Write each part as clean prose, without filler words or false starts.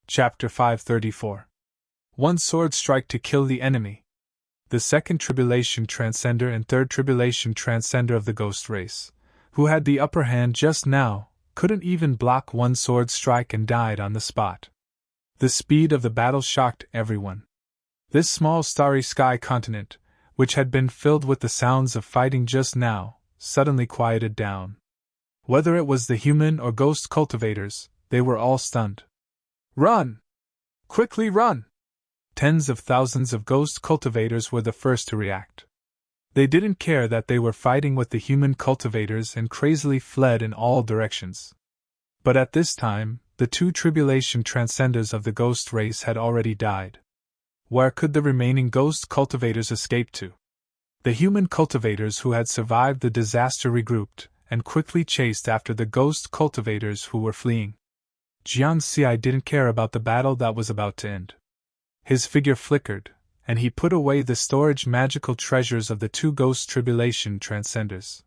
Chapter 534. One sword strike to kill the enemy. The second tribulation transcender and third tribulation transcender of the ghost race, who had the upper hand just now, couldn't even block one sword strike and died on the spot. The speed of the battle shocked everyone. This small starry sky continent, which had been filled with the sounds of fighting just now, suddenly quieted down. Whether it was the human or ghost cultivators, they were all stunned. Run! Quickly run! Tens of thousands of ghost cultivators were the first to react. They didn't care that they were fighting with the human cultivators and crazily fled in all directions. But at this time, the two tribulation transcenders of the ghost race had already died. Where could the remaining ghost cultivators escape to? The human cultivators who had survived the disaster regrouped and quickly chased after the ghost cultivators who were fleeing. Jiang Xi didn't care about the battle that was about to end. His figure flickered, and he put away the storage magical treasures of the two ghost tribulation transcenders.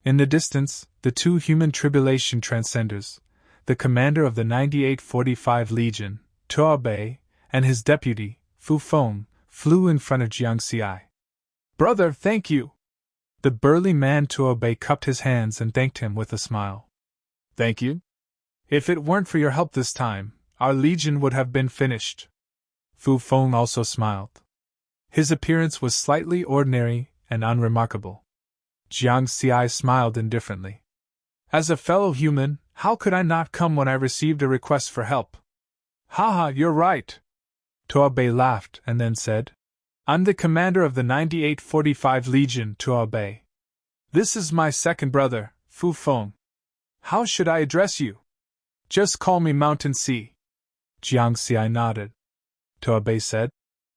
In the distance, the two human tribulation transcenders, the commander of the 9845 Legion, Tuo Bei, and his deputy, Fu Feng, flew in front of Jiang Xi. "Brother, thank you!" The burly man Tuo Bei cupped his hands and thanked him with a smile. "Thank you? If it weren't for your help this time, our legion would have been finished." Fu Feng also smiled. His appearance was slightly ordinary and unremarkable. Jiang Xi smiled indifferently. "As a fellow human, how could I not come when I received a request for help?" "Haha, you're right." Tuo Bei laughed and then said, "I'm the commander of the 9845 Legion, Tuo Bei. This is my second brother, Fu Feng. How should I address you?" "Just call me Mountain Sea." Jiang Xi nodded. Tuo Bei said,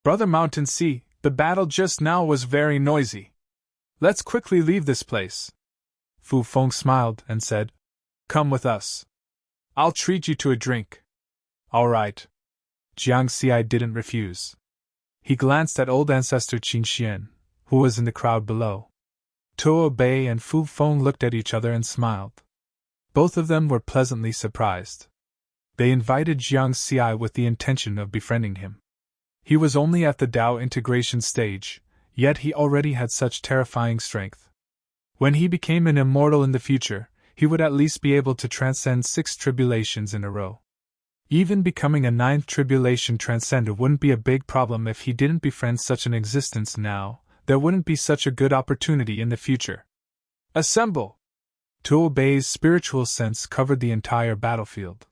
"Brother Mountain Sea, the battle just now was very noisy. Let's quickly leave this place." Fu Feng smiled and said, "Come with us. I'll treat you to a drink." "All right." Jiang Xi didn't refuse. He glanced at old ancestor Qin Xian, who was in the crowd below. Tuo Bei and Fu Feng looked at each other and smiled. Both of them were pleasantly surprised. They invited Jiang Xi with the intention of befriending him. He was only at the Dao integration stage, yet he already had such terrifying strength. When he became an immortal in the future, he would at least be able to transcend 6 tribulations in a row. Even becoming a 9th tribulation transcender wouldn't be a big problem if he didn't befriend such an existence now. There wouldn't be such a good opportunity in the future. "Assemble!" Tuo Bei's spiritual sense covered the entire battlefield.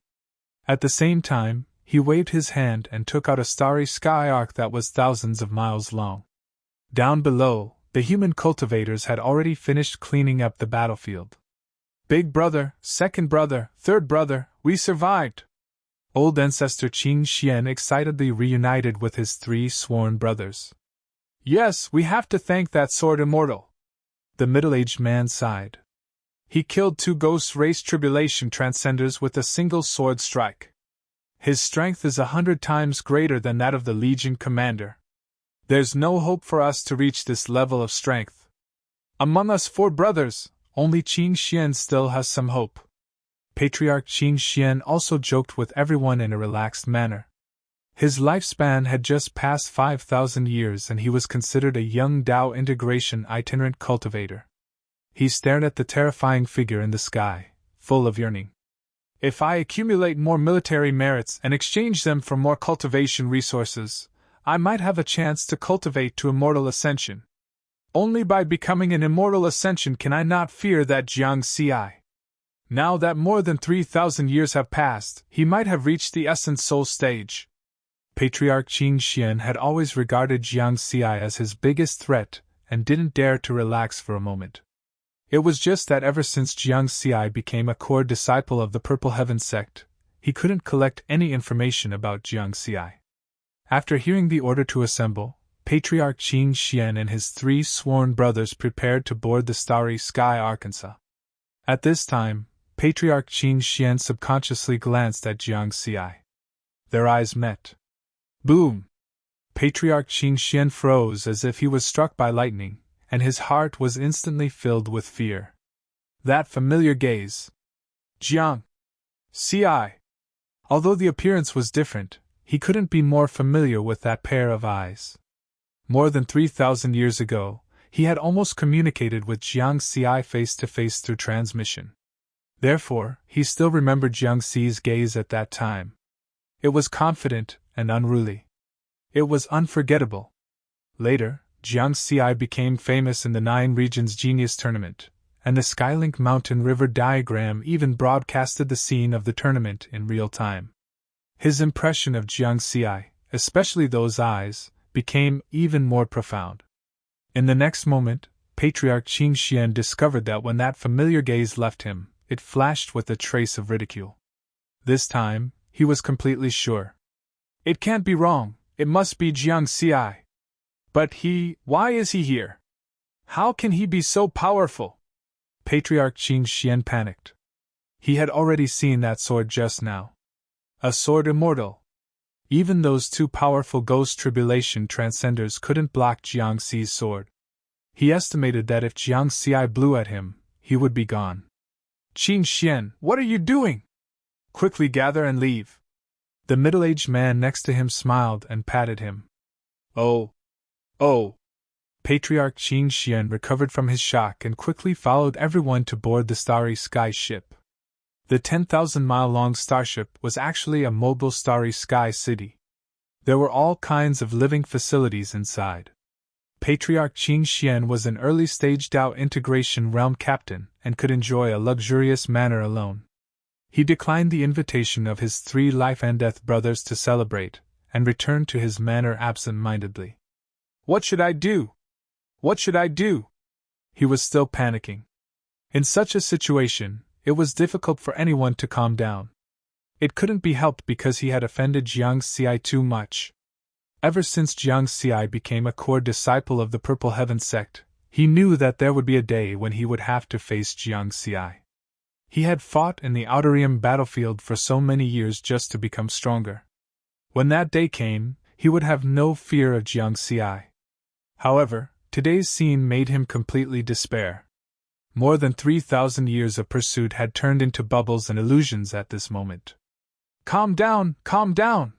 At the same time, he waved his hand and took out a starry sky arc that was thousands of miles long. Down below, the human cultivators had already finished cleaning up the battlefield. "Big brother, second brother, third brother, we survived!" Old ancestor Qin Xian excitedly reunited with his 3 sworn brothers. "Yes, we have to thank that sword immortal." The middle-aged man sighed. "He killed 2 ghost race tribulation transcenders with a single sword strike. His strength is 100 times greater than that of the Legion commander. There's no hope for us to reach this level of strength. Among us 4 brothers, only Qin Xian still has some hope." Patriarch Qin Xian also joked with everyone in a relaxed manner. His lifespan had just passed 5,000 years and he was considered a young Dao integration itinerant cultivator. He stared at the terrifying figure in the sky, full of yearning. "If I accumulate more military merits and exchange them for more cultivation resources, I might have a chance to cultivate to immortal ascension. Only by becoming an immortal ascension can I not fear that Jiang Xi. Now that more than 3,000 years have passed, he might have reached the essence soul stage." Patriarch Qin Xian had always regarded Jiang Xi as his biggest threat and didn't dare to relax for a moment. It was just that ever since Jiang Xi became a core disciple of the Purple Heaven sect, he couldn't collect any information about Jiang Xi. After hearing the order to assemble, Patriarch Qin Xian and his 3 sworn brothers prepared to board the starry sky Arkansas. At this time, Patriarch Qin Xian subconsciously glanced at Jiang Xi. Their eyes met. Boom! Patriarch Qin Xian froze as if he was struck by lightning, and his heart was instantly filled with fear. That familiar gaze. Jiang Xi! Although the appearance was different, he couldn't be more familiar with that pair of eyes. More than 3,000 years ago, he had almost communicated with Jiang Xi face to face through transmission. Therefore, he still remembered Jiang Xi's gaze at that time. It was confident and unruly. It was unforgettable. Later, Jiang Xi became famous in the 9 Regions Genius Tournament, and the Skylink Mountain River diagram even broadcasted the scene of the tournament in real time. His impression of Jiang Xi, especially those eyes, became even more profound. In the next moment, Patriarch Qin Xian discovered that when that familiar gaze left him, it flashed with a trace of ridicule. This time, he was completely sure. It can't be wrong, it must be Jiang Xi. But why is he here? How can he be so powerful? Patriarch Qin Xian panicked. He had already seen that sword just now. A sword immortal. Even those 2 powerful ghost tribulation transcenders couldn't block Jiang Xi's sword. He estimated that if Jiang Xi blew at him, he would be gone. Qin Xian, what are you doing? Quickly gather and leave. The middle-aged man next to him smiled and patted him. Oh. Patriarch Qin Xian recovered from his shock and quickly followed everyone to board the Starry Sky ship. The 10,000-mile-long starship was actually a mobile Starry Sky city. There were all kinds of living facilities inside. Patriarch Qin Xian was an early-stage Dao integration realm captain and could enjoy a luxurious manner alone. He declined the invitation of his 3 life-and-death brothers to celebrate, and returned to his manor absent-mindedly. What should I do? What should I do? He was still panicking. In such a situation, it was difficult for anyone to calm down. It couldn't be helped because he had offended Jiang Xi too much. Ever since Jiang Xi became a core disciple of the Purple Heaven sect, he knew that there would be a day when he would have to face Jiang Xi. He had fought in the Outerium battlefield for so many years just to become stronger. When that day came, he would have no fear of Jiang Xi. However, today's scene made him completely despair. More than 3,000 years of pursuit had turned into bubbles and illusions at this moment. Calm down, calm down!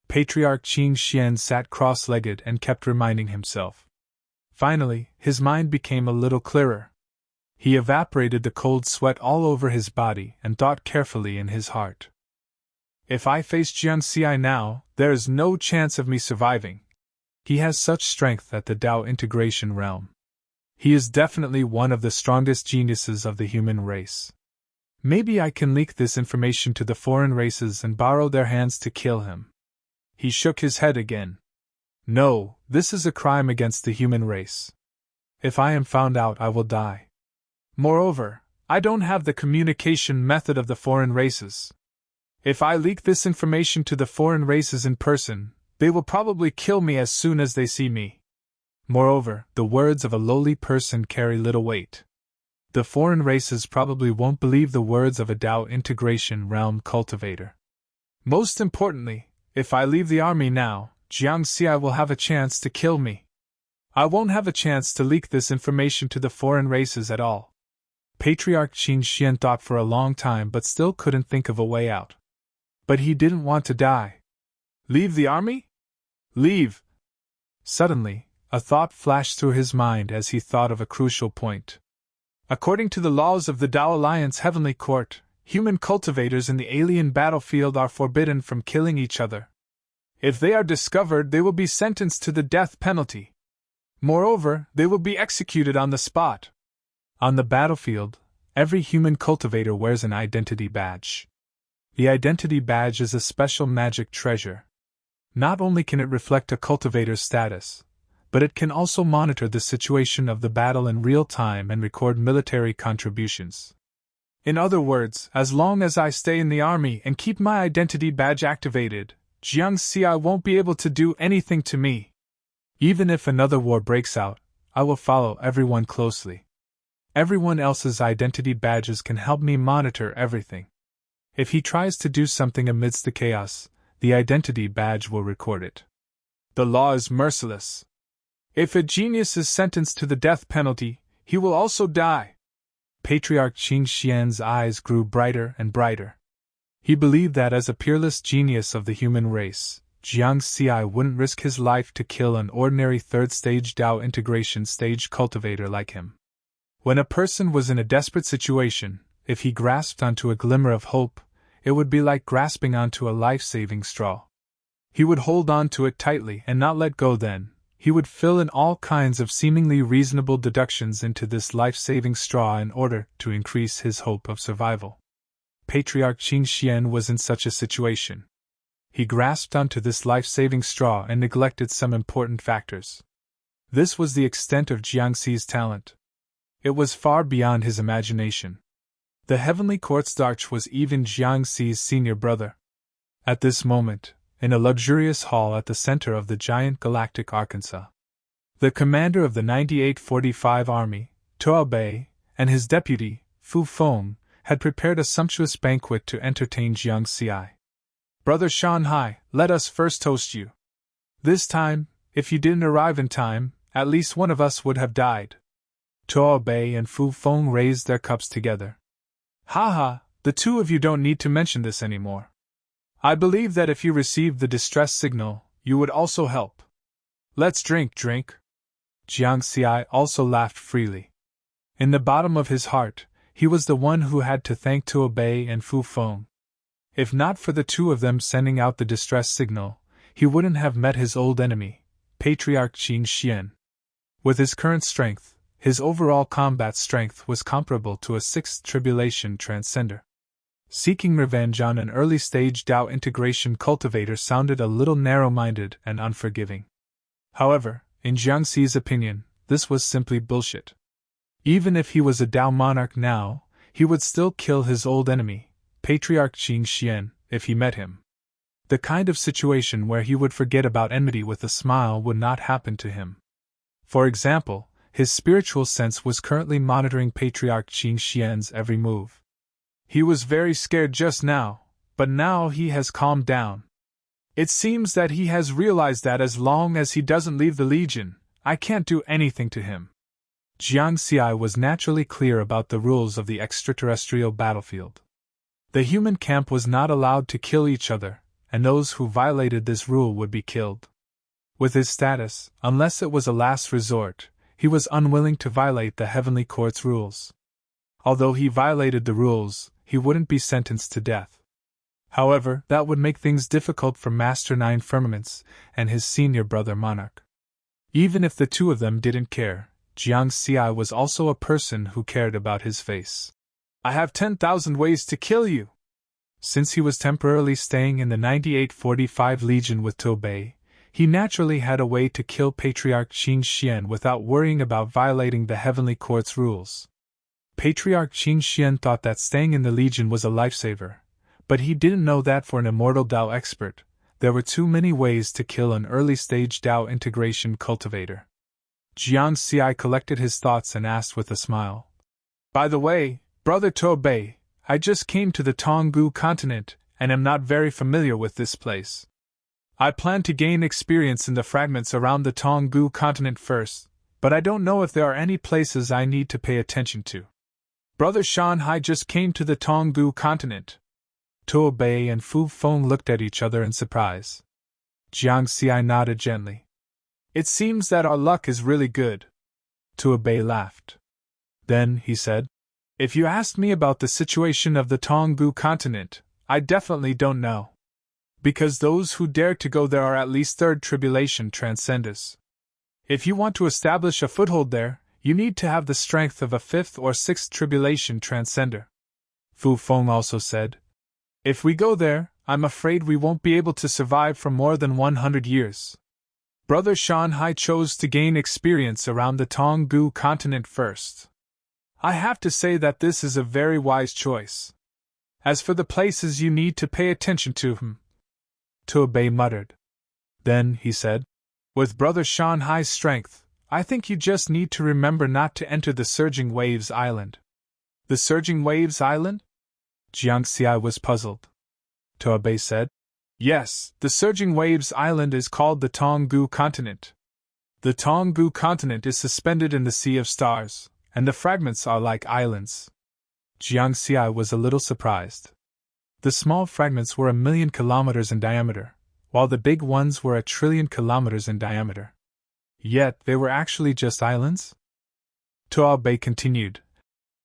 Patriarch Qin Xian sat cross-legged and kept reminding himself. Finally, his mind became a little clearer. He evaporated the cold sweat all over his body and thought carefully in his heart. If I face Jiang Xi now, there is no chance of me surviving. He has such strength at the Dao integration realm. He is definitely one of the strongest geniuses of the human race. Maybe I can leak this information to the foreign races and borrow their hands to kill him. He shook his head again. No, this is a crime against the human race. If I am found out, I will die. Moreover, I don't have the communication method of the foreign races. If I leak this information to the foreign races in person, they will probably kill me as soon as they see me. Moreover, the words of a lowly person carry little weight. The foreign races probably won't believe the words of a Dao integration realm cultivator. Most importantly, if I leave the army now, Jiang Xi will have a chance to kill me. I won't have a chance to leak this information to the foreign races at all. Patriarch Qin Xian thought for a long time but still couldn't think of a way out. But he didn't want to die. Leave the army? Leave! Suddenly, a thought flashed through his mind as he thought of a crucial point. According to the laws of the Dao Alliance Heavenly Court, human cultivators in the alien battlefield are forbidden from killing each other. If they are discovered, they will be sentenced to the death penalty. Moreover, they will be executed on the spot. On the battlefield, every human cultivator wears an identity badge. The identity badge is a special magic treasure. Not only can it reflect a cultivator's status, but it can also monitor the situation of the battle in real time and record military contributions. In other words, as long as I stay in the army and keep my identity badge activated, Jiang Xi won't be able to do anything to me. Even if another war breaks out, I will follow everyone closely. Everyone else's identity badges can help me monitor everything. If he tries to do something amidst the chaos, the identity badge will record it. The law is merciless. If a genius is sentenced to the death penalty, he will also die. Patriarch Qin Xian's eyes grew brighter and brighter. He believed that as a peerless genius of the human race, Jiang Xi wouldn't risk his life to kill an ordinary third-stage Dao integration stage cultivator like him. When a person was in a desperate situation, if he grasped onto a glimmer of hope, it would be like grasping onto a life-saving straw. He would hold on to it tightly and not let go. Then he would fill in all kinds of seemingly reasonable deductions into this life-saving straw in order to increase his hope of survival. Patriarch Qing Xian was in such a situation. He grasped onto this life-saving straw and neglected some important factors. This was the extent of Jiangxi's talent. It was far beyond his imagination. The heavenly quartz arch was even Jiangxi's senior brother. At this moment, in a luxurious hall at the center of the giant galactic Arkansas, the commander of the 9845 Army, Tuo Bei, and his deputy, Fu Feng, had prepared a sumptuous banquet to entertain Jiangxi. "Brother Shanhai, let us first toast you. This time, if you didn't arrive in time, at least one of us would have died." Tuo Bei and Fu Feng raised their cups together. "Haha, the two of you don't need to mention this anymore. I believe that if you received the distress signal, you would also help. Let's drink." Jiangxi also laughed freely. In the bottom of his heart, he was the one who had to thank Tuo Bei and Fu Feng. If not for the two of them sending out the distress signal, he wouldn't have met his old enemy, Patriarch Qing Xian. With his current strength, his overall combat strength was comparable to a sixth tribulation transcender. Seeking revenge on an early-stage Dao integration cultivator sounded a little narrow-minded and unforgiving. However, in Jiangxi's opinion, this was simply bullshit. Even if he was a Dao monarch now, he would still kill his old enemy, Patriarch Qing Xian, if he met him. The kind of situation where he would forget about enmity with a smile would not happen to him. For example, his spiritual sense was currently monitoring Patriarch Qing Xian's every move. He was very scared just now, but now he has calmed down. It seems that he has realized that as long as he doesn't leave the Legion, I can't do anything to him. Jiangxi was naturally clear about the rules of the extraterrestrial battlefield. The human camp was not allowed to kill each other, and those who violated this rule would be killed. With his status, unless it was a last resort, he was unwilling to violate the Heavenly Court's rules. Although he violated the rules, he wouldn't be sentenced to death. However, that would make things difficult for Master Nine Firmaments and his senior brother Monarch. Even if the two of them didn't care, Jiangxi was also a person who cared about his face. "I have 10,000 ways to kill you." Since he was temporarily staying in the 9845 Legion with Tuo Bei, he naturally had a way to kill Patriarch Qing Xian without worrying about violating the Heavenly Court's rules. Patriarch Qing Xian thought that staying in the Legion was a lifesaver, but he didn't know that for an immortal Dao expert, there were too many ways to kill an early-stage Dao integration cultivator. Jiangxi collected his thoughts and asked with a smile, "By the way, Brother Tuo Bei, I just came to the Tonggu continent and am not very familiar with this place. I plan to gain experience in the fragments around the Tonggu continent first, but I don't know if there are any places I need to pay attention to." "Brother Shanhai just came to the Tonggu continent." Tuo Bei and Fu Feng looked at each other in surprise. Jiangxi nodded gently. "It seems that our luck is really good." Tuo Bei laughed. Then he said, "If you asked me about the situation of the Tonggu continent, I definitely don't know. Because those who dare to go there are at least third tribulation transcenders. If you want to establish a foothold there, you need to have the strength of a fifth or sixth tribulation transcender." Fu Feng also said, "If we go there, I'm afraid we won't be able to survive for more than 100 years. Brother Shanhai chose to gain experience around the Tonggu continent first. I have to say that this is a very wise choice. As for the places you need to pay attention to, Tuo Bei muttered. Then he said, "With Brother Shanhai's strength, I think you just need to remember not to enter the Surging Waves Island." "The Surging Waves Island?" Jiangxi was puzzled. Tuo Bei said, "Yes, the Surging Waves Island is called the Tonggu continent. The Tonggu continent is suspended in the Sea of Stars, and the fragments are like islands." Jiangxi was a little surprised. The small fragments were 1,000,000 kilometers in diameter, while the big ones were 1,000,000,000,000 kilometers in diameter. Yet they were actually just islands? Tuo Bei continued.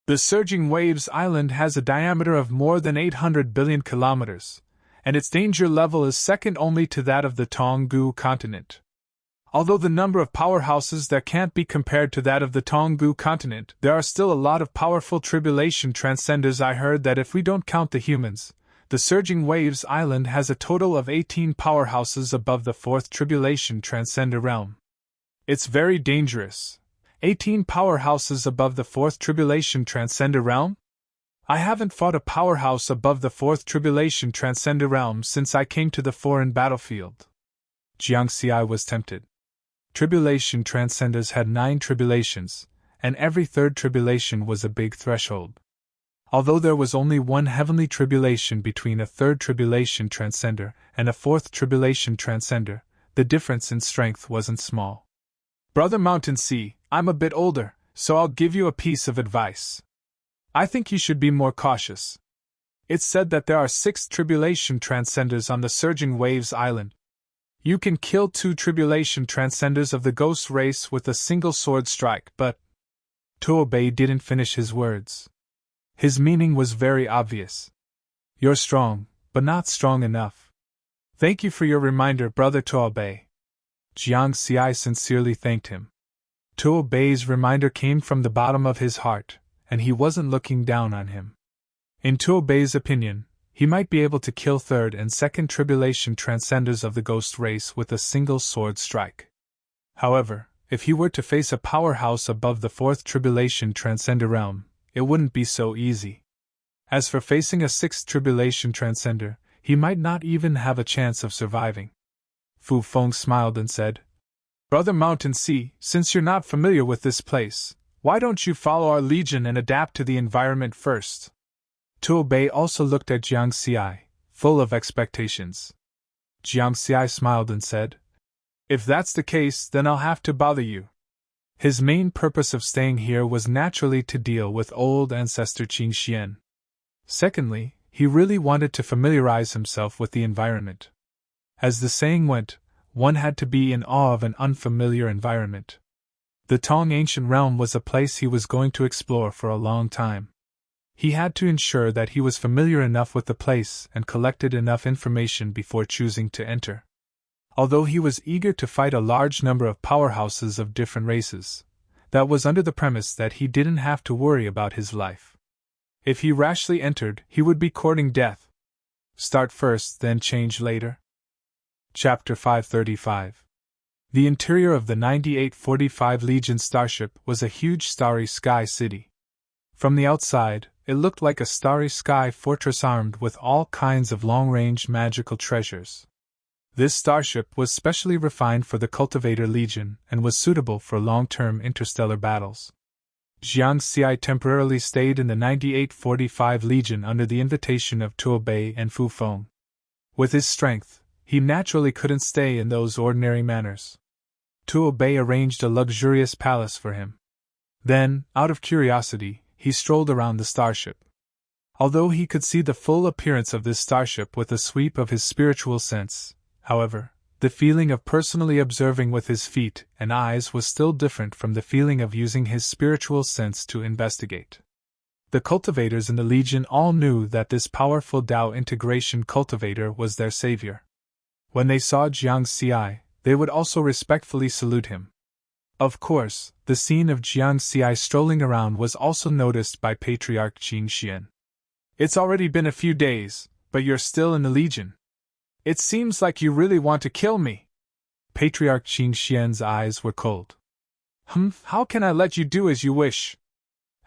The Surging Waves Island has a diameter of more than 800 billion kilometers, and its danger level is second only to that of the Tonggu continent. Although the number of powerhouses there can't be compared to that of the Tonggu continent, there are still a lot of powerful tribulation transcenders. I heard that if we don't count the humans, the Surging Waves Island has a total of 18 powerhouses above the fourth tribulation transcender realm. It's very dangerous. 18 powerhouses above the fourth tribulation transcender realm? I haven't fought a powerhouse above the fourth tribulation transcender realm since I came to the foreign battlefield. Jiang Xi was tempted. Tribulation transcenders had 9 tribulations, and every third tribulation was a big threshold. Although there was only one heavenly tribulation between a third tribulation transcender and a fourth tribulation transcender, the difference in strength wasn't small. Brother Mountain Sea, I'm a bit older, so I'll give you a piece of advice. I think you should be more cautious. It's said that there are 6 tribulation transcenders on the Surging Waves Island. You can kill 2 tribulation transcenders of the ghost race with a single sword strike, but Tuo Bei didn't finish his words. His meaning was very obvious. You're strong, but not strong enough. Thank you for your reminder, Brother Tuo Bei. Jiang Xi sincerely thanked him. Tuo Bei's reminder came from the bottom of his heart, and he wasn't looking down on him. In Tuo Bei's opinion, he might be able to kill third and second tribulation transcenders of the ghost race with a single sword strike. However, if he were to face a powerhouse above the fourth tribulation transcender realm, it wouldn't be so easy. As for facing a sixth tribulation transcender, he might not even have a chance of surviving. Fu Feng smiled and said, Brother Mountain Sea, since you're not familiar with this place, why don't you follow our legion and adapt to the environment first? Tuo Bei also looked at Jiang Xi, full of expectations. Jiang Xi smiled and said, If that's the case, then I'll have to bother you. His main purpose of staying here was naturally to deal with old ancestor Qing Xian. Secondly, he really wanted to familiarize himself with the environment. As the saying went, one had to be in awe of an unfamiliar environment. The Tong Ancient Realm was a place he was going to explore for a long time. He had to ensure that he was familiar enough with the place and collected enough information before choosing to enter. Although he was eager to fight a large number of powerhouses of different races, that was under the premise that he didn't have to worry about his life. If he rashly entered, he would be courting death. Start first, then change later. Chapter 535. The interior of the 9845 Legion starship was a huge starry sky city. From the outside, it looked like a starry sky fortress armed with all kinds of long-range magical treasures. This starship was specially refined for the Cultivator Legion and was suitable for long-term interstellar battles. Jiang Xi temporarily stayed in the 9845 Legion under the invitation of Tuo Bei and Fu Feng. With his strength, he naturally couldn't stay in those ordinary manners. Tuo Bei arranged a luxurious palace for him. Then, out of curiosity, he strolled around the starship. Although he could see the full appearance of this starship with a sweep of his spiritual sense, however, the feeling of personally observing with his feet and eyes was still different from the feeling of using his spiritual sense to investigate. The cultivators in the Legion all knew that this powerful Tao integration cultivator was their savior. When they saw Jiang Xi, they would also respectfully salute him. Of course, the scene of Jiang Xi strolling around was also noticed by Patriarch Qing Xian. It's already been a few days, but you're still in the Legion. It seems like you really want to kill me. Patriarch Qing Xian's eyes were cold. How can I let you do as you wish?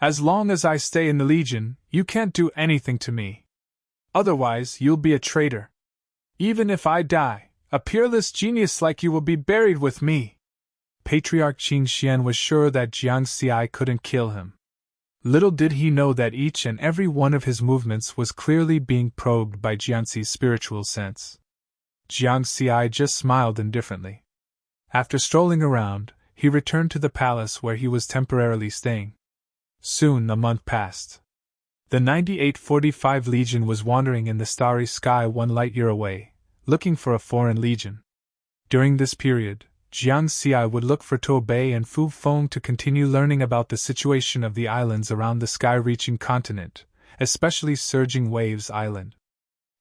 As long as I stay in the Legion, you can't do anything to me. Otherwise, you'll be a traitor. Even if I die, a peerless genius like you will be buried with me. Patriarch Qing Xian was sure that Jiang Xi couldn't kill him. Little did he know that each and every one of his movements was clearly being probed by Jiang Xi's spiritual sense. Jiang Xi just smiled indifferently. After strolling around, he returned to the palace where he was temporarily staying. Soon a month passed. The 9845 Legion was wandering in the starry sky 1 light-year away, looking for a foreign legion. During this period, Jiang Xi would look for Tuo Bei and Fu Feng to continue learning about the situation of the islands around the sky-reaching continent, especially Surging Waves Island.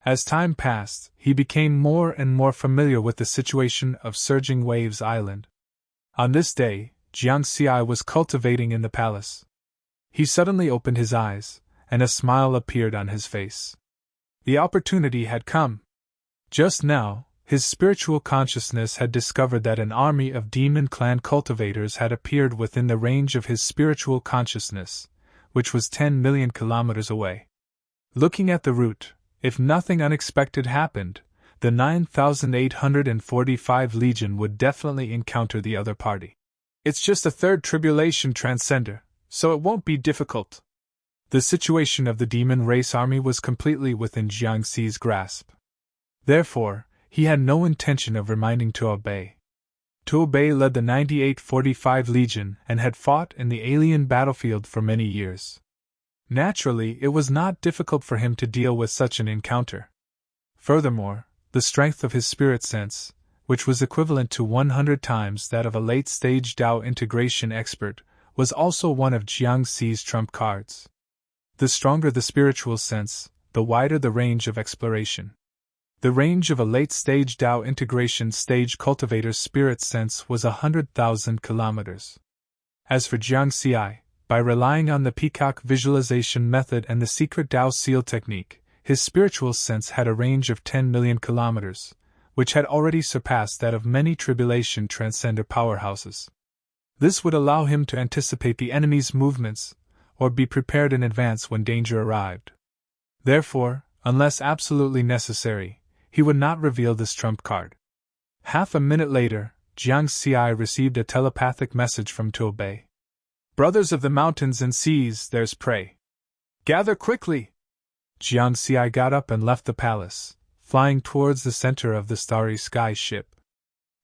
As time passed, he became more and more familiar with the situation of Surging Waves Island. On this day, Jiang Xi was cultivating in the palace. He suddenly opened his eyes, and a smile appeared on his face. The opportunity had come. Just now, his spiritual consciousness had discovered that an army of demon clan cultivators had appeared within the range of his spiritual consciousness, which was 10 million kilometers away. Looking at the route, if nothing unexpected happened, the 9845 Legion would definitely encounter the other party. It's just a third tribulation transcender, so it won't be difficult. The situation of the demon race army was completely within Jiang Xi's grasp. Therefore, he had no intention of reminding Tuo Bei. Tuo Bei led the 9845 Legion and had fought in the alien battlefield for many years. Naturally, it was not difficult for him to deal with such an encounter. Furthermore, the strength of his spirit sense, which was equivalent to 100 times that of a late-stage Dao integration expert, was also one of Jiang Xi's trump cards. The stronger the spiritual sense, the wider the range of exploration. The range of a late-stage Dao integration stage cultivator's spirit sense was 100,000 kilometers. As for Jiang Xi, by relying on the peacock visualization method and the secret Dao seal technique, his spiritual sense had a range of 10 million kilometers, which had already surpassed that of many tribulation transcender powerhouses. This would allow him to anticipate the enemy's movements, or be prepared in advance when danger arrived. Therefore, unless absolutely necessary, he would not reveal this trump card. Half a minute later, Jiang Xi received a telepathic message from Tuo Bei. Brothers of the mountains and seas, there's prey. Gather quickly! Jiang Xi got up and left the palace, flying towards the center of the starry sky ship.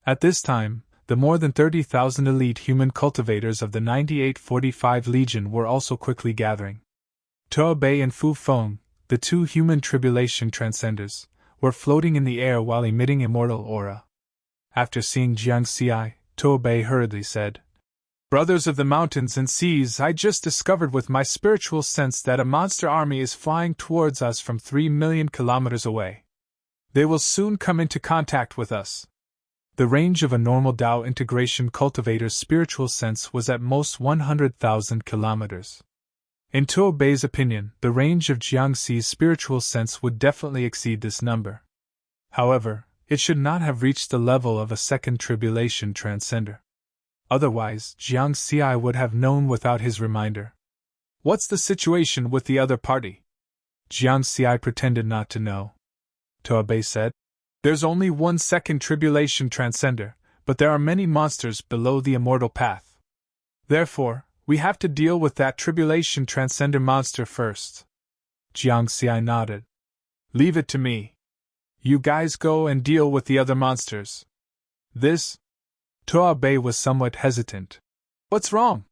At this time, the more than 30,000 elite human cultivators of the 9845 Legion were also quickly gathering. Tuo Bei and Fu Feng, the two human tribulation transcenders, were floating in the air while emitting immortal aura. After seeing Jiang Xi, Tuo Bei hurriedly said, Brothers of the mountains and seas, I just discovered with my spiritual sense that a monster army is flying towards us from 3 million kilometers away. They will soon come into contact with us. The range of a normal Dao integration cultivator's spiritual sense was at most 100,000 kilometers. In Tuo Bei's opinion, the range of Jiang Xi's spiritual sense would definitely exceed this number. However, it should not have reached the level of a second tribulation transcender. Otherwise, Jiang Xi would have known without his reminder. What's the situation with the other party? Jiang Xi pretended not to know. Tuo Bei said, There's only one second tribulation transcender, but there are many monsters below the immortal path. Therefore, we have to deal with that tribulation transcender monster first. Jiang Xi nodded. Leave it to me. You guys go and deal with the other monsters. This? Tuo Bei was somewhat hesitant. What's wrong?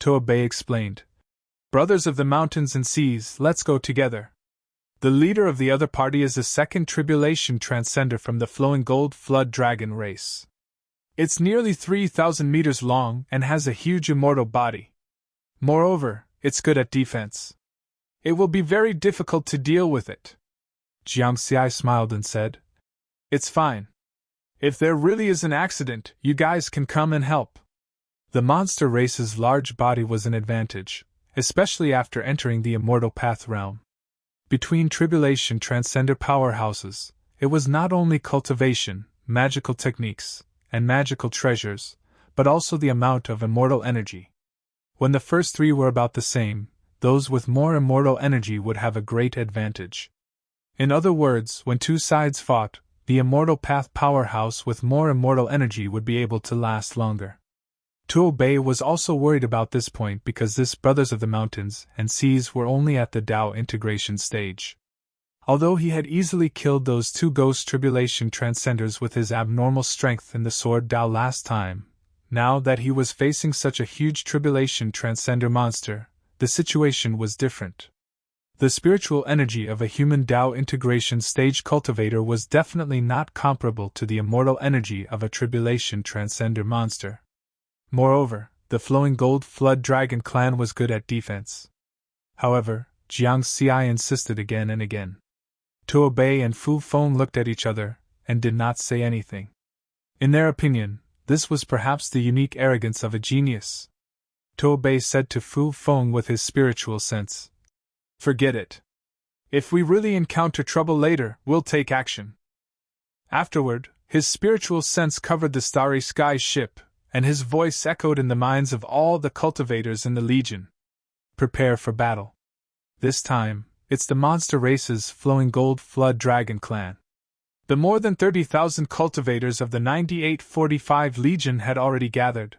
Tuo Bei explained. Brothers of the mountains and seas, let's go together. The leader of the other party is a second tribulation transcender from the flowing gold flood dragon race. It's nearly 3,000 meters long and has a huge immortal body. Moreover, it's good at defense. It will be very difficult to deal with it. Jiang Xi smiled and said, It's fine. If there really is an accident, you guys can come and help. The monster race's large body was an advantage, especially after entering the immortal path realm. Between tribulation transcender powerhouses, it was not only cultivation, magical techniques, and magical treasures, but also the amount of immortal energy. When the first three were about the same, those with more immortal energy would have a great advantage. In other words, when two sides fought, the immortal path powerhouse with more immortal energy would be able to last longer. Tuo Bei was also worried about this point because this Brothers of the Mountains and Seas were only at the Dao integration stage. Although he had easily killed those two ghost tribulation transcenders with his abnormal strength in the sword Dao last time, now that he was facing such a huge tribulation transcender monster, the situation was different. The spiritual energy of a human Tao integration stage cultivator was definitely not comparable to the immortal energy of a tribulation transcender monster. Moreover, the flowing gold flood dragon clan was good at defense. However, Jiang Xi insisted again and again. Tuo Bei and Fu Feng looked at each other and did not say anything. In their opinion, this was perhaps the unique arrogance of a genius. Tuo Bei said to Fu Feng with his spiritual sense, "Forget it. If we really encounter trouble later, we'll take action." Afterward, his spiritual sense covered the starry sky ship, and his voice echoed in the minds of all the cultivators in the Legion. Prepare for battle. This time, it's the monster race's flowing gold flood dragon clan. The more than 30,000 cultivators of the 9845 Legion had already gathered.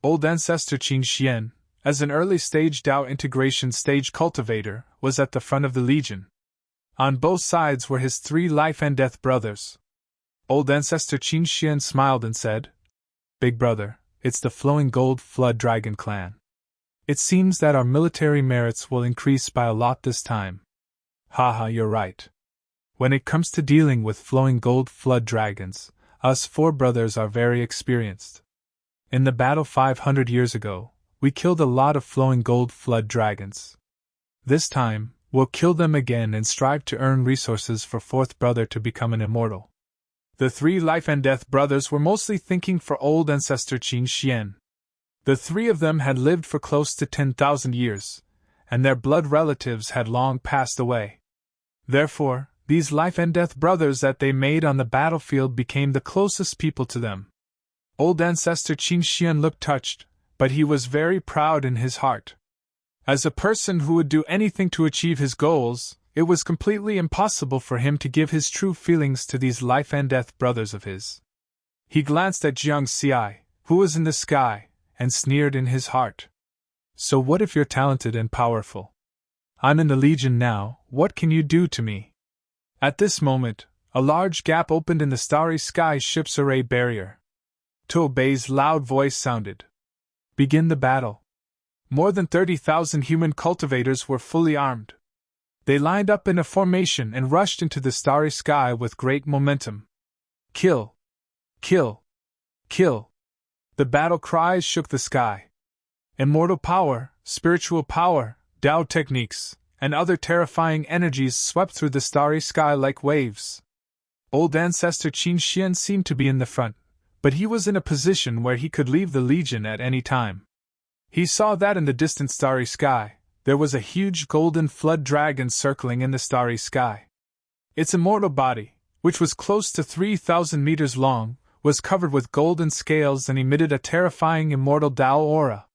Old ancestor Qin Xian, as an early-stage Tao integration stage cultivator, was at the front of the Legion. On both sides were his 3 life and death brothers. Old ancestor Qin Xian smiled and said, "Big brother, it's the flowing gold flood dragon clan. It seems that our military merits will increase by a lot this time." Haha, you're right. When it comes to dealing with flowing gold flood dragons, us 4 brothers are very experienced. In the battle 500 years ago, we killed a lot of flowing gold flood dragons. This time, we'll kill them again and strive to earn resources for 4th brother to become an immortal. The 3 life and death brothers were mostly thinking for old ancestor Qin Xian. The 3 of them had lived for close to 10,000 years, and their blood relatives had long passed away. Therefore, these life and death brothers that they made on the battlefield became the closest people to them. Old ancestor Qin Xian looked touched, but he was very proud in his heart. As a person who would do anything to achieve his goals, it was completely impossible for him to give his true feelings to these life and death brothers of his. He glanced at Jiang Xi, who was in the sky, and sneered in his heart. "So what if you're talented and powerful? I'm in the Legion now, what can you do to me?" At this moment, a large gap opened in the starry sky ship's array barrier. Tuo Bei's loud voice sounded. "Begin the battle." More than 30,000 human cultivators were fully armed. They lined up in a formation and rushed into the starry sky with great momentum. Kill! Kill! Kill! The battle cries shook the sky. Immortal power, spiritual power, Tao techniques, and other terrifying energies swept through the starry sky like waves. Old ancestor Qin Xian seemed to be in the front, but he was in a position where he could leave the Legion at any time. He saw that in the distant starry sky, there was a huge golden flood dragon circling in the starry sky. Its immortal body, which was close to 3,000 meters long, was covered with golden scales and emitted a terrifying immortal Tao aura.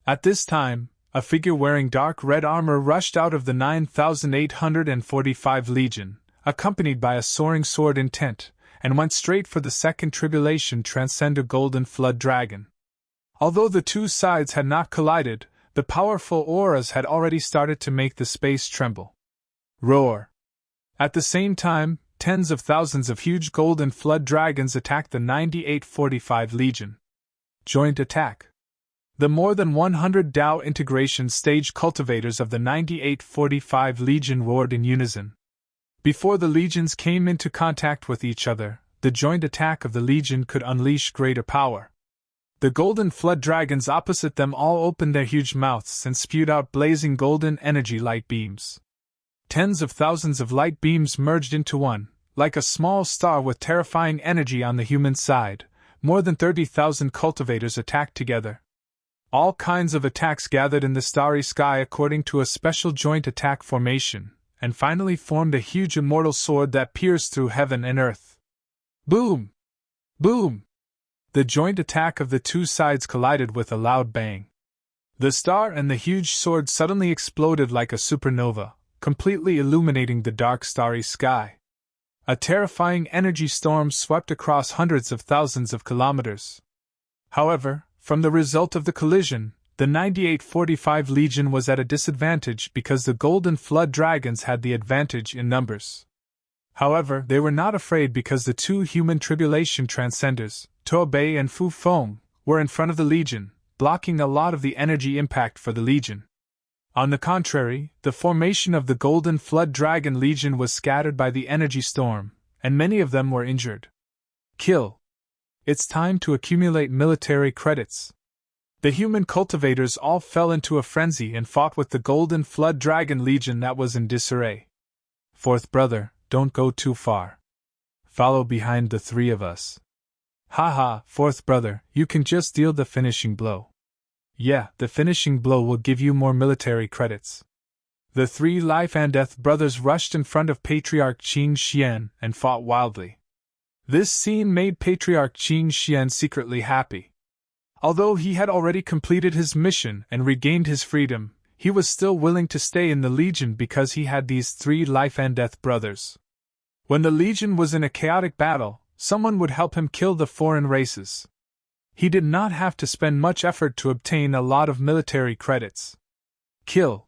At this time, a figure wearing dark red armor rushed out of the 9845 Legion, accompanied by a soaring sword in tent, and went straight for the second tribulation transcender golden flood dragon. Although the 2 sides had not collided, the powerful auras had already started to make the space tremble. Roar! At the same time, tens of thousands of huge golden flood dragons attacked the 9845 Legion. Joint attack. The more than 100 Tao integration stage cultivators of the 9845 Legion roared in unison. Before the legions came into contact with each other, the joint attack of the Legion could unleash greater power. The golden flood dragons opposite them all opened their huge mouths and spewed out blazing golden energy light beams. Tens of thousands of light beams merged into one, like a small star with terrifying energy on the human side. More than 30,000 cultivators attacked together. All kinds of attacks gathered in the starry sky according to a special joint attack formation, and finally formed a huge immortal sword that pierced through heaven and earth. Boom! Boom! The joint attack of the 2 sides collided with a loud bang. The star and the huge sword suddenly exploded like a supernova, completely illuminating the dark starry sky. A terrifying energy storm swept across hundreds of thousands of kilometers. However, from the result of the collision, the 9845 Legion was at a disadvantage because the golden flood dragons had the advantage in numbers. However, they were not afraid because the 2 human tribulation transcenders, Tuo Bei and Fu Feng, were in front of the Legion, blocking a lot of the energy impact for the Legion. On the contrary, the formation of the Golden Flood Dragon Legion was scattered by the energy storm, and many of them were injured. Kill. It's time to accumulate military credits. The human cultivators all fell into a frenzy and fought with the Golden Flood Dragon Legion that was in disarray. Fourth brother, don't go too far. Follow behind the three of us. Haha, fourth brother, you can just deal the finishing blow. Yeah, the finishing blow will give you more military credits. The three life and death brothers rushed in front of Patriarch Qing Xian and fought wildly. This scene made Patriarch Qing Xian secretly happy. Although he had already completed his mission and regained his freedom, he was still willing to stay in the Legion because he had these three life and death brothers. When the Legion was in a chaotic battle, someone would help him kill the foreign races. He did not have to spend much effort to obtain a lot of military credits. Kill.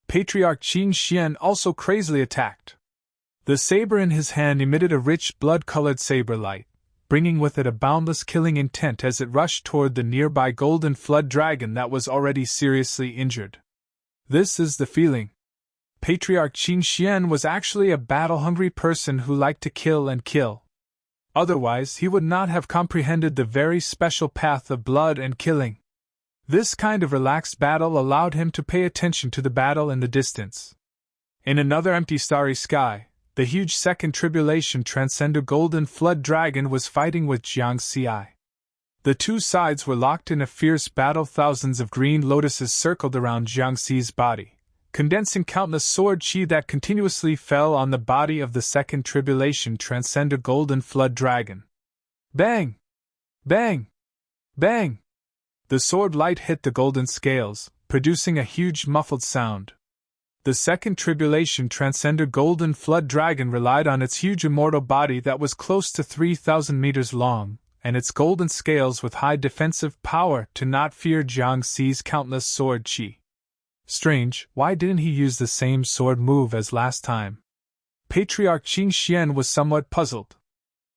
Patriarch Qing Xian also crazily attacked. The saber in his hand emitted a rich blood-colored saber light, bringing with it a boundless killing intent as it rushed toward the nearby Golden Flood Dragon that was already seriously injured. This is the feeling. Patriarch Qing Xian was actually a battle-hungry person who liked to kill and kill. Otherwise, he would not have comprehended the very special path of blood and killing. This kind of relaxed battle allowed him to pay attention to the battle in the distance. In another empty starry sky, the huge second tribulation transcender Golden Flood Dragon was fighting with Jiang Xi. The two sides were locked in a fierce battle. Thousands of green lotuses circled around Jiang Xi's body, condensing countless sword chi that continuously fell on the body of the second tribulation transcender Golden Flood Dragon. Bang! Bang! Bang! The sword light hit the golden scales, producing a huge muffled sound. The second tribulation transcender Golden Flood Dragon relied on its huge immortal body that was close to 3,000 meters long, and its golden scales with high defensive power to not fear Jiang Xi's countless sword chi. Strange, why didn't he use the same sword move as last time? Patriarch Qing Xian was somewhat puzzled.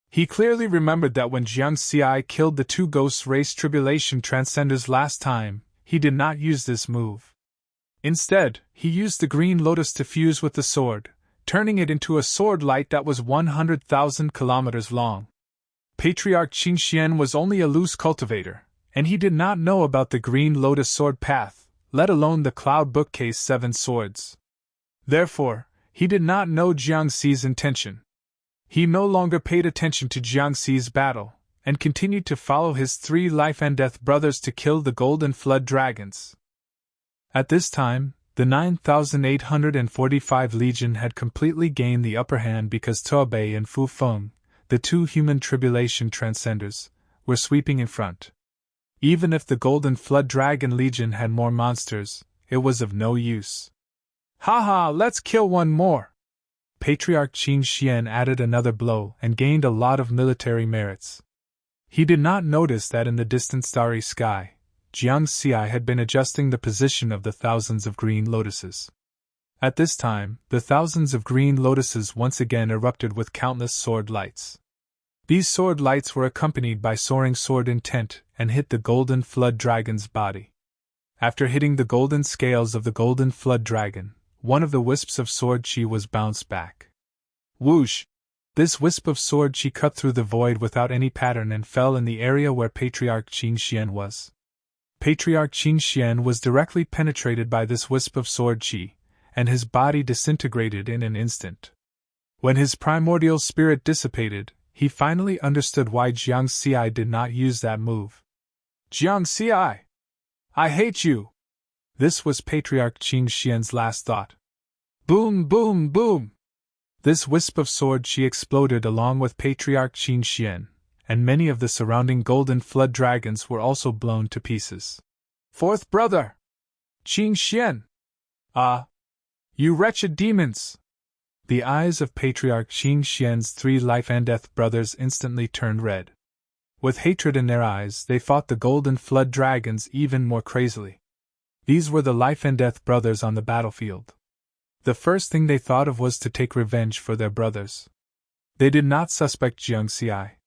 He clearly remembered that when Jiang Xi killed the two ghost race tribulation transcenders last time, he did not use this move. Instead, he used the green lotus to fuse with the sword, turning it into a sword light that was 100,000 kilometers long. Patriarch Qing Xian was only a loose cultivator, and he did not know about the green lotus sword path, let alone the cloud bookcase 7 swords. Therefore, he did not know Jiang Xi's intention. He no longer paid attention to Jiang Xi's battle, and continued to follow his 3 life and death brothers to kill the Golden Flood Dragons. At this time, the 9,845 Legion had completely gained the upper hand because Toubei and Fu Feng, the 2 human tribulation transcenders, were sweeping in front. Even if the Golden Flood Dragon Legion had more monsters, it was of no use. Haha, let's kill one more! Patriarch Qing Xian added another blow and gained a lot of military merits. He did not notice that in the distant starry sky, Jiang Xi had been adjusting the position of the thousands of green lotuses. At this time, the thousands of green lotuses once again erupted with countless sword lights. These sword lights were accompanied by soaring sword intent and hit the Golden Flood Dragon's body. After hitting the golden scales of the Golden Flood Dragon, one of the wisps of sword chi was bounced back. Whoosh! This wisp of sword chi cut through the void without any pattern and fell in the area where Patriarch Qing Xian was. Patriarch Qing Xian was directly penetrated by this wisp of sword chi, and his body disintegrated in an instant. When his primordial spirit dissipated, he finally understood why Jiang Xi did not use that move. Jiang Xi! I hate you! This was Patriarch Qing Xian's last thought. Boom, boom, boom! This wisp of sword chi exploded along with Patriarch Qing Xian, and many of the surrounding Golden Flood Dragons were also blown to pieces. Fourth brother! Qing Xian! You wretched demons! The eyes of Patriarch Qing Xian's 3 life and death brothers instantly turned red. With hatred in their eyes, they fought the Golden Flood Dragons even more crazily. These were the life and death brothers on the battlefield. The first thing they thought of was to take revenge for their brothers. They did not suspect Jiang Xi.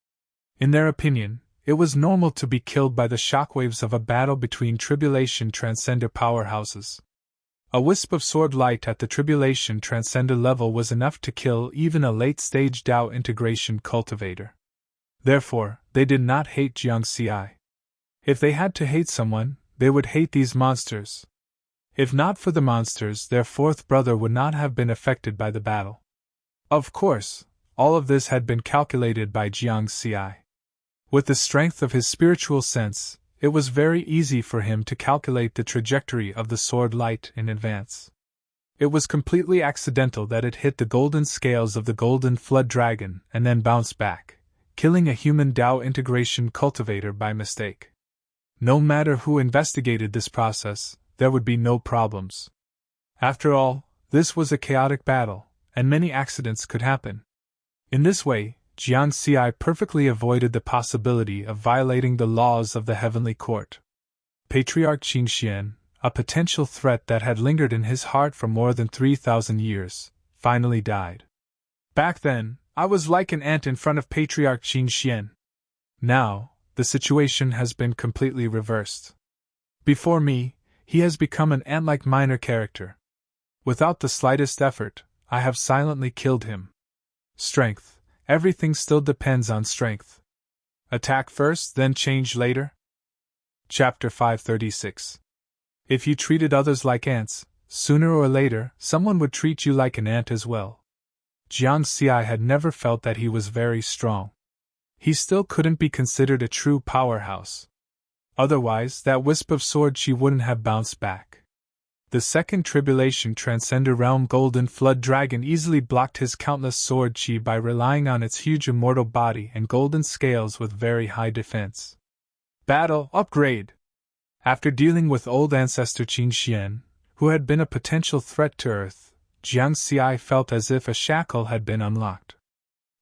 In their opinion, it was normal to be killed by the shockwaves of a battle between tribulation transcender powerhouses. A wisp of sword light at the tribulation transcender level was enough to kill even a late-stage Tao integration cultivator. Therefore, they did not hate Jiangxi. If they had to hate someone, they would hate these monsters. If not for the monsters, their fourth brother would not have been affected by the battle. Of course, all of this had been calculated by Jiangxi. With the strength of his spiritual sense, it was very easy for him to calculate the trajectory of the sword light in advance. It was completely accidental that it hit the golden scales of the golden flood dragon and then bounced back, killing a human Tao integration cultivator by mistake. No matter who investigated this process, there would be no problems. After all, this was a chaotic battle, and many accidents could happen. In this way, Jiangxi perfectly avoided the possibility of violating the laws of the Heavenly Court. Patriarch Qingxian, a potential threat that had lingered in his heart for more than 3,000 years, finally died. Back then, I was like an ant in front of Patriarch Qingxian. Now, the situation has been completely reversed. Before me, he has become an ant-like minor character. Without the slightest effort, I have silently killed him. Strength. Everything still depends on strength. Attack first, then change later? Chapter 536. If you treated others like ants, sooner or later, someone would treat you like an ant as well. Jiangxi had never felt that he was very strong. He still couldn't be considered a true powerhouse. Otherwise, that wisp of sword chi wouldn't have bounced back. The second tribulation transcender realm golden flood dragon easily blocked his countless sword chi by relying on its huge immortal body and golden scales with very high defense. Battle upgrade. After dealing with old ancestor Qingxian, who had been a potential threat to Earth, Jiangxi felt as if a shackle had been unlocked.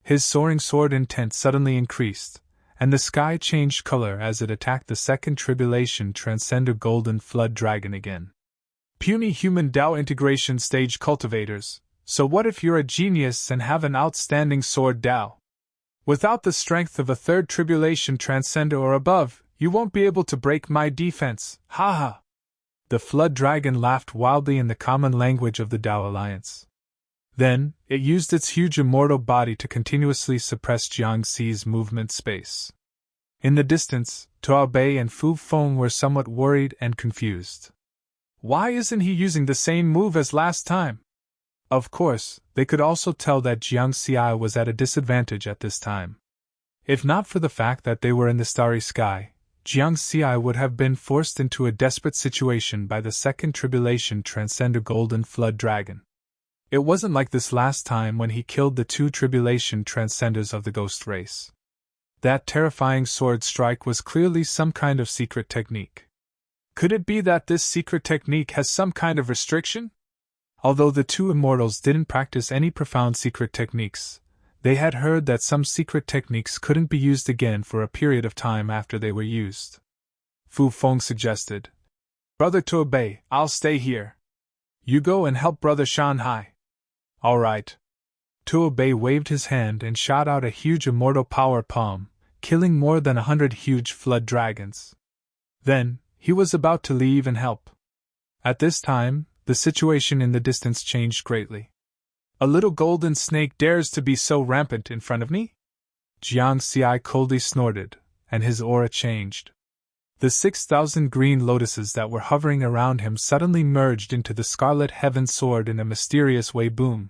His soaring sword intent suddenly increased, and the sky changed color as it attacked the second tribulation transcender golden flood dragon again. Puny human Tao integration stage cultivators, so what if you're a genius and have an outstanding sword Tao? Without the strength of a third tribulation transcender or above, you won't be able to break my defense, haha. The flood dragon laughed wildly in the common language of the Tao Alliance. Then, it used its huge immortal body to continuously suppress Jiangxi's movement space. In the distance, Tuo Bei and Fu Feng were somewhat worried and confused. Why isn't he using the same move as last time? Of course, they could also tell that Jiangxi was at a disadvantage at this time. If not for the fact that they were in the starry sky, Jiangxi would have been forced into a desperate situation by the second tribulation transcender golden flood dragon. It wasn't like this last time when he killed the two tribulation transcenders of the ghost race. That terrifying sword strike was clearly some kind of secret technique. Could it be that this secret technique has some kind of restriction? Although the two immortals didn't practice any profound secret techniques, they had heard that some secret techniques couldn't be used again for a period of time after they were used. Fu Feng suggested, "Brother Tuo Bei, I'll stay here. You go and help Brother Shanhai." "All right." Tuo Bei waved his hand and shot out a huge immortal power palm, killing more than 100 huge flood dragons. Then, he was about to leave and help. At this time, the situation in the distance changed greatly. "A little golden snake dares to be so rampant in front of me?" Jiangxi coldly snorted, and his aura changed. The 6,000 green lotuses that were hovering around him suddenly merged into the scarlet heaven sword in a mysterious way. Boom!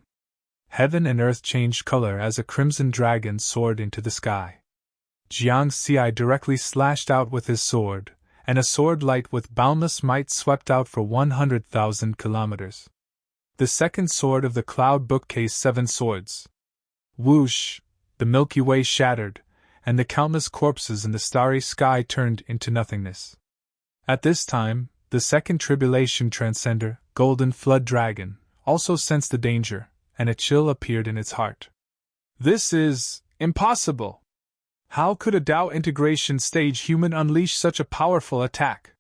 Heaven and earth changed color as a crimson dragon soared into the sky. Jiangxi directly slashed out with his sword, and a sword light with boundless might swept out for 100,000 kilometers. The second sword of the cloud bookcase 7 swords. Whoosh! The Milky Way shattered, and the countless corpses in the starry sky turned into nothingness. At this time, the second tribulation transcender, golden flood dragon, also sensed the danger, and a chill appeared in its heart. "This is impossible! How could a Tao integration stage human unleash such a powerful attack?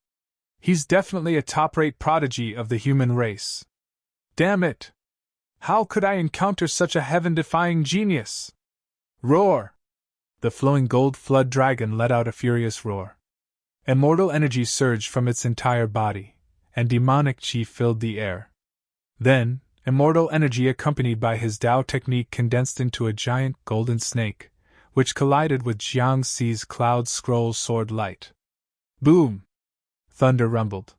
He's definitely a top-rate prodigy of the human race. Damn it! How could I encounter such a heaven-defying genius?" Roar! The flowing gold flood dragon let out a furious roar. Immortal energy surged from its entire body, and demonic chi filled the air. Then, immortal energy accompanied by his Tao technique condensed into a giant golden snake, which collided with Jiangxi's cloud scroll sword light. Boom! Thunder rumbled.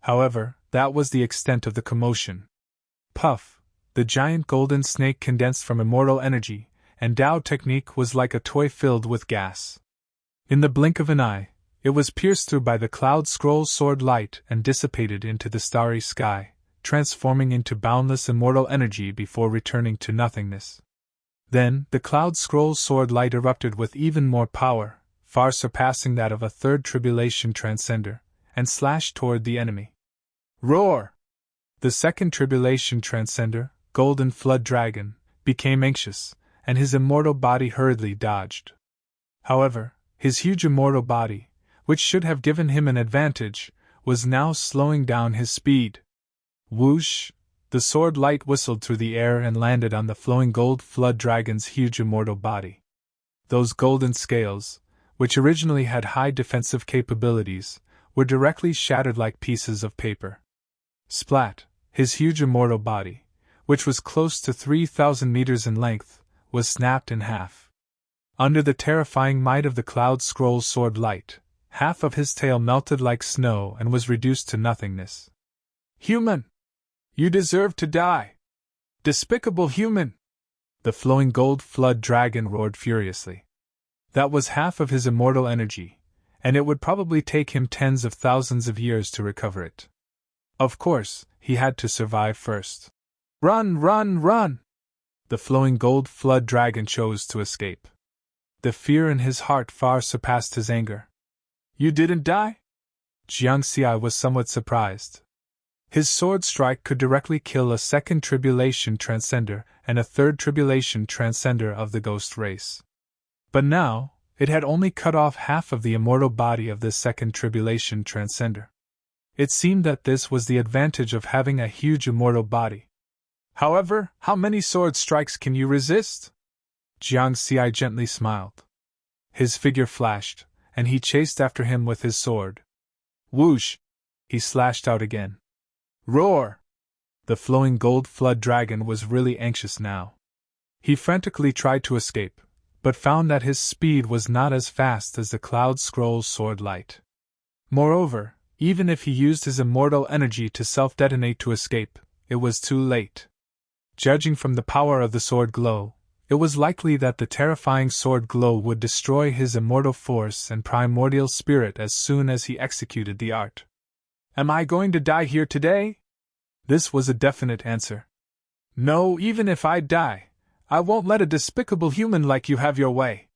However, that was the extent of the commotion. Puff! The giant golden snake condensed from immortal energy, and Tao technique was like a toy filled with gas. In the blink of an eye, it was pierced through by the cloud scroll sword light and dissipated into the starry sky, transforming into boundless immortal energy before returning to nothingness. Then, the cloud scroll sword light erupted with even more power, far surpassing that of a third tribulation transcender, and slashed toward the enemy. Roar! The second tribulation transcender, Golden Flood Dragon, became anxious, and his immortal body hurriedly dodged. However, his huge immortal body, which should have given him an advantage, was now slowing down his speed. Whoosh! The sword light whistled through the air and landed on the flowing gold flood dragon's huge immortal body. Those golden scales, which originally had high defensive capabilities, were directly shattered like pieces of paper. Splat! His huge immortal body, which was close to 3,000 meters in length, was snapped in half. Under the terrifying might of the cloud scroll sword light, half of his tail melted like snow and was reduced to nothingness. Human! You deserve to die! Despicable human! The flowing gold flood dragon roared furiously. That was half of his immortal energy, and it would probably take him tens of thousands of years to recover it. Of course, he had to survive first. Run, run, run! The flowing gold flood dragon chose to escape. The fear in his heart far surpassed his anger. You didn't die? Jiangxi was somewhat surprised. His sword strike could directly kill a second tribulation transcender and a third tribulation transcender of the ghost race. But now, it had only cut off half of the immortal body of this second tribulation transcender. It seemed that this was the advantage of having a huge immortal body. However, how many sword strikes can you resist? Jiangxi gently smiled. His figure flashed, and he chased after him with his sword. Whoosh! He slashed out again. Roar! The flowing gold flood dragon was really anxious now. He frantically tried to escape, but found that his speed was not as fast as the cloud scroll sword light. Moreover, even if he used his immortal energy to self-detonate to escape, it was too late. Judging from the power of the sword glow, it was likely that the terrifying sword glow would destroy his immortal force and primordial spirit as soon as he executed the art. Am I going to die here today? This was a definite answer. No, even if I die, I won't let a despicable human like you have your way.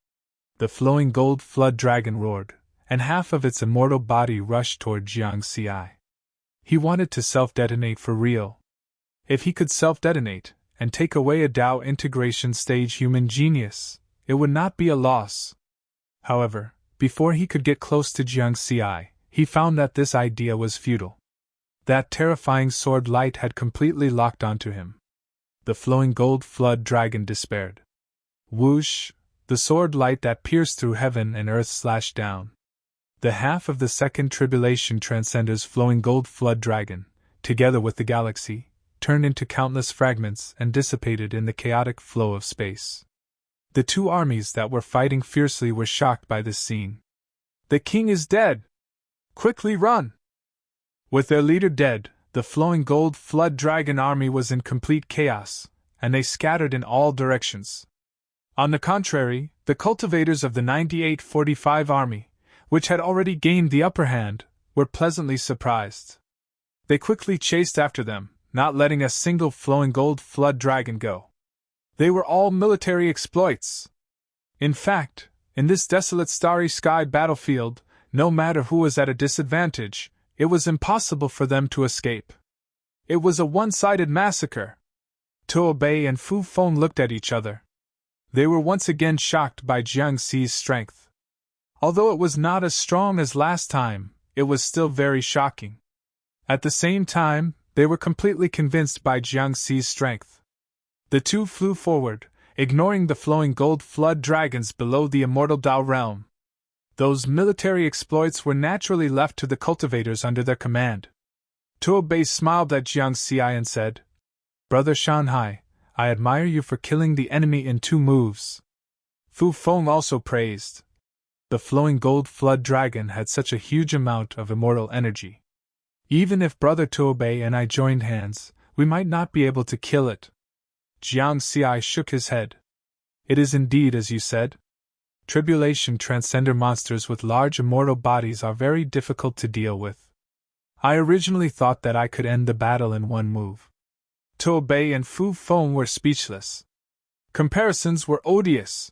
The flowing gold flood dragon roared, and half of its immortal body rushed toward Jiangxi. He wanted to self-detonate for real. If he could self-detonate, and take away a Tao integration stage human genius, it would not be a loss. However, before he could get close to Jiangxi, he found that this idea was futile. That terrifying sword light had completely locked onto him. The flowing gold flood dragon despaired. Whoosh! The sword light that pierced through heaven and earth slashed down. The half of the second tribulation transcender's flowing gold flood dragon, together with the galaxy, turned into countless fragments and dissipated in the chaotic flow of space. The two armies that were fighting fiercely were shocked by this scene. The king is dead! Quickly run! With their leader dead, the flowing gold flood dragon army was in complete chaos, and they scattered in all directions. On the contrary, the cultivators of the 9845 army, which had already gained the upper hand, were pleasantly surprised. They quickly chased after them, not letting a single flowing gold flood dragon go. They were all military exploits. In fact, in this desolate starry sky battlefield, no matter who was at a disadvantage, it was impossible for them to escape. It was a one-sided massacre. Tuo Bei and Fu Feng looked at each other. They were once again shocked by Jiangxi's strength. Although it was not as strong as last time, it was still very shocking. At the same time, they were completely convinced by Jiangxi's strength. The two flew forward, ignoring the flowing gold flood dragons below the immortal Tao realm. Those military exploits were naturally left to the cultivators under their command. Tuo Bei smiled at Jiangxi and said, Brother Shanhai, I admire you for killing the enemy in 2 moves. Fu Feng also praised. The flowing gold flood dragon had such a huge amount of immortal energy. Even if Brother Tuobei and I joined hands, we might not be able to kill it. Jiang Xi shook his head. It is indeed as you said. Tribulation transcender monsters with large immortal bodies are very difficult to deal with. I originally thought that I could end the battle in 1 move. Tuobei and Fu Feng were speechless. Comparisons were odious.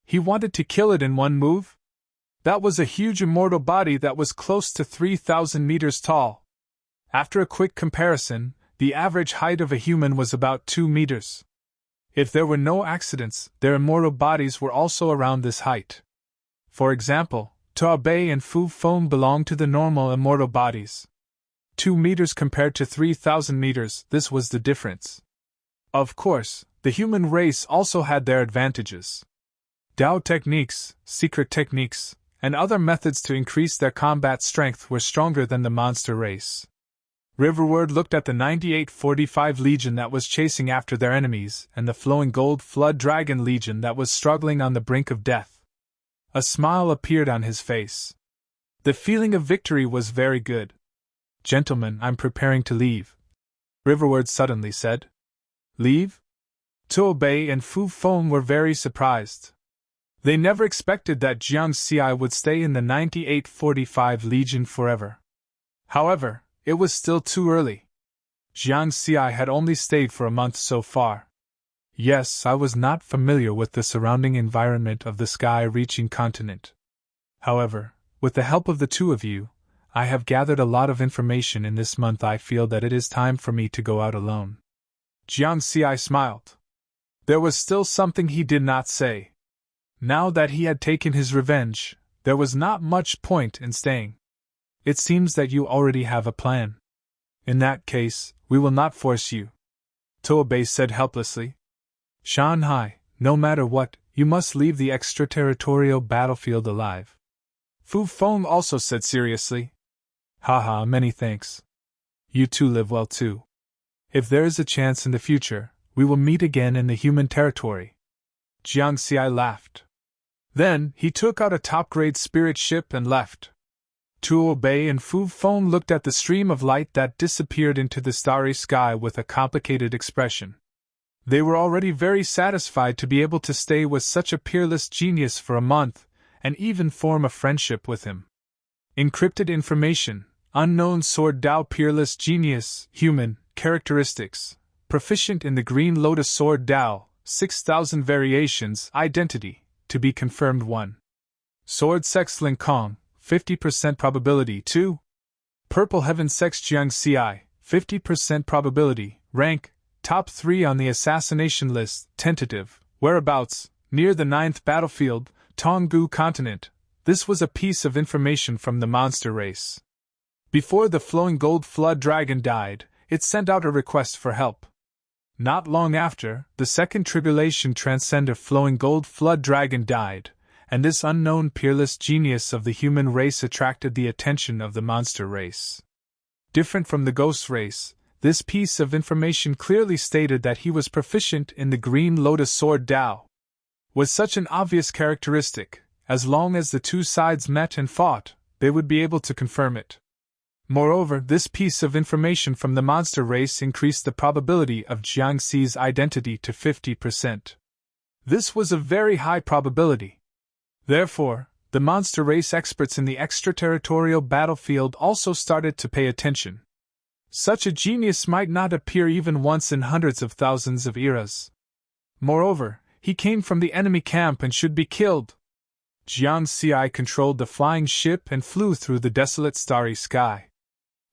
He wanted to kill it in 1 move? That was a huge immortal body that was close to 3,000 meters tall. After a quick comparison, the average height of a human was about 2 meters. If there were no accidents, their immortal bodies were also around this height. For example, Tuobei and Fu Feng belonged to the normal immortal bodies. 2 meters compared to 3,000 meters, this was the difference. Of course, the human race also had their advantages. Dao techniques, secret techniques, and other methods to increase their combat strength were stronger than the monster race. Riverward looked at the 9845 Legion that was chasing after their enemies and the flowing gold flood dragon legion that was struggling on the brink of death. A smile appeared on his face. The feeling of victory was very good. Gentlemen, I'm preparing to leave, Riverward suddenly said. Leave? Tuobei and Fu Feng were very surprised. They never expected that Jiang Xi would stay in the 9845 Legion forever. However, it was still too early. Jiang Xi had only stayed for a month so far. Yes, I was not familiar with the surrounding environment of the sky-reaching continent. However, with the help of the 2 of you, I have gathered a lot of information in this month. I feel that it is time for me to go out alone. Jiang Xi smiled. There was still something he did not say. Now that he had taken his revenge, there was not much point in staying. It seems that you already have a plan. In that case, we will not force you, Tuobei said helplessly. Shanhai, no matter what, you must leave the extraterritorial battlefield alive. Fu Feng also said seriously. Haha, many thanks. You 2 live well too. If there is a chance in the future, we will meet again in the human territory. Jiang Xi laughed. Then, he took out a top-grade spirit ship and left. Tuobei and Fu Feng looked at the stream of light that disappeared into the starry sky with a complicated expression. They were already very satisfied to be able to stay with such a peerless genius for a month, and even form a friendship with him. Encrypted information, unknown sword Dao peerless genius, human, characteristics, proficient in the green lotus sword Dao, 6,000 variations, identity. To be confirmed 1. Sword sex Ling Kong, 50% probability 2. Purple heaven sex Jiang Xi, 50% probability, rank, top 3 on the assassination list, tentative, whereabouts, near the 9th battlefield, Tonggu continent. This was a piece of information from the monster race. Before the flowing gold flood dragon died, it sent out a request for help. Not long after, the 2nd Tribulation Transcender flowing gold flood dragon died, and this unknown peerless genius of the human race attracted the attention of the monster race. Different from the ghost race, this piece of information clearly stated that he was proficient in the green lotus sword Dao. With such an obvious characteristic, as long as the 2 sides met and fought, they would be able to confirm it. Moreover, this piece of information from the monster race increased the probability of Jiang Xi's identity to 50%. This was a very high probability. Therefore, the monster race experts in the extraterritorial battlefield also started to pay attention. Such a genius might not appear even once in hundreds of thousands of eras. Moreover, he came from the enemy camp and should be killed. Jiang Xi controlled the flying ship and flew through the desolate starry sky.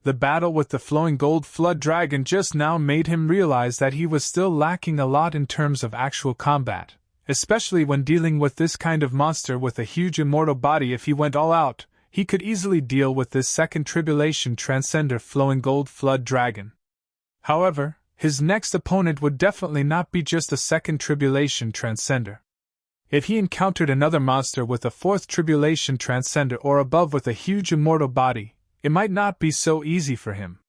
The battle with the flowing gold flood dragon just now made him realize that he was still lacking a lot in terms of actual combat, especially when dealing with this kind of monster with a huge immortal body. If he went all out, he could easily deal with this 2nd Tribulation Transcender flowing gold flood dragon. However, his next opponent would definitely not be just a 2nd Tribulation Transcender. If he encountered another monster with a 4th Tribulation Transcender or above with a huge immortal body, it might not be so easy for him.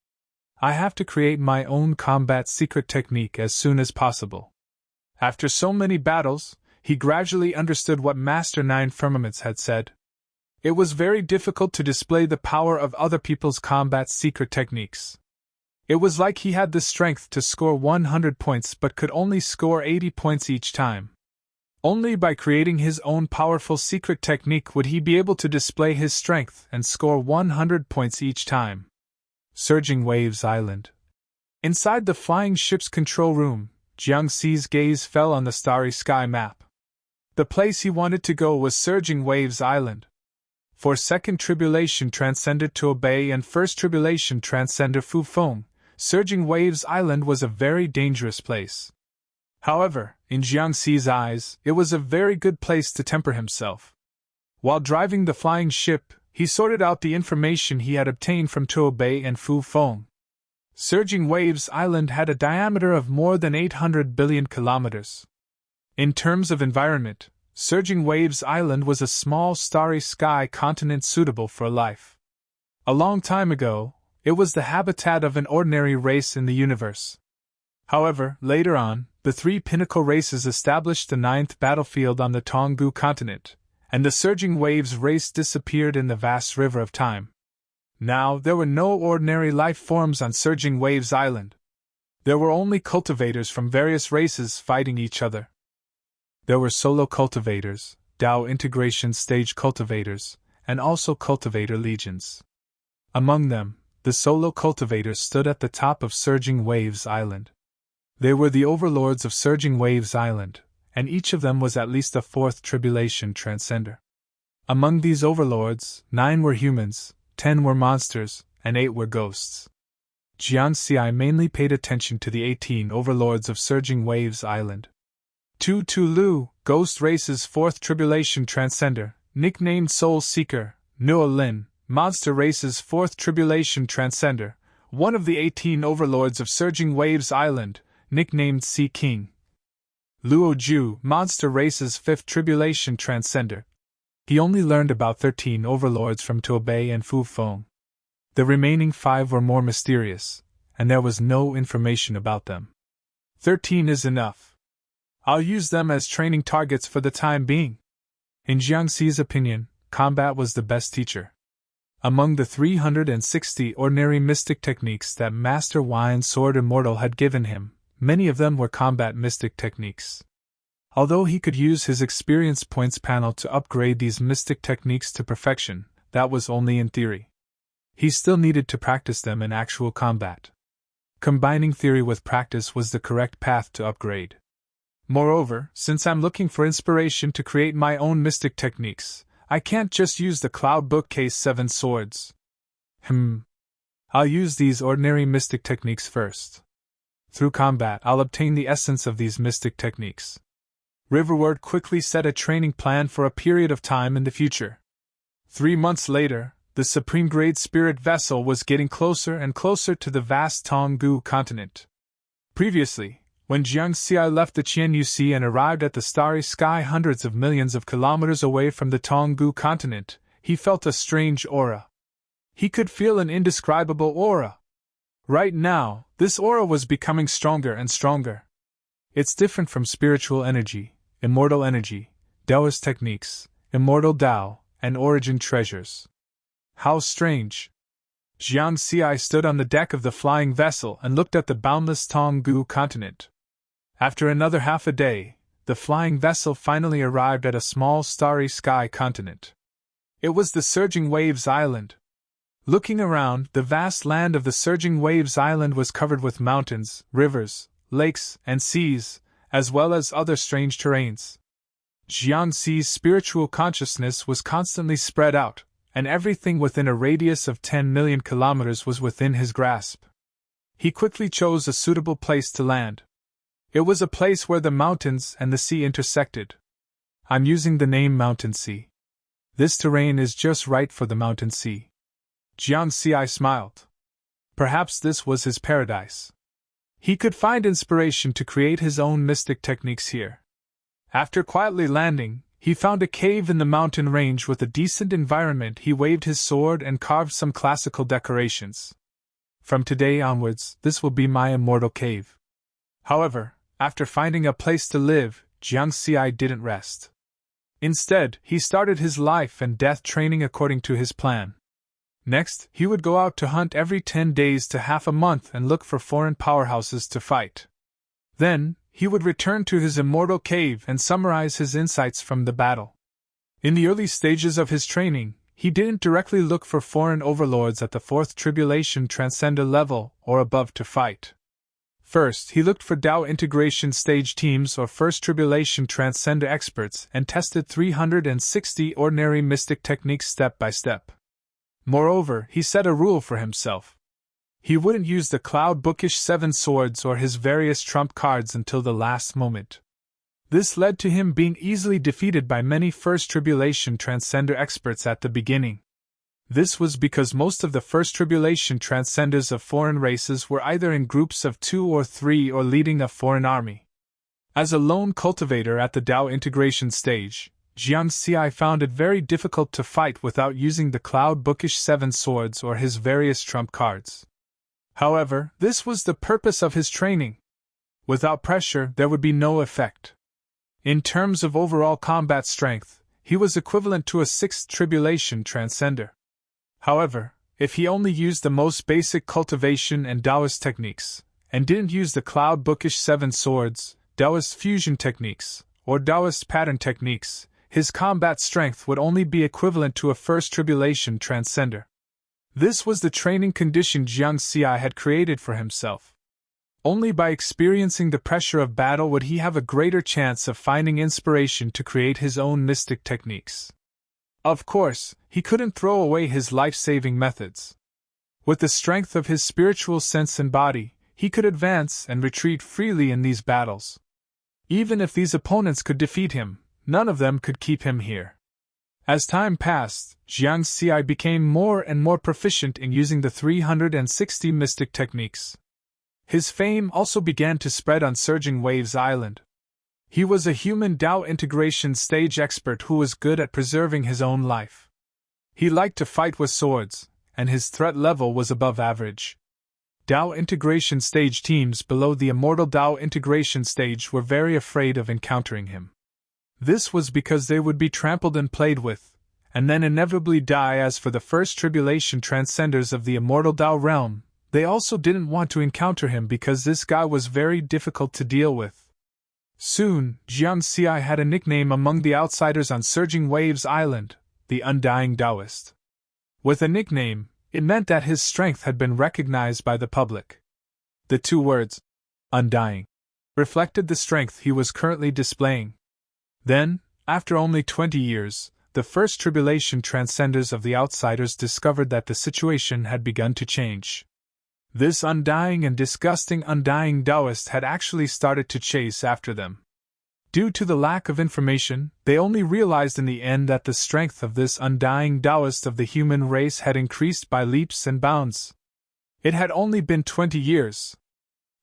I have to create my own combat secret technique as soon as possible. After so many battles, he gradually understood what Master Nine Firmaments had said. It was very difficult to display the power of other people's combat secret techniques. It was like he had the strength to score 100 points but could only score 80 points each time. Only by creating his own powerful secret technique would he be able to display his strength and score 100 points each time. Surging Waves Island. Inside the flying ship's control room, Jiangxi's gaze fell on the starry sky map. The place he wanted to go was Surging Waves Island. For Second Tribulation Transcender Tuobei and First Tribulation Transcender Fu Feng, Surging Waves Island was a very dangerous place. However, in Jiangxi's eyes, it was a very good place to temper himself. While driving the flying ship, he sorted out the information he had obtained from Tuobei and Fu Feng. Surging Waves Island had a diameter of more than 800 billion kilometers. In terms of environment, Surging Waves Island was a small starry sky continent suitable for life. A long time ago, it was the habitat of an ordinary race in the universe. However, later on, the three pinnacle races established the ninth battlefield on the Tonggu continent, and the Surging Waves race disappeared in the vast river of time. Now, there were no ordinary life forms on Surging Waves Island. There were only cultivators from various races fighting each other. There were solo cultivators, Dao integration stage cultivators, and also cultivator legions. Among them, the solo cultivators stood at the top of Surging Waves Island. They were the overlords of Surging Waves Island, and each of them was at least a fourth tribulation transcender. Among these overlords, 9 were humans, 10 were monsters, and 8 were ghosts. Jiangxi mainly paid attention to the 18 overlords of Surging Waves Island. Tu Lu, Ghost Race's fourth tribulation transcender, nicknamed Soul Seeker; Nuo Lin, Monster Race's fourth tribulation transcender, one of the 18 overlords of Surging Waves Island, nicknamed Sea King; Luo Ju, Monster Race's fifth tribulation transcender. He only learned about 13 overlords from Tuobei and Fu Feng. The remaining 5 were more mysterious, and there was no information about them. 13 is enough. I'll use them as training targets for the time being. In Jiangxi's opinion, combat was the best teacher. Among the 360 ordinary mystic techniques that Master Wine's Sword Immortal had given him, many of them were combat mystic techniques. Although he could use his experience points panel to upgrade these mystic techniques to perfection, that was only in theory. He still needed to practice them in actual combat. Combining theory with practice was the correct path to upgrade. Moreover, since I'm looking for inspiration to create my own mystic techniques, I can't just use the Cloud Bookcase 7 swords. I'll use these ordinary mystic techniques first. Through combat, I'll obtain the essence of these mystic techniques. Riverward quickly set a training plan for a period of time in the future. 3 months later, the Supreme Grade Spirit Vessel was getting closer and closer to the vast Tonggu continent. Previously, when Jiangxi left the Qianyu Sea and arrived at the starry sky hundreds of millions of kilometers away from the Tonggu continent, he felt a strange aura. He could feel an indescribable aura. Right now, this aura was becoming stronger and stronger. It's different from spiritual energy, immortal energy, Taoist techniques, immortal Tao, and origin treasures. How strange! Jiangxi stood on the deck of the flying vessel and looked at the boundless Tonggu continent. After another half a day, the flying vessel finally arrived at a small starry sky continent. It was the Surging Waves Island. Looking around, the vast land of the Surging Waves Island was covered with mountains, rivers, lakes, and seas, as well as other strange terrains. Jiangxi's spiritual consciousness was constantly spread out, and everything within a radius of 10 million kilometers was within his grasp. He quickly chose a suitable place to land. It was a place where the mountains and the sea intersected. I'm using the name Mountain Sea. This terrain is just right for the Mountain Sea. Jiangxi smiled. Perhaps this was his paradise. He could find inspiration to create his own mystic techniques here. After quietly landing, he found a cave in the mountain range with a decent environment. He waved his sword and carved some classical decorations. From today onwards, this will be my immortal cave. However, after finding a place to live, Jiang Xi didn't rest. Instead, he started his life and death training according to his plan. Next, he would go out to hunt every 10 days to half a month and look for foreign powerhouses to fight. Then, he would return to his immortal cave and summarize his insights from the battle. In the early stages of his training, he didn't directly look for foreign overlords at the 4th Tribulation Transcender level or above to fight. First, he looked for Dao Integration Stage teams or First Tribulation Transcender experts and tested 360 ordinary mystic techniques step by step. Moreover, he set a rule for himself. He wouldn't use the Cloud Bookish 7 Swords or his various trump cards until the last moment. This led to him being easily defeated by many First Tribulation Transcender experts at the beginning. This was because most of the First Tribulation Transcenders of foreign races were either in groups of 2 or 3 or leading a foreign army. As a lone cultivator at the Dao Integration stage, Jiang Xi found it very difficult to fight without using the Cloud Bookish 7 Swords or his various trump cards. However, this was the purpose of his training. Without pressure, there would be no effect. In terms of overall combat strength, he was equivalent to a 6th Tribulation Transcender. However, if he only used the most basic cultivation and Taoist techniques, and didn't use the Cloud Bookish 7 Swords, Taoist fusion techniques, or Taoist pattern techniques, his combat strength would only be equivalent to a First Tribulation Transcender. This was the training condition Jiang Xi had created for himself. Only by experiencing the pressure of battle would he have a greater chance of finding inspiration to create his own mystic techniques. Of course, he couldn't throw away his life-saving methods. With the strength of his spiritual sense and body, he could advance and retreat freely in these battles. Even if these opponents could defeat him, none of them could keep him here. As time passed, Jiang Xi became more and more proficient in using the 360 mystic techniques. His fame also began to spread on Surging Waves Island. He was a human Dao integration stage expert who was good at preserving his own life. He liked to fight with swords, and his threat level was above average. Dao integration stage teams below the immortal Dao integration stage were very afraid of encountering him. This was because they would be trampled and played with, and then inevitably die. As for the First Tribulation Transcenders of the immortal Dao realm, they also didn't want to encounter him because this guy was very difficult to deal with. Soon, Jiang Xi had a nickname among the outsiders on Surging Waves Island, the Undying Taoist. With a nickname, it meant that his strength had been recognized by the public. The two words, undying, reflected the strength he was currently displaying. Then, after only 20 years, the First Tribulation Transcenders of the outsiders discovered that the situation had begun to change. This undying and disgusting undying Taoist had actually started to chase after them. Due to the lack of information, they only realized in the end that the strength of this undying Taoist of the human race had increased by leaps and bounds. It had only been 20 years.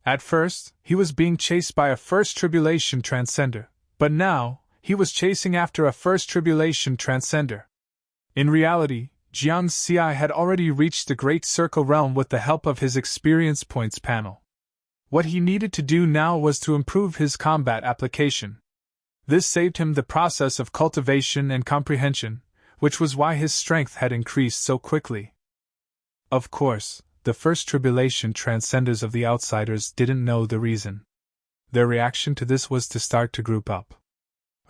At first, he was being chased by a First Tribulation Transcender, but now, he was chasing after a First Tribulation Transcender. In reality, Jiang Xi had already reached the Great Circle realm with the help of his experience points panel. What he needed to do now was to improve his combat application. This saved him the process of cultivation and comprehension, which was why his strength had increased so quickly. Of course, the First Tribulation Transcenders of the outsiders didn't know the reason. Their reaction to this was to start to group up.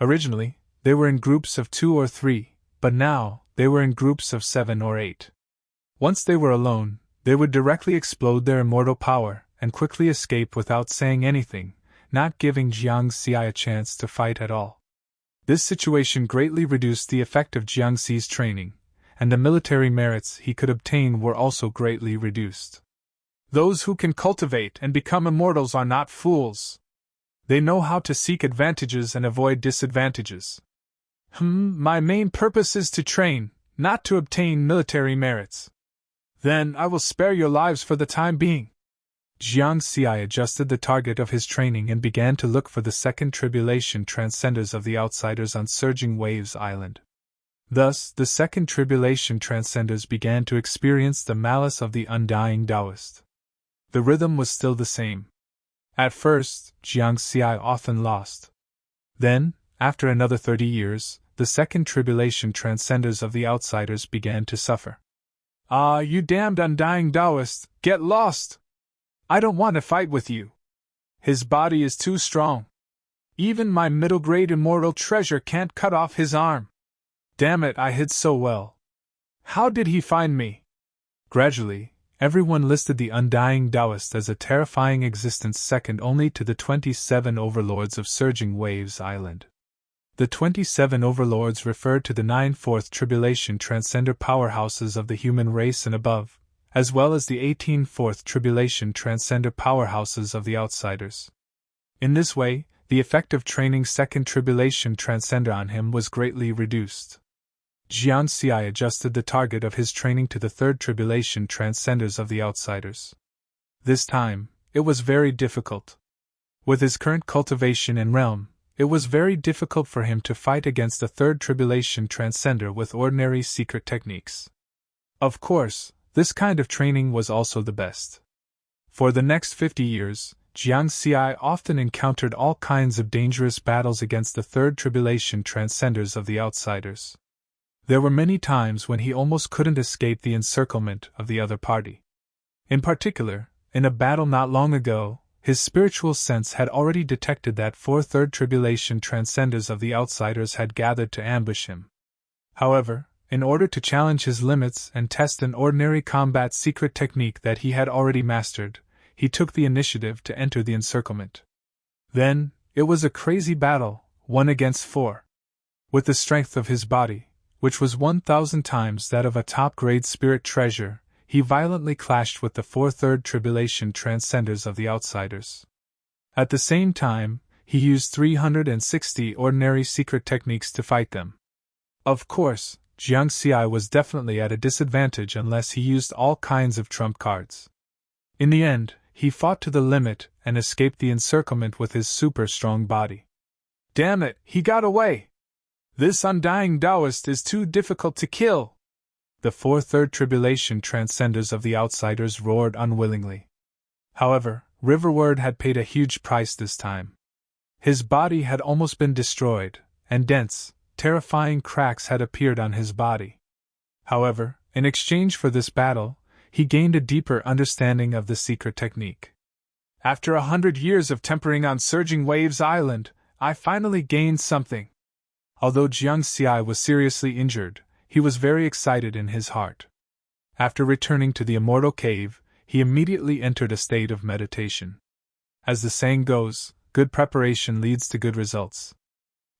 Originally, they were in groups of 2 or 3, but now, they were in groups of 7 or 8. Once they were alone, they would directly explode their immortal power and quickly escape without saying anything, not giving Jiang Xi a chance to fight at all. This situation greatly reduced the effect of Jiang Xi's training, and the military merits he could obtain were also greatly reduced. Those who can cultivate and become immortals are not fools. They know how to seek advantages and avoid disadvantages. My main purpose is to train, not to obtain military merits. Then I will spare your lives for the time being. Jiang Xi adjusted the target of his training and began to look for the Second Tribulation Transcenders of the outsiders on Surging Waves Island. Thus, the second tribulation transcenders began to experience the malice of the undying Taoist. The rhythm was still the same. At first, Jiang Xi often lost. Then, after another 30 years, the second tribulation transcenders of the outsiders began to suffer. "Ah, you damned undying Taoist, get lost! I don't want to fight with you. His body is too strong. Even my middle-grade immortal treasure can't cut off his arm. Damn it, I hid so well. How did he find me?" Gradually, everyone listed the undying Taoist as a terrifying existence second only to the 27 overlords of Surging Waves Island. The 27 overlords referred to the 9 fourth tribulation transcender powerhouses of the human race and above, as well as the 18 fourth tribulation transcender powerhouses of the outsiders. In this way, the effect of training second tribulation transcender on him was greatly reduced. Jiang Xi adjusted the target of his training to the third tribulation transcenders of the outsiders. This time, it was very difficult. With his current cultivation and realm, it was very difficult for him to fight against the third tribulation transcender with ordinary secret techniques. Of course, this kind of training was also the best. For the next 50 years, Jiang Xi often encountered all kinds of dangerous battles against the third tribulation transcenders of the outsiders. There were many times when he almost couldn't escape the encirclement of the other party. In particular, in a battle not long ago, his spiritual sense had already detected that 4 third tribulation transcenders of the outsiders had gathered to ambush him. However, in order to challenge his limits and test an ordinary combat secret technique that he had already mastered, he took the initiative to enter the encirclement. Then, it was a crazy battle, 1 against 4. With the strength of his body, which was 1,000 times that of a top-grade spirit treasure, he violently clashed with the 4 third tribulation transcenders of the outsiders. At the same time, he used 360 ordinary secret techniques to fight them. Of course, Jiang Xi was definitely at a disadvantage unless he used all kinds of trump cards. In the end, he fought to the limit and escaped the encirclement with his super-strong body. "Damn it, he got away! This undying Taoist is too difficult to kill!" The 4 third tribulation transcenders of the outsiders roared unwillingly. However, Riverward had paid a huge price this time. His body had almost been destroyed, and dense, terrifying cracks had appeared on his body. However, in exchange for this battle, he gained a deeper understanding of the secret technique. "After 100 years of tempering on Surging Waves Island, I finally gained something." Although Jiang Xi was seriously injured, he was very excited in his heart. After returning to the immortal cave, he immediately entered a state of meditation. As the saying goes, good preparation leads to good results.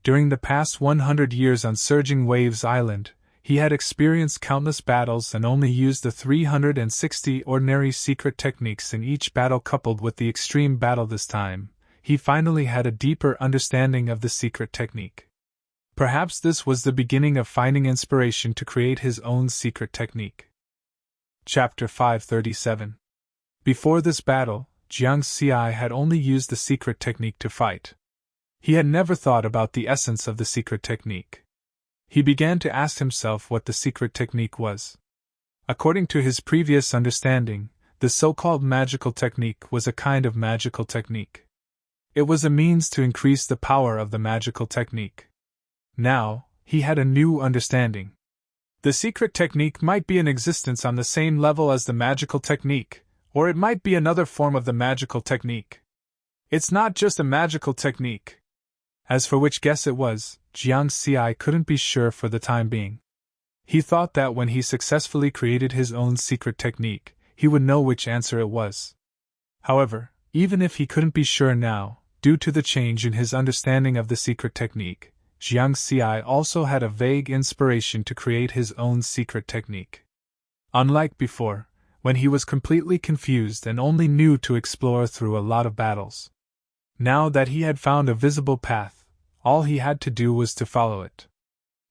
During the past 100 years on Surging Waves Island, he had experienced countless battles and only used the 360 ordinary secret techniques in each battle coupled with the extreme battle this time. He finally had a deeper understanding of the secret technique. Perhaps this was the beginning of finding inspiration to create his own secret technique. Chapter 537. Before this battle, Jiang Xi had only used the secret technique to fight. He had never thought about the essence of the secret technique. He began to ask himself what the secret technique was. According to his previous understanding, the so-called magical technique was a kind of magical technique. It was a means to increase the power of the magical technique. Now, he had a new understanding. The secret technique might be in existence on the same level as the magical technique, or it might be another form of the magical technique. It's not just a magical technique. As for which guess it was, Jiang Xi couldn't be sure for the time being. He thought that when he successfully created his own secret technique, he would know which answer it was. However, even if he couldn't be sure now, due to the change in his understanding of the secret technique, Jiang Xi also had a vague inspiration to create his own secret technique. Unlike before, when he was completely confused and only knew to explore through a lot of battles. Now that he had found a visible path, all he had to do was to follow it.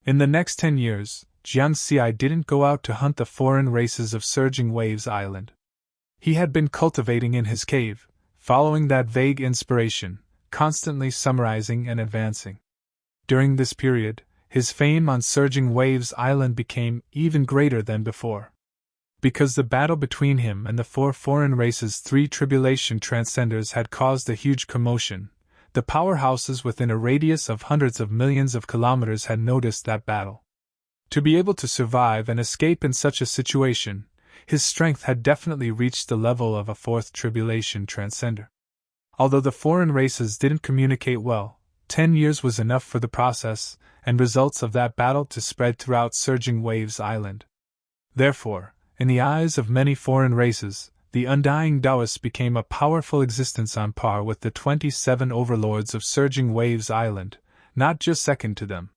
In the next 10 years, Jiang Xi didn't go out to hunt the foreign races of Surging Waves Island. He had been cultivating in his cave, following that vague inspiration, constantly summarizing and advancing. During this period, his fame on Surging Waves Island became even greater than before. Because the battle between him and the four foreign races' three tribulation transcenders had caused a huge commotion, the powerhouses within a radius of hundreds of millions of kilometers had noticed that battle. To be able to survive and escape in such a situation, his strength had definitely reached the level of a fourth tribulation transcender. Although the foreign races didn't communicate well, 10 years was enough for the process and results of that battle to spread throughout Surging Waves Island. Therefore, in the eyes of many foreign races, the Undying Taoist became a powerful existence on par with the 27 overlords of Surging Waves Island, not just second to them.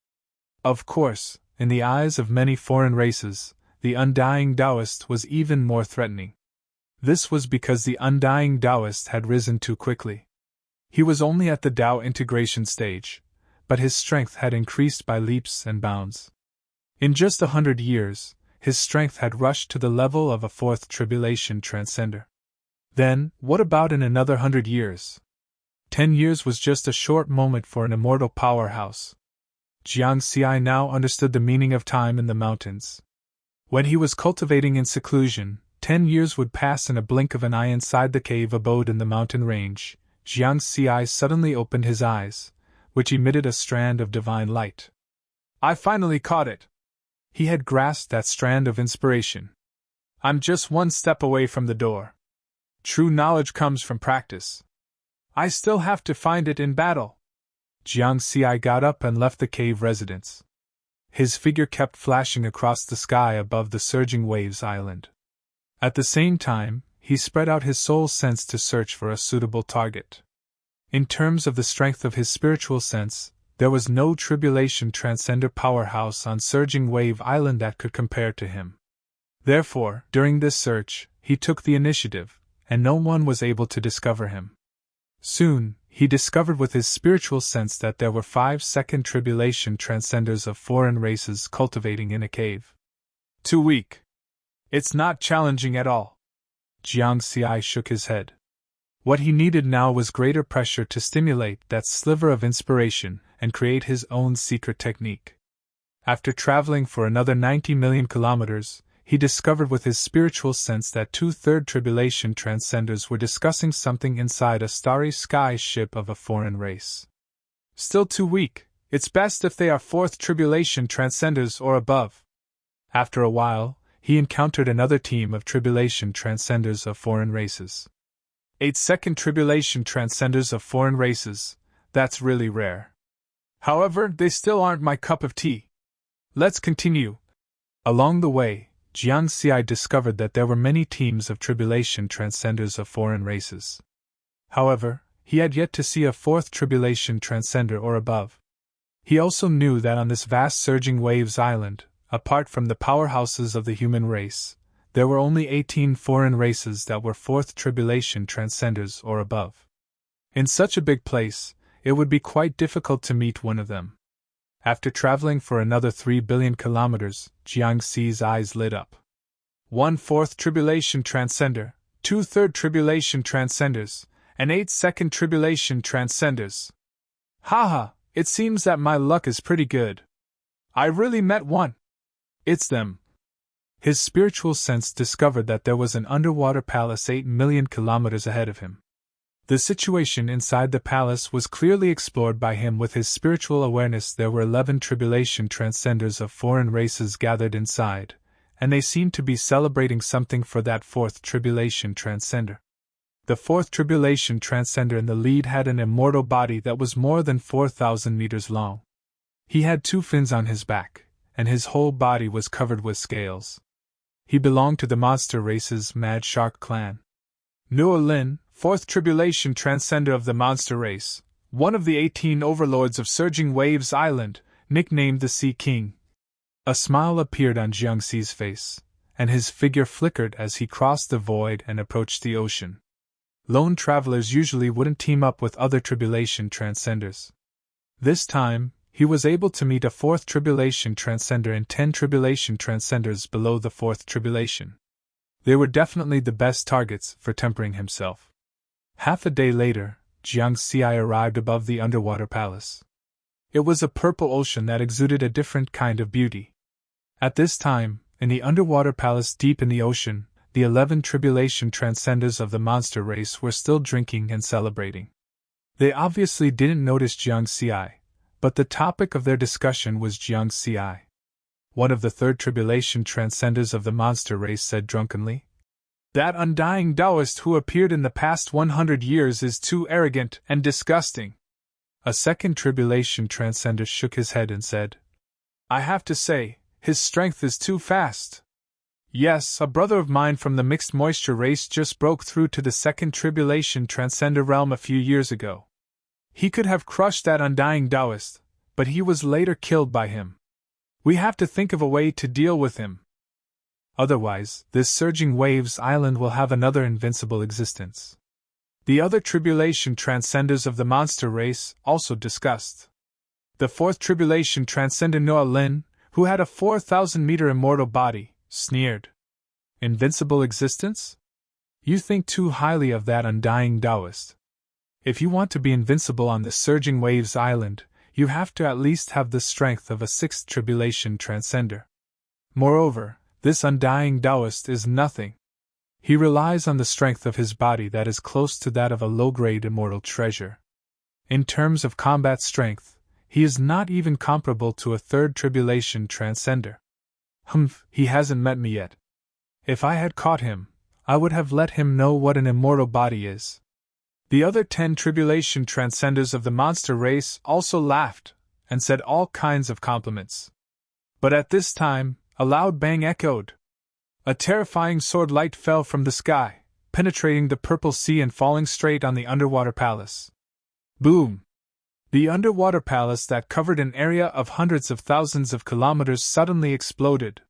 Of course, in the eyes of many foreign races, the Undying Taoist was even more threatening. This was because the Undying Taoist had risen too quickly. He was only at the Tao integration stage, but his strength had increased by leaps and bounds. In just 100 years, his strength had rushed to the level of a fourth tribulation transcender. Then, what about in another 100 years? 10 years was just a short moment for an immortal powerhouse. Jiang Xi now understood the meaning of time in the mountains. When he was cultivating in seclusion, 10 years would pass in a blink of an eye inside the cave abode in the mountain range. Jiang Xi suddenly opened his eyes, which emitted a strand of divine light. I finally caught it! He had grasped that strand of inspiration. I'm just one step away from the door. True knowledge comes from practice. I still have to find it in battle. Jiang Xi got up and left the cave residence. His figure kept flashing across the sky above the Surging Waves Island. At the same time, he spread out his soul sense to search for a suitable target. In terms of the strength of his spiritual sense, there was no tribulation transcender powerhouse on Surging Wave Island that could compare to him. Therefore, during this search, he took the initiative, and no one was able to discover him. Soon, he discovered with his spiritual sense that there were 5 second tribulation transcenders of foreign races cultivating in a cave. Too weak. It's not challenging at all. Jiang Xi shook his head. What he needed now was greater pressure to stimulate that sliver of inspiration and create his own secret technique. After traveling for another 90 million kilometers, he discovered with his spiritual sense that 2/3 tribulation transcenders were discussing something inside a starry sky ship of a foreign race. Still too weak. It's best if they are 4th tribulation transcenders or above. After a while, he encountered another team of tribulation transcenders of foreign races. 8 second tribulation transcenders of foreign races, that's really rare. However, they still aren't my cup of tea. Let's continue. Along the way, Jiang Xi discovered that there were many teams of tribulation transcenders of foreign races. However, he had yet to see a 4th tribulation transcender or above. He also knew that on this vast Surging Waves Island, apart from the powerhouses of the human race, there were only 18 foreign races that were 4th tribulation transcenders or above. In such a big place, it would be quite difficult to meet one of them. After traveling for another 3 billion kilometers, Jiang Xi's eyes lit up. 1/4 tribulation transcender, 2/3 tribulation transcenders, and 8 second tribulation transcenders. Haha, it seems that my luck is pretty good. I really met one. It's them. His spiritual sense discovered that there was an underwater palace 8 million kilometers ahead of him. The situation inside the palace was clearly explored by him with his spiritual awareness. There were 11 tribulation transcenders of foreign races gathered inside, and they seemed to be celebrating something for that 4th tribulation transcender. The 4th tribulation transcender in the lead had an immortal body that was more than 4,000 meters long. He had 2 fins on his back, and his whole body was covered with scales. He belonged to the monster race's Mad Shark clan. Nuo Lin, 4th tribulation transcender of the monster race, one of the 18 overlords of Surging Waves Island, nicknamed the Sea King. A smile appeared on Jiang Xi's face, and his figure flickered as he crossed the void and approached the ocean. Lone travelers usually wouldn't team up with other tribulation transcenders. This time, he was able to meet a 4th tribulation transcender and 10 tribulation transcenders below the 4th tribulation. They were definitely the best targets for tempering himself. Half a day later, Jiang Xi arrived above the underwater palace. It was a purple ocean that exuded a different kind of beauty. At this time, in the underwater palace deep in the ocean, the 11 tribulation transcenders of the monster race were still drinking and celebrating. They obviously didn't notice Jiang Xi, but the topic of their discussion was Jiang Xi. One of the third tribulation transcenders of the monster race said drunkenly, "That undying Taoist who appeared in the past 100 years is too arrogant and disgusting." A second tribulation transcender shook his head and said, "I have to say, his strength is too fast." Yes, a brother of mine from the mixed moisture race just broke through to the second tribulation transcender realm a few years ago. He could have crushed that undying Taoist, but he was later killed by him. We have to think of a way to deal with him. Otherwise, this surging waves island will have another invincible existence. The other tribulation transcenders of the monster race also discussed. The fourth tribulation transcender Noah Lin, who had a 4,000-meter immortal body, sneered. Invincible existence? You think too highly of that undying Taoist. If you want to be invincible on the surging waves island, you have to at least have the strength of a sixth tribulation transcender. Moreover, this undying Taoist is nothing. He relies on the strength of his body that is close to that of a low-grade immortal treasure. In terms of combat strength, he is not even comparable to a third tribulation transcender. He hasn't met me yet. If I had caught him, I would have let him know what an immortal body is. The other 10 tribulation transcenders of the monster race also laughed, and said all kinds of compliments. But at this time, a loud bang echoed. A terrifying sword light fell from the sky, penetrating the purple sea and falling straight on the underwater palace. Boom! The underwater palace that covered an area of hundreds of thousands of kilometers suddenly exploded.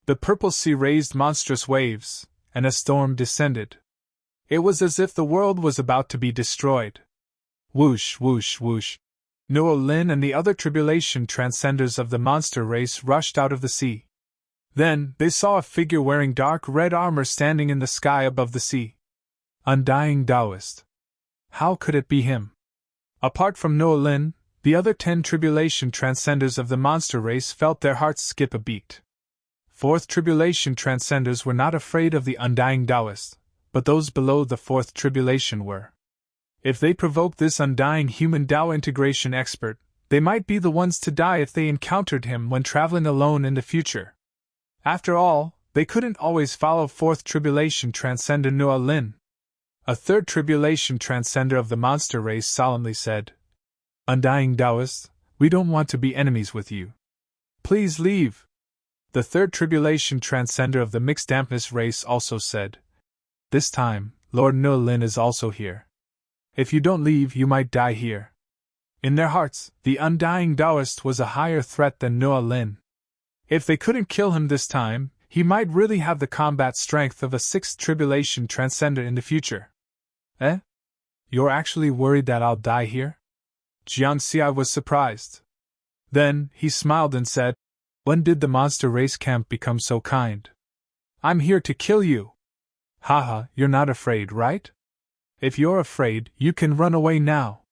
The purple sea raised monstrous waves, and a storm descended. It was as if the world was about to be destroyed. Whoosh, whoosh, whoosh. Noah Lin and the other tribulation transcenders of the monster race rushed out of the sea. Then, they saw a figure wearing dark red armor standing in the sky above the sea. Undying Taoist. How could it be him? Apart from Noah Lin, the other 10 tribulation transcenders of the monster race felt their hearts skip a beat. Fourth tribulation transcenders were not afraid of the undying Taoist, but those below the fourth tribulation were. If they provoked this undying human Tao integration expert, they might be the ones to die if they encountered him when traveling alone in the future. After all, they couldn't always follow fourth tribulation transcender Noah Lin. A third tribulation transcender of the monster race solemnly said, "Undying Taoist, we don't want to be enemies with you. Please leave." The third tribulation transcender of the mixed dampness race also said, "This time, Lord Noah Lin is also here. If you don't leave, you might die here." In their hearts, the undying Taoist was a higher threat than Noah Lin. If they couldn't kill him this time, he might really have the combat strength of a sixth tribulation transcender in the future. Eh? You're actually worried that I'll die here? Jiang Xi was surprised. Then, he smiled and said, "When did the monster race camp become so kind? I'm here to kill you." Haha, you're not afraid, right? If you're afraid, you can run away now.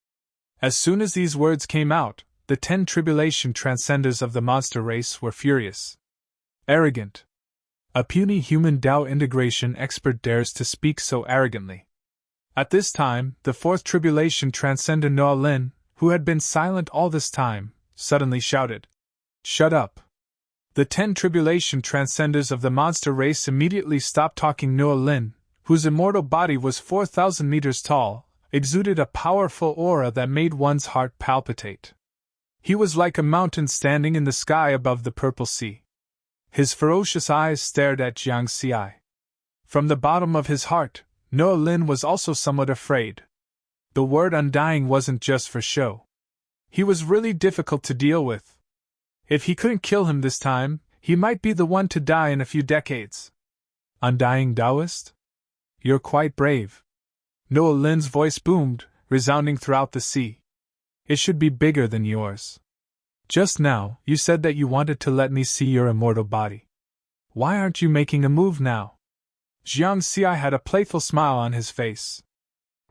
As soon as these words came out, the 10 tribulation transcenders of the monster race were furious. Arrogant. A puny human Tao integration expert dares to speak so arrogantly. At this time, the fourth tribulation transcender Noah Lin, who had been silent all this time, suddenly shouted, "Shut up." The 10 tribulation transcenders of the monster race immediately stopped talking. Noah Lin, whose immortal body was 4,000 meters tall, exuded a powerful aura that made one's heart palpitate. He was like a mountain standing in the sky above the purple sea. His ferocious eyes stared at Jiang Xi. From the bottom of his heart, Noah Lin was also somewhat afraid. The word undying wasn't just for show. He was really difficult to deal with. If he couldn't kill him this time, he might be the one to die in a few decades. Undying Taoist? You're quite brave. Noah Lin's voice boomed, resounding throughout the sea. It should be bigger than yours. Just now, you said that you wanted to let me see your immortal body. Why aren't you making a move now? Jiang Xi had a playful smile on his face.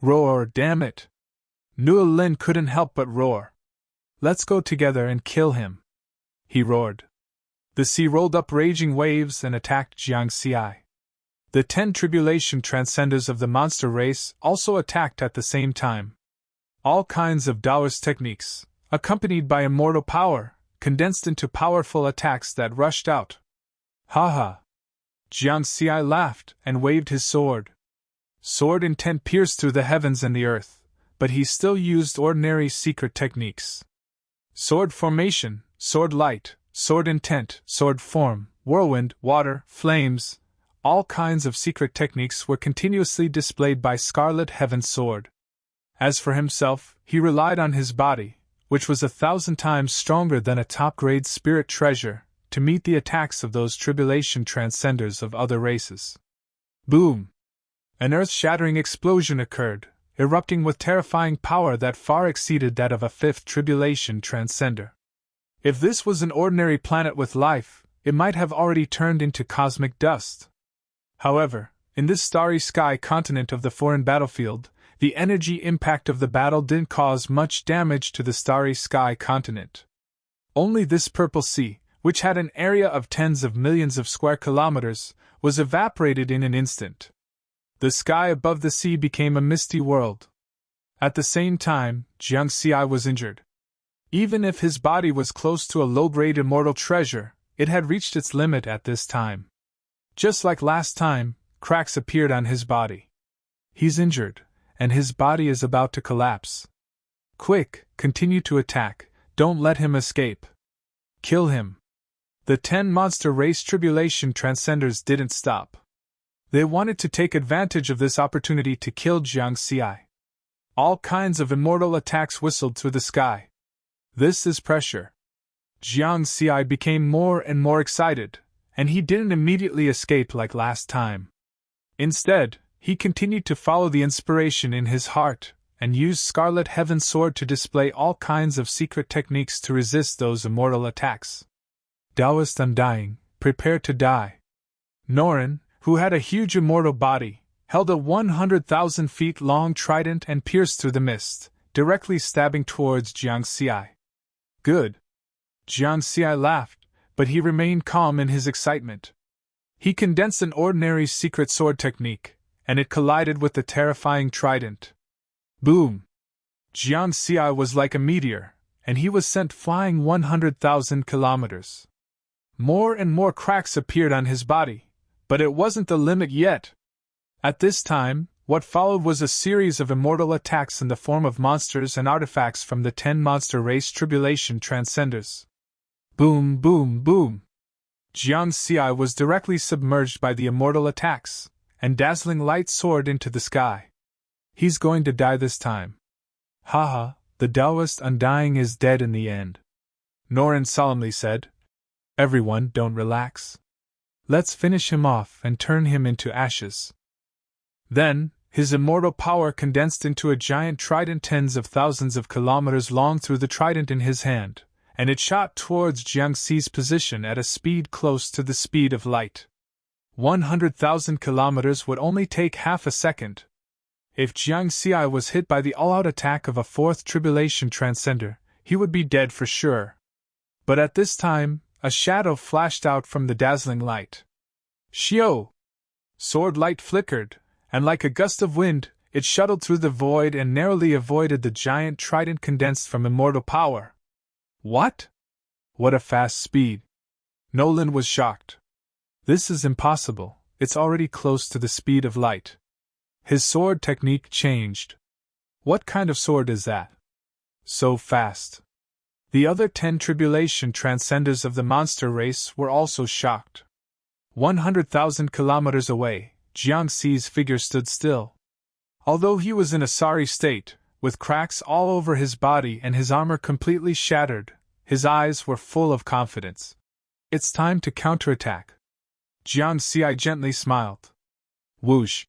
Roar, damn it! Noah Lin couldn't help but roar. Let's go together and kill him, he roared. The sea rolled up raging waves and attacked Jiang Xi. The 10 tribulation transcenders of the monster race also attacked at the same time. All kinds of Taoist techniques, accompanied by immortal power, condensed into powerful attacks that rushed out. Ha ha! Jiang Xi laughed and waved his sword. Sword intent pierced through the heavens and the earth, but he still used ordinary secret techniques. Sword formation, sword light, sword intent, sword form, whirlwind, water, flames, all kinds of secret techniques were continuously displayed by Scarlet Heaven's sword. As for himself, he relied on his body, which was 1,000 times stronger than a top-grade spirit treasure, to meet the attacks of those tribulation transcenders of other races. Boom! An earth-shattering explosion occurred, erupting with terrifying power that far exceeded that of a 5th tribulation transcender. If this was an ordinary planet with life, it might have already turned into cosmic dust. However, in this starry sky continent of the foreign battlefield, the energy impact of the battle didn't cause much damage to the starry sky continent. Only this purple sea, which had an area of tens of millions of square kilometers, was evaporated in an instant. The sky above the sea became a misty world. At the same time, Jiang Xi was injured. Even if his body was close to a low-grade immortal treasure, it had reached its limit at this time. Just like last time, cracks appeared on his body. He's injured, and his body is about to collapse. Quick, continue to attack, don't let him escape. Kill him. The 10 monster race tribulation transcenders didn't stop. They wanted to take advantage of this opportunity to kill Jiang Xi. All kinds of immortal attacks whistled through the sky. This is pressure. Jiang Xi became more and more excited, and he didn't immediately escape like last time. Instead, he continued to follow the inspiration in his heart, and used Scarlet Heaven's sword to display all kinds of secret techniques to resist those immortal attacks. Taoist undying, prepare to die. Norin, who had a huge immortal body, held a 100,000 feet long trident and pierced through the mist, directly stabbing towards Jiang Xi. Good. Jiang Xi laughed, but he remained calm in his excitement. He condensed an ordinary secret sword technique, and it collided with the terrifying trident. Boom! Jiang Xi was like a meteor, and he was sent flying 100,000 kilometers. More and more cracks appeared on his body, but it wasn't the limit yet. At this time, what followed was a series of immortal attacks in the form of monsters and artifacts from the 10 monster race tribulation transcenders. Boom, boom, boom! Jiang Xi was directly submerged by the immortal attacks, and dazzling light soared into the sky. He's going to die this time. Haha, the Taoist undying is dead in the end. Norin solemnly said. Everyone, don't relax. Let's finish him off and turn him into ashes. Then, his immortal power condensed into a giant trident tens of thousands of kilometers long through the trident in his hand, and it shot towards Jiang Xi's position at a speed close to the speed of light. 100,000 kilometers would only take half a second. If Jiang Xi was hit by the all-out attack of a 4th tribulation transcender, he would be dead for sure. But at this time, a shadow flashed out from the dazzling light. Xiao! Sword light flickered, and like a gust of wind, it shuttled through the void and narrowly avoided the giant trident condensed from immortal power. What? What a fast speed! Nolan was shocked. This is impossible, it's already close to the speed of light. His sword technique changed. What kind of sword is that? So fast. The other 10 tribulation transcenders of the monster race were also shocked. 100,000 kilometers away, Jiang Xi's figure stood still. Although he was in a sorry state, with cracks all over his body and his armor completely shattered, his eyes were full of confidence. It's time to counterattack. Jiang Xi gently smiled. Whoosh!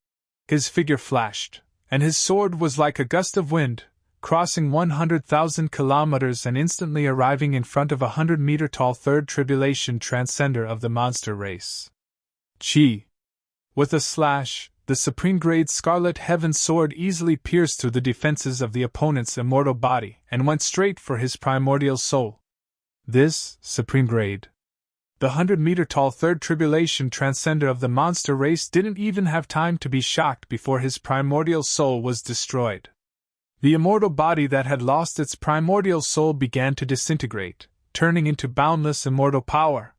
His figure flashed, and his sword was like a gust of wind, crossing 100,000 kilometers and instantly arriving in front of a 100-meter-tall 3rd tribulation transcender of the monster race. Chi! With a slash, the supreme-grade Scarlet Heaven sword easily pierced through the defenses of the opponent's immortal body and went straight for his primordial soul. This, supreme grade. The 100-meter-tall third tribulation transcender of the monster race didn't even have time to be shocked before his primordial soul was destroyed. The immortal body that had lost its primordial soul began to disintegrate, turning into boundless immortal power.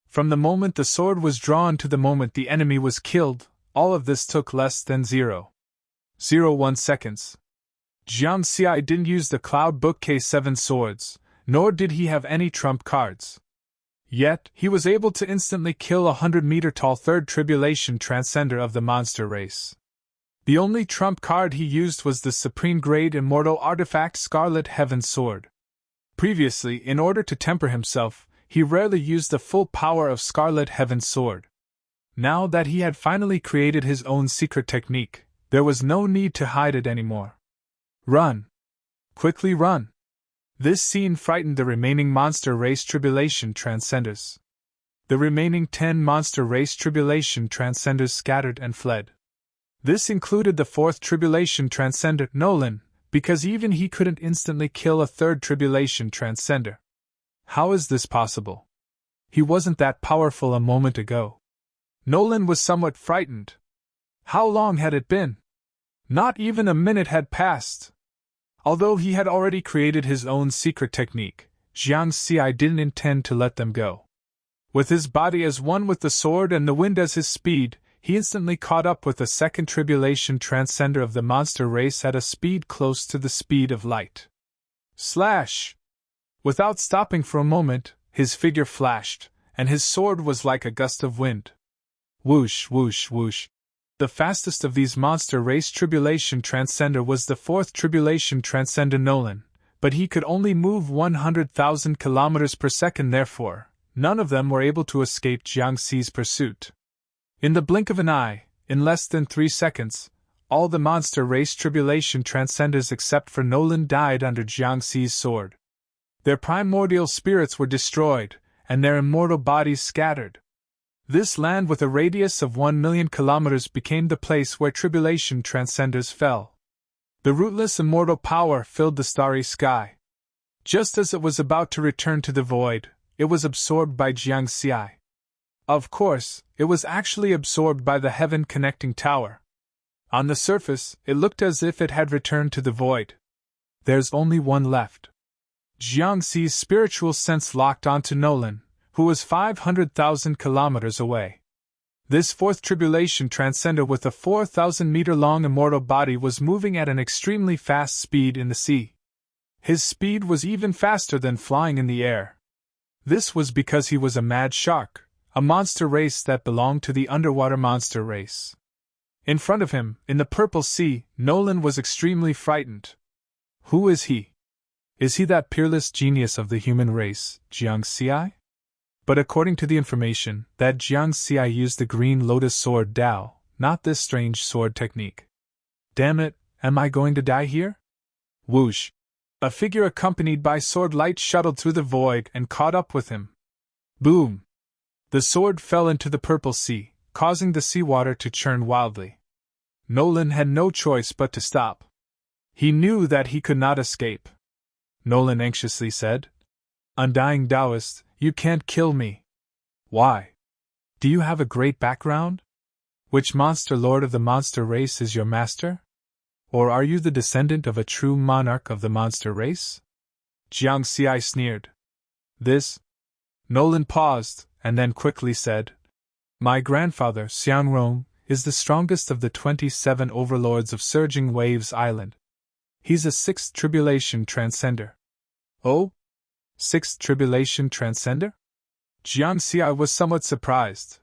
From the moment the sword was drawn to the moment the enemy was killed, all of this took less than 0.01 seconds. Jiang Xi didn't use the Cloud Book K7 swords, nor did he have any trump cards. Yet, he was able to instantly kill a 100-meter-tall third tribulation transcender of the monster race. The only trump card he used was the supreme-grade immortal artifact Scarlet Heaven sword. Previously, in order to temper himself, he rarely used the full power of Scarlet Heaven sword. Now that he had finally created his own secret technique, there was no need to hide it anymore. Run! Quickly run! This scene frightened the remaining monster race tribulation transcenders. The remaining 10 monster race tribulation transcenders scattered and fled. This included the 4th tribulation transcender, Nolan, because even he couldn't instantly kill a 3rd tribulation transcender. How is this possible? He wasn't that powerful a moment ago. Nolan was somewhat frightened. How long had it been? Not even a minute had passed. Although he had already created his own secret technique, Jiang Xi didn't intend to let them go. With his body as one with the sword and the wind as his speed, he instantly caught up with the 2nd tribulation transcender of the monster race at a speed close to the speed of light. Slash! Without stopping for a moment, his figure flashed, and his sword was like a gust of wind. Whoosh, whoosh, whoosh. The fastest of these monster race tribulation transcender was the 4th tribulation transcender Nolan, but he could only move 100,000 kilometers per second. Therefore, none of them were able to escape Jiang Xi's pursuit. In the blink of an eye, in less than 3 seconds, all the monster race tribulation transcenders except for Nolan died under Jiang Xi's sword. Their primordial spirits were destroyed, and their immortal bodies scattered. This land with a radius of 1 million kilometers became the place where tribulation transcenders fell. The rootless immortal power filled the starry sky. Just as it was about to return to the void, it was absorbed by Jiang Xi. Of course, it was actually absorbed by the heaven connecting tower. On the surface, it looked as if it had returned to the void. There's only one left. Jiang Xi's spiritual sense locked onto Nolan, who was 500,000 kilometers away. This 4th tribulation transcender with a 4,000-meter-long immortal body was moving at an extremely fast speed in the sea. His speed was even faster than flying in the air. This was because he was a mad shark, a monster race that belonged to the underwater monster race. In front of him, in the purple sea, Nolan was extremely frightened. Who is he? Is he that peerless genius of the human race, Jiang Xi? But according to the information, that Jiang Xi used the green lotus sword Dao, not this strange sword technique. Damn it, am I going to die here? Whoosh! A figure accompanied by sword light shuttled through the void and caught up with him. Boom! The sword fell into the purple sea, causing the seawater to churn wildly. Nolan had no choice but to stop. He knew that he could not escape. Nolan anxiously said, "Undying Taoist, you can't kill me." Why? Do you have a great background? Which monster lord of the monster race is your master? Or are you the descendant of a true monarch of the monster race? Jiang Xi sneered. This? Nolan paused, and then quickly said, "My grandfather, Xiangrong, is the strongest of the 27 overlords of Surging Waves Island. He's a 6th tribulation transcender." Oh? 6th tribulation transcender? Jiang Xi was somewhat surprised.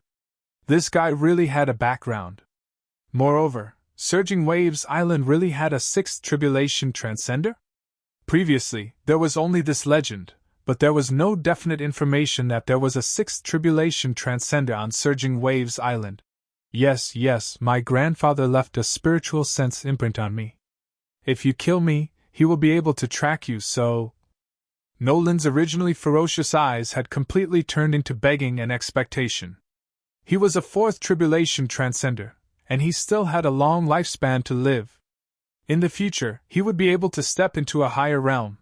This guy really had a background. Moreover, Surging Waves Island really had a 6th tribulation transcender? Previously, there was only this legend, but there was no definite information that there was a 6th tribulation transcender on Surging Waves Island. Yes, my grandfather left a spiritual sense imprint on me. If you kill me, he will be able to track you, so... Nolan's originally ferocious eyes had completely turned into begging and expectation. He was a fourth tribulation transcender, and he still had a long lifespan to live. In the future, he would be able to step into a higher realm.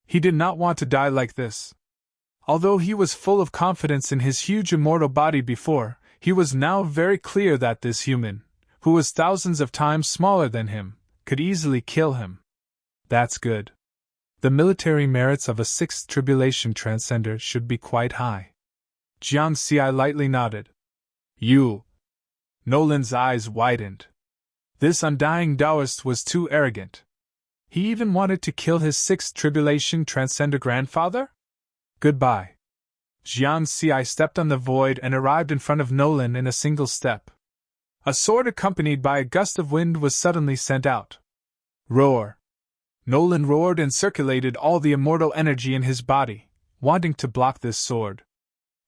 He did not want to die like this. Although he was full of confidence in his huge immortal body before, he was now very clear that this human, who was thousands of times smaller than him, could easily kill him. That's good. The military merits of a sixth tribulation transcender should be quite high. Jiang Xi lightly nodded. You. Nolan's eyes widened. This undying Taoist was too arrogant. He even wanted to kill his sixth tribulation transcender grandfather? Goodbye. Jiang Xi stepped on the void and arrived in front of Nolan in a single step. A sword accompanied by a gust of wind was suddenly sent out. Roar! Nolan roared and circulated all the immortal energy in his body, wanting to block this sword.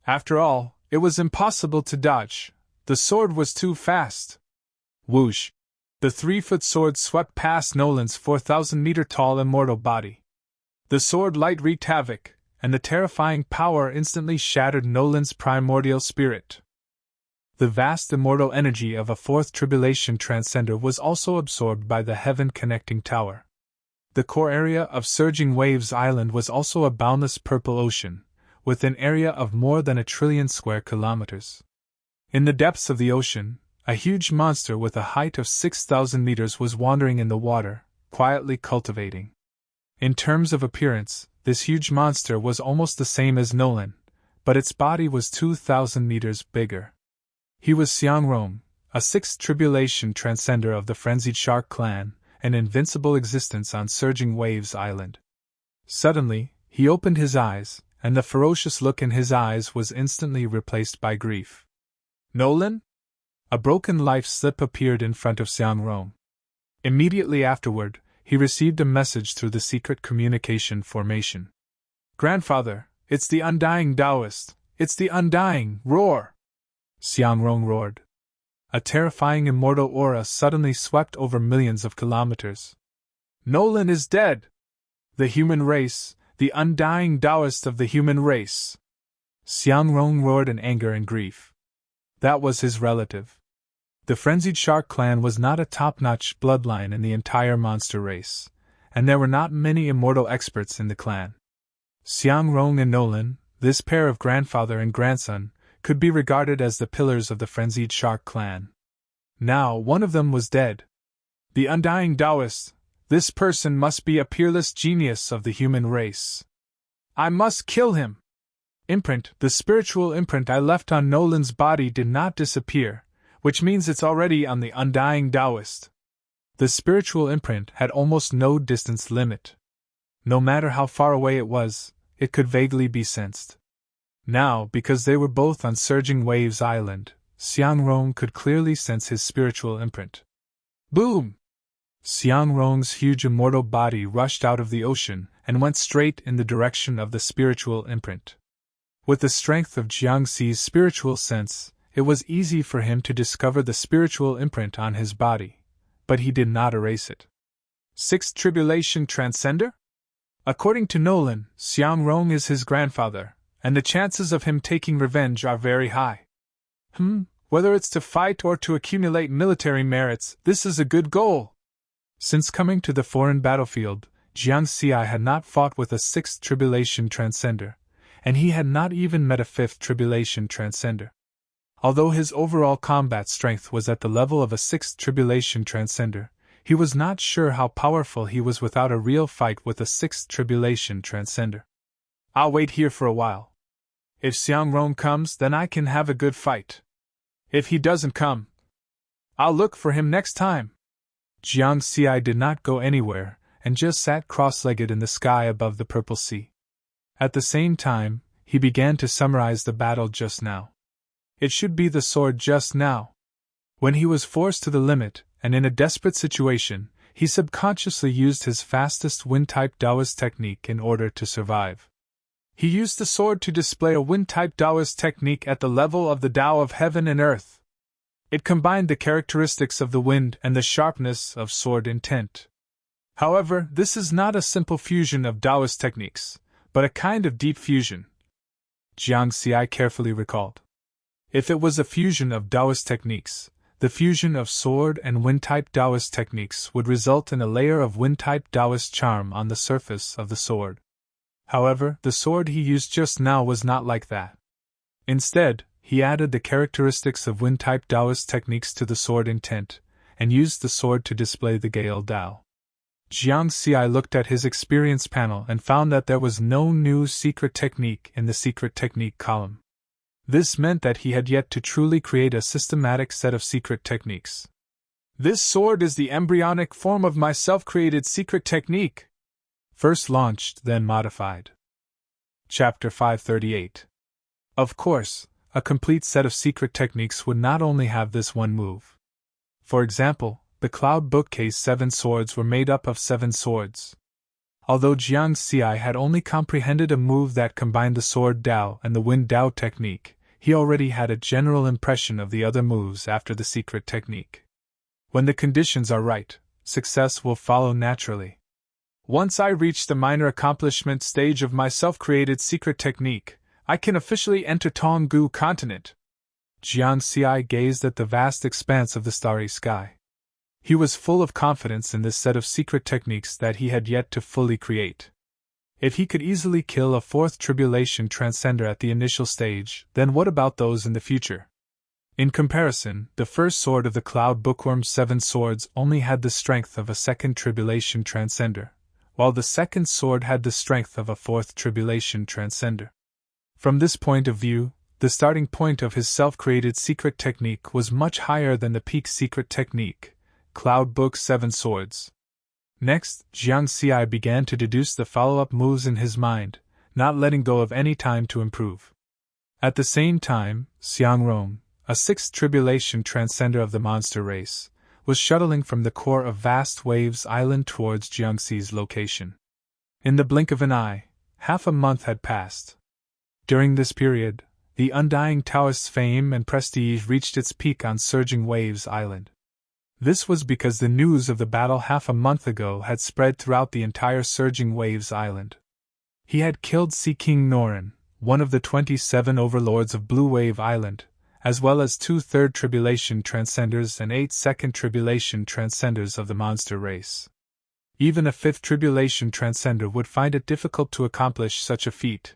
After all, it was impossible to dodge. The sword was too fast. Whoosh! The 3-foot sword swept past Nolan's 4,000-meter-tall immortal body. The sword light wreaked havoc, and the terrifying power instantly shattered Nolan's primordial spirit. The vast immortal energy of a fourth tribulation transcender was also absorbed by the heaven-connecting tower. The core area of Surging Waves Island was also a boundless purple ocean, with an area of more than 1 trillion square kilometers. In the depths of the ocean, a huge monster with a height of 6,000 meters was wandering in the water, quietly cultivating. In terms of appearance, this huge monster was almost the same as Nolan, but its body was 2,000 meters bigger. He was Xiangrong, a sixth tribulation transcender of the Frenzied Shark clan, an invincible existence on Surging Waves Island. Suddenly, he opened his eyes, and the ferocious look in his eyes was instantly replaced by grief. Nolan? A broken life slip appeared in front of Xiangrong. Immediately afterward, he received a message through the secret communication formation. Grandfather, it's the undying Taoist, it's the undying, roar! Xiangrong roared. A terrifying immortal aura suddenly swept over millions of kilometers. Nolan is dead! The human race, the undying Taoist of the human race! Xiangrong roared in anger and grief. That was his relative. The Frenzied Shark clan was not a top-notch bloodline in the entire monster race, and there were not many immortal experts in the clan. Xiangrong and Nolan, this pair of grandfather and grandson, could be regarded as the pillars of the Frenzied Shark clan. Now one of them was dead. The undying Taoist, this person must be a peerless genius of the human race. I must kill him! Imprint, the spiritual imprint I left on Nolan's body did not disappear, which means it's already on the undying Taoist. The spiritual imprint had almost no distance limit. No matter how far away it was, it could vaguely be sensed. Now, because they were both on Surging Waves Island, Xiangrong could clearly sense his spiritual imprint. Boom! Xiangrong's huge immortal body rushed out of the ocean and went straight in the direction of the spiritual imprint. With the strength of Jiang Xi's spiritual sense, it was easy for him to discover the spiritual imprint on his body, but he did not erase it. Sixth Tribulation Transcender? According to Nolan, Xiangrong is his grandfather, and the chances of him taking revenge are very high. Whether it's to fight or to accumulate military merits, this is a good goal. Since coming to the foreign battlefield, Jiang Xi had not fought with a sixth Tribulation Transcender, and he had not even met a fifth Tribulation Transcender. Although his overall combat strength was at the level of a sixth Tribulation Transcender, he was not sure how powerful he was without a real fight with a sixth Tribulation Transcender. I'll wait here for a while. If Xiangrong comes, then I can have a good fight. If he doesn't come, I'll look for him next time. Jiang Xi did not go anywhere, and just sat cross-legged in the sky above the purple sea. At the same time, he began to summarize the battle just now. It should be the sword just now. When he was forced to the limit, and in a desperate situation, he subconsciously used his fastest wind-type Taoist technique in order to survive. He used the sword to display a wind-type Taoist technique at the level of the Tao of heaven and earth. It combined the characteristics of the wind and the sharpness of sword intent. However, this is not a simple fusion of Taoist techniques, but a kind of deep fusion. Jiang Xi carefully recalled. If it was a fusion of Taoist techniques, the fusion of sword and wind-type Taoist techniques would result in a layer of wind-type Taoist charm on the surface of the sword. However, the sword he used just now was not like that. Instead, he added the characteristics of wind-type Taoist techniques to the sword intent, and used the sword to display the Gale Dao. Jiang Xi looked at his experience panel and found that there was no new secret technique in the secret technique column. This meant that he had yet to truly create a systematic set of secret techniques. This sword is the embryonic form of my self-created secret technique. First launched, then modified. Chapter 538. Of course, a complete set of secret techniques would not only have this one move. For example, the Cloud Bookcase 7 swords were made up of 7 swords. Although Jiang Xi had only comprehended a move that combined the Sword Dao and the Wind Dao technique, he already had a general impression of the other moves after the secret technique. When the conditions are right, success will follow naturally. Once I reach the minor accomplishment stage of my self-created secret technique, I can officially enter Tonggu continent. Jiang Xi gazed at the vast expanse of the starry sky. He was full of confidence in this set of secret techniques that he had yet to fully create. If he could easily kill a 4th tribulation transcender at the initial stage, then what about those in the future? In comparison, the first sword of the Cloud Bookworm's 7 swords only had the strength of a 2nd tribulation transcender, while the second sword had the strength of a 4th tribulation transcender. From this point of view, the starting point of his self-created secret technique was much higher than the peak secret technique, Cloud Book 7 swords. Next, Jiang Xi began to deduce the follow-up moves in his mind, not letting go of any time to improve. At the same time, Xiangrong, a 6th tribulation transcender of the monster race, was shuttling from the core of Vast Waves Island towards Jiang Xi's location. In the blink of an eye, half a month had passed. During this period, the undying Taoist's fame and prestige reached its peak on Surging Waves Island. This was because the news of the battle half a month ago had spread throughout the entire Surging Waves Island. He had killed Sea King Norin, one of the 27 overlords of Blue Wave Island, as well as 2 3rd tribulation transcenders and 8 2nd tribulation transcenders of the monster race. Even a 5th tribulation transcender would find it difficult to accomplish such a feat.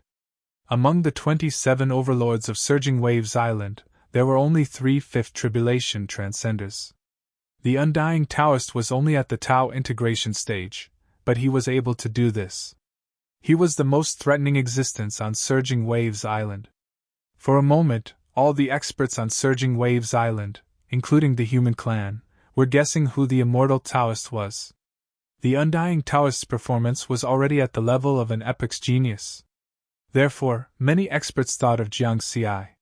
Among the 27 overlords of Surging Waves Island, there were only 3 5th tribulation transcenders. The undying Taoist was only at the Tao integration stage, but he was able to do this. He was the most threatening existence on Surging Waves Island. For a moment, all the experts on Surging Waves Island, including the human clan, were guessing who the immortal Taoist was. The undying Taoist's performance was already at the level of an epic's genius. Therefore, many experts thought of Jiang Xi.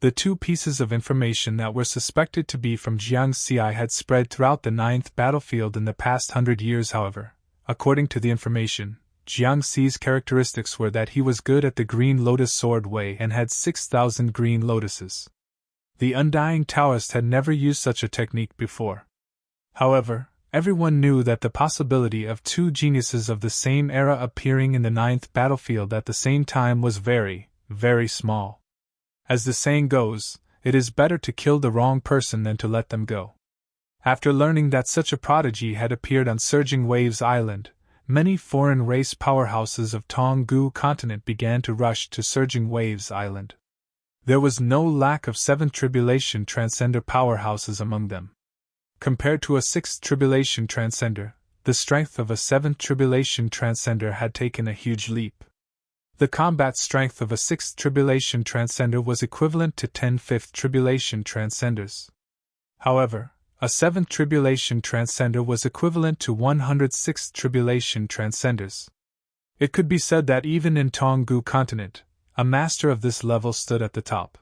The 2 pieces of information that were suspected to be from Jiang Xi had spread throughout the 9th battlefield in the past 100 years. However, according to the information, Jiang Xi's characteristics were that he was good at the Green Lotus Sword Way and had 6,000 green lotuses. The undying Taoist had never used such a technique before. However, everyone knew that the possibility of 2 geniuses of the same era appearing in the 9th battlefield at the same time was very, very small. As the saying goes, it is better to kill the wrong person than to let them go. After learning that such a prodigy had appeared on Surging Waves Island, many foreign race powerhouses of Tonggu continent began to rush to Surging Waves Island. There was no lack of 7th tribulation transcender powerhouses among them. Compared to a 6th tribulation transcender, the strength of a 7th tribulation transcender had taken a huge leap. The combat strength of a 6th tribulation transcender was equivalent to 10 5th tribulation transcenders. However, a 7th tribulation transcender was equivalent to 106th tribulation transcenders. It could be said that even in Tonggu continent, a master of this level stood at the top.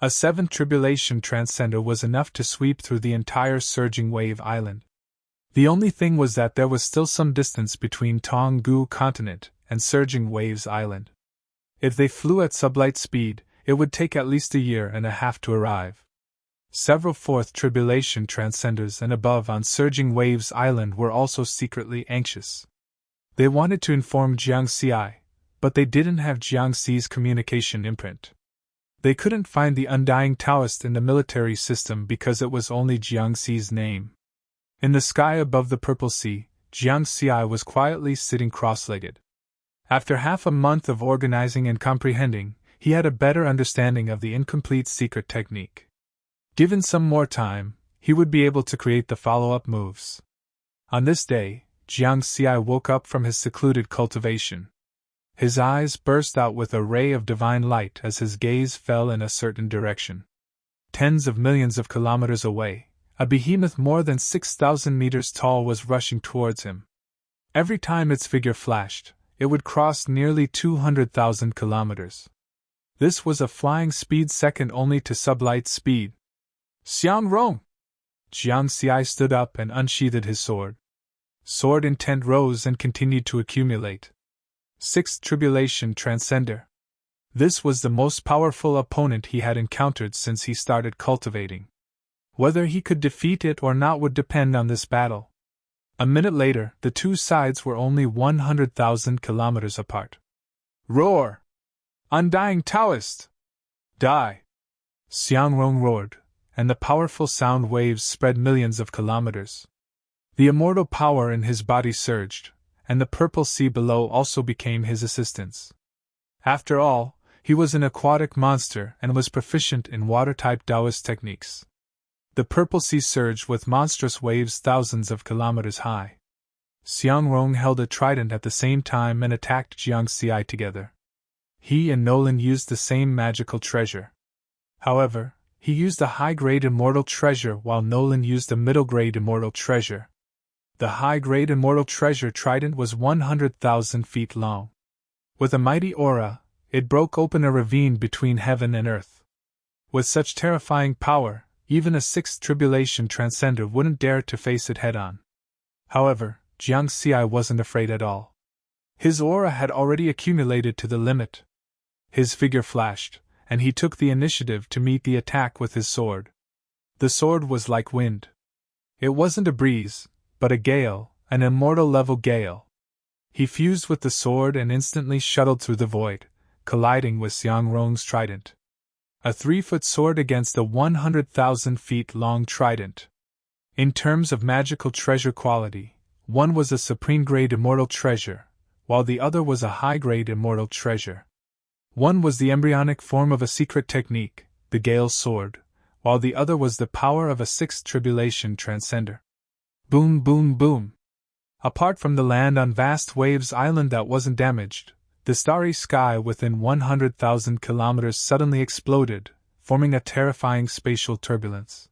A 7th tribulation transcender was enough to sweep through the entire Surging Wave Island. The only thing was that there was still some distance between Tonggu continent and Surging Waves Island. If they flew at sublight speed, it would take at least a year and a half to arrive. Several 4th tribulation transcenders and above on Surging Waves Island were also secretly anxious. They wanted to inform Jiang Xi, but they didn't have Jiang Xi's communication imprint. They couldn't find the Undying Taoist in the military system because it was only Jiangxi's name. In the sky above the Purple Sea, Jiangxi was quietly sitting cross-legged. After half a month of organizing and comprehending, he had a better understanding of the incomplete secret technique. Given some more time, he would be able to create the follow-up moves. On this day, Jiangxi woke up from his secluded cultivation. His eyes burst out with a ray of divine light as his gaze fell in a certain direction. Tens of millions of kilometers away, a behemoth more than 6,000 meters tall was rushing towards him. Every time its figure flashed, it would cross nearly 200,000 kilometers. This was a flying speed second only to sublight speed. Xiang Rong! Jiangxi stood up and unsheathed his sword. Sword intent rose and continued to accumulate. Sixth Tribulation Transcender. This was the most powerful opponent he had encountered since he started cultivating. Whether he could defeat it or not would depend on this battle. A minute later, the two sides were only 100,000 kilometers apart. Roar! Undying Taoist! Die! Xiang Rong roared, and the powerful sound waves spread millions of kilometers. The immortal power in his body surged, and the purple sea below also became his assistants. After all, he was an aquatic monster and was proficient in water-type Taoist techniques. The purple sea surged with monstrous waves thousands of kilometers high. Xiang Rong held a trident at the same time and attacked Jiangxi together. He and Nolan used the same magical treasure. However, he used a high-grade immortal treasure while Nolan used a middle-grade immortal treasure. The high-grade immortal treasure trident was 100,000 feet long. With a mighty aura, it broke open a ravine between heaven and earth. With such terrifying power, even a sixth tribulation transcender wouldn't dare to face it head-on. However, Jiangxi wasn't afraid at all. His aura had already accumulated to the limit. His figure flashed, and he took the initiative to meet the attack with his sword. The sword was like wind. It wasn't a breeze, but a gale, an immortal-level gale. He fused with the sword and instantly shuttled through the void, colliding with Xiang Rong's trident. A 3-foot sword against a 100,000 feet long trident. In terms of magical treasure quality, one was a supreme-grade immortal treasure, while the other was a high-grade immortal treasure. One was the embryonic form of a secret technique, the Gale's sword, while the other was the power of a sixth tribulation transcender. Boom, boom, boom. Apart from the land on vast waves island that wasn't damaged, the starry sky within 100,000 kilometers suddenly exploded, forming a terrifying spatial turbulence.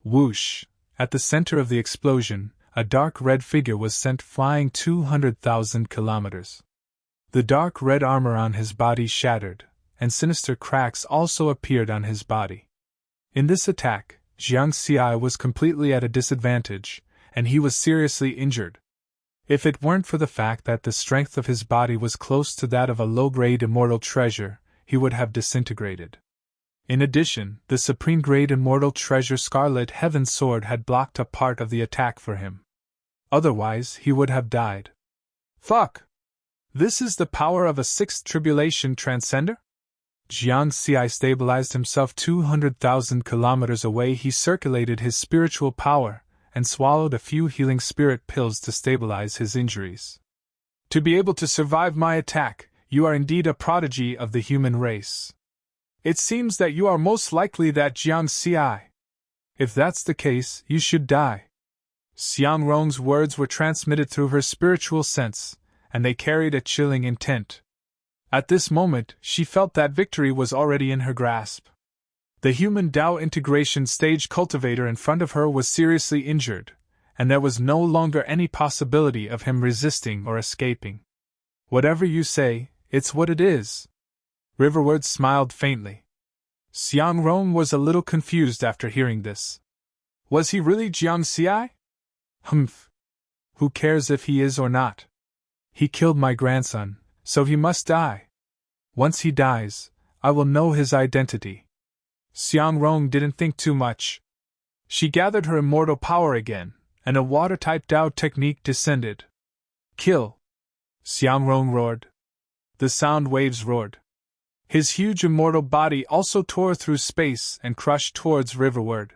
Whoosh! At the center of the explosion, a dark red figure was sent flying 200,000 kilometers. The dark red armor on his body shattered, and sinister cracks also appeared on his body. In this attack, Jiangxi was completely at a disadvantage, and he was seriously injured. If it weren't for the fact that the strength of his body was close to that of a low-grade immortal treasure, he would have disintegrated. In addition, the supreme-grade immortal treasure Scarlet Heaven's sword had blocked a part of the attack for him. Otherwise, he would have died. Fuck! This is the power of a sixth tribulation transcender? Jiangxi stabilized himself 200,000 kilometers away. He circulated his spiritual power and swallowed a few healing spirit pills to stabilize his injuries. To be able to survive my attack, you are indeed a prodigy of the human race. It seems that you are most likely that Jiangxi. If that's the case, you should die. Xiang Rong's words were transmitted through her spiritual sense, and they carried a chilling intent. At this moment, she felt that victory was already in her grasp. The human Tao integration stage cultivator in front of her was seriously injured, and there was no longer any possibility of him resisting or escaping. Whatever you say, it's what it is. Riverwood smiled faintly. Xiang Rong was a little confused after hearing this. Was he really Jiangxi? Humph. Who cares if he is or not? He killed my grandson, so he must die. Once he dies, I will know his identity. Xiang Rong didn't think too much. She gathered her immortal power again, and a water-type Tao technique descended. Kill! Xiang Rong roared. The sound waves roared. His huge immortal body also tore through space and crushed towards riverward.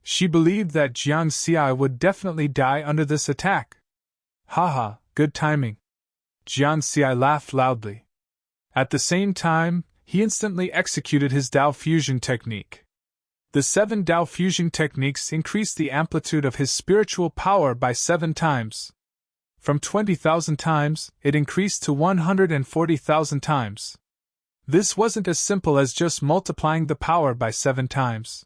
She believed that Jiang Xi would definitely die under this attack. Haha, good timing. Jiang Xi laughed loudly. At the same time, he instantly executed his Dao fusion technique. The 7 Dao fusion techniques increased the amplitude of his spiritual power by 7 times. From 20,000 times, it increased to 140,000 times. This wasn't as simple as just multiplying the power by 7 times.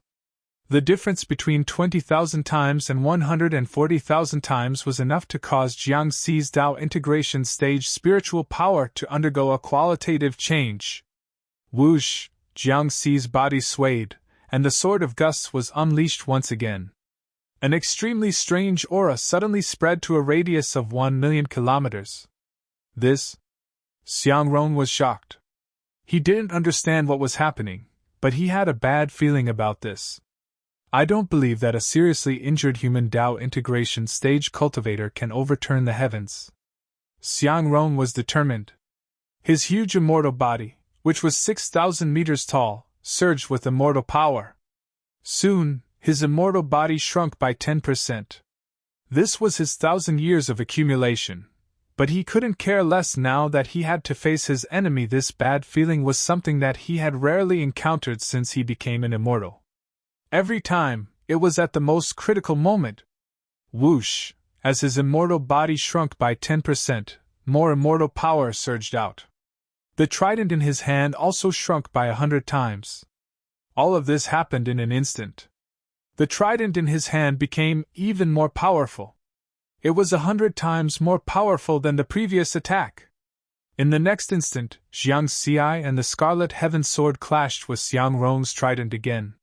The difference between 20,000 times and 140,000 times was enough to cause Jiang Xi's Dao integration stage spiritual power to undergo a qualitative change. Whoosh! Jiang Xi's body swayed, and the Sword of Gusts was unleashed once again. An extremely strange aura suddenly spread to a radius of 1,000,000 kilometers. This? Xiang Rong was shocked. He didn't understand what was happening, but he had a bad feeling about this. I don't believe that a seriously injured human Dao integration stage cultivator can overturn the heavens. Xiang Rong was determined. His huge immortal body, which was 6,000 meters tall, surged with immortal power. Soon, his immortal body shrunk by 10%. This was his 1,000 years of accumulation. But he couldn't care less now that he had to face his enemy. This bad feeling was something that he had rarely encountered since he became an immortal. Every time, it was at the most critical moment. Whoosh! As his immortal body shrunk by 10%, more immortal power surged out. The trident in his hand also shrunk by 100 times. All of this happened in an instant. The trident in his hand became even more powerful. It was 100 times more powerful than the previous attack. In the next instant, Jiang Xi and the Scarlet Heaven Sword clashed with Xiang Rong's trident again.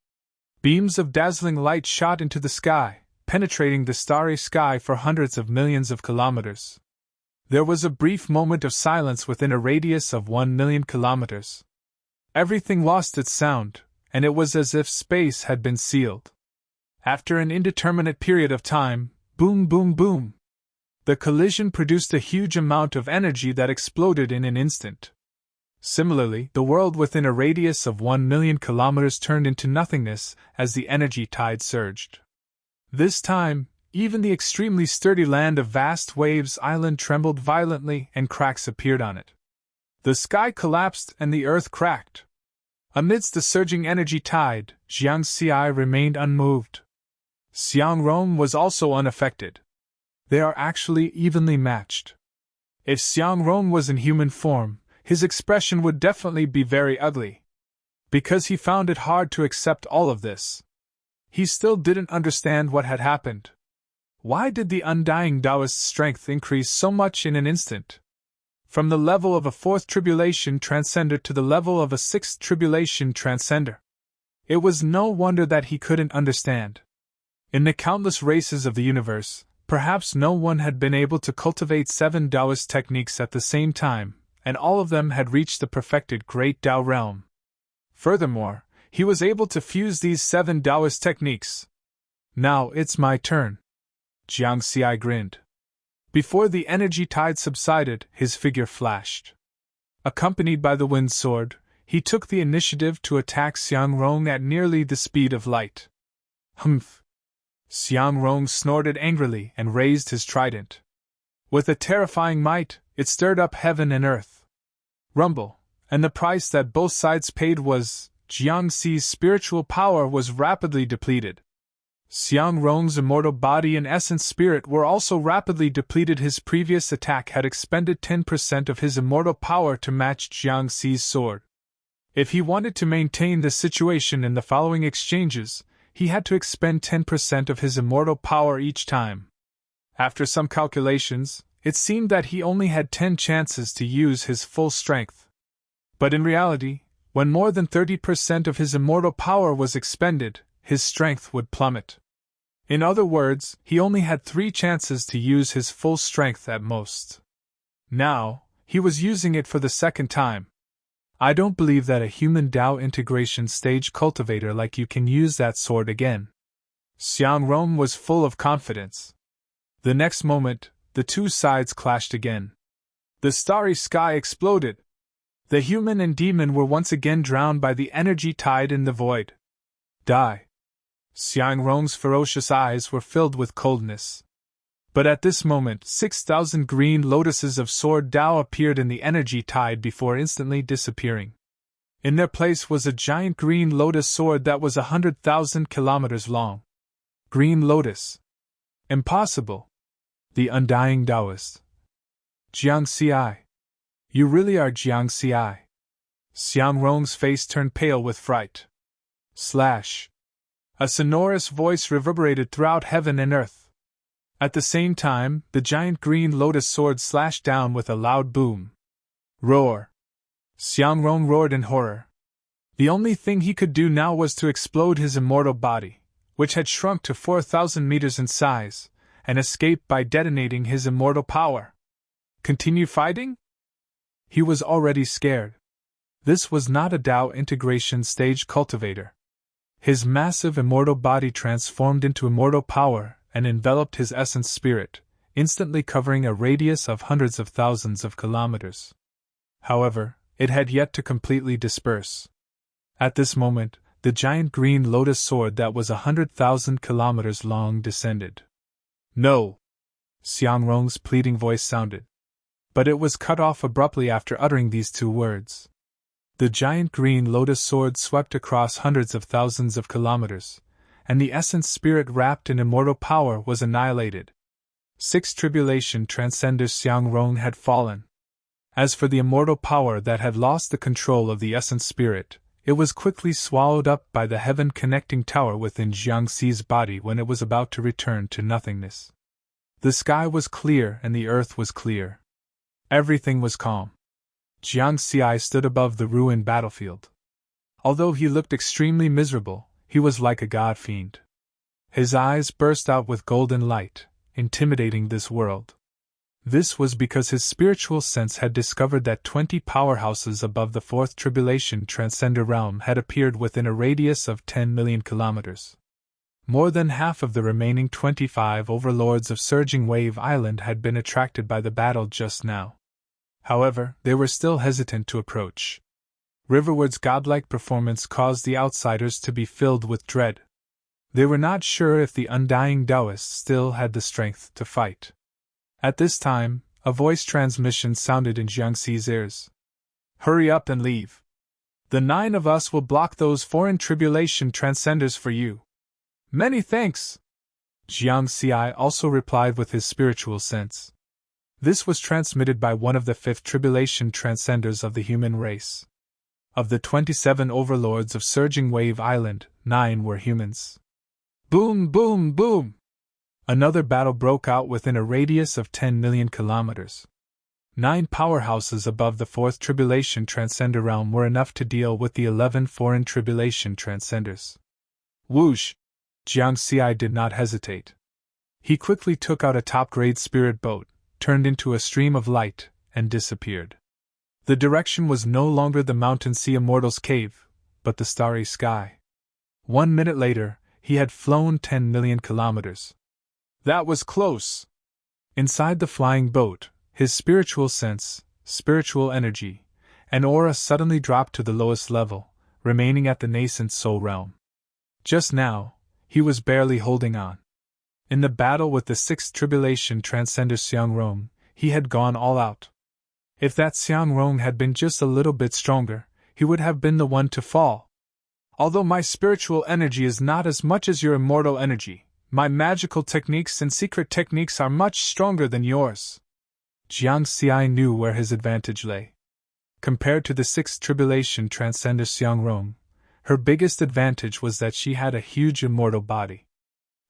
Beams of dazzling light shot into the sky, penetrating the starry sky for hundreds of millions of kilometers. There was a brief moment of silence within a radius of 1,000,000 kilometers. Everything lost its sound, and it was as if space had been sealed. After an indeterminate period of time, boom, boom, boom. The collision produced a huge amount of energy that exploded in an instant. Similarly, the world within a radius of 1,000,000 kilometers turned into nothingness as the energy tide surged. This time, even the extremely sturdy land of Vast Waves Island trembled violently and cracks appeared on it. The sky collapsed and the earth cracked. Amidst the surging energy tide, Jiang Xi remained unmoved. Xiang Rong was also unaffected. They are actually evenly matched. If Xiang Rong was in human form, his expression would definitely be very ugly. Because he found it hard to accept all of this. He still didn't understand what had happened. Why did the undying Taoist's strength increase so much in an instant? From the level of a 4th tribulation transcender to the level of a 6th tribulation transcender. It was no wonder that he couldn't understand. In the countless races of the universe, perhaps no one had been able to cultivate 7 Taoist techniques at the same time, and all of them had reached the perfected Great Tao realm. Furthermore, he was able to fuse these 7 Taoist techniques. Now it's my turn. Jiang Xi grinned. Before the energy tide subsided, his figure flashed. Accompanied by the wind sword, he took the initiative to attack Xiang Rong at nearly the speed of light. Humph! Xiang Rong snorted angrily and raised his trident. With a terrifying might, it stirred up heaven and earth. Rumble, and the price that both sides paid was, Jiang Xi's spiritual power was rapidly depleted. Xiang Rong's immortal body and essence spirit were also rapidly depleted. His previous attack had expended 10% of his immortal power to match Jiang Xi's sword. If he wanted to maintain the situation in the following exchanges, he had to expend 10% of his immortal power each time. After some calculations, it seemed that he only had 10 chances to use his full strength. But in reality, when more than 30% of his immortal power was expended, his strength would plummet. In other words, he only had 3 chances to use his full strength at most. Now, he was using it for the second time. I don't believe that a human Dao integration stage cultivator like you can use that sword again. Xiang Rong was full of confidence. The next moment, the two sides clashed again. The starry sky exploded. The human and demon were once again drowned by the energy tide in the void. Die. Xiang Rong's ferocious eyes were filled with coldness. But at this moment, 6,000 green lotuses of sword Dao appeared in the energy tide before instantly disappearing. In their place was a giant green lotus sword that was 100,000 kilometers long. Green lotus. Impossible. The undying Taoist. Jiang Xi. You really are Jiang Xi. Xiang Rong's face turned pale with fright. Slash. A sonorous voice reverberated throughout heaven and earth. At the same time, the giant green lotus sword slashed down with a loud boom. Roar. Xiang Rong roared in horror. The only thing he could do now was to explode his immortal body, which had shrunk to 4,000 meters in size, and escape by detonating his immortal power. Continue fighting? He was already scared. This was not a Dao integration stage cultivator. His massive immortal body transformed into immortal power and enveloped his essence spirit, instantly covering a radius of hundreds of thousands of kilometers. However, it had yet to completely disperse. At this moment, the giant green lotus sword that was 100,000 kilometers long descended. No! Xiang Rong's pleading voice sounded. But it was cut off abruptly after uttering these two words. The giant green lotus sword swept across hundreds of thousands of kilometers, and the essence spirit wrapped in immortal power was annihilated. 6 tribulation transcenders Xiang Rong had fallen. As for the immortal power that had lost the control of the essence spirit, it was quickly swallowed up by the heaven-connecting tower within Jiang Xi's body when it was about to return to nothingness. The sky was clear and the earth was clear. Everything was calm. Jiang Xi stood above the ruined battlefield. Although he looked extremely miserable, he was like a god-fiend. His eyes burst out with golden light, intimidating this world. This was because his spiritual sense had discovered that 20 powerhouses above the 4th Tribulation Transcender realm had appeared within a radius of 10 million kilometers. More than half of the remaining 25 overlords of Surging Wave Island had been attracted by the battle just now. However, they were still hesitant to approach. Riverwood's godlike performance caused the outsiders to be filled with dread. They were not sure if the undying Taoist still had the strength to fight. At this time, a voice transmission sounded in Jiang Xi's ears. Hurry up and leave. The 9 of us will block those foreign tribulation transcenders for you. Many thanks. Jiang Xi also replied with his spiritual sense. This was transmitted by one of the 5th tribulation transcenders of the human race. Of the 27 overlords of Surging Wave Island, 9 were humans. Boom, boom, boom! Another battle broke out within a radius of 10 million kilometers. 9 powerhouses above the 4th Tribulation Transcender realm were enough to deal with the 11 foreign Tribulation Transcenders. Whoosh! Jiang Xi did not hesitate. He quickly took out a top-grade spirit boat, turned into a stream of light, and disappeared. The direction was no longer the Mountain Sea Immortal's cave, but the starry sky. 1 minute later, he had flown 10 million kilometers. That was close! Inside the flying boat, his spiritual sense, spiritual energy, and aura suddenly dropped to the lowest level, remaining at the nascent soul realm. Just now, he was barely holding on. In the battle with the 6th Tribulation Transcender Xiang Rong, he had gone all out. If that Xiang Rong had been just a little bit stronger, he would have been the one to fall. Although my spiritual energy is not as much as your immortal energy, my magical techniques and secret techniques are much stronger than yours. Jiang Xi knew where his advantage lay. Compared to the 6th Tribulation Transcender Xiang Rong, her biggest advantage was that she had a huge immortal body.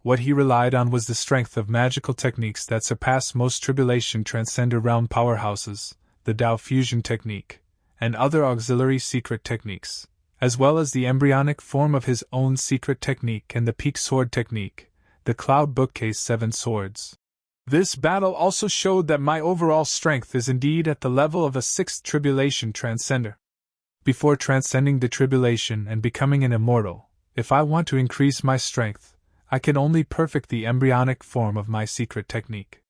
What he relied on was the strength of magical techniques that surpassed most Tribulation Transcender realm powerhouses, the Dao Fusion technique, and other auxiliary secret techniques, as well as the embryonic form of his own secret technique and the Peak Sword technique, the Cloud Bookcase 7 Swords. This battle also showed that my overall strength is indeed at the level of a 6th Tribulation Transcender. Before transcending the Tribulation and becoming an immortal, if I want to increase my strength, I can only perfect the embryonic form of my secret technique.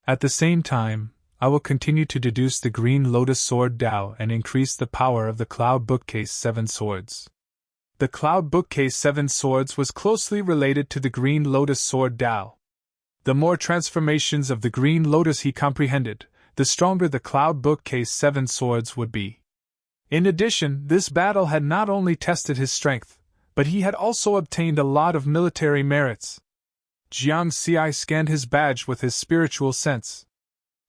At the same time, I will continue to deduce the Green Lotus Sword Tao and increase the power of the Cloud Bookcase 7 Swords. The Cloud Bookcase 7 Swords was closely related to the Green Lotus Sword Tao. The more transformations of the Green Lotus he comprehended, the stronger the Cloud Bookcase 7 Swords would be. In addition, this battle had not only tested his strength, but he had also obtained a lot of military merits. Jiang Xi scanned his badge with his spiritual sense.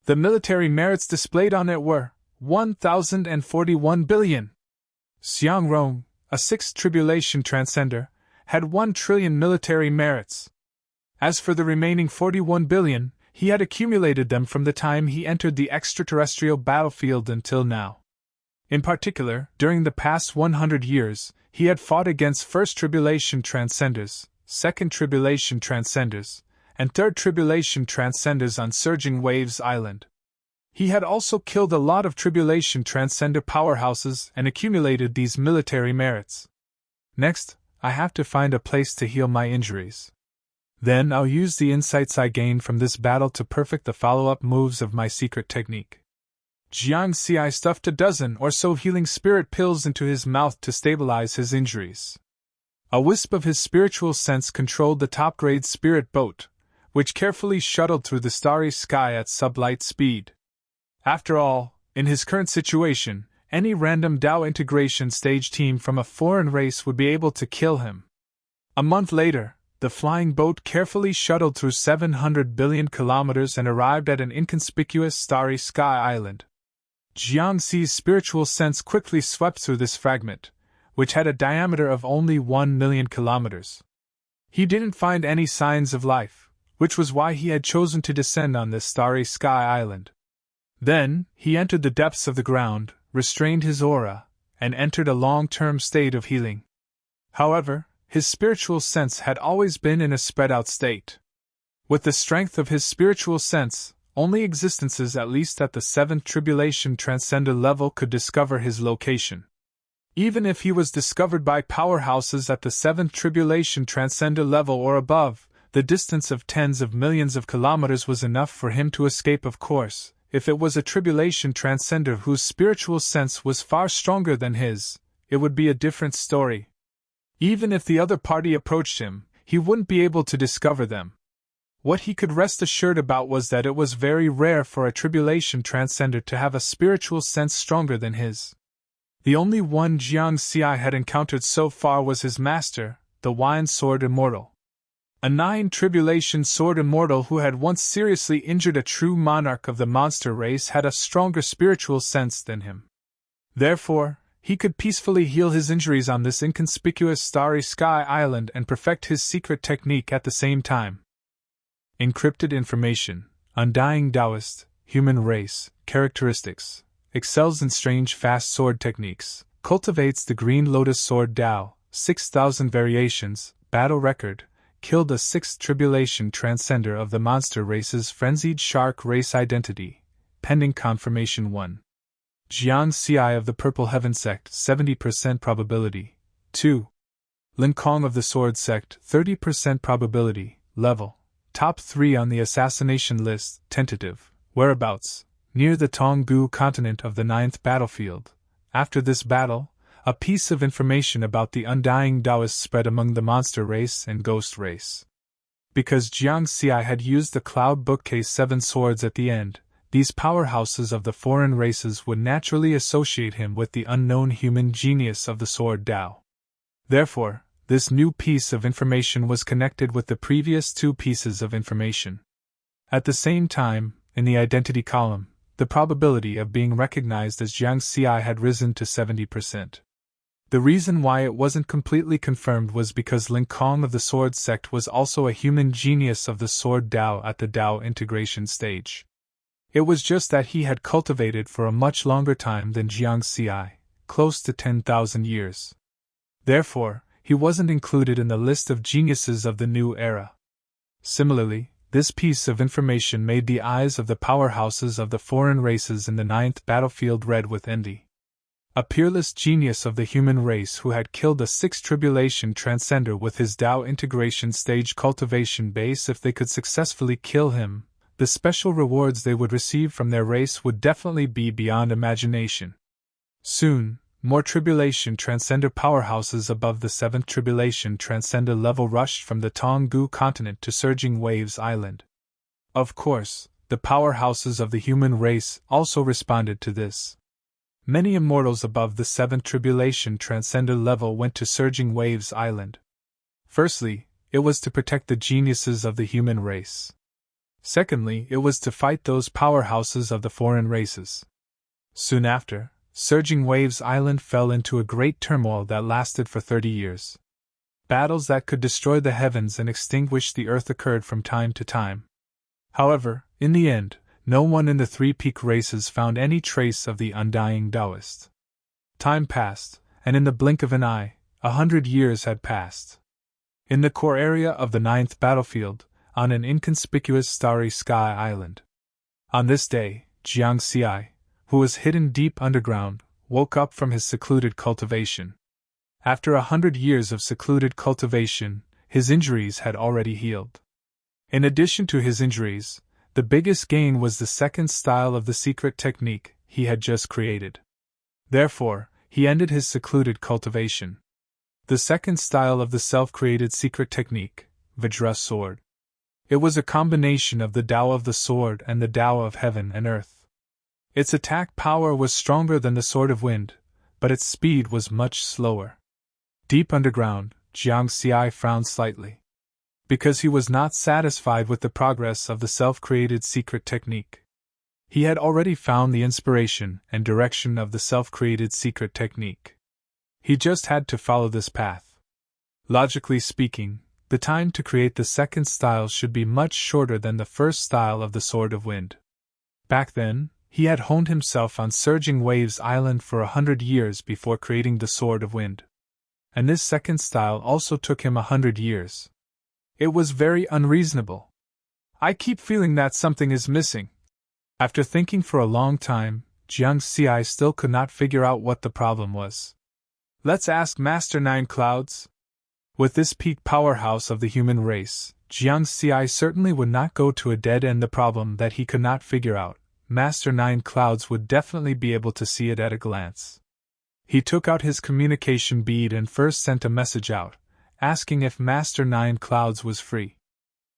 The military merits displayed on it were 1,041 billion. Xiang Rong, a sixth tribulation transcender, had 1 trillion military merits. As for the remaining 41 billion, he had accumulated them from the time he entered the extraterrestrial battlefield until now. In particular, during the past 100 years, he had fought against First Tribulation Transcenders, Second Tribulation Transcenders, and Third Tribulation Transcenders on Surging Waves Island. He had also killed a lot of Tribulation Transcender powerhouses and accumulated these military merits. Next, I have to find a place to heal my injuries. Then I'll use the insights I gained from this battle to perfect the follow-up moves of my secret technique. Jiang Xi stuffed a dozen or so healing spirit pills into his mouth to stabilize his injuries. A wisp of his spiritual sense controlled the top-grade spirit boat, which carefully shuttled through the starry sky at sublight speed. After all, in his current situation, any random Tao integration stage team from a foreign race would be able to kill him. A month later, the flying boat carefully shuttled through 700 billion kilometers and arrived at an inconspicuous starry sky island. Jiang Xi's spiritual sense quickly swept through this fragment, which had a diameter of only 1 million kilometers. He didn't find any signs of life, which was why he had chosen to descend on this starry sky island. Then, he entered the depths of the ground, restrained his aura, and entered a long-term state of healing. However, his spiritual sense had always been in a spread-out state. With the strength of his spiritual sense, only existences at least at the 7th Tribulation Transcender level could discover his location. Even if he was discovered by powerhouses at the 7th Tribulation Transcender level or above, the distance of tens of millions of kilometers was enough for him to escape. Of course, if it was a Tribulation Transcender whose spiritual sense was far stronger than his, it would be a different story. Even if the other party approached him, he wouldn't be able to discover them. What he could rest assured about was that it was very rare for a Tribulation Transcender to have a spiritual sense stronger than his. The only one Jiang Xi had encountered so far was his master, the Wine Sword Immortal. A 9 Tribulation Sword Immortal who had once seriously injured a true monarch of the monster race had a stronger spiritual sense than him. Therefore, he could peacefully heal his injuries on this inconspicuous starry sky island and perfect his secret technique at the same time. Encrypted information, undying Taoist, human race, characteristics, excels in strange fast sword techniques, cultivates the Green Lotus Sword Tao, 6,000 variations, battle record, killed a 6th Tribulation Transcender of the monster race's frenzied shark race identity, pending confirmation 1. Jiang Xi of the Purple Heaven Sect, 70% probability, 2. Lin Kong of the Sword Sect, 30% probability, level. Top 3 on the assassination list, tentative, whereabouts, near the Tonggu continent of the 9th battlefield. After this battle, a piece of information about the undying Taoist spread among the monster race and ghost race. Because Jiang Xi had used the Cloud Bookcase 7 swords at the end, these powerhouses of the foreign races would naturally associate him with the unknown human genius of the Sword Tao. Therefore, this new piece of information was connected with the previous 2 pieces of information. At the same time, in the identity column, the probability of being recognized as Jiang Xi had risen to 70%. The reason why it wasn't completely confirmed was because Lin Kong of the Sword Sect was also a human genius of the Sword Tao at the Tao integration stage. It was just that he had cultivated for a much longer time than Jiang Xi, close to 10,000 years. Therefore, he wasn't included in the list of geniuses of the new era. Similarly, this piece of information made the eyes of the powerhouses of the foreign races in the 9th battlefield red with envy. A peerless genius of the human race who had killed a 6th Tribulation Transcender with his Tao integration stage cultivation base. If they could successfully kill him, the special rewards they would receive from their race would definitely be beyond imagination. Soon, more Tribulation Transcender powerhouses above the 7th Tribulation Transcender level rushed from the Tonggu continent to Surging Waves Island. Of course, the powerhouses of the human race also responded to this. Many immortals above the 7th Tribulation Transcender level went to Surging Waves Island. Firstly, it was to protect the geniuses of the human race. Secondly, it was to fight those powerhouses of the foreign races. Soon after, Surging Waves Island fell into a great turmoil that lasted for 30 years. Battles that could destroy the heavens and extinguish the earth occurred from time to time. However, in the end, no one in the three peak races found any trace of the undying Taoist. Time passed, and in the blink of an eye, 100 years had passed. In the core area of the 9th battlefield, on an inconspicuous starry sky island. On this day, Jiang Xi, who was hidden deep underground, woke up from his secluded cultivation. After 100 years of secluded cultivation, his injuries had already healed. In addition to his injuries, the biggest gain was the second style of the secret technique he had just created. Therefore, he ended his secluded cultivation. The second style of the self-created secret technique, Vajra Sword. It was a combination of the Tao of the sword and the Tao of heaven and earth. Its attack power was stronger than the Sword of Wind, but its speed was much slower. Deep underground, Jiang Xi frowned slightly. Because he was not satisfied with the progress of the self-created secret technique. He had already found the inspiration and direction of the self-created secret technique. He just had to follow this path. Logically speaking, the time to create the second style should be much shorter than the first style of the Sword of Wind. Back then, he had honed himself on Surging Waves Island for 100 years before creating the Sword of Wind. And this second style also took him 100 years. It was very unreasonable. I keep feeling that something is missing. After thinking for a long time, Jiang Xi still could not figure out what the problem was. Let's ask Master Nine Clouds. With this peak powerhouse of the human race, Jiang Xi certainly would not go to a dead end the problem that he could not figure out. Master Nine Clouds would definitely be able to see it at a glance. He took out his communication bead and first sent a message out, asking if Master Nine Clouds was free.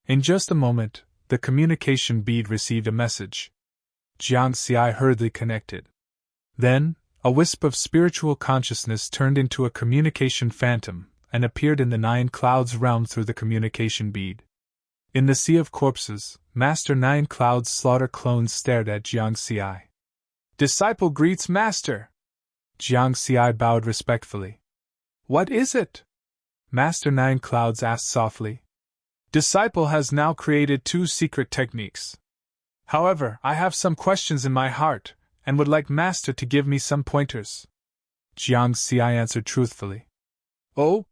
In just a moment, the communication bead received a message. Jiang Xi hurriedly connected. Then, a wisp of spiritual consciousness turned into a communication phantom and appeared in the Nine Clouds realm through the communication bead. In the sea of corpses, Master Nine Clouds' slaughter clones stared at Jiang Xi. Disciple greets Master. Jiang Xi bowed respectfully. What is it? Master Nine Clouds asked softly. Disciple has now created 2 secret techniques. However, I have some questions in my heart, and would like Master to give me some pointers. Jiang Xi answered truthfully. Oh?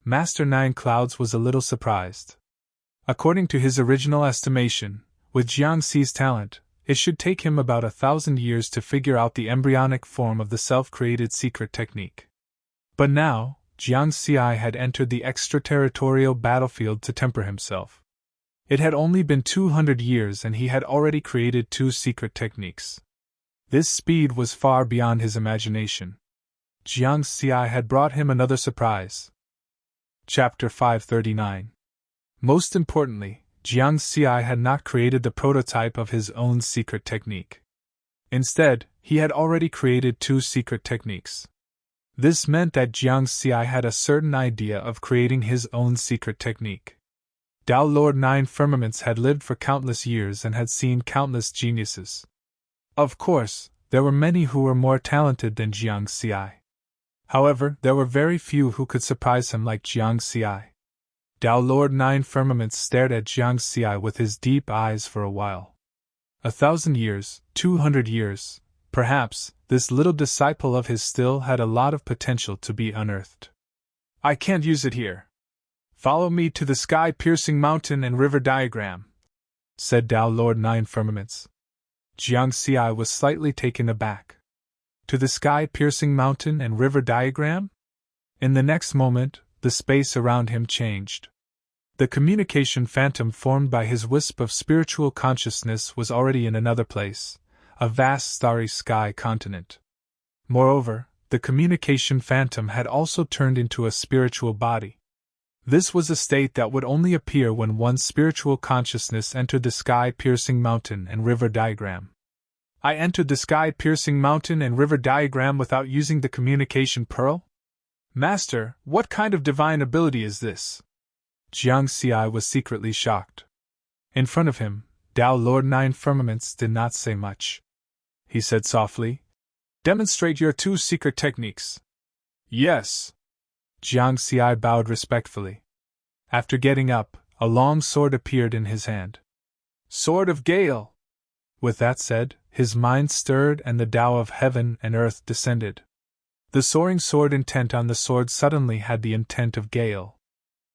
Master Nine Clouds was a little surprised. According to his original estimation, with Jiang Xi's talent, it should take him about 1,000 years to figure out the embryonic form of the self-created secret technique. But now, Jiang Xi had entered the extraterritorial battlefield to temper himself. It had only been 200 years and he had already created 2 secret techniques. This speed was far beyond his imagination. Jiang Xi had brought him another surprise. Chapter 539. Most importantly, Jiang Xi had not created the prototype of his own secret technique. Instead, he had already created 2 secret techniques. This meant that Jiang Xi had a certain idea of creating his own secret technique. Tao Lord Nine Firmaments had lived for countless years and had seen countless geniuses. Of course, there were many who were more talented than Jiang Xi. However, there were very few who could surprise him like Jiang Xi. Tao Lord Nine Firmaments stared at Jiang Xi with his deep eyes for a while. 1,000 years, 200 years, perhaps, this little disciple of his still had a lot of potential to be unearthed. I can't use it here. Follow me to the sky-piercing mountain and river diagram, said Tao Lord Nine Firmaments. Jiang Xi was slightly taken aback. To the sky-piercing mountain and river diagram? In the next moment, the space around him changed. The communication phantom formed by his wisp of spiritual consciousness was already in another place, a vast starry sky continent. Moreover, the communication phantom had also turned into a spiritual body. This was a state that would only appear when one's spiritual consciousness entered the sky-piercing mountain and river diagram. I entered the sky-piercing mountain and river diagram without using the communication pearl? Master, what kind of divine ability is this? Jiang Xi was secretly shocked. In front of him, Tao Lord Nine Firmaments did not say much. He said softly, "Demonstrate your 2 secret techniques." "Yes." Jiang Xi bowed respectfully. After getting up, a long sword appeared in his hand. "Sword of Gale!" With that said, his mind stirred and the Tao of heaven and earth descended. The soaring sword intent on the sword suddenly had the intent of gale.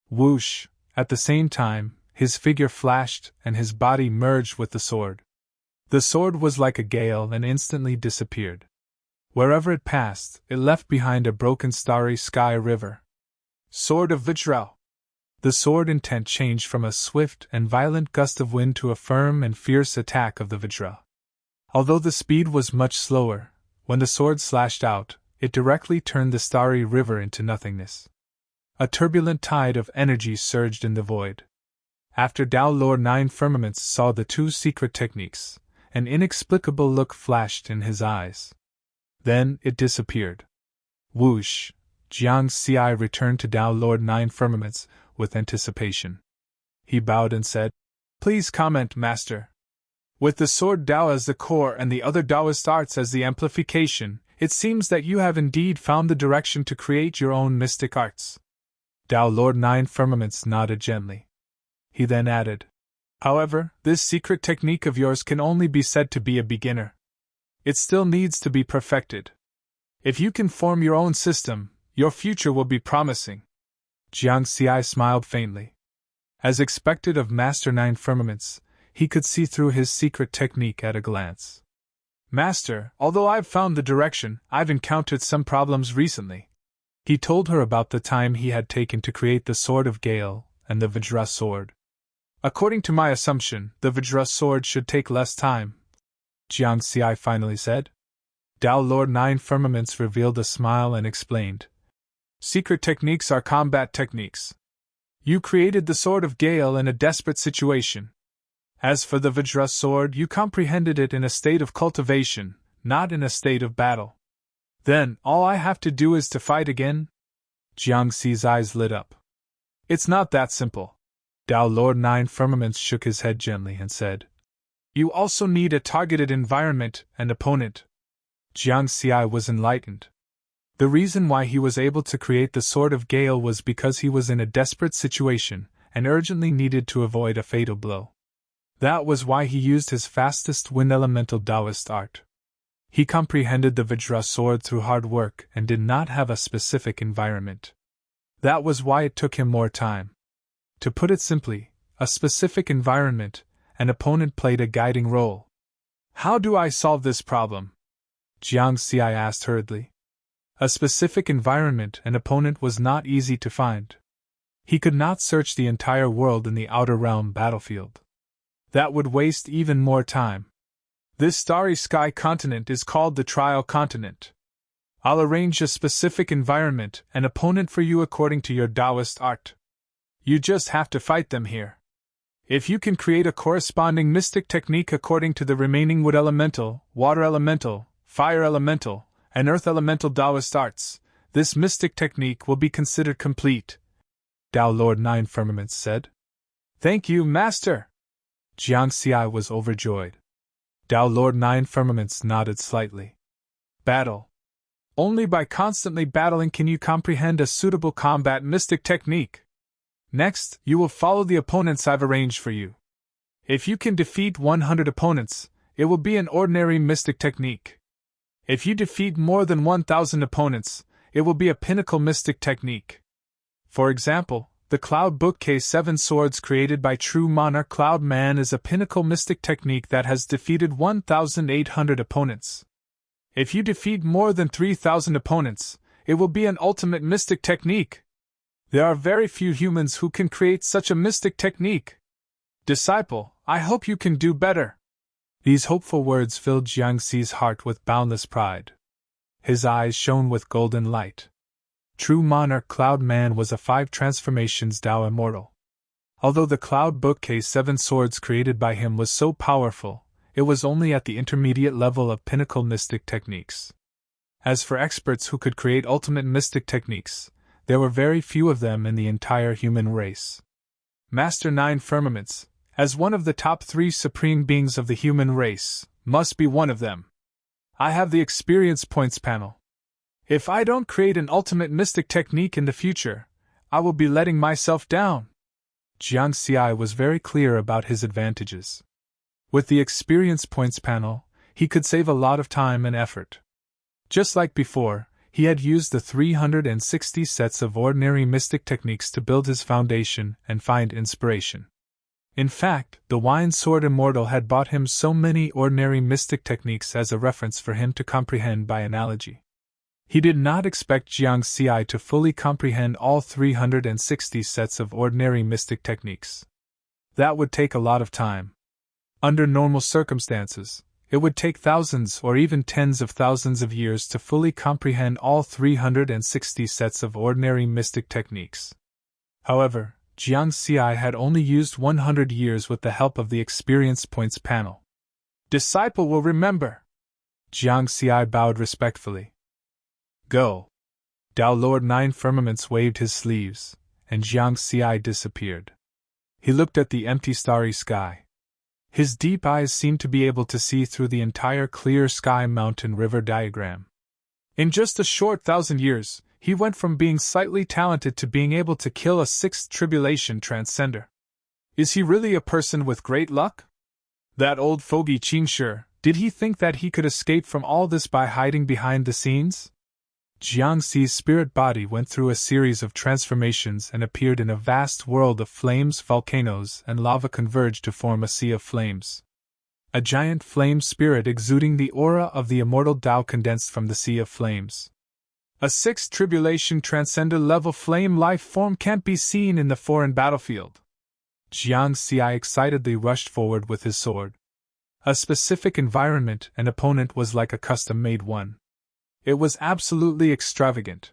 Whoosh! At the same time, his figure flashed and his body merged with the sword. The sword was like a gale and instantly disappeared. Wherever it passed, it left behind a broken starry sky river. Sword of Vajra! The sword intent changed from a swift and violent gust of wind to a firm and fierce attack of the Vajra. Although the speed was much slower, when the sword slashed out, it directly turned the starry river into nothingness. A turbulent tide of energy surged in the void. After Tao Lord Nine Firmaments saw the 2 secret techniques, an inexplicable look flashed in his eyes. Then it disappeared. Whoosh! Jiang Xi returned to Tao Lord Nine Firmaments with anticipation. He bowed and said, "Please comment, Master. With the sword Tao as the core and the other Taoist arts as the amplification, it seems that you have indeed found the direction to create your own mystic arts." Tao Lord Nine Firmaments nodded gently. He then added, "However, this secret technique of yours can only be said to be a beginner. It still needs to be perfected. If you can form your own system, your future will be promising." Jiang Xi smiled faintly. As expected of Master Nine Firmaments, he could see through his secret technique at a glance. "Master, although I've found the direction, I've encountered some problems recently." He told her about the time he had taken to create the Sword of Gale and the Vajra sword. "According to my assumption, the Vajra sword should take less time," Jiang Xi finally said. Tao Lord Nine Firmaments revealed a smile and explained, "Secret techniques are combat techniques. You created the Sword of Gale in a desperate situation. As for the Vajra sword, you comprehended it in a state of cultivation, not in a state of battle. Then, all I have to do is to fight again?" Jiang Xi's eyes lit up. "It's not that simple." Tao Lord Nine Firmaments shook his head gently and said, "You also need a targeted environment and opponent." Jiang Xi was enlightened. The reason why he was able to create the Sword of Gale was because he was in a desperate situation and urgently needed to avoid a fatal blow. That was why he used his fastest wind elemental Taoist art. He comprehended the Vajra sword through hard work and did not have a specific environment. That was why it took him more time. To put it simply, a specific environment, an opponent played a guiding role. "How do I solve this problem?" Jiang Xi asked hurriedly. A specific environment and opponent was not easy to find. He could not search the entire world in the outer realm battlefield. That would waste even more time. This starry sky continent is called the Trial Continent. I'll arrange a specific environment and opponent for you according to your Taoist art. You just have to fight them here. If you can create a corresponding mystic technique according to the remaining wood elemental, water elemental, fire elemental, and earth elemental Taoist arts, this mystic technique will be considered complete," Tao Lord Nine Firmaments said. "Thank you, Master!" Jiang Xi was overjoyed. Tao Lord Nine Firmaments nodded slightly. "Battle. Only by constantly battling can you comprehend a suitable combat mystic technique. Next, you will follow the opponents I've arranged for you. If you can defeat 100 opponents, it will be an ordinary mystic technique. If you defeat more than 1,000 opponents, it will be a pinnacle mystic technique. For example, the Cloud Bookcase 7 Swords created by True Monarch Cloud Man is a pinnacle mystic technique that has defeated 1,800 opponents. If you defeat more than 3,000 opponents, it will be an ultimate mystic technique." There are very few humans who can create such a mystic technique. Disciple, I hope you can do better. These hopeful words filled Jiangxi's heart with boundless pride. His eyes shone with golden light. True monarch Cloud Man was a 5 transformations Tao immortal. Although the Cloud Bookcase 7 swords created by him was so powerful, it was only at the intermediate level of pinnacle mystic techniques. As for experts who could create ultimate mystic techniques, there were very few of them in the entire human race. Master 9 Firmaments, as one of the top 3 supreme beings of the human race, must be one of them. I have the experience points panel. If I don't create an ultimate mystic technique in the future, I will be letting myself down. Jiangxi was very clear about his advantages. With the experience points panel, he could save a lot of time and effort. Just like before, he had used the 360 sets of ordinary mystic techniques to build his foundation and find inspiration. In fact, the Wine Sword Immortal had bought him so many ordinary mystic techniques as a reference for him to comprehend by analogy. He did not expect Jiangxi to fully comprehend all 360 sets of ordinary mystic techniques. That would take a lot of time. Under normal circumstances, it would take thousands or even tens of thousands of years to fully comprehend all 360 sets of ordinary mystic techniques. However, Jiangxi had only used 100 years with the help of the experience points panel. Disciple will remember. Jiangxi bowed respectfully. Go. Tao Lord 9 Firmaments waved his sleeves, and Jiangxi disappeared. He looked at the empty starry sky. His deep eyes seemed to be able to see through the entire clear sky mountain river diagram. In just a short 1,000 years, he went from being slightly talented to being able to kill a 6th tribulation transcender. Is he really a person with great luck? That old fogey Qingshi, did he think that he could escape from all this by hiding behind the scenes? Jiangxi's spirit body went through a series of transformations and appeared in a vast world of flames. Volcanoes and lava converged to form a sea of flames. A giant flame spirit exuding the aura of the immortal Tao condensed from the sea of flames. A 6th tribulation transcender level flame life form can't be seen in the foreign battlefield. Jiangxi excitedly rushed forward with his sword. A specific environment and opponent was like a custom-made one. It was absolutely extravagant.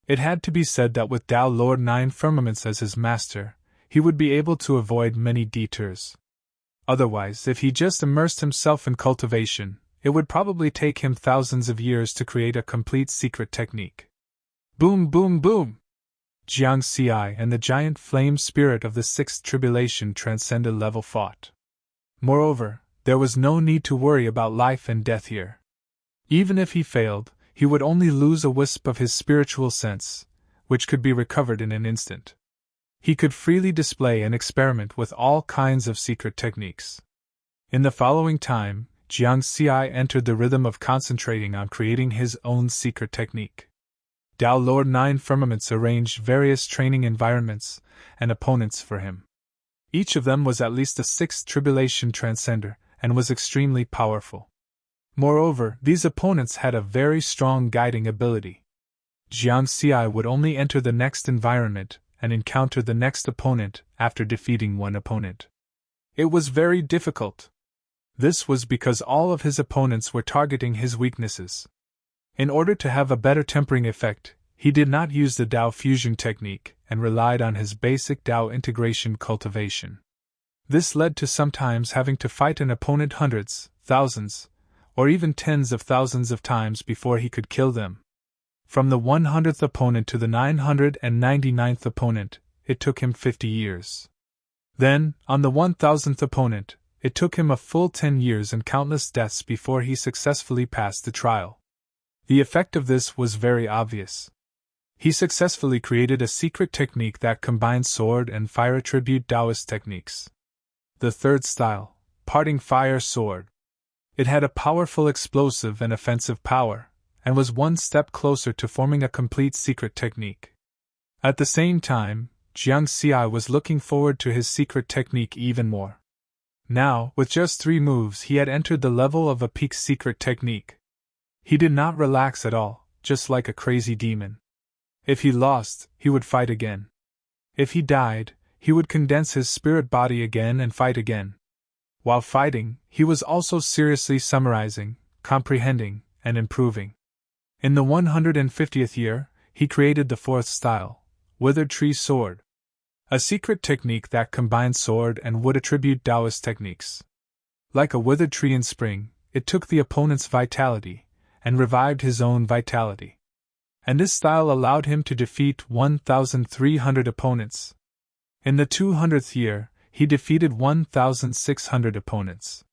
It had to be said that with Tao Lord 9 Firmaments as his master, he would be able to avoid many detours. Otherwise, if he just immersed himself in cultivation, it would probably take him thousands of years to create a complete secret technique. Boom, boom, boom! Jiangxi and the giant flame spirit of the 6th tribulation transcended level fought. Moreover, there was no need to worry about life and death here. Even if he failed, he would only lose a wisp of his spiritual sense, which could be recovered in an instant. He could freely display and experiment with all kinds of secret techniques. In the following time, Jiangxi entered the rhythm of concentrating on creating his own secret technique. Tao Lord 9 Firmaments arranged various training environments and opponents for him. Each of them was at least a 6th tribulation transcender and was extremely powerful. Moreover, these opponents had a very strong guiding ability. Jiangxi would only enter the next environment and encounter the next opponent after defeating one opponent. It was very difficult. This was because all of his opponents were targeting his weaknesses. In order to have a better tempering effect, he did not use the Tao fusion technique and relied on his basic Tao integration cultivation. This led to sometimes having to fight an opponent hundreds, thousands, or even tens of thousands of times before he could kill them. From the 100th opponent to the 999th opponent, it took him 50 years. Then, on the 1000th opponent, it took him a full 10 years and countless deaths before he successfully passed the trial. The effect of this was very obvious. He successfully created a secret technique that combined sword and fire attribute Taoist techniques. The third style, Parting Fire Sword. It had a powerful explosive and offensive power, and was one step closer to forming a complete secret technique. At the same time, Jiangxi was looking forward to his secret technique even more. Now, with just 3 moves, he had entered the level of a peak secret technique. He did not relax at all, just like a crazy demon. If he lost, he would fight again. If he died, he would condense his spirit body again and fight again. While fighting, he was also seriously summarizing, comprehending, and improving. In the 150th year, he created the fourth style, Withered Tree Sword, a secret technique that combines sword and wood attribute Taoist techniques. Like a withered tree in spring, it took the opponent's vitality and revived his own vitality. And this style allowed him to defeat 1,300 opponents. In the 200th year, he defeated 1,600 opponents.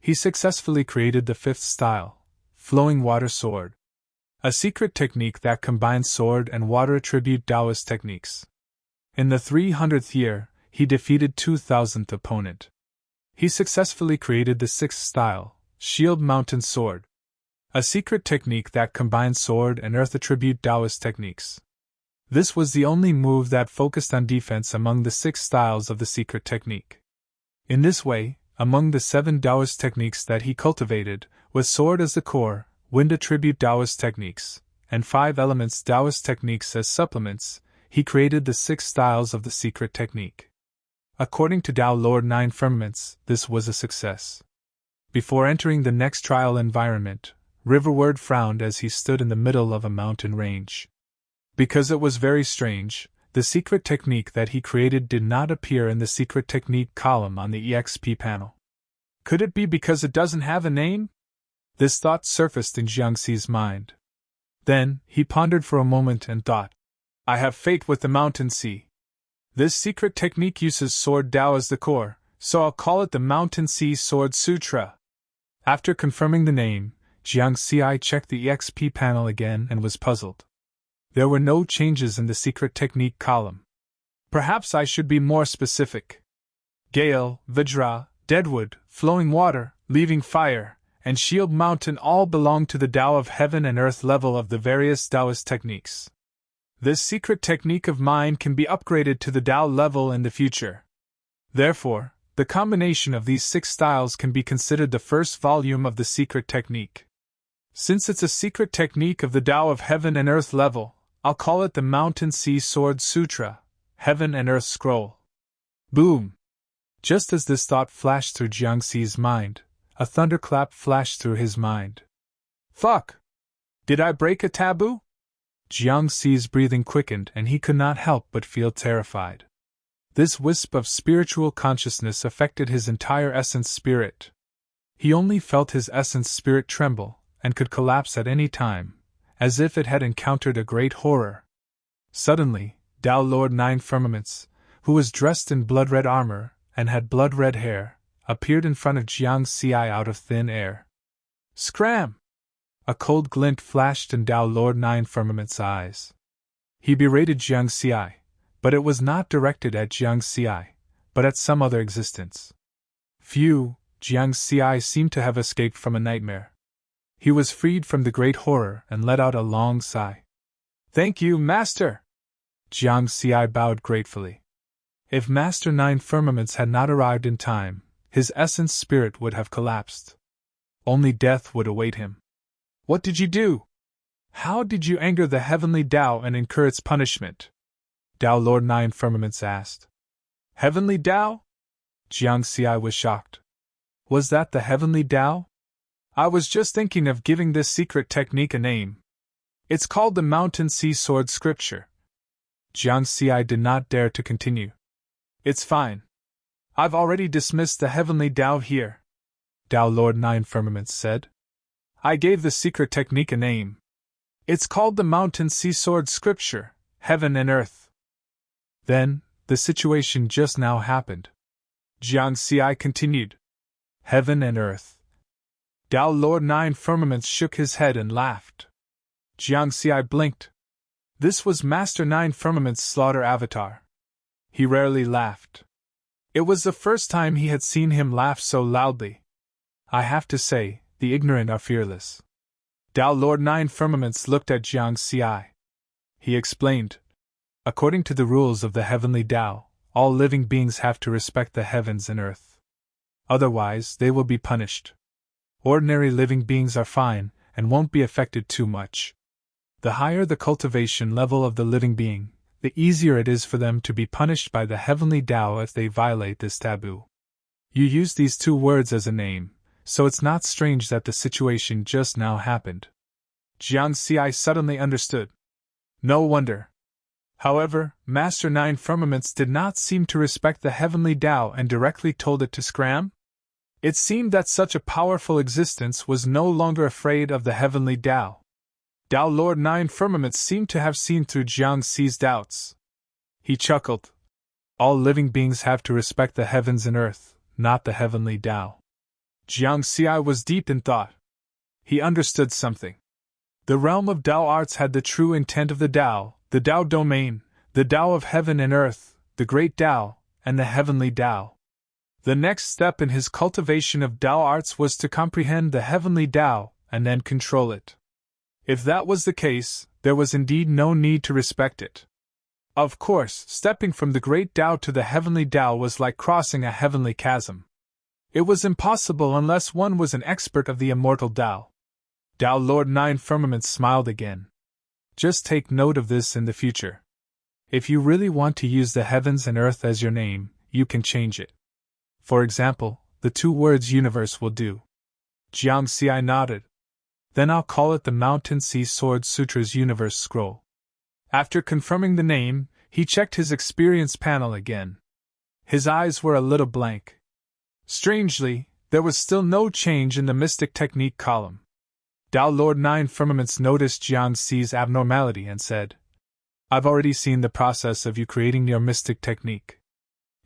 He successfully created the fifth style, Flowing Water Sword, a secret technique that combines sword and water attribute Taoist techniques. In the 300th year, he defeated 2,000th opponent. He successfully created the sixth style, Shield Mountain Sword, a secret technique that combines sword and earth attribute Taoist techniques. This was the only move that focused on defense among the 6 styles of the secret technique. In this way, among the 7 Taoist techniques that he cultivated, with sword as the core, wind attribute Taoist techniques, and 5 elements Taoist techniques as supplements, he created the 6 styles of the secret technique. According to Tao Lord Nine Firmaments, this was a success. Before entering the next trial environment, Riverward frowned as he stood in the middle of a mountain range. Because it was very strange, the secret technique that he created did not appear in the secret technique column on the EXP panel. Could it be because it doesn't have a name? This thought surfaced in Jiangxi's mind. Then, he pondered for a moment and thought, I have fate with the mountain sea. This secret technique uses sword Tao as the core, so I'll call it the Mountain Sea Sword Sutra. After confirming the name, Jiangxi checked the EXP panel again and was puzzled. There were no changes in the secret technique column. Perhaps I should be more specific. Gale, Vajra, Deadwood, Flowing Water, Leaving Fire, and Shield Mountain all belong to the Tao of Heaven and Earth level of the various Taoist techniques. This secret technique of mine can be upgraded to the Tao level in the future. Therefore, the combination of these 6 styles can be considered the first volume of the secret technique. Since it's a secret technique of the Tao of Heaven and Earth level, I'll call it the Mountain Sea Sword Sutra, Heaven and Earth Scroll. Boom! Just as this thought flashed through Jiangxi's mind, a thunderclap flashed through his mind. Fuck! Did I break a taboo? Jiangxi's breathing quickened and he could not help but feel terrified. This wisp of spiritual consciousness affected his entire essence spirit. He only felt his essence spirit tremble, and could collapse at any time, as if it had encountered a great horror. Suddenly, Tao Lord Nine Firmaments, who was dressed in blood-red armor and had blood-red hair, appeared in front of Jiangxi out of thin air. Scram! A cold glint flashed in Tao Lord Nine Firmaments' eyes. He berated Jiangxi, but it was not directed at Jiangxi, but at some other existence. Phew, Jiangxi seemed to have escaped from a nightmare. He was freed from the great horror and let out a long sigh. Thank you, Master! Jiangxi bowed gratefully. If Master Nine Firmaments had not arrived in time, his essence spirit would have collapsed. Only death would await him. What did you do? How did you anger the heavenly Tao and incur its punishment? Tao Lord Nine Firmaments asked. Heavenly Tao? Jiangxi was shocked. Was that the heavenly Tao? I was just thinking of giving this secret technique a name. It's called the Mountain Sea Sword Scripture. Jiangxi did not dare to continue. It's fine. I've already dismissed the heavenly Tao here, Tao Lord Nine Firmaments said. I gave the secret technique a name. It's called the Mountain Sea Sword Scripture, Heaven and Earth. Then, the situation just now happened. Jiangxi continued. Heaven and Earth. Tao Lord Nine Firmaments shook his head and laughed. Jiangxi blinked. This was Master Nine Firmaments' slaughter avatar. He rarely laughed. It was the first time he had seen him laugh so loudly. I have to say, the ignorant are fearless. Tao Lord Nine Firmaments looked at Jiangxi. He explained. According to the rules of the heavenly Tao, all living beings have to respect the heavens and earth. Otherwise, they will be punished. Ordinary living beings are fine, and won't be affected too much. The higher the cultivation level of the living being, the easier it is for them to be punished by the heavenly Tao if they violate this taboo. You used these two words as a name, so it's not strange that the situation just now happened. Jiang Xi suddenly understood. No wonder. However, Master Nine Firmaments did not seem to respect the heavenly Tao and directly told it to scram. It seemed that such a powerful existence was no longer afraid of the heavenly Tao. Tao Lord Nine Firmaments seemed to have seen through Jiang Xi's doubts. He chuckled. All living beings have to respect the heavens and earth, not the heavenly Tao. Jiang Xi was deep in thought. He understood something. The realm of Tao arts had the true intent of the Tao, the Tao domain, the Tao of heaven and earth, the great Tao, and the heavenly Tao. The next step in his cultivation of Tao arts was to comprehend the heavenly Tao and then control it. If that was the case, there was indeed no need to respect it. Of course, stepping from the great Tao to the heavenly Tao was like crossing a heavenly chasm. It was impossible unless one was an expert of the immortal Tao. Tao Lord Nine Firmaments smiled again. Just take note of this in the future. If you really want to use the heavens and earth as your name, you can change it. For example, the two words universe will do. Jiang Xi nodded. Then I'll call it the Mountain Sea Sword Sutra's Universe Scroll. After confirming the name, he checked his experience panel again. His eyes were a little blank. Strangely, there was still no change in the mystic technique column. Tao Lord Nine Firmaments noticed Jiang Xi's abnormality and said, I've already seen the process of you creating your mystic technique.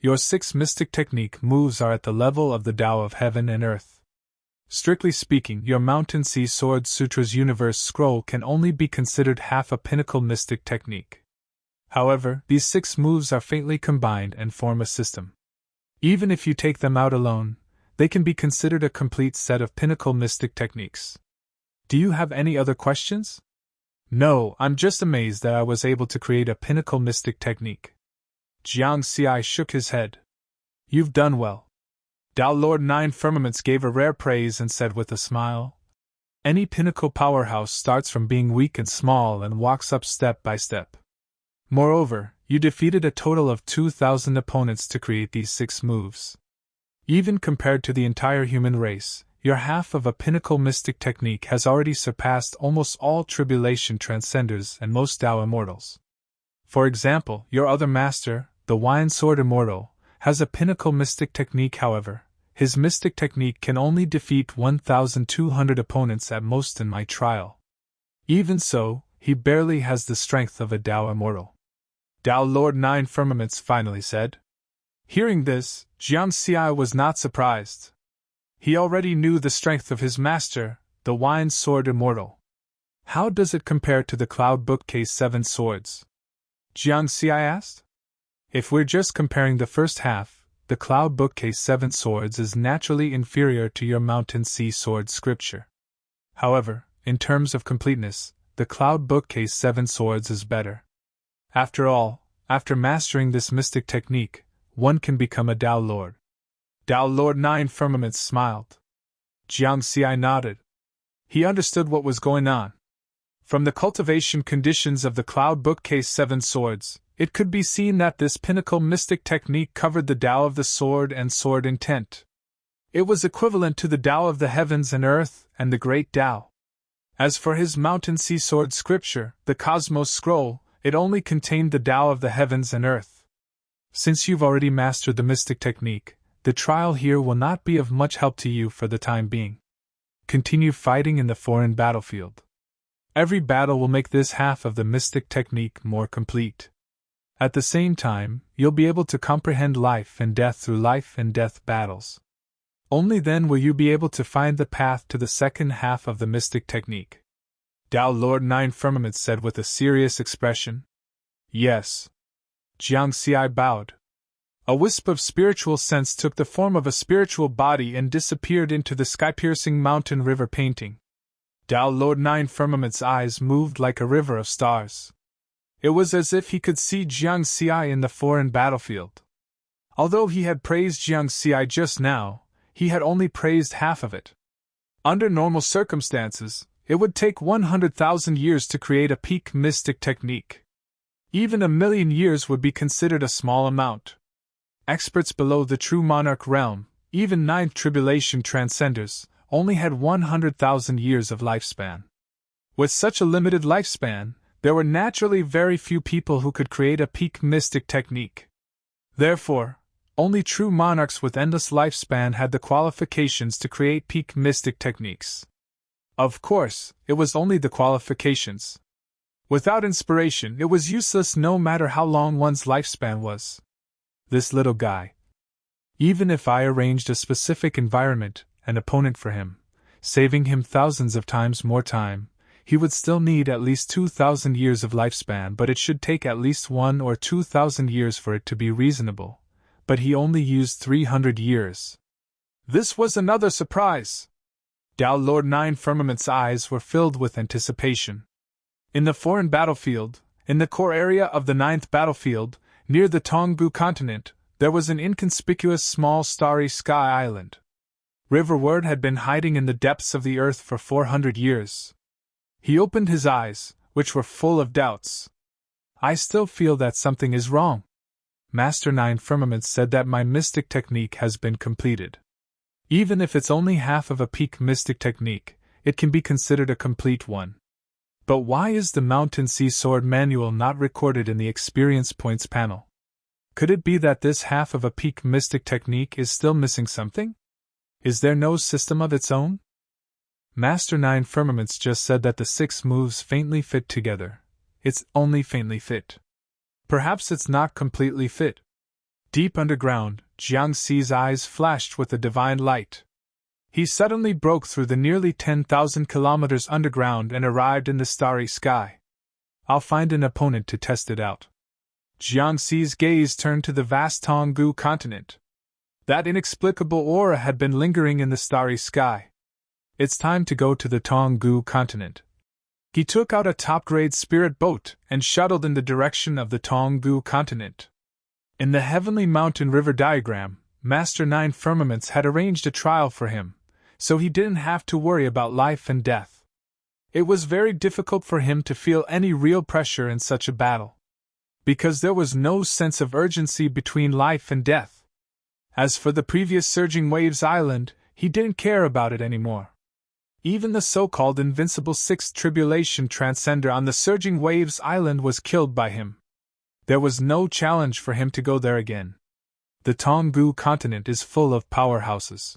Your 6 mystic technique moves are at the level of the Tao of heaven and earth. Strictly speaking, your Mountain Sea Sword Sutra's Universe Scroll can only be considered half a pinnacle mystic technique. However, these 6 moves are faintly combined and form a system. Even if you take them out alone, they can be considered a complete set of pinnacle mystic techniques. Do you have any other questions? No, I'm just amazed that I was able to create a pinnacle mystic technique. Jiang Xi shook his head. You've done well. Tao Lord Nine Firmaments gave a rare praise and said with a smile, Any pinnacle powerhouse starts from being weak and small and walks up step by step. Moreover, you defeated a total of 2,000 opponents to create these 6 moves. Even compared to the entire human race, your half of a pinnacle mystic technique has already surpassed almost all tribulation transcenders and most Tao immortals. For example, your other master, the Wine Sword Immortal, has a pinnacle mystic technique. However, his mystic technique can only defeat 1,200 opponents at most in my trial. Even so, he barely has the strength of a Tao immortal. Tao Lord Nine Firmaments finally said. Hearing this, Jiang Xi was not surprised. He already knew the strength of his master, the Wine Sword Immortal. How does it compare to the Cloud Bookcase 7 Swords? Jiang Xi asked. If we're just comparing the first half, the Cloud Bookcase 7 Swords is naturally inferior to your Mountain Sea Sword scripture. However, in terms of completeness, the Cloud Bookcase 7 Swords is better. After all, after mastering this mystic technique, one can become a Tao Lord. Tao Lord Nine Firmaments smiled. Jiang Xi nodded. He understood what was going on. From the cultivation conditions of the Cloud Bookcase 7 Swords, it could be seen that this pinnacle mystic technique covered the Tao of the sword and sword intent. It was equivalent to the Tao of the heavens and earth and the great Tao. As for his Mountain Sea Sword scripture, the Cosmos Scroll, it only contained the Tao of the heavens and earth. Since you've already mastered the mystic technique, the trial here will not be of much help to you for the time being. Continue fighting in the foreign battlefield. Every battle will make this half of the mystic technique more complete. At the same time, you'll be able to comprehend life and death through life and death battles. Only then will you be able to find the path to the second half of the mystic technique. Tao Lord Nine Firmaments said with a serious expression. Yes. Jiang Xi bowed. A wisp of spiritual sense took the form of a spiritual body and disappeared into the sky-piercing mountain river painting. Tao Lord Nine Firmaments' eyes moved like a river of stars. It was as if he could see Jiang Xi in the foreign battlefield. Although he had praised Jiang Xi just now, he had only praised half of it. Under normal circumstances, it would take 100,000 years to create a peak mystic technique. Even 1,000,000 years would be considered a small amount. Experts below the true monarch realm, even ninth tribulation transcenders, only had 100,000 years of lifespan. With such a limited lifespan, there were naturally very few people who could create a peak mystic technique. Therefore, only true monarchs with endless lifespan had the qualifications to create peak mystic techniques. Of course, it was only the qualifications. Without inspiration, it was useless no matter how long one's lifespan was. This little guy. Even if I arranged a specific environment and opponent for him, saving him thousands of times more time, he would still need at least 2,000 years of lifespan, but it should take at least 1 or 2,000 years for it to be reasonable. But he only used 300 years. This was another surprise. Dao Lord Nine Firmament's eyes were filled with anticipation. In the foreign battlefield, in the core area of the 9th battlefield, near the Tonggu continent, there was an inconspicuous small starry sky island. Riverward had been hiding in the depths of the earth for 400 years. He opened his eyes, which were full of doubts. I still feel that something is wrong. Master Nine Firmament said that my mystic technique has been completed. Even if it's only half of a peak mystic technique, it can be considered a complete one. But why is the Mountain Sea Sword manual not recorded in the experience points panel? Could it be that this half of a peak mystic technique is still missing something? Is there no system of its own? Master Nine Firmaments just said that the 6 moves faintly fit together. It's only faintly fit. Perhaps it's not completely fit. Deep underground, Jiangxi's eyes flashed with a divine light. He suddenly broke through the nearly 10,000 kilometers underground and arrived in the starry sky. I'll find an opponent to test it out. Jiangxi's gaze turned to the vast Tonggu continent. That inexplicable aura had been lingering in the starry sky. It's time to go to the Tonggu continent. He took out a top-grade spirit boat and shuttled in the direction of the Tonggu continent. In the Heavenly Mountain River diagram, Master Nine Firmaments had arranged a trial for him, so he didn't have to worry about life and death. It was very difficult for him to feel any real pressure in such a battle, because there was no sense of urgency between life and death. As for the previous Surging Waves Island, he didn't care about it anymore. Even the so-called invincible 6th Tribulation Transcender on the Surging Waves Island was killed by him. There was no challenge for him to go there again. The Tonggu continent is full of powerhouses.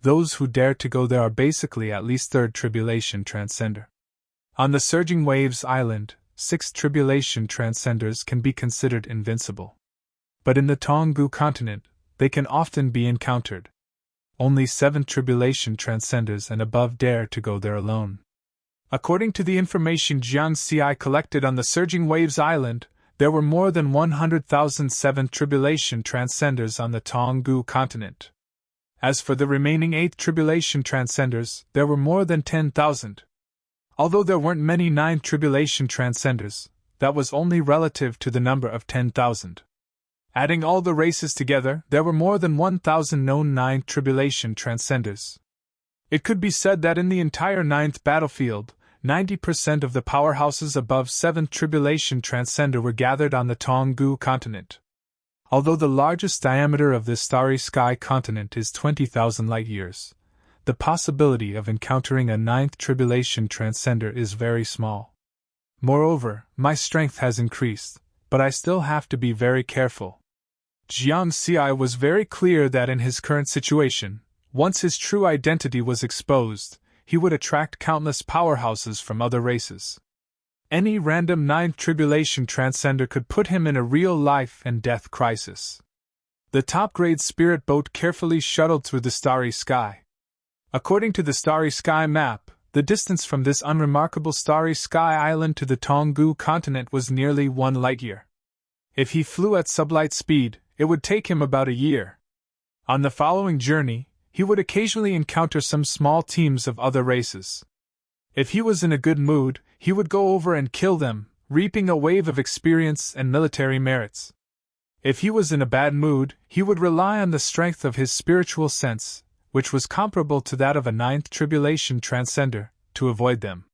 Those who dare to go there are basically at least 3rd Tribulation Transcender. On the Surging Waves Island, 6th Tribulation Transcenders can be considered invincible. But in the Tonggu continent, they can often be encountered. Only 7th Tribulation Transcenders and above dare to go there alone. According to the information Jiangxi collected on the Surging Waves Island, there were more than 100,000 7th Tribulation Transcenders on the Tonggu continent. As for the remaining 8th Tribulation Transcenders, there were more than 10,000. Although there weren't many 9th Tribulation Transcenders, that was only relative to the number of 10,000. Adding all the races together, there were more than 1,000 known 9th Tribulation Transcenders. It could be said that in the entire 9th battlefield, 90% of the powerhouses above 7th Tribulation Transcender were gathered on the Tonggu continent. Although the largest diameter of this starry sky continent is 20,000 light-years, the possibility of encountering a 9th Tribulation Transcender is very small. Moreover, my strength has increased, but I still have to be very careful. Jiangxi was very clear that in his current situation, once his true identity was exposed, he would attract countless powerhouses from other races. Any random 9th Tribulation Transcender could put him in a real life and death crisis. The top-grade spirit boat carefully shuttled through the starry sky. According to the starry sky map, the distance from this unremarkable starry sky island to the Tonggu continent was nearly 1 light-year. If he flew at sublight speed, it would take him about a year. On the following journey, he would occasionally encounter some small teams of other races. If he was in a good mood, he would go over and kill them, reaping a wave of experience and military merits. If he was in a bad mood, he would rely on the strength of his spiritual sense, which was comparable to that of a 9th Tribulation Transcender, to avoid them.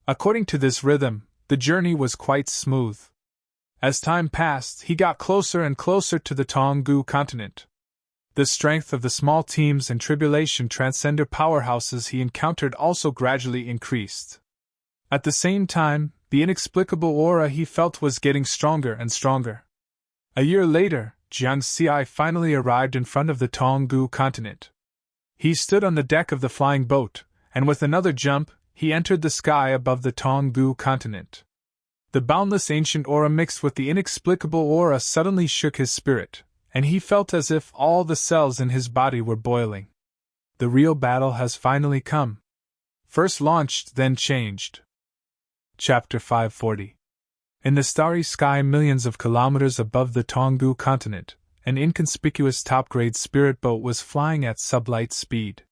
According to this rhythm, the journey was quite smooth. As time passed, he got closer and closer to the Tonggu continent. The strength of the small teams and tribulation transcender powerhouses he encountered also gradually increased. At the same time, the inexplicable aura he felt was getting stronger and stronger. A year later, Jiang Xi finally arrived in front of the Tonggu continent. He stood on the deck of the flying boat, and with another jump, he entered the sky above the Tonggu continent. The boundless ancient aura mixed with the inexplicable aura suddenly shook his spirit, and he felt as if all the cells in his body were boiling. The real battle has finally come. First launched, then changed. Chapter 540. In the starry sky millions of kilometers above the Tonggu continent, an inconspicuous top-grade spirit boat was flying at sublight speed.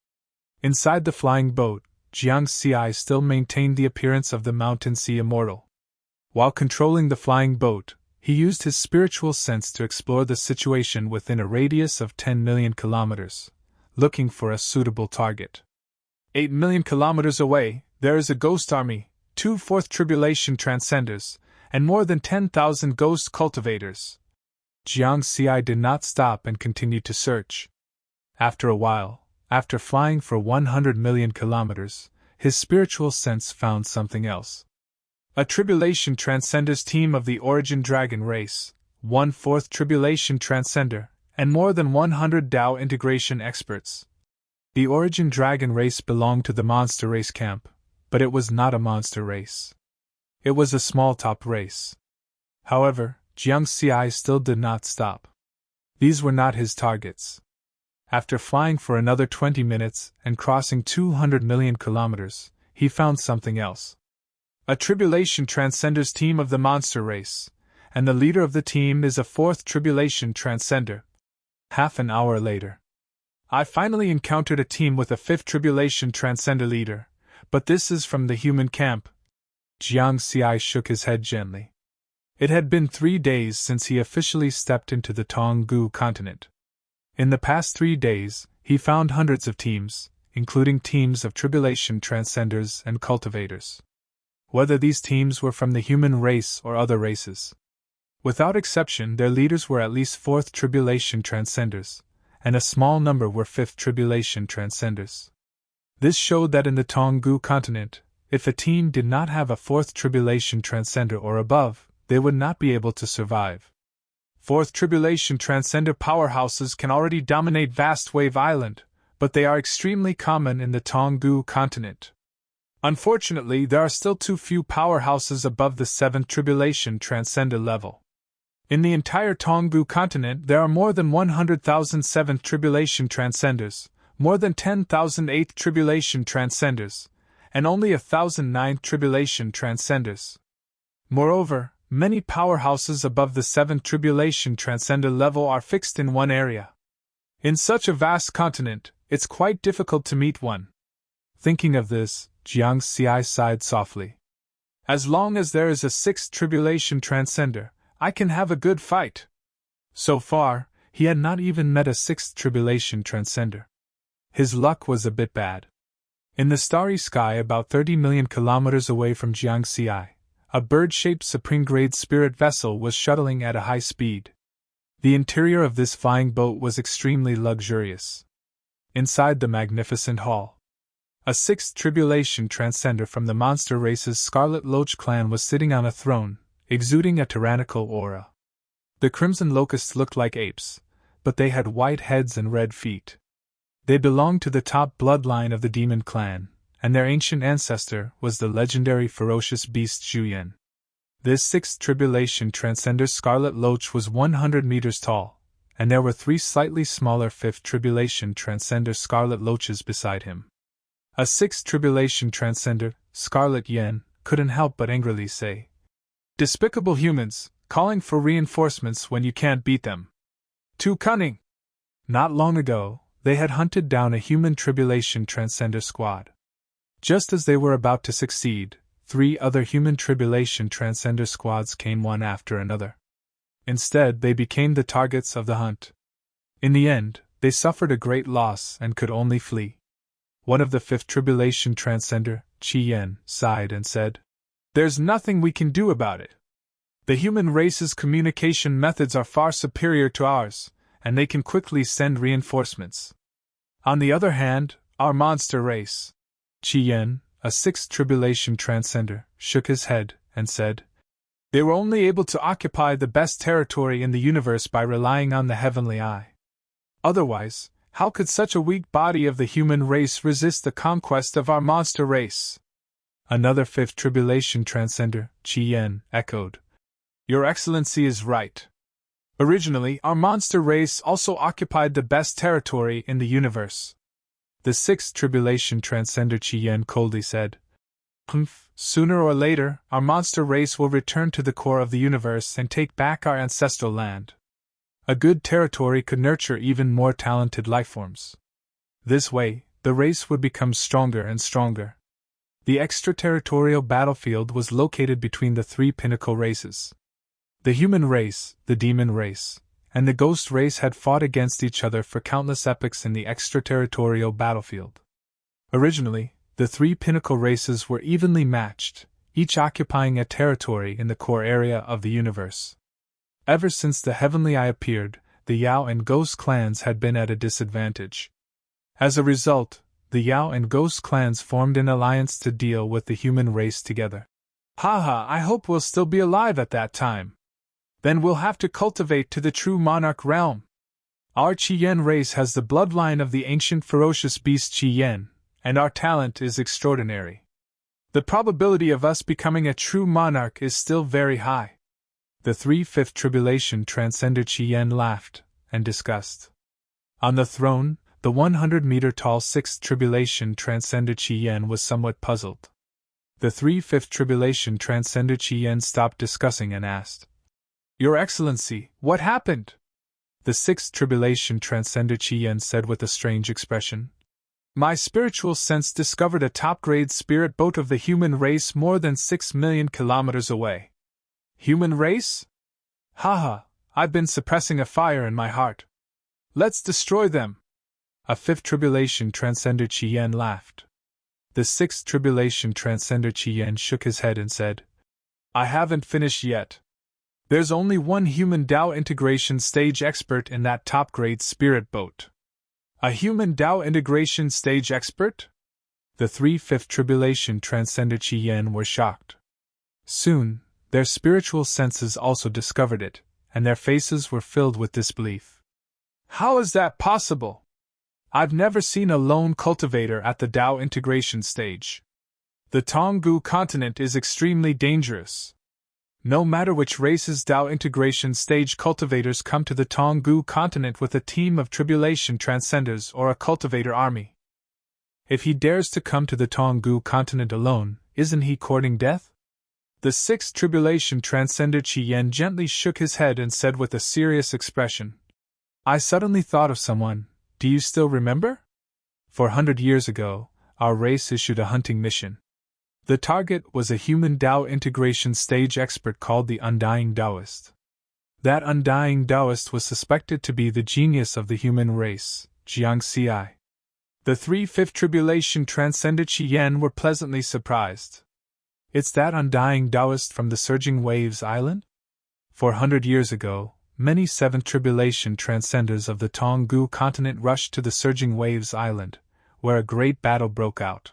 Inside the flying boat, Jiang Xi still maintained the appearance of the mountain sea immortal. While controlling the flying boat, he used his spiritual sense to explore the situation within a radius of 10 million kilometers, looking for a suitable target. 8 million kilometers away, there is a ghost army, 2 fourth tribulation transcenders, and more than 10,000 ghost cultivators. Jiang Xi did not stop and continued to search. After a while, after flying for 100 million kilometers, his spiritual sense found something else. A tribulation transcenders team of the origin dragon race, 1 fourth tribulation transcender, and more than 100 Tao integration experts. The origin dragon race belonged to the monster race camp, but it was not a monster race. It was a small top race. However, Jiang Xi still did not stop. These were not his targets. After flying for another 20 minutes and crossing 200 million kilometers, he found something else. A tribulation transcenders team of the monster race, and the leader of the team is a 4th tribulation transcender. Half an hour later, I finally encountered a team with a 5th tribulation transcender leader, but this is from the human camp. Jiang Xi shook his head gently. It had been 3 days since he officially stepped into the Tonggu continent. In the past 3 days, he found hundreds of teams, including teams of tribulation transcenders and cultivators. Whether these teams were from the human race or other races. Without exception, their leaders were at least 4th tribulation transcenders, and a small number were 5th tribulation transcenders. This showed that in the Tonggu continent, if a team did not have a 4th tribulation transcender or above, they would not be able to survive. 4th tribulation transcender powerhouses can already dominate Vast Wave Island, but they are extremely common in the Tonggu continent. Unfortunately, there are still too few powerhouses above the 7th tribulation transcender level. In the entire Tonggu continent, there are more than 100,000 7th tribulation transcenders, more than 10,000 8th tribulation transcenders, and only 1,000 9th tribulation transcenders. Moreover, many powerhouses above the 7th tribulation transcender level are fixed in one area. In such a vast continent, it's quite difficult to meet one. Thinking of this, Jiang Xi sighed softly. As long as there is a 6th tribulation transcender, I can have a good fight. So far, he had not even met a 6th tribulation transcender. His luck was a bit bad. In the starry sky about 30 million kilometers away from Jiang Xi, a bird-shaped supreme-grade spirit vessel was shuttling at a high speed. The interior of this flying boat was extremely luxurious. Inside the magnificent hall, a 6th tribulation transcender from the monster race's Scarlet Loach clan was sitting on a throne, exuding a tyrannical aura. The crimson locusts looked like apes, but they had white heads and red feet. They belonged to the top bloodline of the demon clan, and their ancient ancestor was the legendary ferocious beast Zhuyan. This 6th tribulation transcender Scarlet Loach was 100 meters tall, and there were 3 slightly smaller 5th tribulation transcender Scarlet Loaches beside him. A 6th tribulation transcender, Scarlet Yen, couldn't help but angrily say, "Despicable humans, calling for reinforcements when you can't beat them. Too cunning!" Not long ago, they had hunted down a human tribulation transcender squad. Just as they were about to succeed, 3 other human tribulation transcender squads came one after another. Instead, they became the targets of the hunt. In the end, they suffered a great loss and could only flee. One of the 5th tribulation transcender, Qi Yan sighed and said, "There's nothing we can do about it. The human race's communication methods are far superior to ours, and they can quickly send reinforcements. On the other hand, our monster race," Qi Yan, a sixth tribulation transcender, shook his head and said, "They were only able to occupy the best territory in the universe by relying on the heavenly eye. Otherwise, how could such a weak body of the human race resist the conquest of our monster race?" Another fifth tribulation transcender, Qi Yan, echoed, "Your Excellency is right. Originally, our monster race also occupied the best territory in the universe." The sixth tribulation transcender Qi Yan coldly said, "Sooner or later, our monster race will return to the core of the universe and take back our ancestral land. A good territory could nurture even more talented lifeforms. This way, the race would become stronger and stronger." The extraterritorial battlefield was located between the three pinnacle races. The human race, the demon race, and the ghost race had fought against each other for countless epochs in the extraterritorial battlefield. Originally, the three pinnacle races were evenly matched, each occupying a territory in the core area of the universe. Ever since the Heavenly Eye appeared, the Yao and Ghost clans had been at a disadvantage. As a result, the Yao and Ghost clans formed an alliance to deal with the human race together. "Haha, I hope we'll still be alive at that time. Then we'll have to cultivate to the true monarch realm. Our Qi Yan race has the bloodline of the ancient ferocious beast Qi Yan, and our talent is extraordinary. The probability of us becoming a true monarch is still very high." The fifth tribulation transcender Qi Yan laughed and discussed. On the throne, the 100-meter-tall sixth tribulation transcender Qi Yan was somewhat puzzled. The fifth tribulation transcender Qi Yan stopped discussing and asked, "Your Excellency, what happened?" The sixth tribulation transcender Qi Yan said with a strange expression, "My spiritual sense discovered a top-grade spirit boat of the human race more than 6 million kilometers away." "Human race? Haha, I've been suppressing a fire in my heart. Let's destroy them." A fifth tribulation transcender Qi Yan laughed. The sixth tribulation transcender Qi Yan shook his head and said, "I haven't finished yet. There's only one human Dao integration stage expert in that top-grade spirit boat." "A human Dao integration stage expert?" The fifth tribulation transcender Qi Yan were shocked. Soon, their spiritual senses also discovered it, and their faces were filled with disbelief. "How is that possible? I've never seen a lone cultivator at the Dao integration stage. The Tonggu continent is extremely dangerous. No matter which race's Dao integration stage cultivators come to the Tonggu continent with a team of tribulation transcenders or a cultivator army. If he dares to come to the Tonggu continent alone, isn't he courting death?" The sixth tribulation transcender Qi Yan gently shook his head and said with a serious expression, "I suddenly thought of someone. Do you still remember? 400 years ago, our race issued a hunting mission. The target was a human Dao integration stage expert called the Undying Taoist. That Undying Taoist was suspected to be the genius of the human race, Jiangxi. The fifth tribulation transcender Qi Yan were pleasantly surprised. "It's that Undying Taoist from the Surging Waves Island?" 400 years ago, many seventh tribulation transcenders of the Tonggu continent rushed to the Surging Waves Island, where a great battle broke out.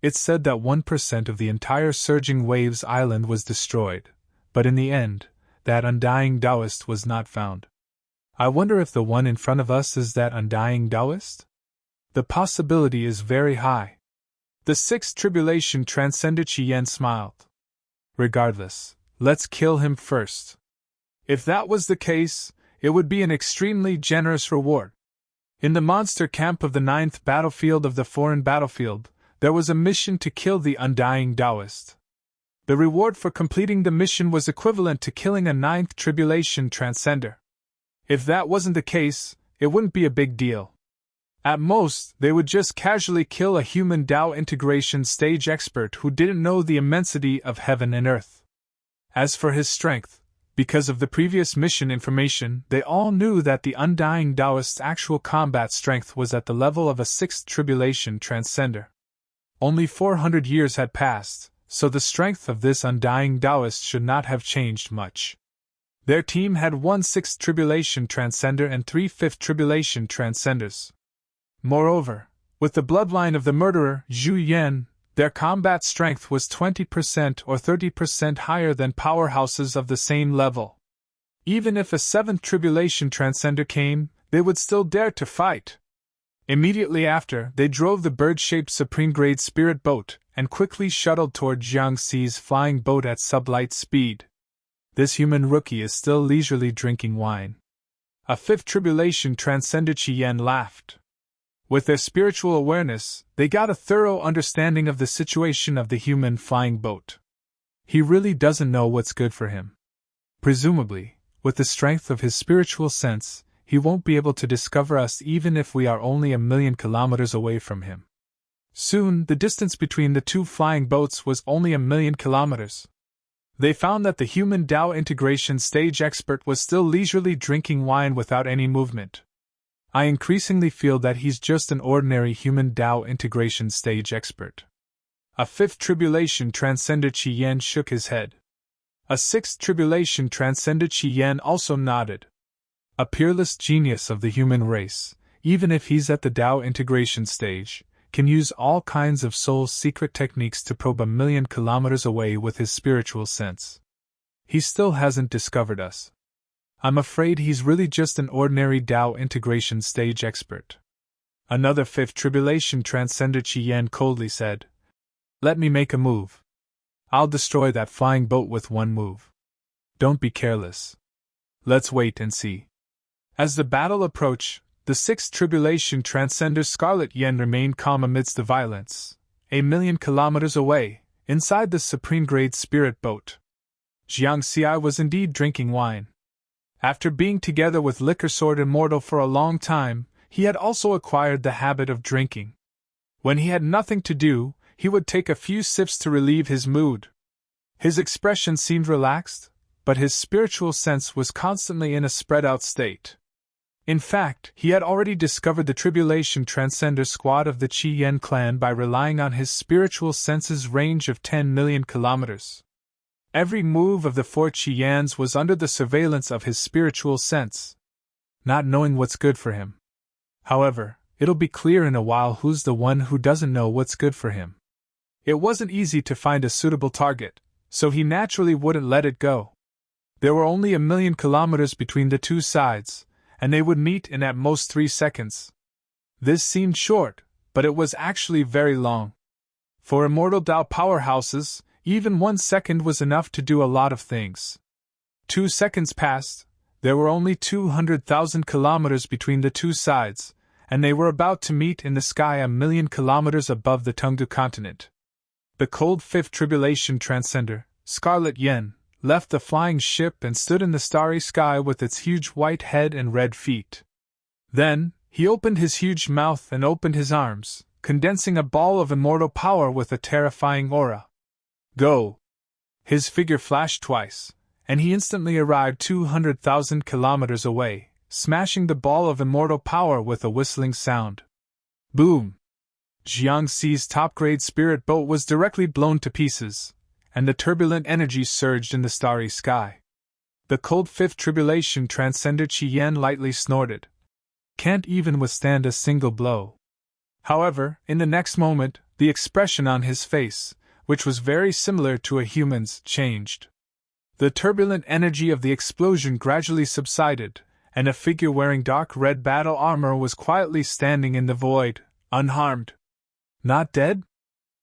It's said that 1% of the entire Surging Waves Island was destroyed, but in the end, that Undying Taoist was not found. I wonder if the one in front of us is that Undying Taoist? The possibility is very high." The sixth tribulation transcender Qi Yan smiled. "Regardless, let's kill him first. If that was the case, it would be an extremely generous reward." In the monster camp of the 9th battlefield of the foreign battlefield, there was a mission to kill the Undying Taoist. The reward for completing the mission was equivalent to killing a 9th tribulation transcender. If that wasn't the case, it wouldn't be a big deal. At most, they would just casually kill a human Dao integration stage expert who didn't know the immensity of heaven and earth. As for his strength, because of the previous mission information, they all knew that the Undying Taoist's actual combat strength was at the level of a 6th tribulation transcender. Only 400 years had passed, so the strength of this undying Taoist should not have changed much. Their team had 1/6 tribulation transcender and 3/5 tribulation transcenders. Moreover, with the bloodline of the murderer, Zhu Yan, their combat strength was 20% or 30% higher than powerhouses of the same level. Even if a 7th tribulation transcender came, they would still dare to fight. Immediately after, they drove the bird-shaped supreme-grade spirit boat and quickly shuttled toward Jiangxi's flying boat at sublight speed. This human rookie is still leisurely drinking wine. A 5th tribulation transcender Qi Yan laughed. With their spiritual awareness, they got a thorough understanding of the situation of the human flying boat. He really doesn't know what's good for him. Presumably, with the strength of his spiritual sense, he won't be able to discover us even if we are only 1,000,000 kilometers away from him. Soon, the distance between the two flying boats was only 1,000,000 kilometers. They found that the human Tao integration stage expert was still leisurely drinking wine without any movement. I increasingly feel that he's just an ordinary human Tao integration stage expert. A 5th tribulation transcender Qi Yan shook his head. A 6th tribulation transcender Qi Yan also nodded. A peerless genius of the human race, even if he's at the Tao integration stage, can use all kinds of soul secret techniques to probe 1,000,000 kilometers away with his spiritual sense. He still hasn't discovered us. I'm afraid he's really just an ordinary Tao integration stage expert. Another 5th tribulation transcender Qi Yan coldly said, "Let me make a move. I'll destroy that flying boat with one move. Don't be careless. Let's wait and see." As the battle approached, the 6th tribulation transcender Scarlet Yen remained calm amidst the violence, 1,000,000 kilometers away, inside the supreme-grade spirit boat. Jiangxi was indeed drinking wine. After being together with Liquor Sword Immortal for a long time, he had also acquired the habit of drinking. When he had nothing to do, he would take a few sips to relieve his mood. His expression seemed relaxed, but his spiritual sense was constantly in a spread-out state. In fact, he had already discovered the Tribulation Transcender squad of the Qi Yan clan by relying on his spiritual sense's range of 10,000,000 kilometers. Every move of the 4 Qi Yans was under the surveillance of his spiritual sense, not knowing what's good for him. However, it'll be clear in a while who's the one who doesn't know what's good for him. It wasn't easy to find a suitable target, so he naturally wouldn't let it go. There were only 1,000,000 kilometers between the two sides, and they would meet in at most 3 seconds. This seemed short, but it was actually very long. For immortal Tao powerhouses, even 1 second was enough to do a lot of things. 2 seconds passed, there were only 200,000 kilometers between the two sides, and they were about to meet in the sky 1,000,000 kilometers above the Tengdu continent. The cold 5th tribulation transcender, Scarlet Yen, left the flying ship and stood in the starry sky with its huge white head and red feet. Then, he opened his huge mouth and opened his arms, condensing a ball of immortal power with a terrifying aura. Go! His figure flashed twice, and he instantly arrived 200,000 kilometers away, smashing the ball of immortal power with a whistling sound. Boom! Jiangxi's top-grade spirit boat was directly blown to pieces, and the turbulent energy surged in the starry sky. The cold 5th tribulation transcender Qi Yan lightly snorted. Can't even withstand a single blow. However, in the next moment, the expression on his face, which was very similar to a human's, changed. The turbulent energy of the explosion gradually subsided, and a figure wearing dark red battle armor was quietly standing in the void, unharmed. Not dead?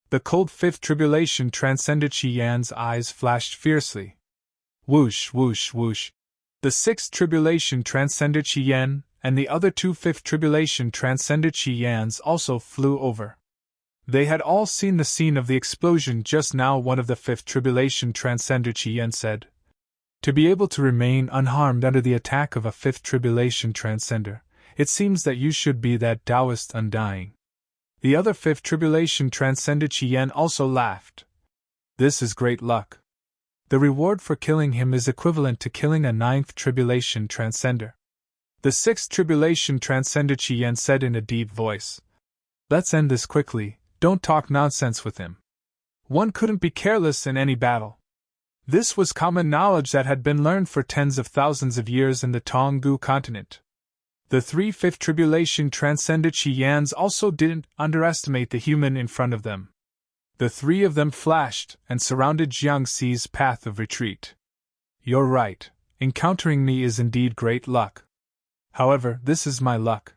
The cold 5th tribulation transcender Qi Yan's eyes flashed fiercely. Whoosh, whoosh, whoosh. The 6th tribulation transcender Qi Yan and the other 2 5th tribulation transcender Qi Yans also flew over. They had all seen the scene of the explosion just now. One of the 5th tribulation transcender Qi Yan said. To be able to remain unharmed under the attack of a 5th tribulation transcender, it seems that you should be that Taoist undying. The other 5th tribulation transcender Qi Yan also laughed. This is great luck. The reward for killing him is equivalent to killing a 9th tribulation transcender. The 6th tribulation transcender Qi Yan said in a deep voice. Let's end this quickly, Don't talk nonsense with him. One couldn't be careless in any battle. This was common knowledge that had been learned for tens of thousands of years in the Tonggu continent. The three Fifth Tribulation Transcended Qiyans also didn't underestimate the human in front of them. The three of them flashed and surrounded Jiangxi's path of retreat. You're right, encountering me is indeed great luck. However, this is my luck.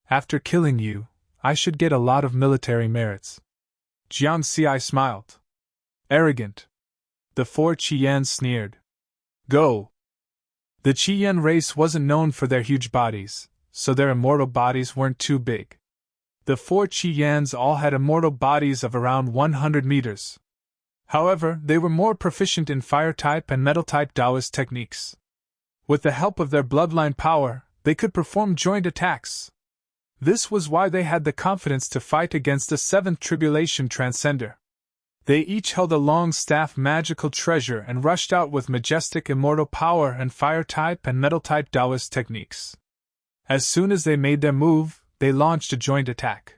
After killing you, I should get a lot of military merits. Jiangxi smiled. Arrogant. The four Qiyans sneered. Go! The Qiyan race wasn't known for their huge bodies, so their immortal bodies weren't too big. The four Qiyans all had immortal bodies of around 100 meters. However, they were more proficient in fire-type and metal-type Taoist techniques. With the help of their bloodline power, they could perform joint attacks. This was why they had the confidence to fight against the Seventh Tribulation Transcender. They each held a long staff magical treasure and rushed out with majestic immortal power and fire-type and metal-type Taoist techniques. As soon as they made their move, they launched a joint attack.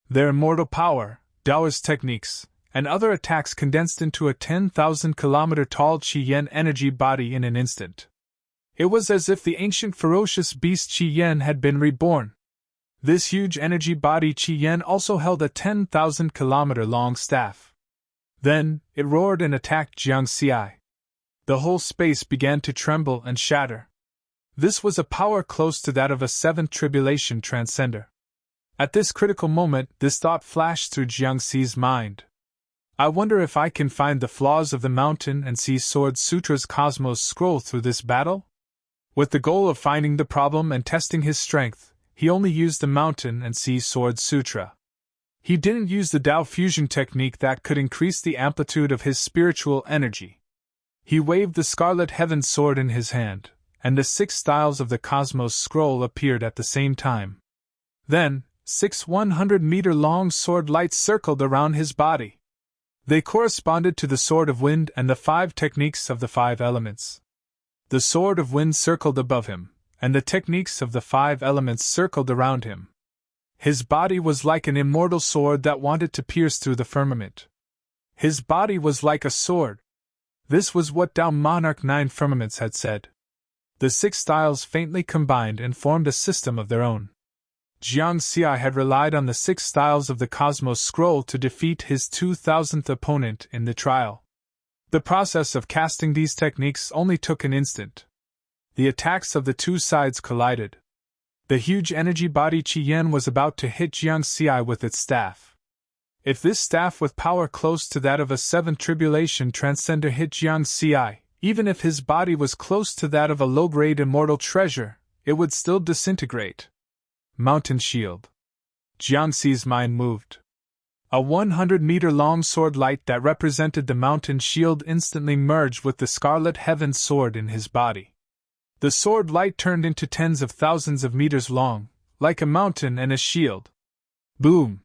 Their immortal power, Taoist techniques, and other attacks condensed into a 10,000-kilometer-tall Qiyan energy body in an instant. It was as if the ancient ferocious beast Qiyan had been reborn. This huge energy body Qiyan also held a 10,000-kilometer-long staff. Then, it roared and attacked Jiangxi. The whole space began to tremble and shatter. This was a power close to that of a Seventh Tribulation Transcender. At this critical moment, this thought flashed through Jiangxi's mind. I wonder if I can find the flaws of the Mountain and Sea Sword Sutra's Cosmos Scroll through this battle? With the goal of finding the problem and testing his strength, he only used the Mountain and Sea Sword Sutra. He didn't use the Tao fusion technique that could increase the amplitude of his spiritual energy. He waved the Scarlet Heaven sword in his hand, and the 6 styles of the Cosmos Scroll appeared at the same time. Then, 6 100-meter-long sword lights circled around his body. They corresponded to the Sword of Wind and the 5 techniques of the 5 elements. The Sword of Wind circled above him, and the techniques of the 5 elements circled around him. His body was like an immortal sword that wanted to pierce through the firmament. His body was like a sword. This was what Tao Monarch 9 Firmaments had said. The 6 styles faintly combined and formed a system of their own. Jiangxi had relied on the 6 styles of the Cosmos Scroll to defeat his 2000th opponent in the trial. The process of casting these techniques only took an instant. The attacks of the two sides collided. The huge energy body Qiyan was about to hit Jiangxi with its staff. If this staff with power close to that of a Seventh Tribulation Transcender hit Jiangxi, even if his body was close to that of a low-grade immortal treasure, it would still disintegrate. Mountain Shield. Jiangxi's mind moved. A 100-meter-long sword light that represented the Mountain Shield instantly merged with the Scarlet Heaven sword in his body. The sword light turned into tens of thousands of meters long, like a mountain and a shield. Boom!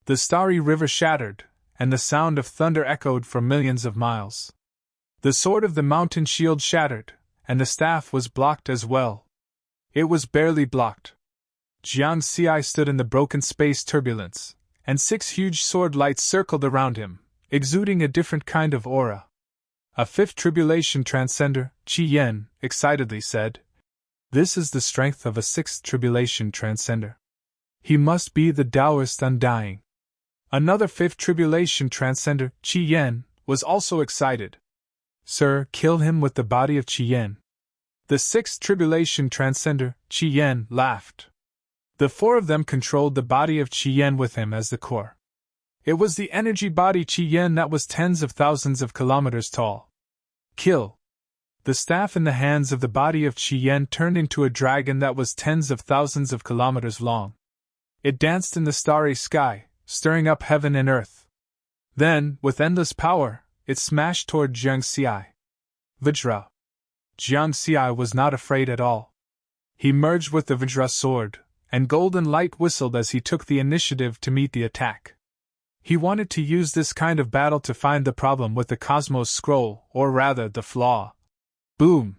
The starry river shattered, and the sound of thunder echoed for millions of miles. The sword of the Mountain Shield shattered, and the staff was blocked as well. It was barely blocked. Jiangxi stood in the broken space turbulence, and 6 huge sword lights circled around him, exuding a different kind of aura. A Fifth Tribulation Transcender, Qiyan, excitedly said, "This is the strength of a Sixth Tribulation Transcender. He must be the Taoist Undying." Another Fifth Tribulation Transcender, Qiyan, was also excited. "Sir, kill him with the body of Qiyan." The Sixth Tribulation Transcender, Qiyan, laughed. The 4 of them controlled the body of Qiyan with him as the core. It was the energy body Qiyan that was tens of thousands of kilometers tall. Kill! The staff in the hands of the body of Qiyan turned into a dragon that was tens of thousands of kilometers long. It danced in the starry sky, stirring up heaven and earth. Then, with endless power, it smashed toward Jiangxi. Vajra. Jiangxi was not afraid at all. He merged with the Vajra sword, and golden light whistled as he took the initiative to meet the attack. He wanted to use this kind of battle to find the problem with the Cosmos Scroll, or rather the flaw. Boom!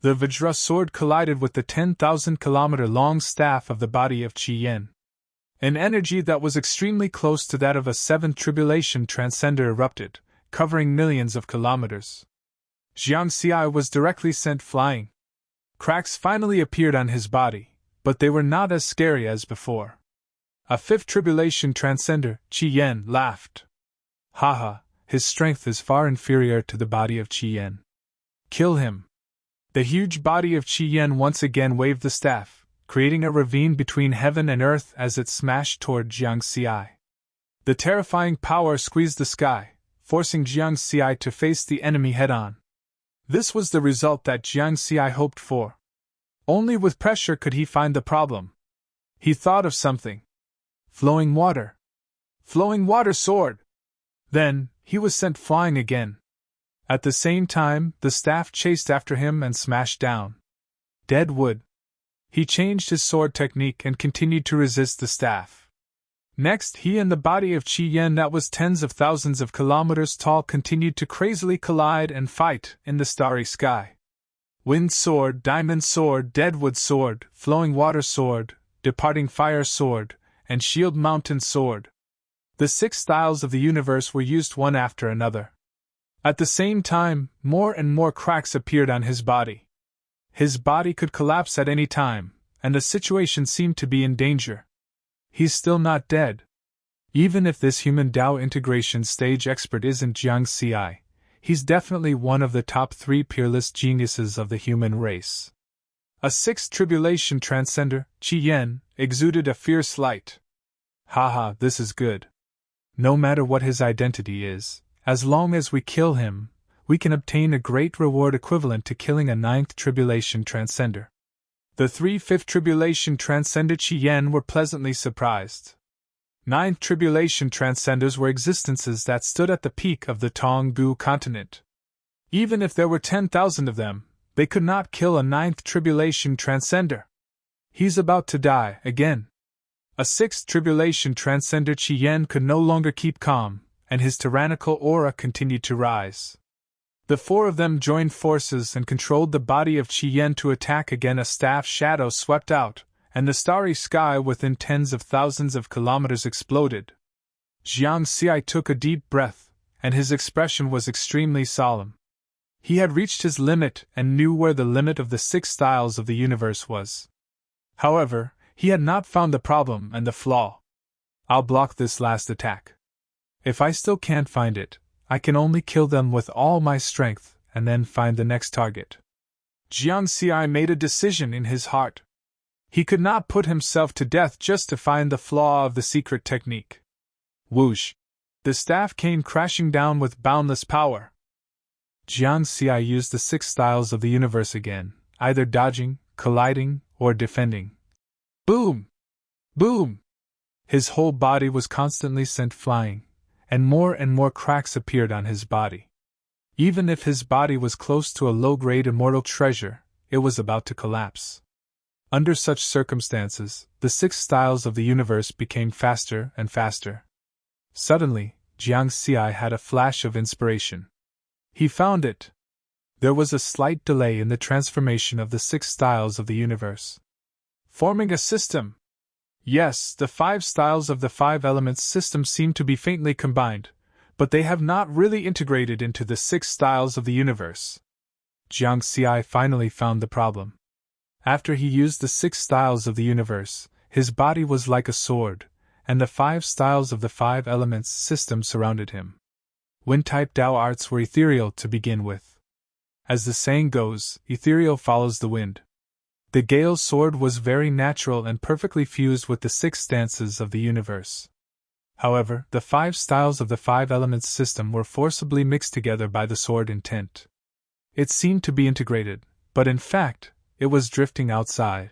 The Vajra sword collided with the 10,000-kilometer-long staff of the body of Qiyan. An energy that was extremely close to that of a seventh tribulation transcender erupted, covering millions of kilometers. Jiang Xi was directly sent flying. Cracks finally appeared on his body, but they were not as scary as before. A fifth tribulation transcender, Qi Yan, laughed. Haha, his strength is far inferior to the body of Qi Yan. Kill him. The huge body of Qi Yan once again waved the staff, creating a ravine between heaven and earth as it smashed toward Jiang Xi. The terrifying power squeezed the sky, forcing Jiang Xi to face the enemy head-on. This was the result that Jiang Xi hoped for. Only with pressure could he find the problem. He thought of something. Flowing water. Flowing water sword! Then, he was sent flying again. At the same time, the staff chased after him and smashed down. Dead wood. He changed his sword technique and continued to resist the staff. Next, he and the body of Qi Yan that was tens of thousands of kilometers tall continued to crazily collide and fight in the starry sky. Wind sword, diamond sword, deadwood sword, flowing water sword, departing fire sword, and shield mountain sword. The 6 styles of the universe were used one after another. At the same time, more and more cracks appeared on his body. His body could collapse at any time, and the situation seemed to be in danger. He's still not dead. Even if this human Dao integration stage expert isn't Jiang Xi, he's definitely one of the top 3 peerless geniuses of the human race. A sixth tribulation transcender, Qi Yan, exuded a fierce light. Haha, this is good. No matter what his identity is, as long as we kill him, we can obtain a great reward equivalent to killing a 9th tribulation transcender. The 3 fifth tribulation transcender Qi Yan were pleasantly surprised. 9th tribulation transcenders were existences that stood at the peak of the Tonggu continent. Even if there were 10,000 of them, they could not kill a 9th tribulation transcender. He's about to die again. A 6th tribulation transcender Qi Yan could no longer keep calm, and his tyrannical aura continued to rise. The 4 of them joined forces and controlled the body of Qi Yan to attack again. A staff shadow swept out, and the starry sky within tens of thousands of kilometers exploded. Jiang Xi took a deep breath, and his expression was extremely solemn. He had reached his limit and knew where the limit of the 6 styles of the universe was. However, he had not found the problem and the flaw. I'll block this last attack. If I still can't find it, I can only kill them with all my strength and then find the next target. Jiang Xi made a decision in his heart. He could not put himself to death just to find the flaw of the secret technique. Whoosh! The staff came crashing down with boundless power. Jiang Xi used the 6 styles of the universe again, either dodging, colliding, or defending. Boom! Boom! His whole body was constantly sent flying, and more cracks appeared on his body. Even if his body was close to a low-grade immortal treasure, it was about to collapse. Under such circumstances, the 6 styles of the universe became faster and faster. Suddenly, Jiang Xi had a flash of inspiration. He found it. There was a slight delay in the transformation of the 6 styles of the universe. Forming a system. Yes, the 5 styles of the 5 elements system seem to be faintly combined, but they have not really integrated into the 6 styles of the universe. Jiang Xi finally found the problem. After he used the 6 styles of the universe, his body was like a sword, and the 5 styles of the 5 elements system surrounded him. Wind-type Dao arts were ethereal to begin with. As the saying goes, ethereal follows the wind. The Gale sword was very natural and perfectly fused with the 6 stances of the universe. However, the 5 styles of the 5 elements system were forcibly mixed together by the sword intent. It seemed to be integrated, but in fact, it was drifting outside.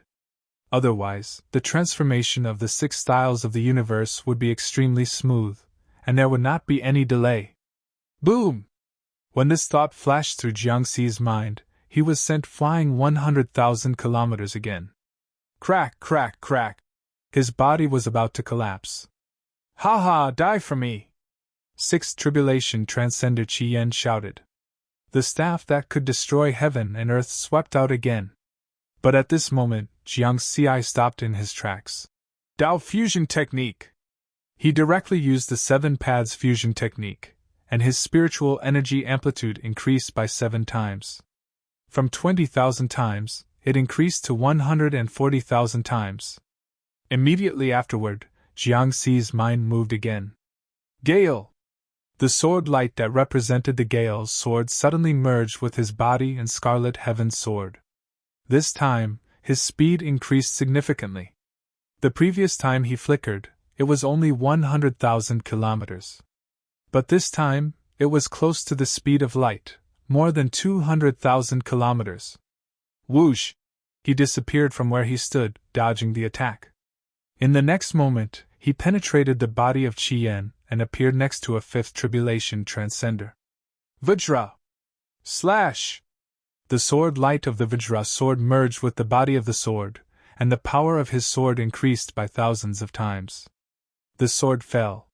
Otherwise, the transformation of the 6 styles of the universe would be extremely smooth, and there would not be any delay. Boom! When this thought flashed through Jiang Xi's mind, he was sent flying 100,000 kilometers again. Crack, crack, crack! His body was about to collapse. Ha ha, die for me! 6th Tribulation Transcender Qi Yan shouted. The staff that could destroy heaven and earth swept out again. But at this moment, Jiang Xi stopped in his tracks. Dao fusion technique. He directly used the 7 paths fusion technique, and his spiritual energy amplitude increased by 7 times. From 20,000 times, it increased to 140,000 times. Immediately afterward, Jiangxi's mind moved again. Gale! The sword light that represented the Gale's sword suddenly merged with his body and Scarlet Heaven's sword. This time, his speed increased significantly. The previous time he flickered, it was only 100,000 kilometers. But this time, it was close to the speed of light, more than 200,000 kilometers. Whoosh! He disappeared from where he stood, dodging the attack. In the next moment, he penetrated the body of Qian and appeared next to a 5th tribulation transcender. Vajra! Slash! The sword light of the Vajra sword merged with the body of the sword, and the power of his sword increased by thousands of times. The sword fell.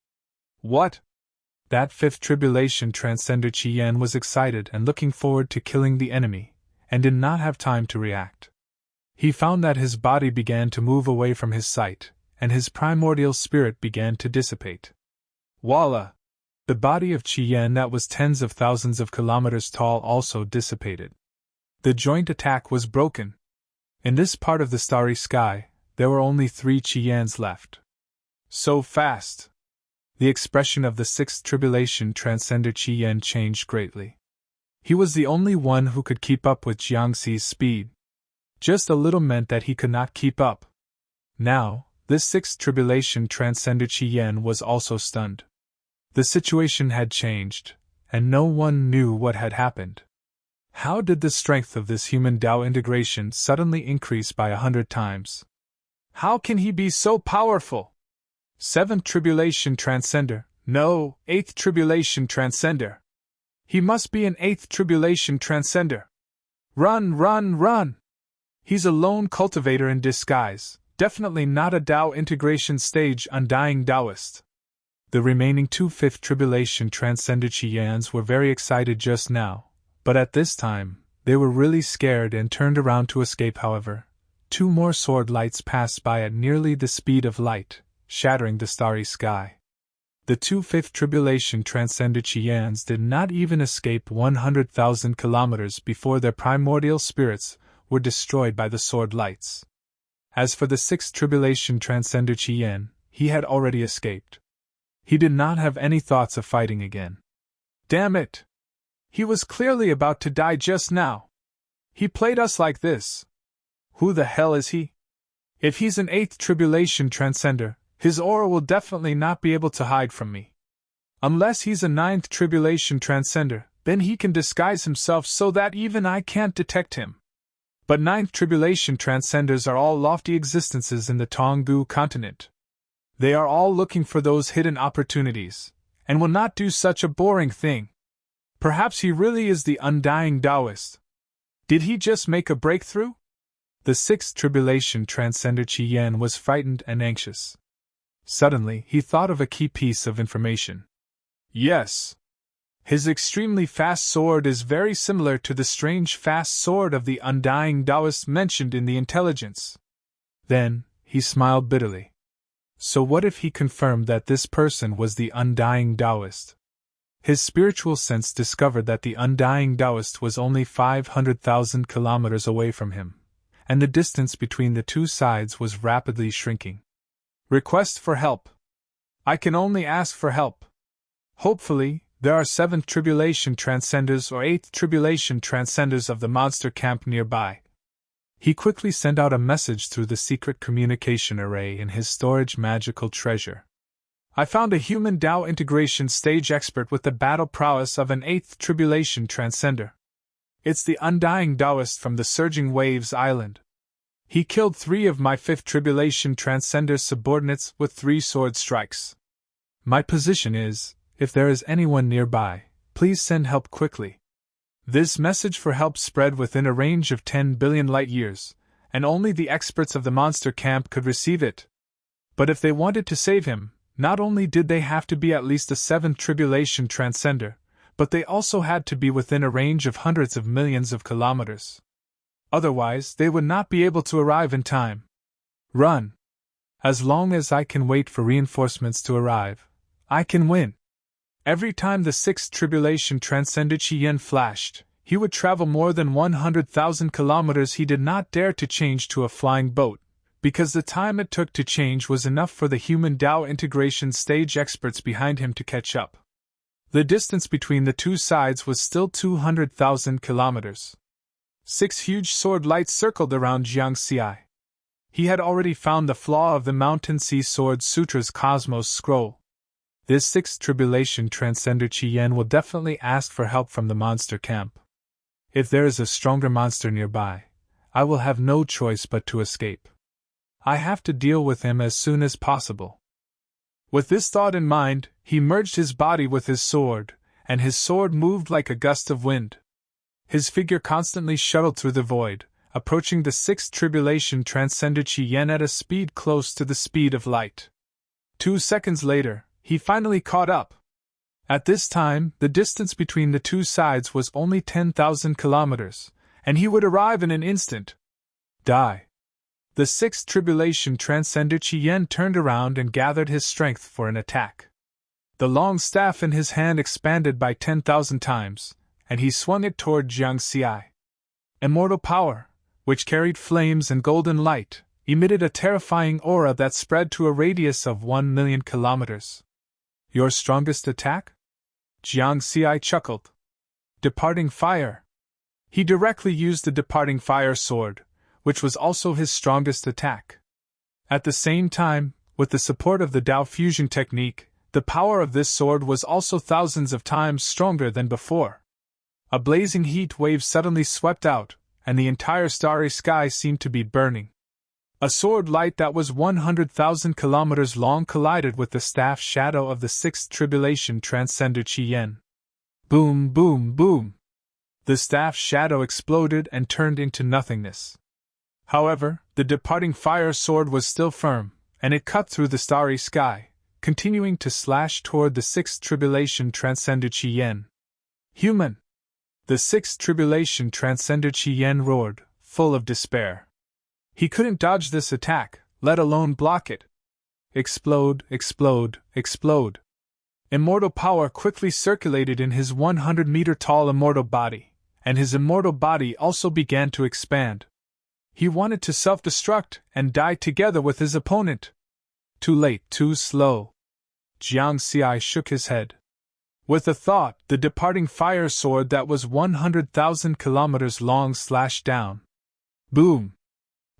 What? That 5th tribulation transcender Qian was excited and looking forward to killing the enemy, and did not have time to react. He found that his body began to move away from his sight, and his primordial spirit began to dissipate. Voila! The body of Qian that was tens of thousands of kilometers tall also dissipated. The joint attack was broken. In this part of the starry sky, there were only 3 Qians left. So fast! The expression of the 6th tribulation transcender Qian changed greatly. He was the only one who could keep up with Jiangxi's speed. Just a little meant that he could not keep up. Now, this 6th tribulation transcender Qian was also stunned. The situation had changed, and no one knew what had happened. How did the strength of this human Dao integration suddenly increase by 100 times? How can he be so powerful? 7th tribulation transcender, no, 8th tribulation transcender. He must be an 8th tribulation transcender. Run, run, run! He's a lone cultivator in disguise, definitely not a Dao integration stage undying Taoist. The remaining 2 5th tribulation transcender Qians were very excited just now, but at this time, they were really scared and turned around to escape. However, 2 more sword lights passed by at nearly the speed of light, shattering the starry sky. The 2 5th tribulation transcender Qians did not even escape 100,000 kilometers before their primordial spirits were destroyed by the sword lights. As for the 6th tribulation transcender Qian, he had already escaped. He did not have any thoughts of fighting again. Damn it! He was clearly about to die just now. He played us like this. Who the hell is he? If he's an 8th tribulation transcender, his aura will definitely not be able to hide from me. Unless he's a 9th tribulation transcender, then he can disguise himself so that even I can't detect him. But 9th tribulation transcenders are all lofty existences in the Tonggu continent. They are all looking for those hidden opportunities, and will not do such a boring thing. Perhaps he really is the undying Taoist. Did he just make a breakthrough? The 6th tribulation transcender Qian was frightened and anxious. Suddenly, he thought of a key piece of information. Yes. His extremely fast sword is very similar to the strange fast sword of the undying Taoist mentioned in the intelligence. Then, he smiled bitterly. So what if he confirmed that this person was the undying Taoist? His spiritual sense discovered that the undying Taoist was only 500,000 kilometers away from him, and the distance between the 2 sides was rapidly shrinking. Request for help. I can only ask for help. Hopefully, there are 7th tribulation transcenders or 8th tribulation transcenders of the monster camp nearby. He quickly sent out a message through the secret communication array in his storage magical treasure. I found a human Dao integration stage expert with the battle prowess of an 8th tribulation transcender. It's the undying Taoist from the Surging Waves Island. He killed 3 of my 5th tribulation transcender subordinates with 3 sword strikes. My position is, if there is anyone nearby, please send help quickly. This message for help spread within a range of 10 billion light years, and only the experts of the monster camp could receive it. But if they wanted to save him, not only did they have to be at least a 7th tribulation transcender, but they also had to be within a range of hundreds of millions of kilometers. Otherwise, they would not be able to arrive in time. Run! As long as I can wait for reinforcements to arrive, I can win. Every time the sixth tribulation transcender Qian flashed, he would travel more than 100,000 kilometers. He did not dare to change to a flying boat, because the time it took to change was enough for the human Dao integration stage experts behind him to catch up. The distance between the two sides was still 200,000 kilometers. 6 huge sword lights circled around Jiang Xi. He had already found the flaw of the Mountain Sea Sword Sutra's Cosmos Scroll. This sixth tribulation transcender Qian will definitely ask for help from the monster camp. If there is a stronger monster nearby, I will have no choice but to escape. I have to deal with him as soon as possible. With this thought in mind, he merged his body with his sword, and his sword moved like a gust of wind. His figure constantly shuttled through the void, approaching the sixth tribulation transcender Qian at a speed close to the speed of light. 2 seconds later, he finally caught up. At this time, the distance between the two sides was only 10,000 kilometers, and he would arrive in an instant. Die. The sixth tribulation transcender Qian turned around and gathered his strength for an attack. The long staff in his hand expanded by 10,000 times, and he swung it toward Jiang Xi. Immortal power, which carried flames and golden light, emitted a terrifying aura that spread to a radius of 1,000,000 kilometers. Your strongest attack? Jiang Xi chuckled. Departing fire. He directly used the departing fire sword, which was also his strongest attack. At the same time, with the support of the Dao fusion technique, the power of this sword was also thousands of times stronger than before. A blazing heat wave suddenly swept out, and the entire starry sky seemed to be burning. A sword light that was 100,000 kilometers long collided with the staff shadow of the sixth tribulation transcender Qian. Boom, boom, boom. The staff shadow exploded and turned into nothingness. However, the departing fire sword was still firm, and it cut through the starry sky, continuing to slash toward the sixth tribulation transcender Qian. Human! The sixth tribulation transcender Qian roared, full of despair. He couldn't dodge this attack, let alone block it. Explode, explode, explode. Immortal power quickly circulated in his 100-meter-tall immortal body, and his immortal body also began to expand. He wanted to self-destruct and die together with his opponent. Too late, too slow. Jiang Xi shook his head. With a thought, the departing fire sword that was 100,000 kilometers long slashed down. Boom!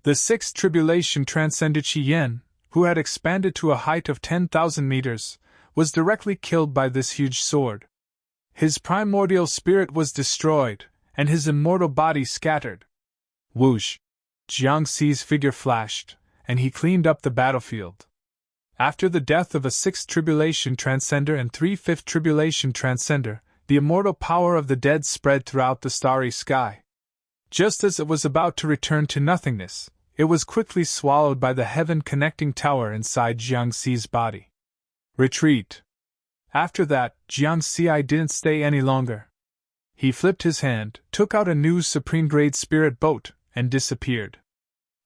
The sixth tribulation transcender Qian, who had expanded to a height of 10,000 meters, was directly killed by this huge sword. His primordial spirit was destroyed, and his immortal body scattered. Whoosh! Jiang Xi's figure flashed, and he cleaned up the battlefield. After the death of a sixth tribulation transcender and 3/5 tribulation transcender, the immortal power of the dead spread throughout the starry sky. Just as it was about to return to nothingness, it was quickly swallowed by the heaven-connecting tower inside Jiang Xi's body. Retreat. After that, Jiang Xi didn't stay any longer. He flipped his hand, took out a new supreme-grade spirit boat, and disappeared.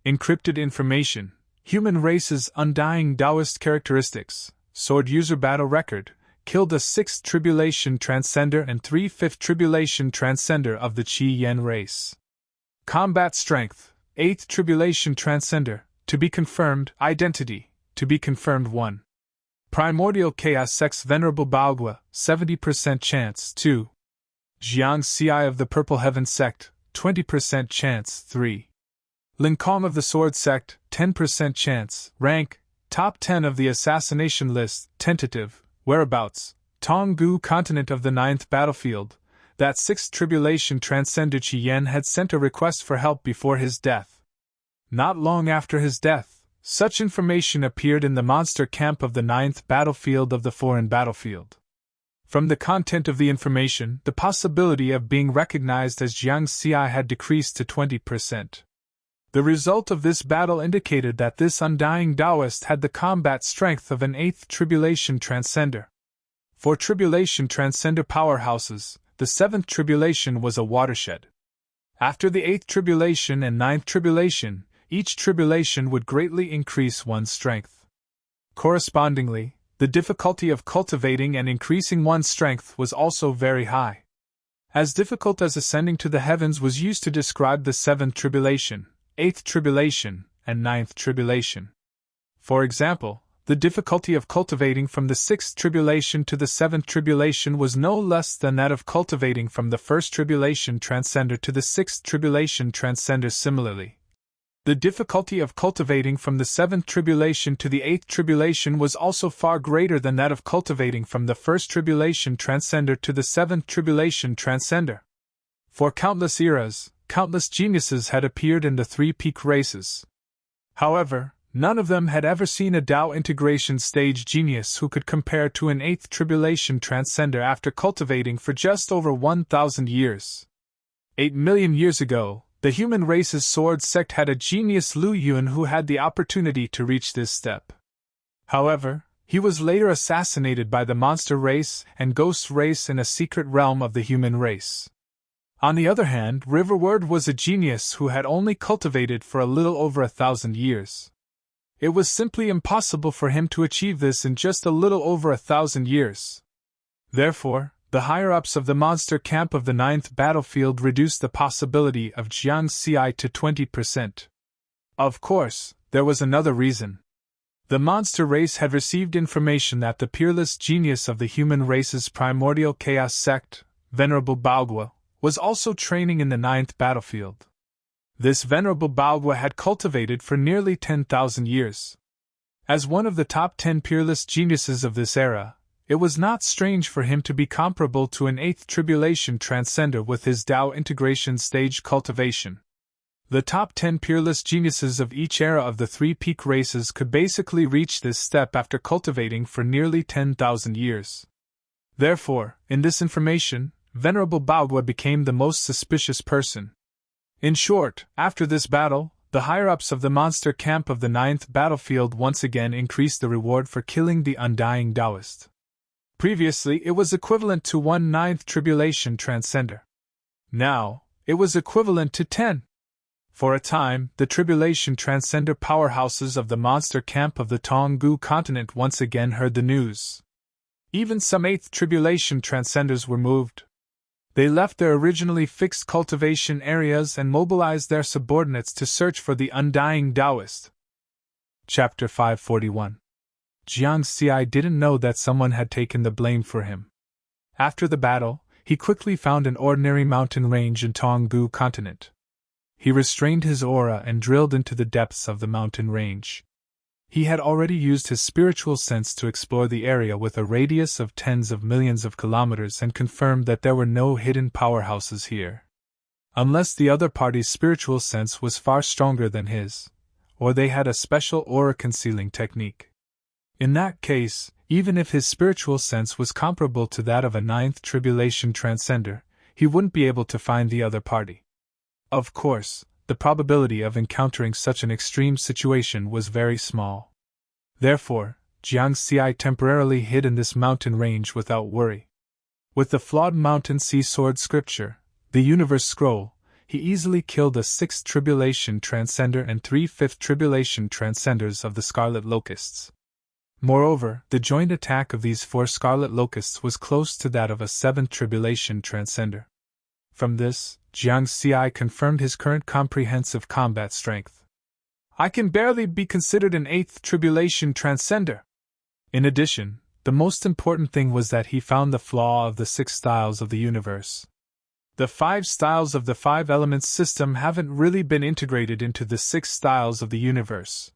Encrypted information, human race's undying Taoist characteristics, sword user battle record, killed a sixth tribulation transcender and 3/5 tribulation transcender of the Qi-Yen race. Combat strength, 8th tribulation transcender, to be confirmed, identity, to be confirmed 1. Primordial chaos sex venerable Baogua, 70% chance 2. Jiang Xi of the Purple Heaven sect, 20% chance 3. Lin Kong of the Sword sect, 10% chance, rank, top 10 of the assassination list, tentative, whereabouts, Tonggu continent of the 9th battlefield. That sixth tribulation transcender Qian had sent a request for help before his death. Not long after his death, such information appeared in the monster camp of the 9th battlefield of the foreign battlefield. From the content of the information, the possibility of being recognized as Jiang Xi had decreased to 20%. The result of this battle indicated that this undying Taoist had the combat strength of an 8th tribulation transcender. For tribulation transcender powerhouses, the 7th tribulation was a watershed. After the 8th tribulation and 9th tribulation, each tribulation would greatly increase one's strength. Correspondingly, the difficulty of cultivating and increasing one's strength was also very high. As difficult as ascending to the heavens was used to describe the seventh tribulation, eighth tribulation, and ninth tribulation. For example, the difficulty of cultivating from the sixth tribulation to the seventh tribulation was no less than that of cultivating from the first tribulation transcender to the sixth tribulation transcender. Similarly, the difficulty of cultivating from the seventh tribulation to the eighth tribulation was also far greater than that of cultivating from the first tribulation transcender to the seventh tribulation transcender. For countless eras, countless geniuses had appeared in the three peak races. However, none of them had ever seen a Tao integration stage genius who could compare to an eighth tribulation transcender after cultivating for just over 1,000 years. 8 million years ago, the human race's sword sect had a genius Lu Yun who had the opportunity to reach this step. However, he was later assassinated by the monster race and ghost race in a secret realm of the human race. On the other hand, Riverward was a genius who had only cultivated for a little over 1,000 years. It was simply impossible for him to achieve this in just a little over 1,000 years. Therefore, the higher-ups of the monster camp of the ninth battlefield reduced the possibility of Jiang Xi to 20%. Of course, there was another reason. The monster race had received information that the peerless genius of the human race's primordial chaos sect, Venerable Baogua, was also training in the ninth battlefield. This Venerable Baogua had cultivated for nearly 10,000 years. As one of the top 10 peerless geniuses of this era, it was not strange for him to be comparable to an eighth tribulation transcender with his Tao integration stage cultivation. The top 10 peerless geniuses of each era of the three peak races could basically reach this step after cultivating for nearly 10,000 years. Therefore, in this information, Venerable Baogua became the most suspicious person. In short, after this battle, the higher-ups of the monster camp of the ninth battlefield once again increased the reward for killing the undying Taoist. Previously, it was equivalent to 1 ninth tribulation transcender. Now, it was equivalent to 10. For a time, the tribulation transcender powerhouses of the monster camp of the Tonggu continent once again heard the news. Even some eighth tribulation transcenders were moved. They left their originally fixed cultivation areas and mobilized their subordinates to search for the undying Taoist. Chapter 541. Jiang Xi didn't know that someone had taken the blame for him. After the battle, he quickly found an ordinary mountain range in Tonggu continent. He restrained his aura and drilled into the depths of the mountain range. He had already used his spiritual sense to explore the area with a radius of tens of millions of kilometers and confirmed that there were no hidden powerhouses here. Unless the other party's spiritual sense was far stronger than his, or they had a special aura concealing technique. In that case, even if his spiritual sense was comparable to that of a ninth tribulation transcender, he wouldn't be able to find the other party. Of course, the probability of encountering such an extreme situation was very small. Therefore, Jiang Xi temporarily hid in this mountain range without worry. With the flawed mountain sea sword scripture, the universe scroll, he easily killed the sixth tribulation transcender and 3 fifth tribulation transcenders of the Scarlet Locusts. Moreover, the joint attack of these 4 Scarlet Locusts was close to that of a 7th Tribulation Transcender. From this, Jiang Xi confirmed his current comprehensive combat strength. I can barely be considered an 8th Tribulation Transcender. In addition, the most important thing was that he found the flaw of the 6 styles of the universe. The 5 styles of the 5 elements system haven't really been integrated into the 6 styles of the universe.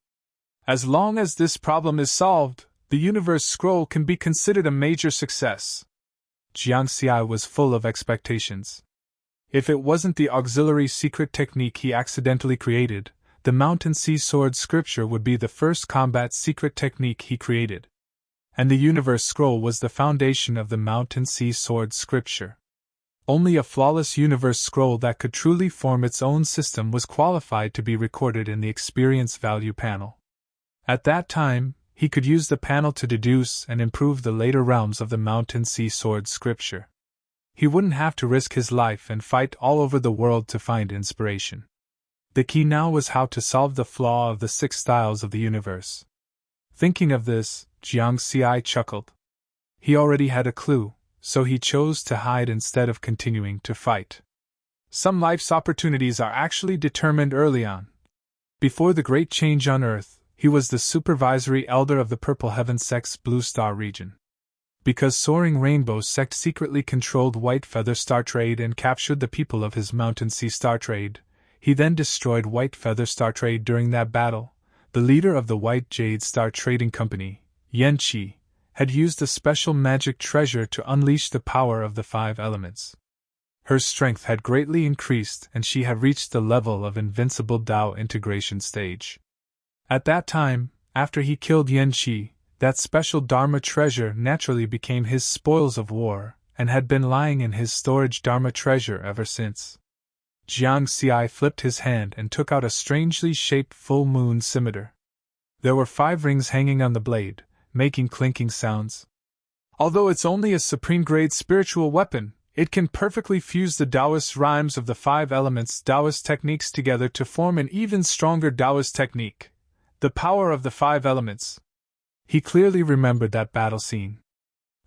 As long as this problem is solved, the universe scroll can be considered a major success. Jiang Xi was full of expectations. If it wasn't the auxiliary secret technique he accidentally created, the Mountain Sea Sword scripture would be the first combat secret technique he created. And the universe scroll was the foundation of the Mountain Sea Sword scripture. Only a flawless universe scroll that could truly form its own system was qualified to be recorded in the experience value panel. At that time, he could use the panel to deduce and improve the later realms of the Mountain Sea Sword scripture. He wouldn't have to risk his life and fight all over the world to find inspiration. The key now was how to solve the flaw of the 6 styles of the universe. Thinking of this, Jiang Xi chuckled. He already had a clue, so he chose to hide instead of continuing to fight. Some life's opportunities are actually determined early on. Before the great change on Earth, he was the supervisory elder of the Purple Heaven sect's Blue Star region. Because Soaring Rainbow sect secretly controlled White Feather Star Trade and captured the people of his Mountain Sea Star Trade, he then destroyed White Feather Star Trade during that battle. The leader of the White Jade Star Trading Company, Yan Qi, had used a special magic treasure to unleash the power of the 5 elements. Her strength had greatly increased and she had reached the level of invincible Dao integration stage. At that time, after he killed Yan Qi, that special Dharma treasure naturally became his spoils of war, and had been lying in his storage Dharma treasure ever since. Jiang Xi flipped his hand and took out a strangely shaped full moon scimitar. There were 5 rings hanging on the blade, making clinking sounds. Although it's only a supreme-grade spiritual weapon, it can perfectly fuse the Taoist rhymes of the 5 elements Taoist techniques together to form an even stronger Taoist technique. The power of the 5 elements. He clearly remembered that battle scene.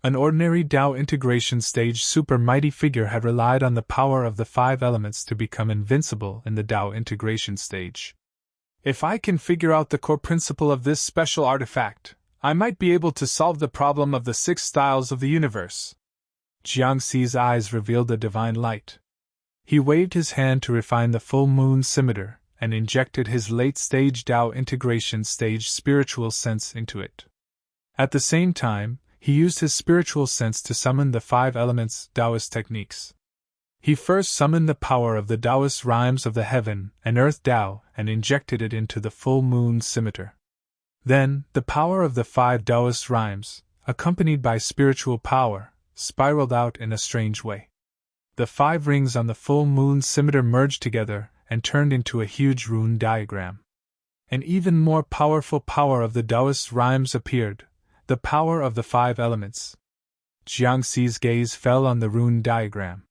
An ordinary Dao integration stage super mighty figure had relied on the power of the 5 elements to become invincible in the Dao integration stage. If I can figure out the core principle of this special artifact, I might be able to solve the problem of the 6 styles of the universe. Jiang Xi's eyes revealed a divine light. He waved his hand to refine the full moon scimitar, and injected his late-stage Dao integration stage spiritual sense into it. At the same time, he used his spiritual sense to summon the 5 elements Taoist techniques. He first summoned the power of the Taoist rhymes of the heaven and earth Tao and injected it into the full moon scimitar. Then, the power of the 5 Taoist rhymes, accompanied by spiritual power, spiraled out in a strange way. The 5 rings on the full moon scimitar merged together and turned into a huge rune diagram. An even more powerful power of the Taoist rhymes appeared, the power of the 5 elements. Jiang Xi's gaze fell on the rune diagram.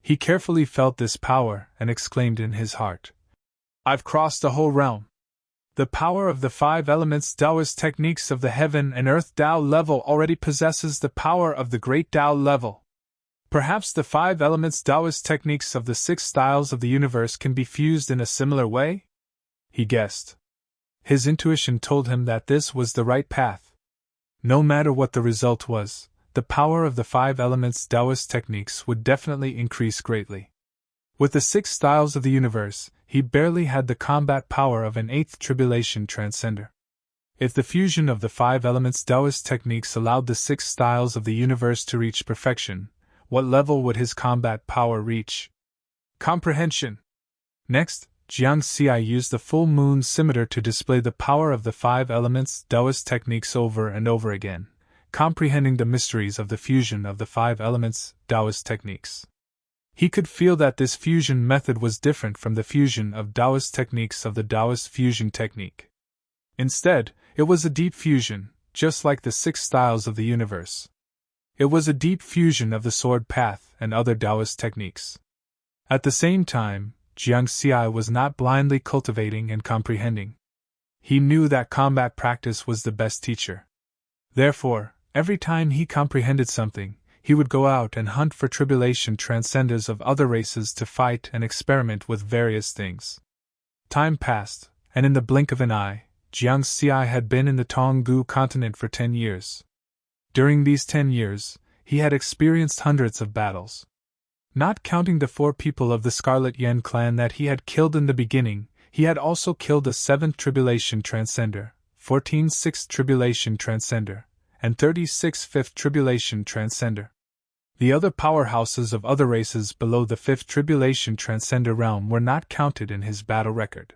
He carefully felt this power and exclaimed in his heart, "I've crossed the whole realm. The power of the 5 elements Taoist techniques of the heaven and earth Tao level already possesses the power of the great Tao level. Perhaps the 5 elements Taoist techniques of the 6 styles of the universe can be fused in a similar way?" He guessed. His intuition told him that this was the right path. No matter what the result was, the power of the 5 elements Taoist techniques would definitely increase greatly. With the 6 styles of the universe, he barely had the combat power of an 8th tribulation transcender. If the fusion of the 5 elements Taoist techniques allowed the 6 styles of the universe to reach perfection, what level would his combat power reach? Comprehension. Next, Jiang Xi used the full moon scimitar to display the power of the 5 elements Taoist techniques over and over again, comprehending the mysteries of the fusion of the 5 elements Taoist techniques. He could feel that this fusion method was different from the fusion of Taoist techniques of the Taoist fusion technique. Instead, it was a deep fusion, just like the 6 styles of the universe. It was a deep fusion of the sword path and other Taoist techniques. At the same time, Jiang Xi was not blindly cultivating and comprehending. He knew that combat practice was the best teacher. Therefore, every time he comprehended something, he would go out and hunt for tribulation transcenders of other races to fight and experiment with various things. Time passed, and in the blink of an eye, Jiang Xi had been in the Tonggu continent for 10 years. During these 10 years, he had experienced hundreds of battles. Not counting the 4 people of the Scarlet Yen clan that he had killed in the beginning, he had also killed a 7th Tribulation Transcender, 14 6th Tribulation Transcender, and 36 5th Tribulation Transcender. The other powerhouses of other races below the 5th Tribulation Transcender realm were not counted in his battle record.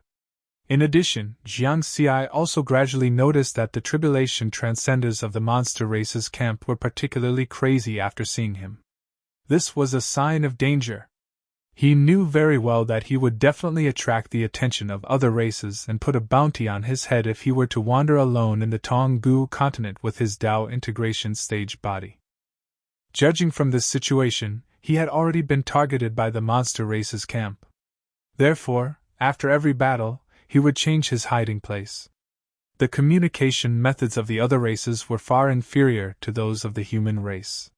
In addition, Jiang Xi also gradually noticed that the tribulation transcenders of the monster race's camp were particularly crazy after seeing him. This was a sign of danger. He knew very well that he would definitely attract the attention of other races and put a bounty on his head if he were to wander alone in the Tonggu continent with his Dao integration stage body. Judging from this situation, he had already been targeted by the monster race's camp. Therefore, After every battle, he would change his hiding place. The communication methods of the other races were far inferior to those of the human race.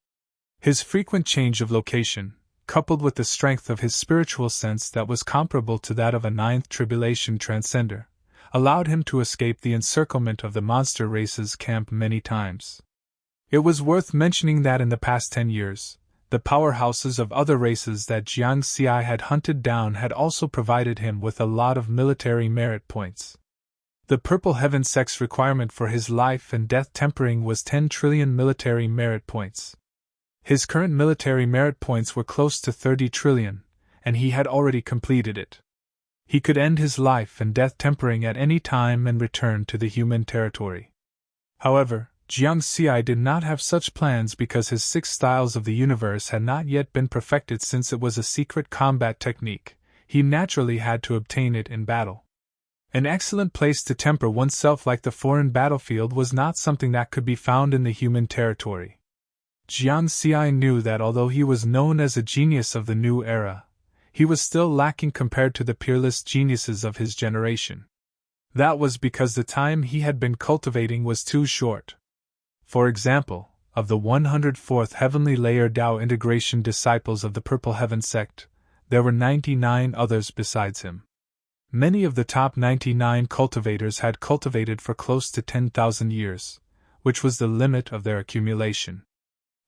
His frequent change of location, coupled with the strength of his spiritual sense that was comparable to that of a ninth tribulation transcender, allowed him to escape the encirclement of the monster race's camp many times. It was worth mentioning that in the past 10 years, the powerhouses of other races that Jiang Xi had hunted down had also provided him with a lot of military merit points. The Purple Heaven sex requirement for his life and death tempering was 10 trillion military merit points. His current military merit points were close to 30 trillion, and he had already completed it. He could end his life and death tempering at any time and return to the human territory. However, Jiang Xi did not have such plans because his 6 styles of the universe had not yet been perfected since it was a secret combat technique. He naturally had to obtain it in battle. An excellent place to temper oneself like the foreign battlefield was not something that could be found in the human territory. Jiang Xi knew that although he was known as a genius of the new era, he was still lacking compared to the peerless geniuses of his generation. That was because the time he had been cultivating was too short. For example, of the 104th Heavenly Layer Tao integration disciples of the Purple Heaven sect, there were 99 others besides him. Many of the top 99 cultivators had cultivated for close to 10,000 years, which was the limit of their accumulation.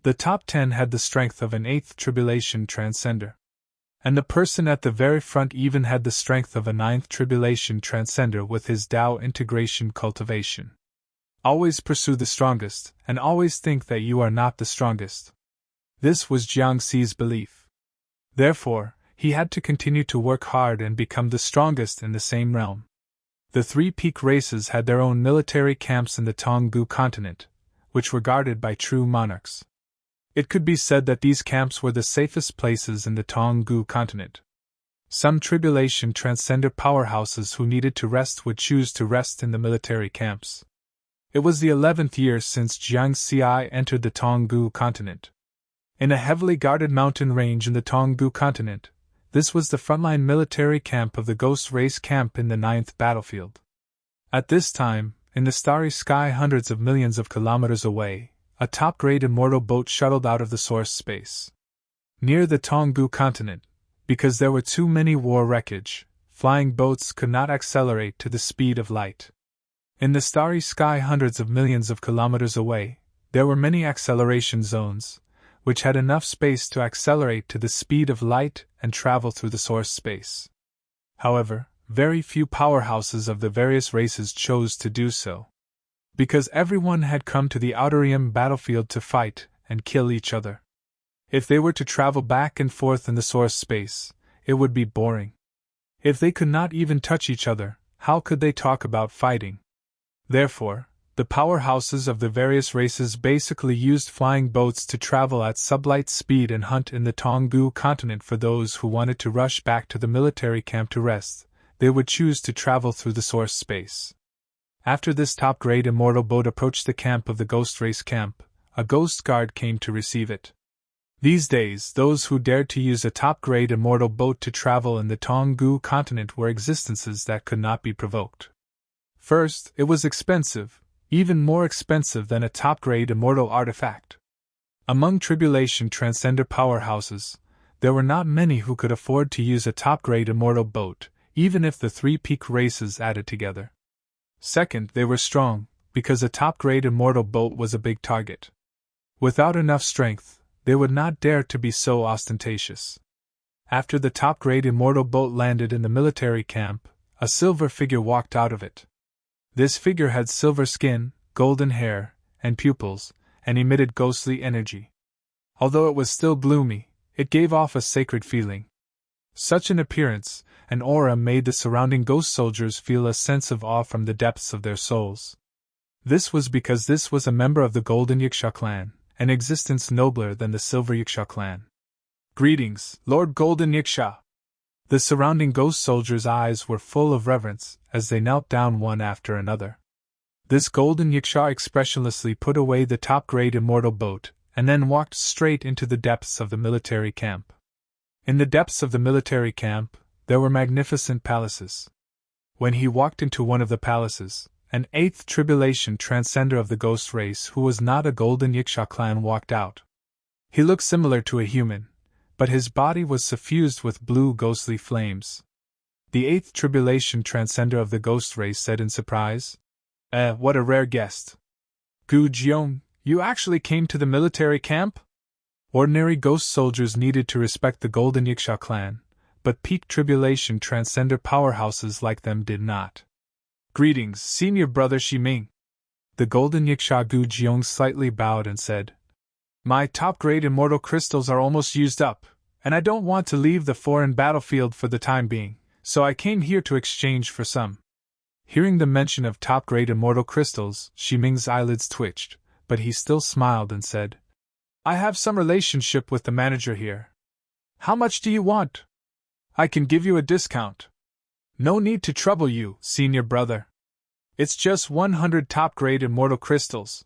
The top 10 had the strength of an 8th tribulation transcender. And the person at the very front even had the strength of a 9th tribulation transcender with his Tao integration cultivation. Always pursue the strongest, and always think that you are not the strongest. This was Jiang Xi's belief. Therefore, he had to continue to work hard and become the strongest in the same realm. The 3 peak races had their own military camps in the Tonggu continent, which were guarded by true monarchs. It could be said that these camps were the safest places in the Tonggu continent. Some tribulation transcender powerhouses who needed to rest would choose to rest in the military camps. It was the 11th year since Jiang Xi entered the Tonggu continent. In a heavily guarded mountain range in the Tonggu continent, this was the frontline military camp of the Ghost Race camp in the 9th battlefield. At this time, in the starry sky hundreds of millions of kilometers away, a top-grade immortal boat shuttled out of the source space. Near the Tonggu continent, because there were too many war wreckage, flying boats could not accelerate to the speed of light. In the starry sky hundreds of millions of kilometers away, there were many acceleration zones, which had enough space to accelerate to the speed of light and travel through the source space. However, very few powerhouses of the various races chose to do so. Because everyone had come to the Outerium battlefield to fight and kill each other. If they were to travel back and forth in the source space, it would be boring. If they could not even touch each other, how could they talk about fighting? Therefore, the powerhouses of the various races basically used flying boats to travel at sublight speed and hunt in the Tonggu continent for those who wanted to rush back to the military camp to rest. They would choose to travel through the source space. After this top-grade immortal boat approached the camp of the Ghost Race camp, a ghost guard came to receive it. These days, those who dared to use a top-grade immortal boat to travel in the Tonggu continent were existences that could not be provoked. First, it was expensive, even more expensive than a top-grade immortal artifact. Among tribulation transcender powerhouses, there were not many who could afford to use a top-grade immortal boat, even if the 3 peak races added together. Second, they were strong, because a top-grade immortal boat was a big target. Without enough strength, they would not dare to be so ostentatious. After the top-grade immortal boat landed in the military camp, a silver figure walked out of it. This figure had silver skin, golden hair, and pupils, and emitted ghostly energy. Although it was still gloomy, it gave off a sacred feeling. Such an appearance, an aura, made the surrounding ghost soldiers feel a sense of awe from the depths of their souls. This was because this was a member of the Golden Yiksha clan, an existence nobler than the Silver Yiksha clan. "Greetings, Lord Golden Yiksha!" The surrounding ghost soldiers' eyes were full of reverence as they knelt down one after another. This Golden Yiksha expressionlessly put away the top-grade immortal boat and then walked straight into the depths of the military camp. In the depths of the military camp, There were magnificent palaces. When he walked into one of the palaces, an 8th tribulation transcender of the ghost race who was not a golden Yiksha clan walked out. He looked similar to a human, but his body was suffused with blue ghostly flames. The 8th tribulation transcender of the ghost race said in surprise, what a rare guest. Gu Jiong, you actually came to the military camp? Ordinary ghost soldiers needed to respect the Golden Yiksha clan, but peak tribulation transcender powerhouses like them did not. Greetings, senior brother Shiming. The Golden Yiksha Gu Jiong slightly bowed and said, My top-grade immortal crystals are almost used up, and I don't want to leave the foreign battlefield for the time being, so I came here to exchange for some. Hearing the mention of top-grade immortal crystals, Shiming's eyelids twitched, but he still smiled and said, I have some relationship with the manager here. How much do you want? I can give you a discount. No need to trouble you, senior brother. It's just 100 top-grade immortal crystals.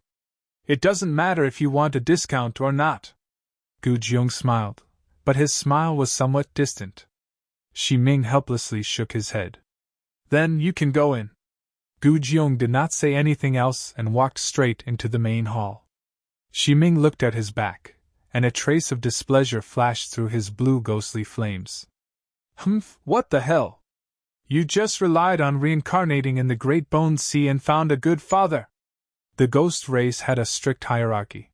It doesn't matter if you want a discount or not. Gu Jiong smiled, but his smile was somewhat distant. Shiming helplessly shook his head. Then you can go in. Gu Jiong did not say anything else and walked straight into the main hall. Shiming looked at his back, and a trace of displeasure flashed through his blue ghostly flames. Humph, what the hell? You just relied on reincarnating in the Great Bone Sea and found a good father. The ghost race had a strict hierarchy.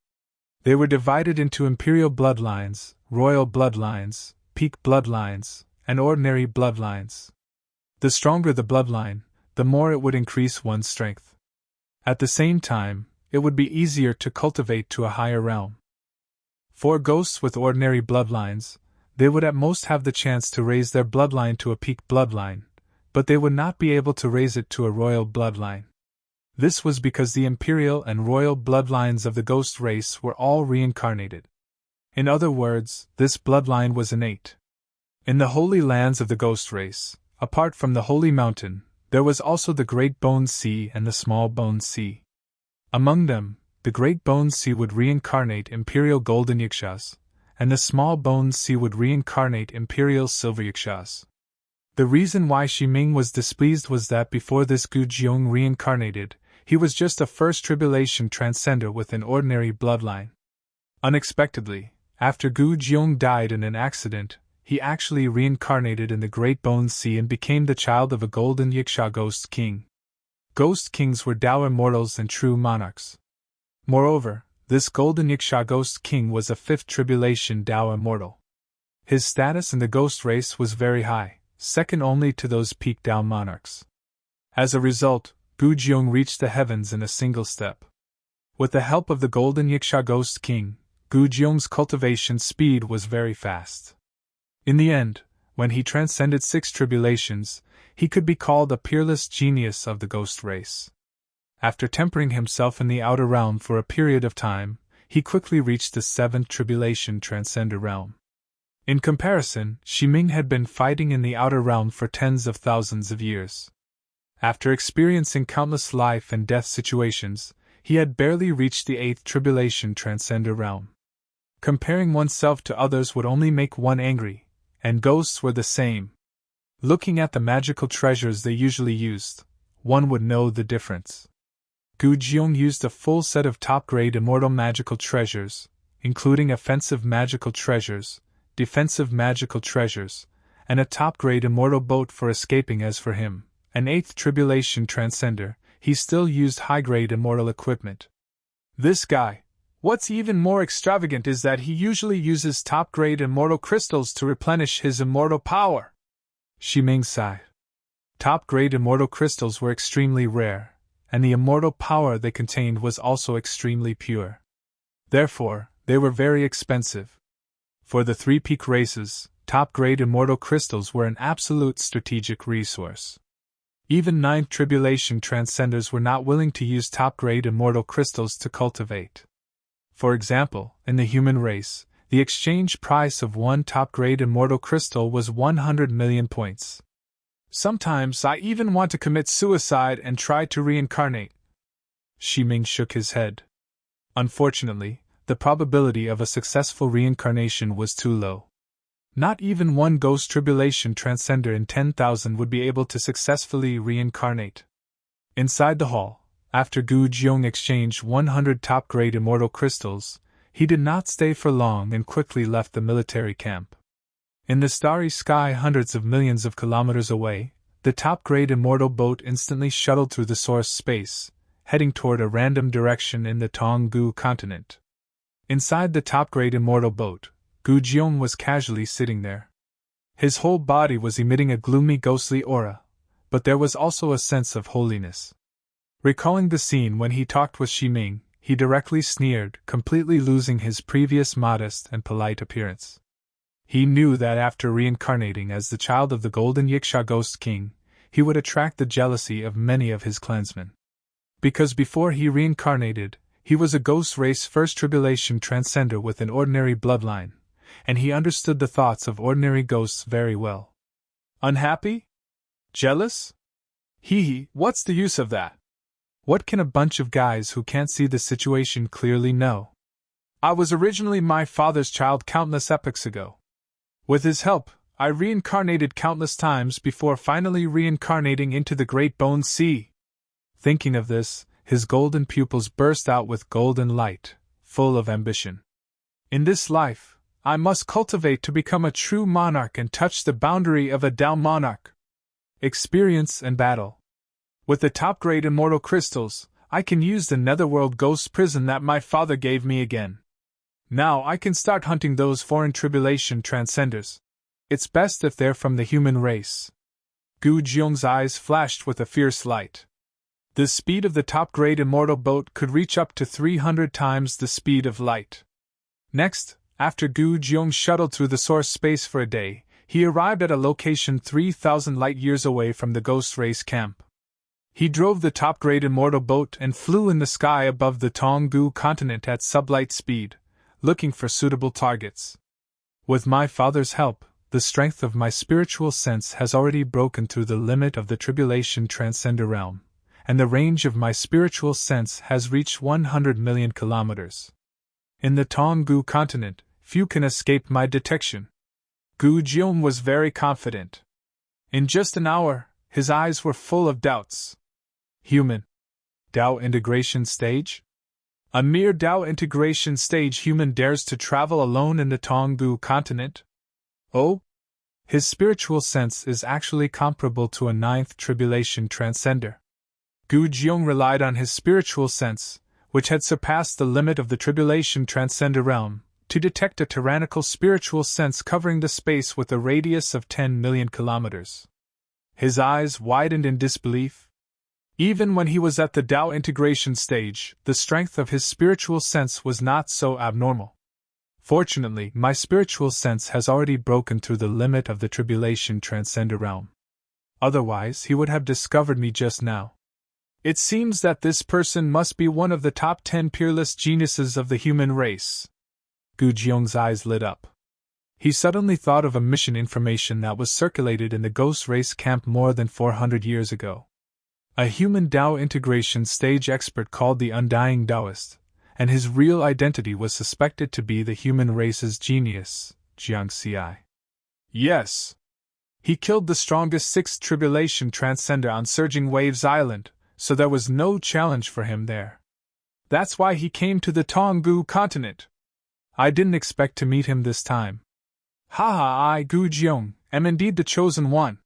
They were divided into imperial bloodlines, royal bloodlines, peak bloodlines, and ordinary bloodlines. The stronger the bloodline, the more it would increase one's strength. At the same time, it would be easier to cultivate to a higher realm. For ghosts with ordinary bloodlines, they would at most have the chance to raise their bloodline to a peak bloodline, but they would not be able to raise it to a royal bloodline. This was because the imperial and royal bloodlines of the ghost race were all reincarnated. In other words, this bloodline was innate. In the holy lands of the ghost race, apart from the holy mountain, there was also the Great Bone Sea and the Small Bone Sea. Among them, the Great Bone Sea would reincarnate imperial golden Yikshas, and the Small Bone Sea would reincarnate imperial silver Yikshas. The reason why Shiming was displeased was that before this Gu Jiong reincarnated, he was just a first tribulation transcender with an ordinary bloodline. Unexpectedly, after Gu Jiong died in an accident, he actually reincarnated in the Great Bone Sea and became the child of a golden Yiksha ghost king. Ghost kings were Tao immortals and true monarchs. Moreover, this golden Yiksha ghost king was a 5th tribulation Tao immortal. His status in the ghost race was very high, second only to those peak Tao monarchs. As a result, Gu Jiong reached the heavens in a single step. With the help of the golden Yiksha ghost king, Gu Jiong's cultivation speed was very fast. In the end, when he transcended 6 tribulations, he could be called a peerless genius of the ghost race. After tempering himself in the outer realm for a period of time, he quickly reached the 7th tribulation transcender realm. In comparison, Shiming had been fighting in the outer realm for tens of thousands of years. After experiencing countless life and death situations, he had barely reached the 8th tribulation transcender realm. Comparing oneself to others would only make one angry, and ghosts were the same. Looking at the magical treasures they usually used, one would know the difference. Gu Jiong used a full set of top-grade immortal magical treasures, including offensive magical treasures, defensive magical treasures, and a top-grade immortal boat for escaping. As for him, an 8th tribulation transcender, he still used high-grade immortal equipment. This guy. What's even more extravagant is that he usually uses top-grade immortal crystals to replenish his immortal power. Shiming sighed. Top-grade immortal crystals were extremely rare, and the immortal power they contained was also extremely pure. Therefore, they were very expensive. For the 3 peak races, top-grade immortal crystals were an absolute strategic resource. Even 9th tribulation transcenders were not willing to use top-grade immortal crystals to cultivate. For example, in the human race, the exchange price of 1 top-grade immortal crystal was 100 million points. Sometimes I even want to commit suicide and try to reincarnate. Shiming shook his head. Unfortunately, the probability of a successful reincarnation was too low. Not even one ghost tribulation transcender in 10,000 would be able to successfully reincarnate. Inside the hall, after Gu Jiong exchanged 100 top-grade immortal crystals, he did not stay for long and quickly left the military camp. In the starry sky hundreds of millions of kilometers away, the top-grade immortal boat instantly shuttled through the source space, heading toward a random direction in the Tonggu continent. Inside the top-grade immortal boat, Gu Jiong was casually sitting there. His whole body was emitting a gloomy ghostly aura, but there was also a sense of holiness. Recalling the scene when he talked with Xi Ming, he directly sneered, completely losing his previous modest and polite appearance. He knew that after reincarnating as the child of the Golden Yiksha Ghost King, he would attract the jealousy of many of his clansmen. Because before he reincarnated, he was a ghost race first tribulation transcender with an ordinary bloodline, and he understood the thoughts of ordinary ghosts very well. Unhappy? Jealous? Hee, what's the use of that? What can a bunch of guys who can't see the situation clearly know? I was originally my father's child countless epochs ago. With his help, I reincarnated countless times before finally reincarnating into the Great Bone Sea. Thinking of this, his golden pupils burst out with golden light, full of ambition. In this life, I must cultivate to become a true monarch and touch the boundary of a Dao monarch. Experience and battle. With the top-grade immortal crystals, I can use the netherworld ghost prison that my father gave me again. Now I can start hunting those foreign tribulation transcenders. It's best if they're from the human race. Gu Jiong's eyes flashed with a fierce light. The speed of the top-grade immortal boat could reach up to 300 times the speed of light. Next, after Gu Jiong shuttled through the source space for a day, he arrived at a location 3,000 light-years away from the ghost race camp. He drove the top-grade immortal boat and flew in the sky above the Tonggu continent at sublight speed, looking for suitable targets. With my father's help, the strength of my spiritual sense has already broken through the limit of the tribulation transcender realm, and the range of my spiritual sense has reached 100 million kilometers. In the Tonggu continent, few can escape my detection. Gu Jiong was very confident. In just an hour, his eyes were full of doubts. Human. Dao integration stage? A mere Dao integration stage human dares to travel alone in the Tonggu continent? Oh? His spiritual sense is actually comparable to a ninth tribulation transcender. Gu Jiong relied on his spiritual sense, which had surpassed the limit of the tribulation transcender realm, to detect a tyrannical spiritual sense covering the space with a radius of 10 million kilometers. His eyes widened in disbelief. Even when he was at the Dao integration stage, the strength of his spiritual sense was not so abnormal. Fortunately, my spiritual sense has already broken through the limit of the tribulation transcender realm. Otherwise, he would have discovered me just now. It seems that this person must be one of the top 10 peerless geniuses of the human race. Gu Jiong's eyes lit up. He suddenly thought of a mission information that was circulated in the ghost race camp more than 400 years ago. A human Dao integration stage expert called the Undying Taoist, and his real identity was suspected to be the human race's genius, Jiang Xi. Yes. He killed the strongest sixth tribulation transcender on Surging Waves Island, so there was no challenge for him there. That's why he came to the Tonggu continent. I didn't expect to meet him this time. Haha, I, Gu Jiong, am indeed the chosen one.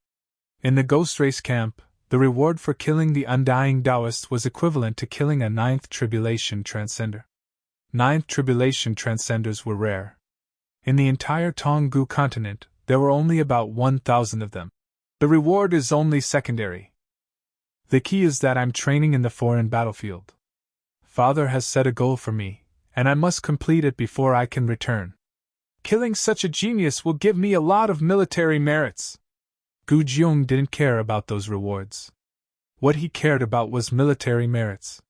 In the ghost race camp, the reward for killing the Undying Taoist was equivalent to killing a ninth tribulation transcender. Ninth tribulation transcenders were rare. In the entire Tonggu continent, there were only about 1,000 of them. The reward is only secondary. The key is that I'm training in the foreign battlefield. Father has set a goal for me, and I must complete it before I can return. Killing such a genius will give me a lot of military merits. Gu Jiong didn't care about those rewards. What he cared about was military merits.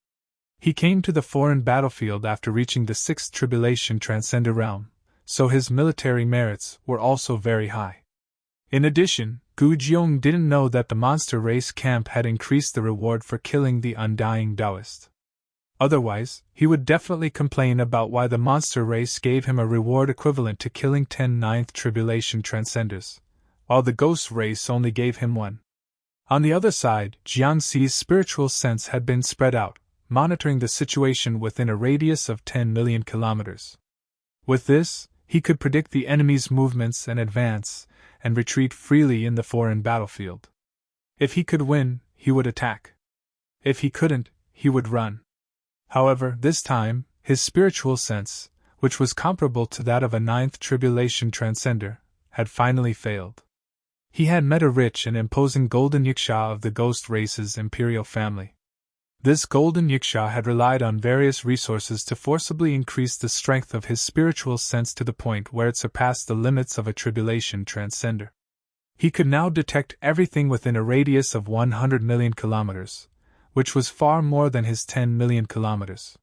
He came to the foreign battlefield after reaching the sixth tribulation transcender realm, so his military merits were also very high. In addition, Gu Jiong didn't know that the monster race camp had increased the reward for killing the Undying Taoist. Otherwise, he would definitely complain about why the monster race gave him a reward equivalent to killing 10 ninth tribulation transcenders, while the ghost race only gave him one. On the other side, Jiangxi's spiritual sense had been spread out, monitoring the situation within a radius of 10 million kilometers. With this, he could predict the enemy's movements and advance and retreat freely in the foreign battlefield. If he could win, he would attack. If he couldn't, he would run. However, this time, his spiritual sense, which was comparable to that of a ninth tribulation transcender, had finally failed. He had met a rich and imposing golden yiksha of the ghost race's imperial family. This golden yiksha had relied on various resources to forcibly increase the strength of his spiritual sense to the point where it surpassed the limits of a tribulation transcender. He could now detect everything within a radius of 100 million kilometers, which was far more than his 10 million kilometers.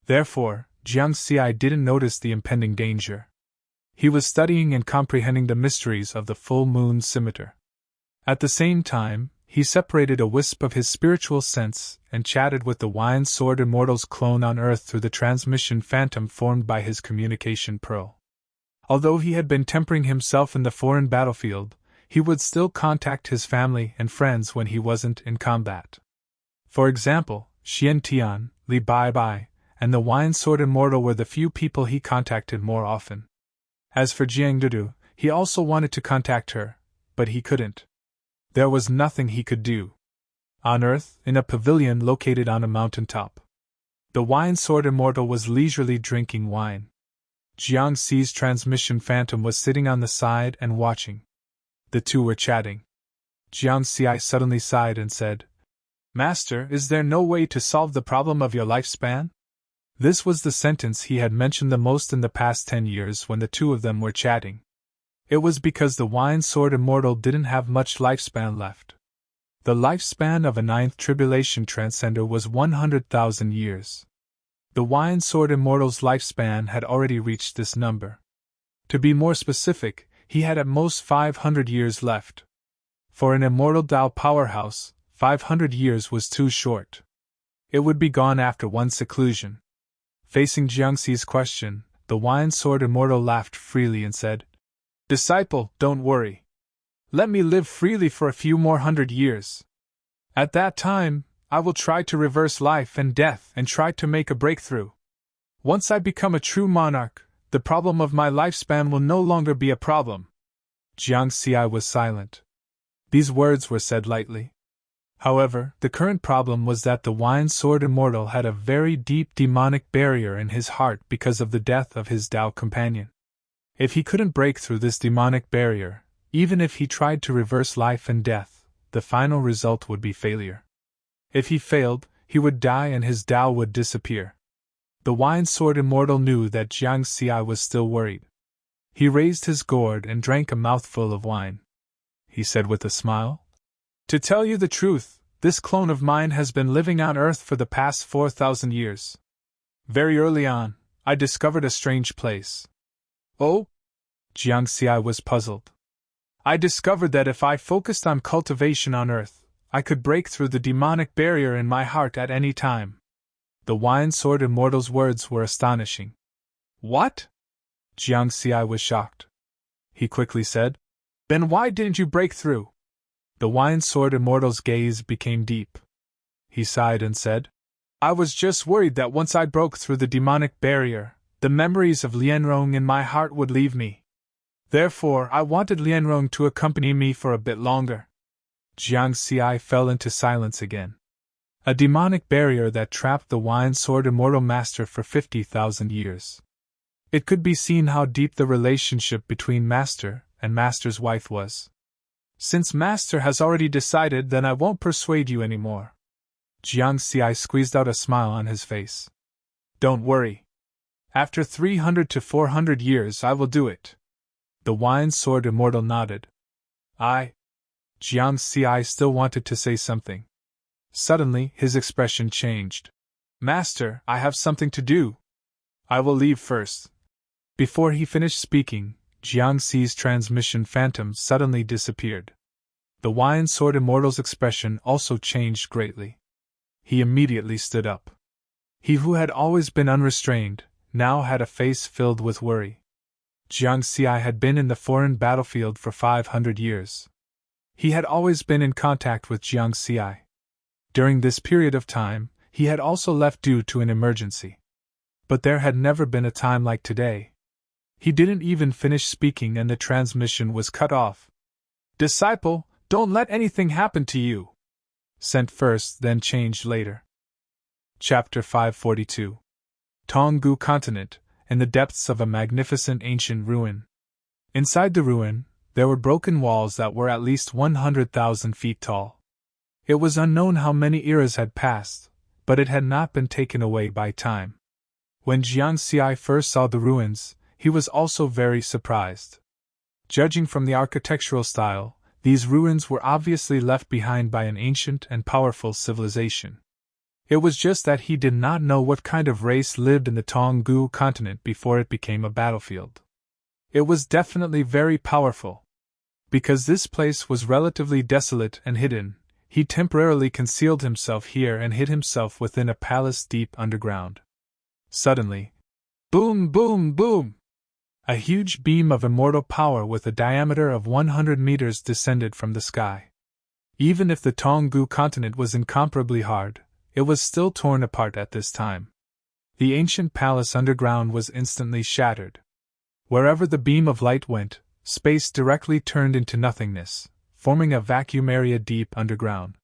Therefore, Jiangxi didn't notice the impending danger. He was studying and comprehending the mysteries of the full moon scimitar. At the same time, he separated a wisp of his spiritual sense and chatted with the Wine Sword Immortal's clone on Earth through the transmission phantom formed by his communication pearl. Although he had been tempering himself in the foreign battlefield, he would still contact his family and friends when he wasn't in combat. For example, Xian Tian, Li Bai Bai, and the Wine Sword Immortal were the few people he contacted more often. As for Jiang Dudu, he also wanted to contact her, but he couldn't. There was nothing he could do. On Earth, in a pavilion located on a mountaintop, the Wine Sword Immortal was leisurely drinking wine. Jiangxi's transmission phantom was sitting on the side and watching. The two were chatting. Jiangxi suddenly sighed and said, "Master, is there no way to solve the problem of your lifespan?" This was the sentence he had mentioned the most in the past 10 years when the two of them were chatting. It was because the Wine Sword Immortal didn't have much lifespan left. The lifespan of a ninth tribulation transcender was 100,000 years. The Wine Sword Immortal's lifespan had already reached this number. To be more specific, he had at most 500 years left. For an immortal Dao powerhouse, 500 years was too short. It would be gone after one seclusion. Facing Jiangxi's question, the Wine Sword Immortal laughed freely and said, "Disciple, don't worry. Let me live freely for a few more 100 years. At that time, I will try to reverse life and death and try to make a breakthrough. Once I become a true monarch, the problem of my lifespan will no longer be a problem." Jiangxi was silent. These words were said lightly. However, the current problem was that the Wine Sword Immortal had a very deep demonic barrier in his heart because of the death of his Dao companion. If he couldn't break through this demonic barrier, even if he tried to reverse life and death, the final result would be failure. If he failed, he would die and his Dao would disappear. The Wine Sword Immortal knew that Jiangxi was still worried. He raised his gourd and drank a mouthful of wine. He said with a smile, "To tell you the truth, this clone of mine has been living on Earth for the past 4,000 years. Very early on, I discovered a strange place." "Oh?" Jiangxi was puzzled. "I discovered that if I focused on cultivation on Earth, I could break through the demonic barrier in my heart at any time." The Wine Sword Immortal's words were astonishing. "What?" Jiangxi was shocked. He quickly said, "Then why didn't you break through?" The Wine Sword Immortal's gaze became deep. He sighed and said, "I was just worried that once I broke through the demonic barrier, the memories of Lianrong in my heart would leave me. Therefore, I wanted Lianrong to accompany me for a bit longer." Jiangxi fell into silence again. A demonic barrier that trapped the Wine Sword Immortal Master for 50,000 years. It could be seen how deep the relationship between Master and Master's wife was. "Since Master has already decided, then I won't persuade you anymore." Jiangxi squeezed out a smile on his face. "Don't worry. After 300 to 400 years I will do it." The Wine Sword Immortal nodded. Jiangxi still wanted to say something. Suddenly, his expression changed. "Master, I have something to do. I will leave first." Before he finished speaking, Jiangxi's transmission phantom suddenly disappeared. The Wine Sword Immortal's expression also changed greatly. He immediately stood up. He who had always been unrestrained, now had a face filled with worry. Jiang Xi had been in the foreign battlefield for 500 years. He had always been in contact with Jiang Xi. During this period of time, he had also left due to an emergency. But there had never been a time like today. He didn't even finish speaking and the transmission was cut off. "Disciple, don't let anything happen to you." Sent first, then changed later. Chapter 542. Tonggu Continent, in the depths of a magnificent ancient ruin. Inside the ruin, there were broken walls that were at least 100,000 feet tall. It was unknown how many eras had passed, but it had not been taken away by time. When Jiang Xi first saw the ruins, he was also very surprised. Judging from the architectural style, these ruins were obviously left behind by an ancient and powerful civilization. It was just that he did not know what kind of race lived in the Tonggu continent before it became a battlefield. It was definitely very powerful. Because this place was relatively desolate and hidden, he temporarily concealed himself here and hid himself within a palace deep underground. Suddenly, boom, boom, boom! A huge beam of immortal power with a diameter of 100 meters descended from the sky. Even if the Tonggu continent was incomparably hard, it was still torn apart at this time. The ancient palace underground was instantly shattered. Wherever the beam of light went, space directly turned into nothingness, forming a vacuum area deep underground.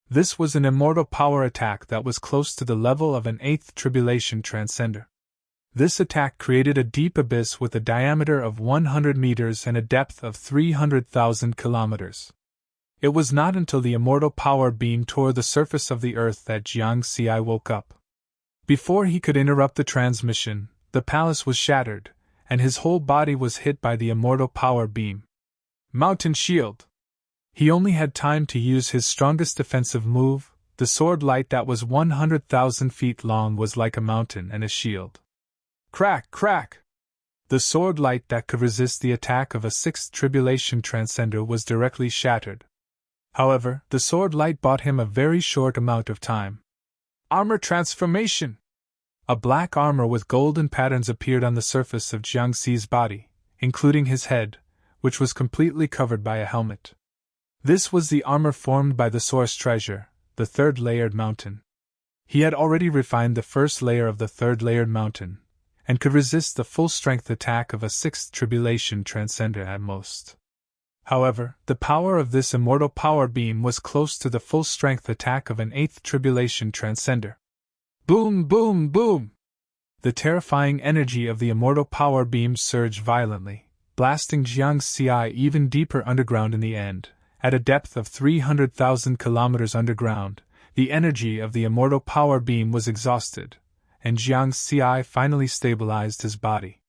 This was an immortal power attack that was close to the level of an 8th tribulation transcender. This attack created a deep abyss with a diameter of 100 meters and a depth of 300,000 kilometers. It was not until the immortal power beam tore the surface of the earth that Jiang Xi woke up. Before he could interrupt the transmission, the palace was shattered, and his whole body was hit by the immortal power beam. Mountain shield! He only had time to use his strongest defensive move. The sword light that was 100,000 feet long was like a mountain and a shield. Crack, crack! The sword light that could resist the attack of a 6th tribulation transcender was directly shattered. However, the sword light bought him a very short amount of time. Armor transformation! A black armor with golden patterns appeared on the surface of Jiang Xi's body, including his head, which was completely covered by a helmet. This was the armor formed by the source treasure, the 3rd layered mountain. He had already refined the 1st layer of the 3rd layered mountain, and could resist the full-strength attack of a 6th tribulation transcender at most. However, the power of this immortal power beam was close to the full-strength attack of an 8th tribulation transcender. Boom, boom, boom! The terrifying energy of the immortal power beam surged violently, blasting Jiang Xi even deeper underground in the end. At a depth of 300,000 kilometers underground, the energy of the immortal power beam was exhausted, and Jiang Xi finally stabilized his body.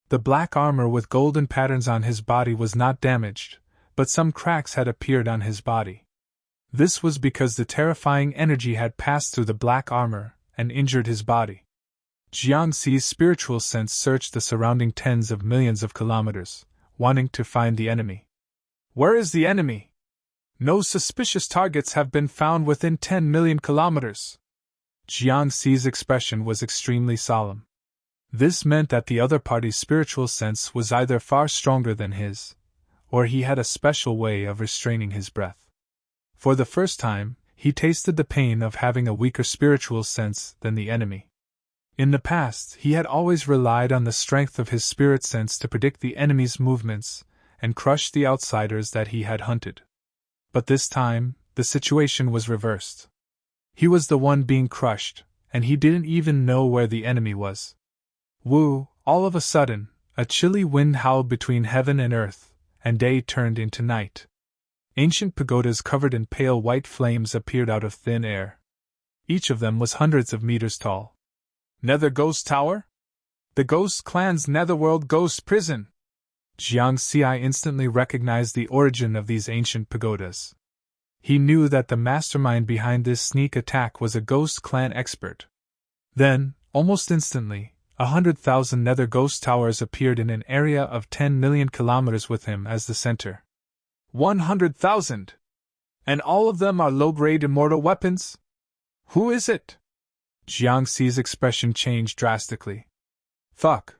The black armor with golden patterns on his body was not damaged, but some cracks had appeared on his body. This was because the terrifying energy had passed through the black armor and injured his body. Jiang Xi's spiritual sense searched the surrounding tens of millions of kilometers, wanting to find the enemy. Where is the enemy? No suspicious targets have been found within 10 million kilometers. Jiang Xi's expression was extremely solemn. This meant that the other party's spiritual sense was either far stronger than his, or he had a special way of restraining his breath. For the first time, he tasted the pain of having a weaker spiritual sense than the enemy. In the past, he had always relied on the strength of his spirit sense to predict the enemy's movements and crush the outsiders that he had hunted. But this time, the situation was reversed. He was the one being crushed, and he didn't even know where the enemy was. Woo! All of a sudden, a chilly wind howled between heaven and earth, and day turned into night. Ancient pagodas covered in pale white flames appeared out of thin air. Each of them was hundreds of meters tall. Nether Ghost Tower? The Ghost Clan's Netherworld Ghost Prison! Jiang Xi instantly recognized the origin of these ancient pagodas. He knew that the mastermind behind this sneak attack was a Ghost Clan expert. Then, almost instantly, 100,000 Nether Ghost Towers appeared in an area of 10 million kilometers with him as the center. 100,000! And all of them are low-grade immortal weapons? Who is it? Jiang Xi's expression changed drastically. Fuck.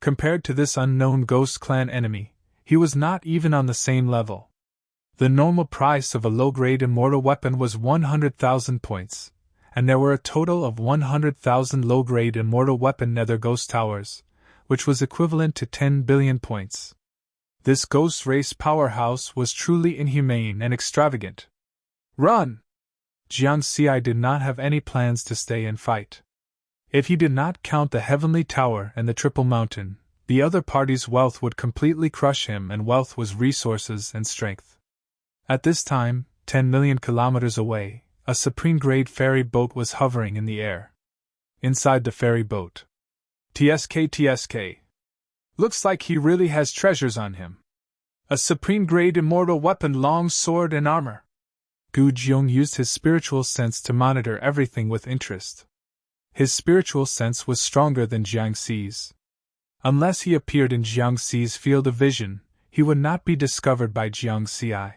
Compared to this unknown Ghost Clan enemy, he was not even on the same level. The normal price of a low-grade immortal weapon was 100,000 points, and there were a total of 100,000 low-grade immortal weapon nether ghost towers, which was equivalent to 10 billion points. This ghost race powerhouse was truly inhumane and extravagant. Run! Jiang Xi did not have any plans to stay and fight. If he did not count the Heavenly Tower and the Triple Mountain, the other party's wealth would completely crush him, and wealth was resources and strength. At this time, 10 million kilometers away, a supreme-grade ferry boat was hovering in the air. Inside the ferry boat. TSK. Looks like he really has treasures on him. A supreme-grade immortal weapon, long sword and armor. Gu Jiong used his spiritual sense to monitor everything with interest. His spiritual sense was stronger than Jiang Xi's. Unless he appeared in Jiang Xi's field of vision, he would not be discovered by Jiang Xi.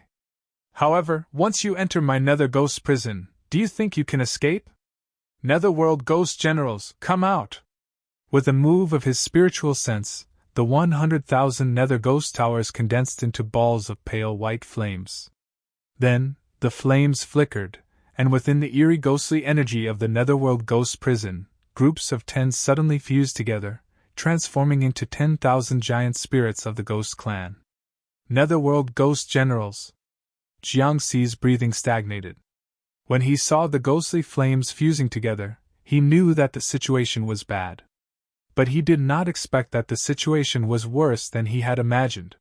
However, once you enter my Nether Ghost prison, do you think you can escape? Netherworld Ghost Generals, come out! With a move of his spiritual sense, the 100,000 Nether Ghost Towers condensed into balls of pale white flames. Then, the flames flickered, and within the eerie ghostly energy of the Netherworld Ghost Prison, groups of 10 suddenly fused together, transforming into 10,000 giant spirits of the Ghost Clan. Netherworld Ghost Generals. Jiang Xi's breathing stagnated. When he saw the ghostly flames fusing together, he knew that the situation was bad. But he did not expect that the situation was worse than he had imagined.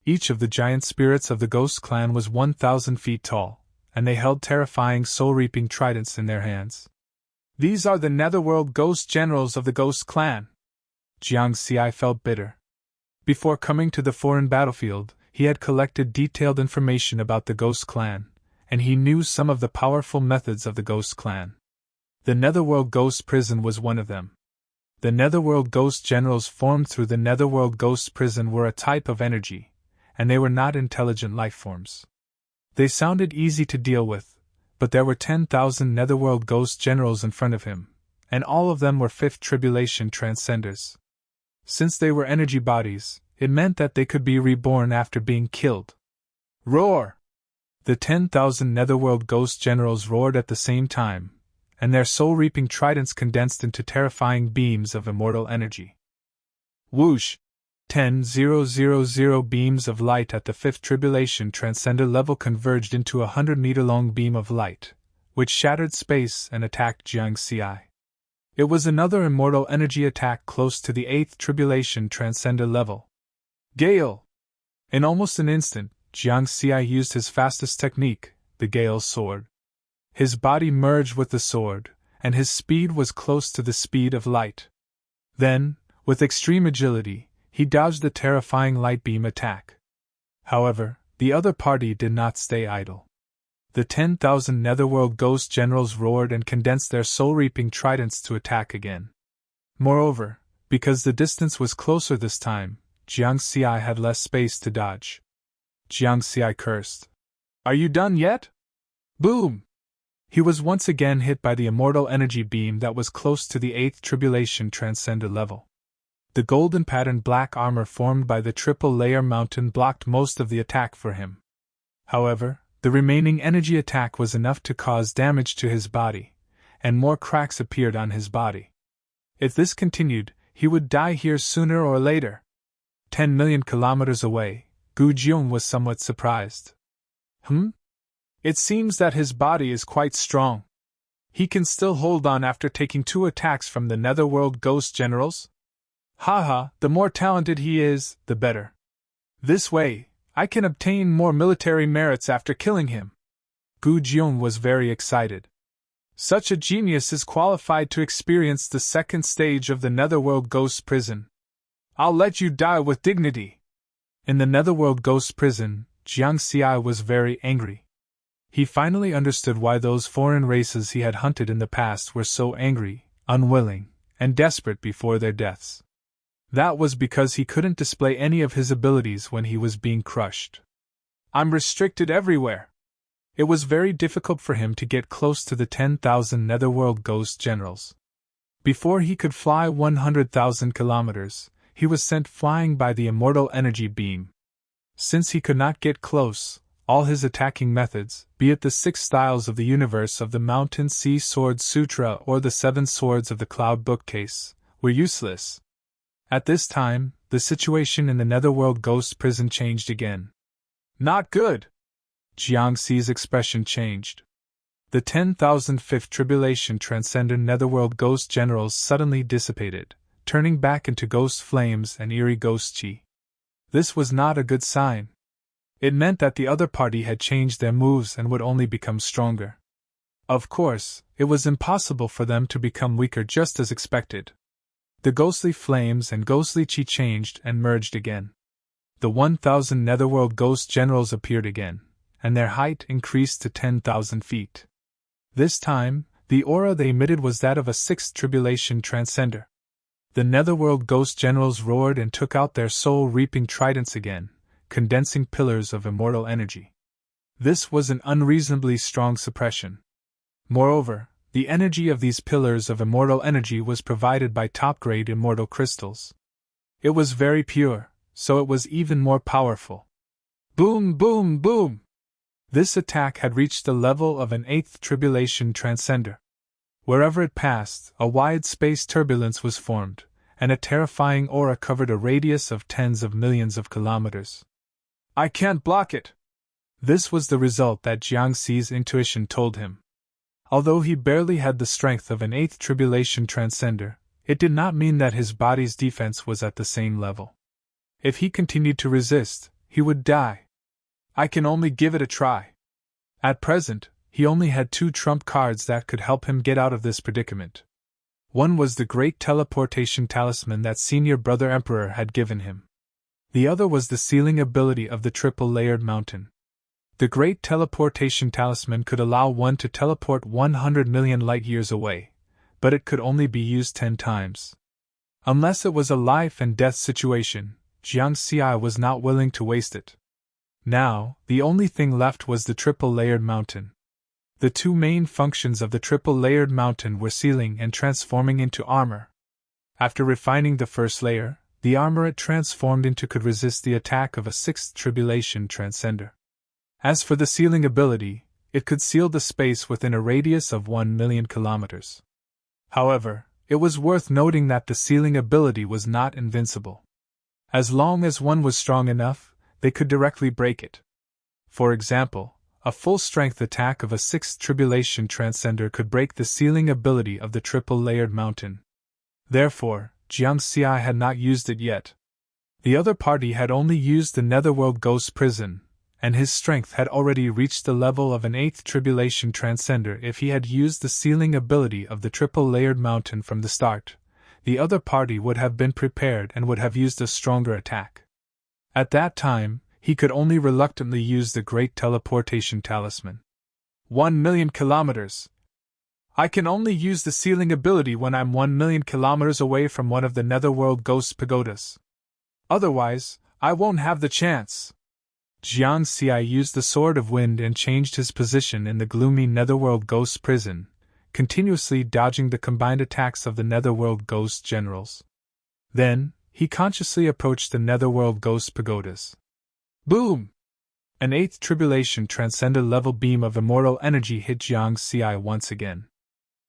Each of the giant spirits of the Ghost Clan was 1,000 feet tall, and they held terrifying soul-reaping tridents in their hands. These are the Netherworld Ghost Generals of the Ghost Clan. Jiang Xi felt bitter. Before coming to the foreign battlefield, he had collected detailed information about the Ghost Clan, and he knew some of the powerful methods of the Ghost Clan. The Netherworld Ghost Prison was one of them. The Netherworld Ghost Generals formed through the Netherworld Ghost Prison were a type of energy, and they were not intelligent life forms. They sounded easy to deal with, but there were 10,000 Netherworld Ghost Generals in front of him, and all of them were Fifth Tribulation Transcenders. Since they were energy bodies, it meant that they could be reborn after being killed. Roar! The 10,000 Netherworld Ghost Generals roared at the same time, and their soul-reaping tridents condensed into terrifying beams of immortal energy. Whoosh! 10,000 beams of light at the Fifth Tribulation Transcender level converged into a 100-meter-long beam of light, which shattered space and attacked Jiang Xi. It was another immortal energy attack close to the 8th Tribulation Transcender level. Gale! In almost an instant, Jiang Xi used his fastest technique, the Gale Sword. His body merged with the sword, and his speed was close to the speed of light. Then, with extreme agility, he dodged the terrifying light beam attack. However, the other party did not stay idle. The 10,000 Netherworld Ghost Generals roared and condensed their soul-reaping tridents to attack again. Moreover, because the distance was closer this time, Jiang Xi had less space to dodge. Jiang Xi cursed. "Are you done yet?" Boom! He was once again hit by the immortal energy beam that was close to the 8th Tribulation Transcender level. The golden patterned black armor formed by the triple-layer mountain blocked most of the attack for him. However, the remaining energy attack was enough to cause damage to his body, and more cracks appeared on his body. If this continued, he would die here sooner or later. 10 million kilometers away, Gu Jiong was somewhat surprised. It seems that his body is quite strong. He can still hold on after taking 2 attacks from the Netherworld Ghost Generals? Haha, the more talented he is, the better. This way, I can obtain more military merits after killing him. Gu Jiong was very excited. Such a genius is qualified to experience the 2nd stage of the Netherworld Ghost Prison. I'll let you die with dignity. In the Netherworld Ghost Prison, Jiang Xi was very angry. He finally understood why those foreign races he had hunted in the past were so angry, unwilling, and desperate before their deaths. That was because he couldn't display any of his abilities when he was being crushed. I'm restricted everywhere. It was very difficult for him to get close to the 10,000 Netherworld Ghost Generals. Before he could fly 100,000 kilometers, he was sent flying by the immortal energy beam. Since he could not get close, all his attacking methods, be it the 6 styles of the universe of the Mountain Sea Sword Sutra or the 7 swords of the Cloud Bookcase, were useless. At this time, the situation in the Netherworld Ghost Prison changed again. Not good! Jiangxi's expression changed. The 10,005th Tribulation Transcender Netherworld Ghost Generals suddenly dissipated, turning back into ghost flames and eerie ghost chi. This was not a good sign. It meant that the other party had changed their moves and would only become stronger. Of course, it was impossible for them to become weaker just as expected. The ghostly flames and ghostly chi changed and merged again. The 1,000 Netherworld Ghost Generals appeared again, and their height increased to 10,000 feet. This time, the aura they emitted was that of a 6th Tribulation Transcender. The Netherworld Ghost Generals roared and took out their soul-reaping tridents again, condensing pillars of immortal energy. This was an unreasonably strong suppression. Moreover, the energy of these pillars of immortal energy was provided by top-grade immortal crystals. It was very pure, so it was even more powerful. Boom, boom, boom! This attack had reached the level of an 8th Tribulation Transcender. Wherever it passed, a wide space turbulence was formed, and a terrifying aura covered a radius of tens of millions of kilometers. I can't block it! This was the result that Jiangxi's intuition told him. Although he barely had the strength of an 8th Tribulation Transcender, it did not mean that his body's defense was at the same level. If he continued to resist, he would die. I can only give it a try. At present, he only had 2 trump cards that could help him get out of this predicament. One was the great teleportation talisman that Senior Brother Emperor had given him. The other was the sealing ability of the triple-layered mountain. The great teleportation talisman could allow one to teleport 100 million light-years away, but it could only be used 10 times. Unless it was a life-and-death situation, Jiangxi was not willing to waste it. Now, the only thing left was the triple-layered mountain. The 2 main functions of the triple-layered mountain were sealing and transforming into armor. After refining the first layer, the armor it transformed into could resist the attack of a 6th Tribulation Transcender. As for the sealing ability, it could seal the space within a radius of 1 million kilometers. However, it was worth noting that the sealing ability was not invincible. As long as one was strong enough, they could directly break it. For example, a full-strength attack of a 6th Tribulation Transcender could break the sealing ability of the triple-layered mountain. Therefore, Jiangxi had not used it yet. The other party had only used the Netherworld Ghost Prison, and his strength had already reached the level of an 8th Tribulation Transcender. If he had used the sealing ability of the triple-layered mountain from the start, the other party would have been prepared and would have used a stronger attack. At that time, he could only reluctantly use the great teleportation talisman. 1 million kilometers! I can only use the sealing ability when I'm 1 million kilometers away from one of the Netherworld Ghost Pagodas. Otherwise, I won't have the chance. Jiangxi used the Sword of Wind and changed his position in the gloomy Netherworld Ghost Prison, continuously dodging the combined attacks of the Netherworld Ghost Generals. Then, he consciously approached the Netherworld Ghost Pagodas. Boom! An 8th Tribulation Transcender level beam of immortal energy hit Jiangxi once again.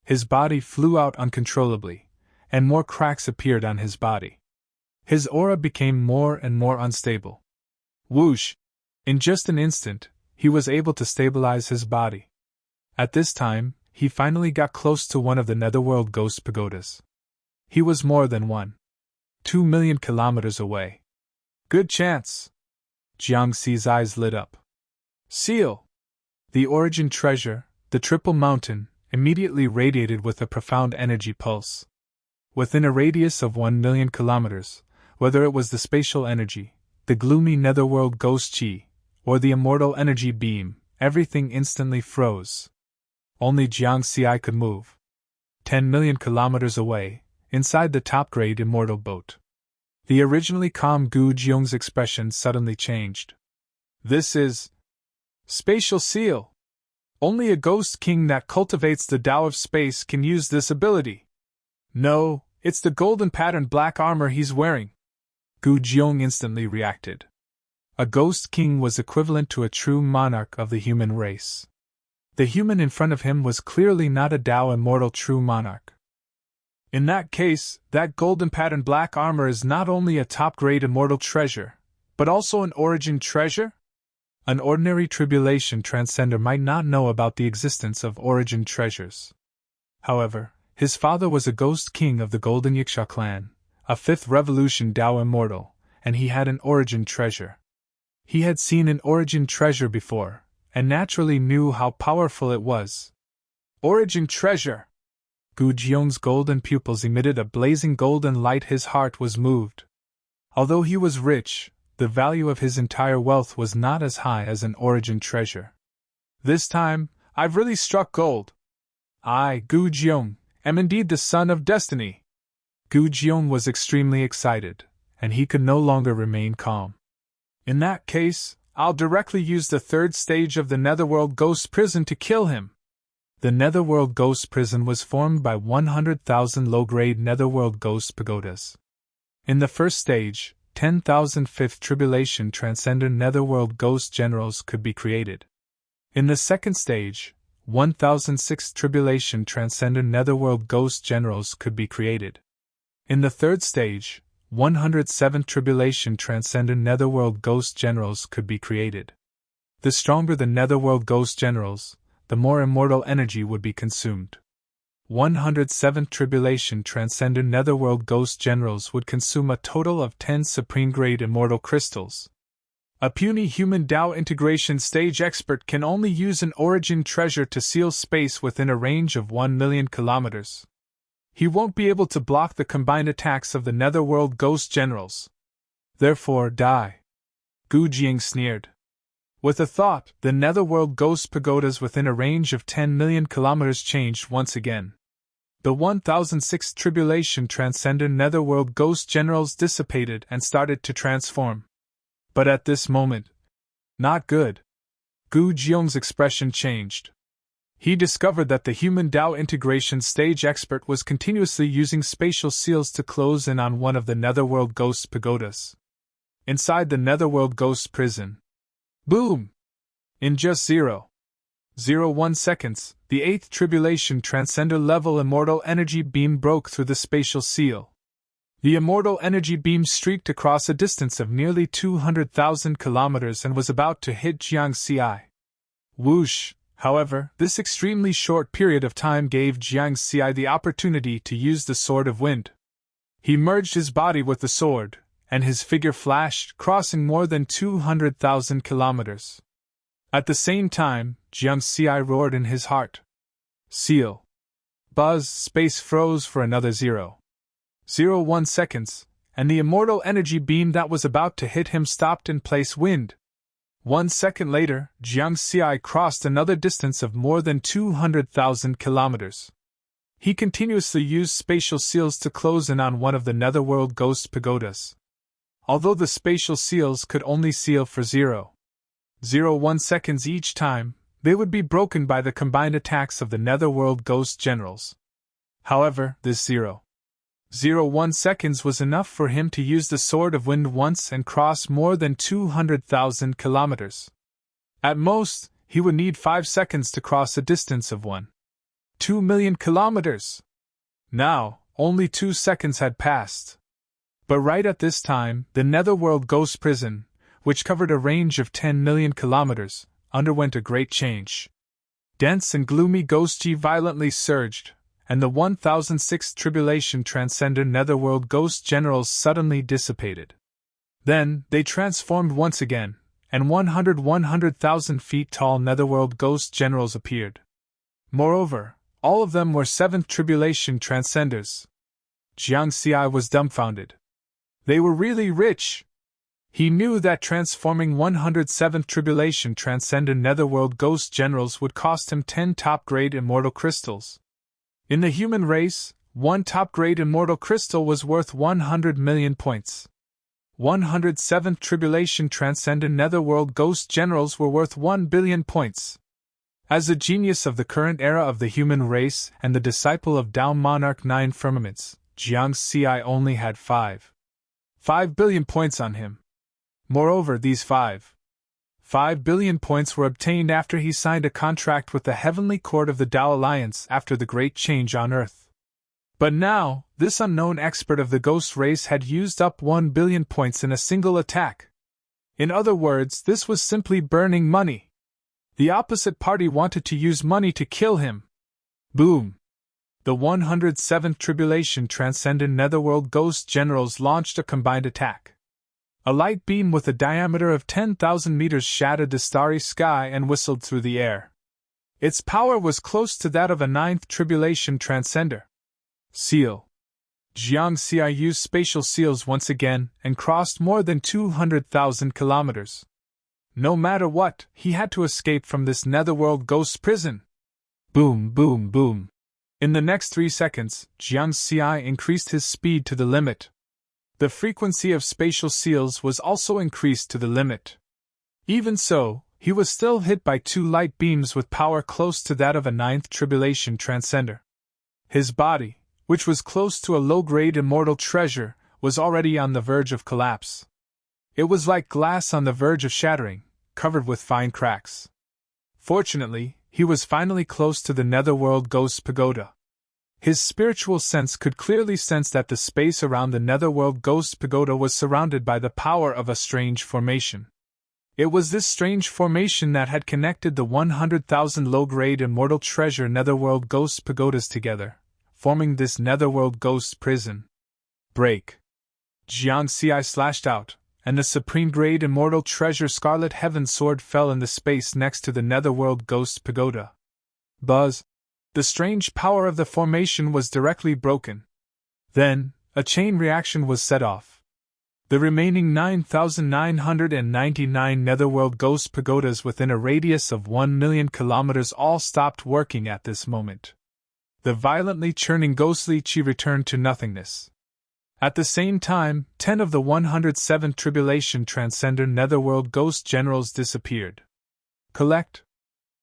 His body flew out uncontrollably, and more cracks appeared on his body. His aura became more and more unstable. Whoosh! In just an instant, he was able to stabilize his body. At this time, he finally got close to one of the Netherworld Ghost Pagodas. He was more than 2 million kilometers away. Good chance! Jiangxi's eyes lit up. Seal! The origin treasure, the Triple Mountain, immediately radiated with a profound energy pulse. Within a radius of 1 million kilometers, whether it was the spatial energy, the gloomy Netherworld Ghost Chi, or the immortal energy beam, everything instantly froze. Only Jiangxi could move. 10 million kilometers away, inside the top-grade immortal boat. The originally calm Gu Jiong's expression suddenly changed. This is... Spatial seal! Only a ghost king that cultivates the Tao of space can use this ability. No, it's the golden patterned black armor he's wearing. Gu Jiong instantly reacted. A ghost king was equivalent to a true monarch of the human race. The human in front of him was clearly not a Tao immortal true monarch. In that case, that golden patterned black armor is not only a top-grade immortal treasure, but also an origin treasure? An ordinary tribulation transcender might not know about the existence of origin treasures. However, his father was a ghost king of the Golden Yiksha clan, a 5th revolution Tao immortal, and he had an origin treasure. He had seen an origin treasure before, and naturally knew how powerful it was. Origin treasure! Gu Jiong's golden pupils emitted a blazing golden light. His heart was moved. Although he was rich, the value of his entire wealth was not as high as an origin treasure. This time, I've really struck gold. I, Gu Jiong, am indeed the son of destiny. Gu Jiong was extremely excited, and he could no longer remain calm. In that case, I'll directly use the 3rd stage of the Netherworld Ghost Prison to kill him. The Netherworld Ghost Prison was formed by 100,000 low-grade Netherworld Ghost Pagodas. In the first stage, 10,000 5th Tribulation Transcender Netherworld Ghost Generals could be created. In the second stage, 1,000 6th Tribulation Transcender Netherworld Ghost Generals could be created. In the third stage, 107th Tribulation Transcender Netherworld Ghost Generals could be created. The stronger the Netherworld Ghost Generals, the more immortal energy would be consumed. 107th Tribulation Transcender Netherworld Ghost Generals would consume a total of 10 supreme-grade immortal crystals. A puny human Tao integration stage expert can only use an origin treasure to seal space within a range of 1 million kilometers. He won't be able to block the combined attacks of the Netherworld Ghost Generals. Therefore, die. Gu Jiang sneered. With a thought, the Netherworld Ghost Pagodas within a range of 10 million kilometers changed once again. The 1006th Tribulation Transcender Netherworld Ghost Generals dissipated and started to transform. But at this moment, not good. Gu Jiong's expression changed. He discovered that the human Tao integration stage expert was continuously using spatial seals to close in on one of the Netherworld Ghost Pagodas. Inside the Netherworld Ghost Prison. Boom! In just 0.01 seconds, the 8th Tribulation Transcender level Immortal Energy Beam broke through the spatial seal. The Immortal Energy Beam streaked across a distance of nearly 200,000 kilometers and was about to hit Jiang Xi. Whoosh! However, this extremely short period of time gave Jiang Xi the opportunity to use the Sword of Wind. He merged his body with the sword, and his figure flashed, crossing more than 200,000 kilometers. At the same time, Jiang Xi roared in his heart. Seal. Buzz, space froze for another 0.01 seconds, and the immortal energy beam that was about to hit him stopped in place. Wind. 1 second later, Jiang Xi crossed another distance of more than 200,000 kilometers. He continuously used spatial seals to close in on one of the Netherworld Ghost Pagodas. Although the spatial seals could only seal for 0.01 seconds each time, they would be broken by the combined attacks of the Netherworld Ghost Generals. However, this 0.01 seconds was enough for him to use the Sword of Wind once and cross more than 200,000 kilometers. At most, he would need 5 seconds to cross a distance of 1.2 million kilometers. Now, only 2 seconds had passed. But right at this time, the Netherworld Ghost Prison, which covered a range of 10 million kilometers, underwent a great change. Dense and gloomy ghost chi violently surged, and the 1006th Tribulation Transcender Netherworld Ghost Generals suddenly dissipated. Then, they transformed once again, and 100,000 feet tall Netherworld Ghost Generals appeared. Moreover, all of them were 7th Tribulation Transcenders. Jiang Xi was dumbfounded. They were really rich. He knew that transforming 107th Tribulation Transcender Netherworld Ghost Generals would cost him 10 top-grade immortal crystals. In the human race, one top-grade immortal crystal was worth 100 million points. 107th Tribulation Transcender Netherworld Ghost Generals were worth 1 billion points. As a genius of the current era of the human race and the disciple of Tao Monarch 9 Firmaments, Jiang Xi only had 5 billion points on him. Moreover, these 5 billion points were obtained after he signed a contract with the Heavenly Court of the Tao Alliance after the Great Change on Earth. But now, this unknown expert of the ghost race had used up 1 billion points in a single attack. In other words, this was simply burning money. The opposite party wanted to use money to kill him. Boom! The 107th Tribulation Transcendent Netherworld Ghost Generals launched a combined attack. A light beam with a diameter of 10,000 meters shattered the starry sky and whistled through the air. Its power was close to that of a 9th Tribulation Transcender. Seal. Jiang Xi used spatial seals once again and crossed more than 200,000 kilometers. No matter what, he had to escape from this netherworld ghost prison. Boom, boom, boom. In the next 3 seconds, Jiang Xi increased his speed to the limit. The frequency of spatial seals was also increased to the limit. Even so, he was still hit by 2 light beams with power close to that of a 9th Tribulation Transcender. His body, which was close to a low-grade immortal treasure, was already on the verge of collapse. It was like glass on the verge of shattering, covered with fine cracks. Fortunately, he was finally close to the netherworld ghost pagoda. His spiritual sense could clearly sense that the space around the netherworld ghost pagoda was surrounded by the power of a strange formation. It was this strange formation that had connected the 100,000 low-grade immortal treasure netherworld ghost pagodas together, forming this netherworld ghost prison. Break! Jiang Xi slashed out, and the supreme-grade immortal treasure Scarlet Heaven sword fell in the space next to the netherworld ghost pagoda. Buzz! The strange power of the formation was directly broken. Then, a chain reaction was set off. The remaining 9,999 netherworld ghost pagodas within a radius of 1 million kilometers all stopped working at this moment. The violently churning ghostly chi returned to nothingness. At the same time, 10 of the 107 Tribulation Transcender Netherworld Ghost Generals disappeared. Collect.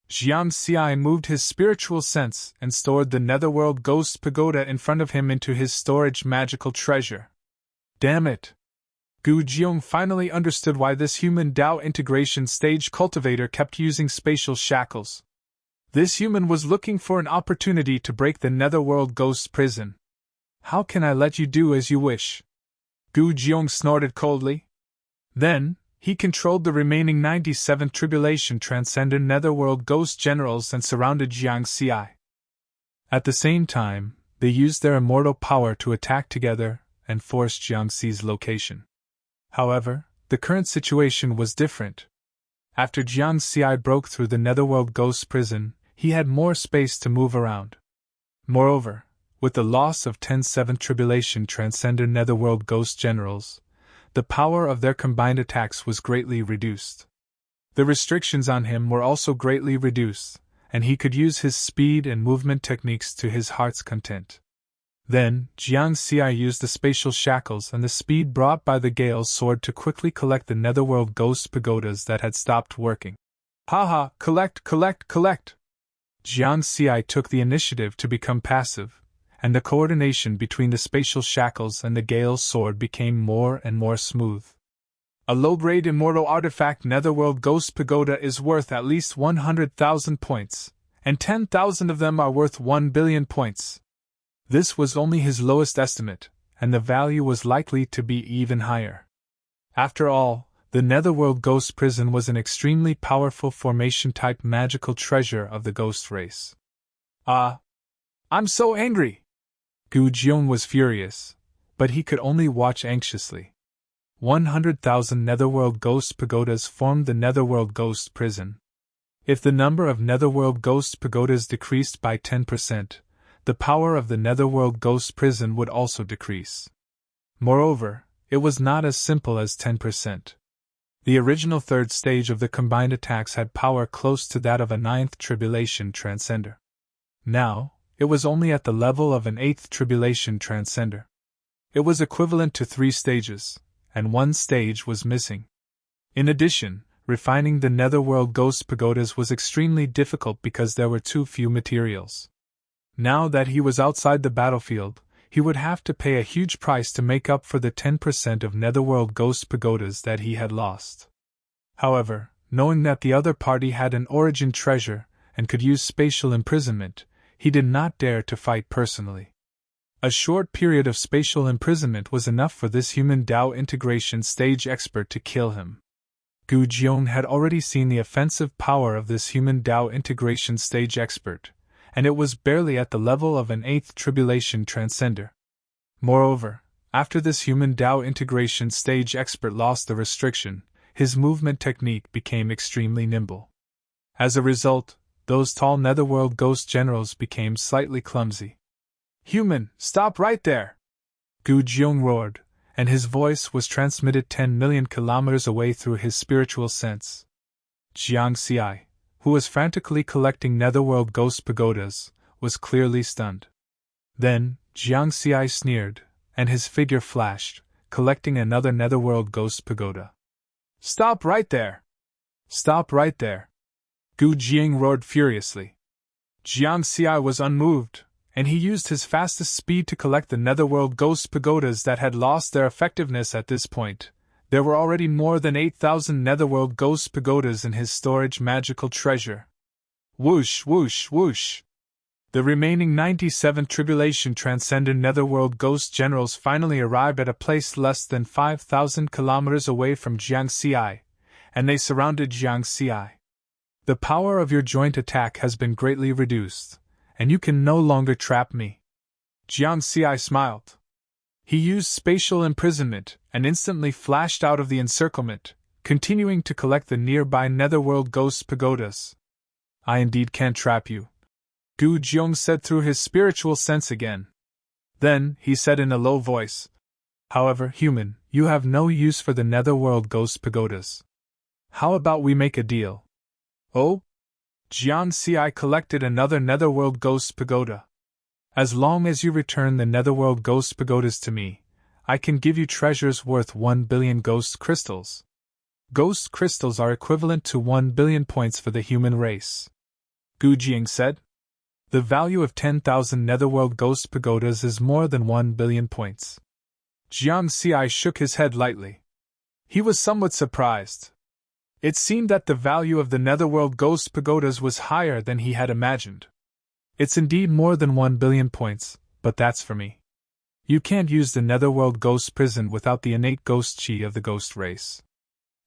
Jiang Xi moved his spiritual sense and stored the Netherworld Ghost Pagoda in front of him into his storage magical treasure. Damn it! Gu Jiong finally understood why this human Tao integration stage cultivator kept using spatial shackles. This human was looking for an opportunity to break the Netherworld Ghost prison. How can I let you do as you wish? Gu Jiong snorted coldly. Then, he controlled the remaining 97 Tribulation Transcender Netherworld Ghost Generals and surrounded Jiang Xi. At the same time, they used their immortal power to attack together and force Jiang Xi's location. However, the current situation was different. After Jiang Xi broke through the Netherworld Ghost prison, he had more space to move around. Moreover, with the loss of 10-7 Tribulation Transcender Netherworld Ghost Generals, the power of their combined attacks was greatly reduced. The restrictions on him were also greatly reduced, and he could use his speed and movement techniques to his heart's content. Then, Jiang Xi used the spatial shackles and the speed brought by the Gale's sword to quickly collect the Netherworld Ghost Pagodas that had stopped working. Haha, collect! Jiang Xi took the initiative to become passive, and the coordination between the spatial shackles and the Gale's sword became more and more smooth. A low-grade immortal artifact Netherworld Ghost Pagoda is worth at least 100,000 points, and 10,000 of them are worth 1 billion points. This was only his lowest estimate, and the value was likely to be even higher. After all, the Netherworld Ghost Prison was an extremely powerful formation-type magical treasure of the ghost race. I'm so angry! Gu Jiong was furious, but he could only watch anxiously. 100,000 Netherworld Ghost Pagodas formed the Netherworld Ghost Prison. If the number of Netherworld Ghost Pagodas decreased by 10%, the power of the Netherworld Ghost Prison would also decrease. Moreover, it was not as simple as 10%. The original third stage of the combined attacks had power close to that of a 9th Tribulation Transcender. Now, it was only at the level of an 8th Tribulation Transcender. It was equivalent to 3 stages, and 1 stage was missing. In addition, refining the netherworld ghost pagodas was extremely difficult because there were too few materials. Now that he was outside the battlefield, he would have to pay a huge price to make up for the 10% of netherworld ghost pagodas that he had lost. However, knowing that the other party had an origin treasure and could use spatial imprisonment, he did not dare to fight personally. A short period of spatial imprisonment was enough for this human Tao integration stage expert to kill him. Gu Jiong had already seen the offensive power of this human Tao integration stage expert, and it was barely at the level of an 8th tribulation transcender. Moreover, after this human Tao integration stage expert lost the restriction, his movement technique became extremely nimble. As a result, those tall netherworld ghost generals became slightly clumsy. "Human, stop right there!" Gu Jiong roared, and his voice was transmitted 10 million kilometers away through his spiritual sense. Jiang Xi, who was frantically collecting netherworld ghost pagodas, was clearly stunned. Then, Jiang Xi sneered, and his figure flashed, collecting another netherworld ghost pagoda. "Stop right there! Stop right there!" Gu Jing roared furiously. Jiang Xi was unmoved, and he used his fastest speed to collect the netherworld ghost pagodas that had lost their effectiveness at this point. There were already more than 8,000 netherworld ghost pagodas in his storage magical treasure. Whoosh, whoosh, whoosh! The remaining 97 tribulation transcendent netherworld ghost generals finally arrived at a place less than 5,000 kilometers away from Jiang Xi, and they surrounded Jiang Xi. "The power of your joint attack has been greatly reduced, and you can no longer trap me." Jiang Xi smiled. He used spatial imprisonment and instantly flashed out of the encirclement, continuing to collect the nearby netherworld ghost pagodas. "I indeed can't trap you," Gu Jiong said through his spiritual sense again. Then, he said in a low voice, "However, human, you have no use for the netherworld ghost pagodas. How about we make a deal?" "Oh?" Jiang Xi collected another netherworld ghost pagoda. "As long as you return the netherworld ghost pagodas to me, I can give you treasures worth 1 billion ghost crystals. Ghost crystals are equivalent to 1 billion points for the human race," Gu Jing said. "The value of 10,000 netherworld ghost pagodas is more than 1 billion points." Jiang Xi shook his head lightly. He was somewhat surprised. It seemed that the value of the netherworld ghost pagodas was higher than he had imagined. "It's indeed more than 1 billion points, but that's for me. You can't use the netherworld ghost prison without the innate ghost chi of the ghost race.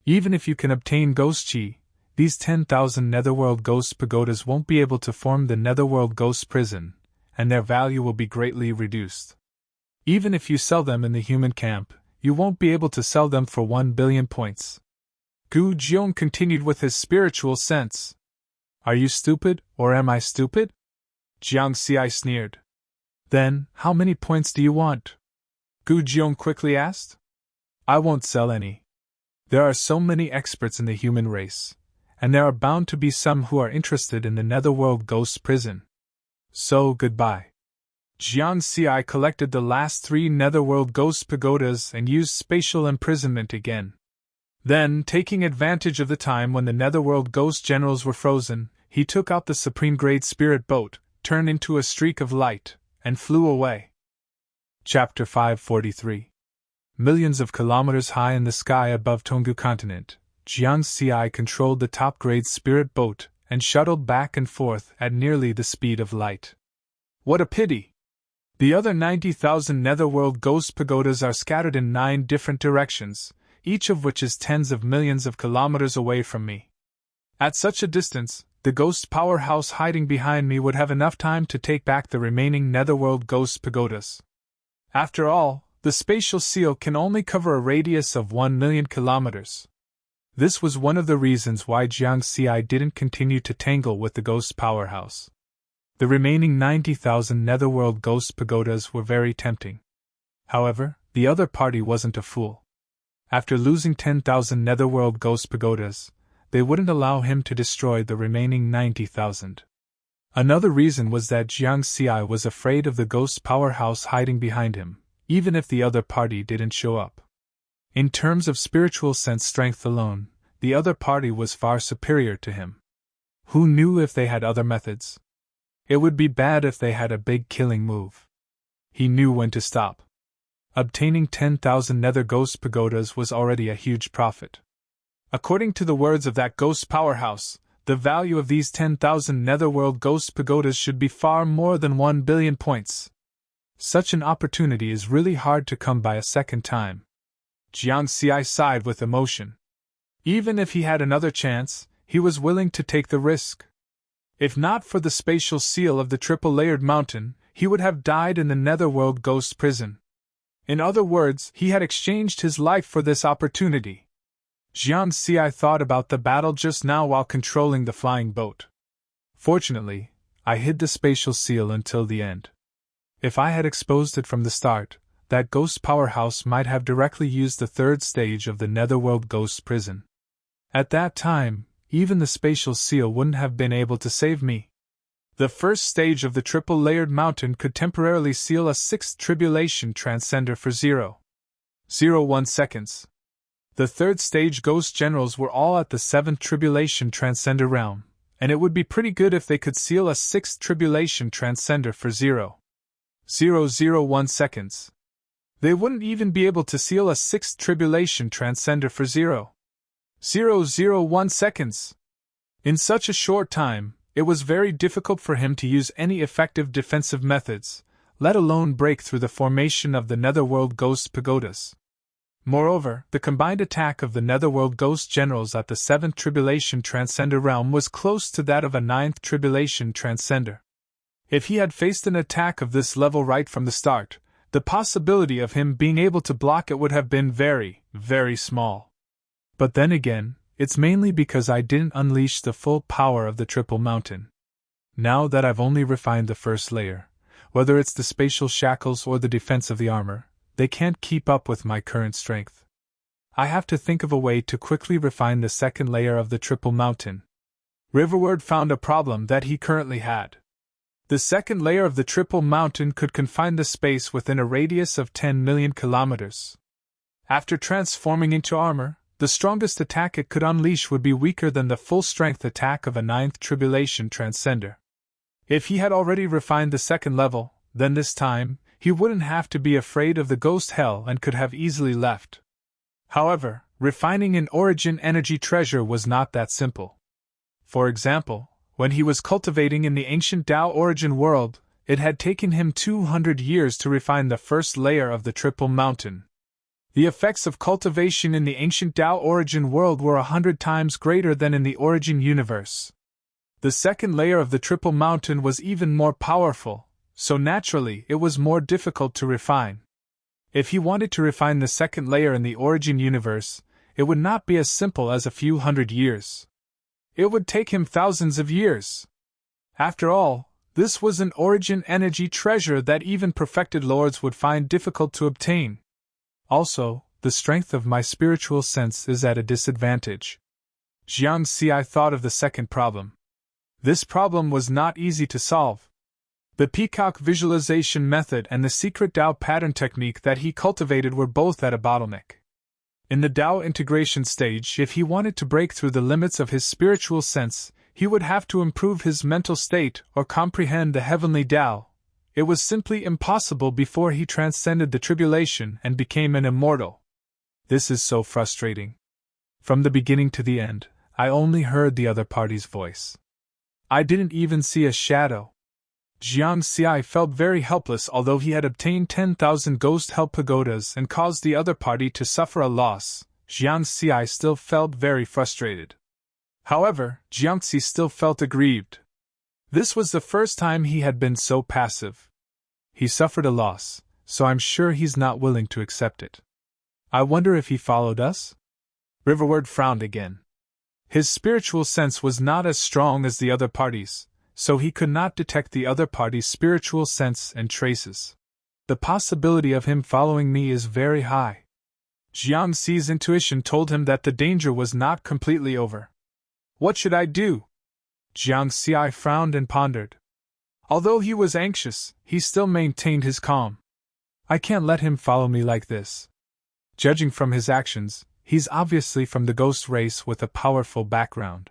Even if you can obtain ghost chi, these 10,000 netherworld ghost pagodas won't be able to form the netherworld ghost prison, and their value will be greatly reduced. Even if you sell them in the human camp, you won't be able to sell them for 1 billion points." Gu Jiong continued with his spiritual sense. "Are you stupid, or am I stupid?" Jiang Xi sneered. "Then, how many points do you want?" Gu Jiong quickly asked. "I won't sell any. There are so many experts in the human race, and there are bound to be some who are interested in the netherworld ghost prison. So, goodbye." Jiang Xi collected the last 3 netherworld ghost pagodas and used spatial imprisonment again. Then, taking advantage of the time when the netherworld ghost generals were frozen, he took out the supreme-grade spirit boat, turned into a streak of light, and flew away. Chapter 543. Millions of kilometers high in the sky above Tonggu continent, Jiang Xi controlled the top-grade spirit boat and shuttled back and forth at nearly the speed of light. What a pity! The other 90,000 netherworld ghost pagodas are scattered in 9 different directions, each of which is tens of millions of kilometers away from me. At such a distance, the ghost powerhouse hiding behind me would have enough time to take back the remaining netherworld ghost pagodas. After all, the spatial seal can only cover a radius of 1 million kilometers. This was one of the reasons why Jiang Xi didn't continue to tangle with the ghost powerhouse. The remaining 90,000 netherworld ghost pagodas were very tempting. However, the other party wasn't a fool. After losing 10,000 netherworld ghost pagodas, they wouldn't allow him to destroy the remaining 90,000. Another reason was that Jiang Xi was afraid of the ghost powerhouse hiding behind him, even if the other party didn't show up. In terms of spiritual sense strength alone, the other party was far superior to him. Who knew if they had other methods? It would be bad if they had a big killing move. He knew when to stop. Obtaining 10,000 nether ghost pagodas was already a huge profit. According to the words of that ghost powerhouse, the value of these 10,000 netherworld ghost pagodas should be far more than 1 billion points. Such an opportunity is really hard to come by a second time. Jiang Xi sighed with emotion. Even if he had another chance, he was willing to take the risk. If not for the spatial seal of the triple-layered mountain, he would have died in the netherworld ghost prison. In other words, he had exchanged his life for this opportunity. Jiang Xi thought about the battle just now while controlling the flying boat. Fortunately, I hid the spatial seal until the end. If I had exposed it from the start, that ghost powerhouse might have directly used the third stage of the netherworld ghost prison. At that time, even the spatial seal wouldn't have been able to save me. The first stage of the triple-layered mountain could temporarily seal a sixth tribulation transcender for 0.01 seconds. The third stage ghost generals were all at the seventh tribulation transcender realm, and it would be pretty good if they could seal a sixth tribulation transcender for 0.001 seconds. They wouldn't even be able to seal a sixth tribulation transcender for 0.001 seconds. In such a short time, it was very difficult for him to use any effective defensive methods, let alone break through the formation of the netherworld ghost pagodas. Moreover, the combined attack of the netherworld ghost generals at the 7th Tribulation Transcender realm was close to that of a 9th Tribulation Transcender. If he had faced an attack of this level right from the start, the possibility of him being able to block it would have been very, very small. But then again, it's mainly because I didn't unleash the full power of the Triple Mountain. Now that I've only refined the first layer, whether it's the spatial shackles or the defense of the armor, they can't keep up with my current strength. I have to think of a way to quickly refine the second layer of the Triple Mountain. Riverward found a problem that he currently had. The second layer of the Triple Mountain could confine the space within a radius of 10 million kilometers. After transforming into armor, the strongest attack it could unleash would be weaker than the full-strength attack of a 9th Tribulation Transcender. If he had already refined the second level, then this time, he wouldn't have to be afraid of the ghost hell and could have easily left. However, refining an origin energy treasure was not that simple. For example, when he was cultivating in the ancient Tao origin world, it had taken him 200 years to refine the first layer of the Triple Mountain. The effects of cultivation in the ancient Tao origin world were 100 times greater than in the origin universe. The second layer of the Triple Mountain was even more powerful, so naturally it was more difficult to refine. If he wanted to refine the second layer in the origin universe, it would not be as simple as a few hundred years. It would take him thousands of years. After all, this was an origin energy treasure that even perfected lords would find difficult to obtain. Also, the strength of my spiritual sense is at a disadvantage. Jiang Xi thought of the second problem. This problem was not easy to solve. The peacock visualization method and the secret Dao pattern technique that he cultivated were both at a bottleneck. In the Dao integration stage, if he wanted to break through the limits of his spiritual sense, he would have to improve his mental state or comprehend the heavenly Dao. It was simply impossible before he transcended the tribulation and became an immortal. This is so frustrating. From the beginning to the end, I only heard the other party's voice. I didn't even see a shadow. Jiang Xi felt very helpless. Although he had obtained 10,000 ghost hell pagodas and caused the other party to suffer a loss, Jiang Xi still felt very frustrated. However, Jiang Xi still felt aggrieved. This was the first time he had been so passive. He suffered a loss, so I'm sure he's not willing to accept it. I wonder if he followed us? Riverward frowned again. His spiritual sense was not as strong as the other party's, so he could not detect the other party's spiritual sense and traces. The possibility of him following me is very high. Jiang Xi's intuition told him that the danger was not completely over. What should I do? Jiang Xi frowned and pondered. Although he was anxious, he still maintained his calm. I can't let him follow me like this. Judging from his actions, he's obviously from the ghost race with a powerful background.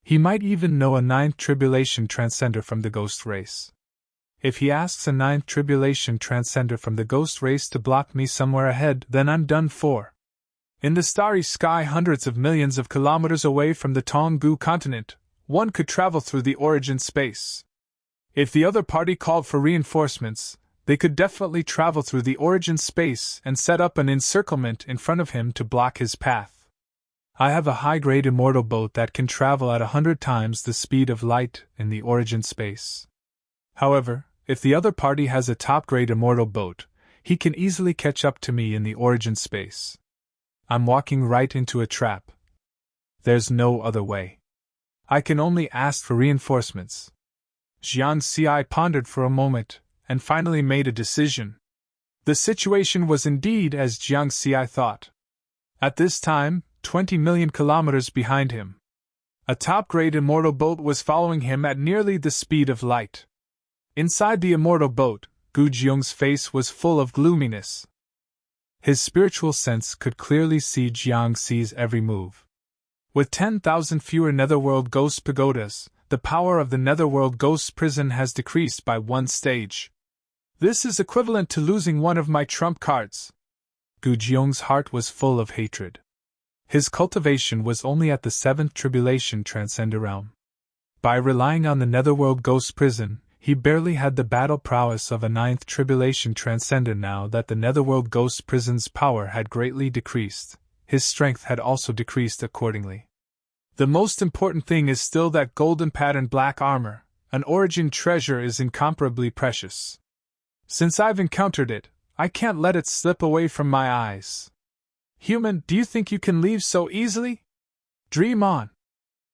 He might even know a ninth tribulation transcender from the ghost race. If he asks a ninth tribulation transcender from the ghost race to block me somewhere ahead, then I'm done for. In the starry sky hundreds of millions of kilometers away from the Tonggu continent, one could travel through the origin space. If the other party called for reinforcements, they could definitely travel through the origin space and set up an encirclement in front of him to block his path. I have a high-grade immortal boat that can travel at 100 times the speed of light in the origin space. However, if the other party has a top-grade immortal boat, he can easily catch up to me in the origin space. I'm walking right into a trap. There's no other way. I can only ask for reinforcements. Jiang Xi pondered for a moment, and finally made a decision. The situation was indeed as Jiang Xi thought. At this time, 20 million kilometers behind him, a top-grade immortal boat was following him at nearly the speed of light. Inside the immortal boat, Gu Jiong's face was full of gloominess. His spiritual sense could clearly see Jiang Xi's every move. With 10,000 fewer Netherworld Ghost Pagodas, the power of the Netherworld Ghost Prison has decreased by 1 stage. This is equivalent to losing one of my trump cards. Gu Jiong's heart was full of hatred. His cultivation was only at the 7th Tribulation Transcender realm. By relying on the Netherworld Ghost Prison, he barely had the battle prowess of a 9th Tribulation Transcender. Now that the Netherworld Ghost Prison's power had greatly decreased, his strength had also decreased accordingly. The most important thing is still that golden patterned black armor, an origin treasure, is incomparably precious. Since I've encountered it, I can't let it slip away from my eyes. Human, do you think you can leave so easily? Dream on.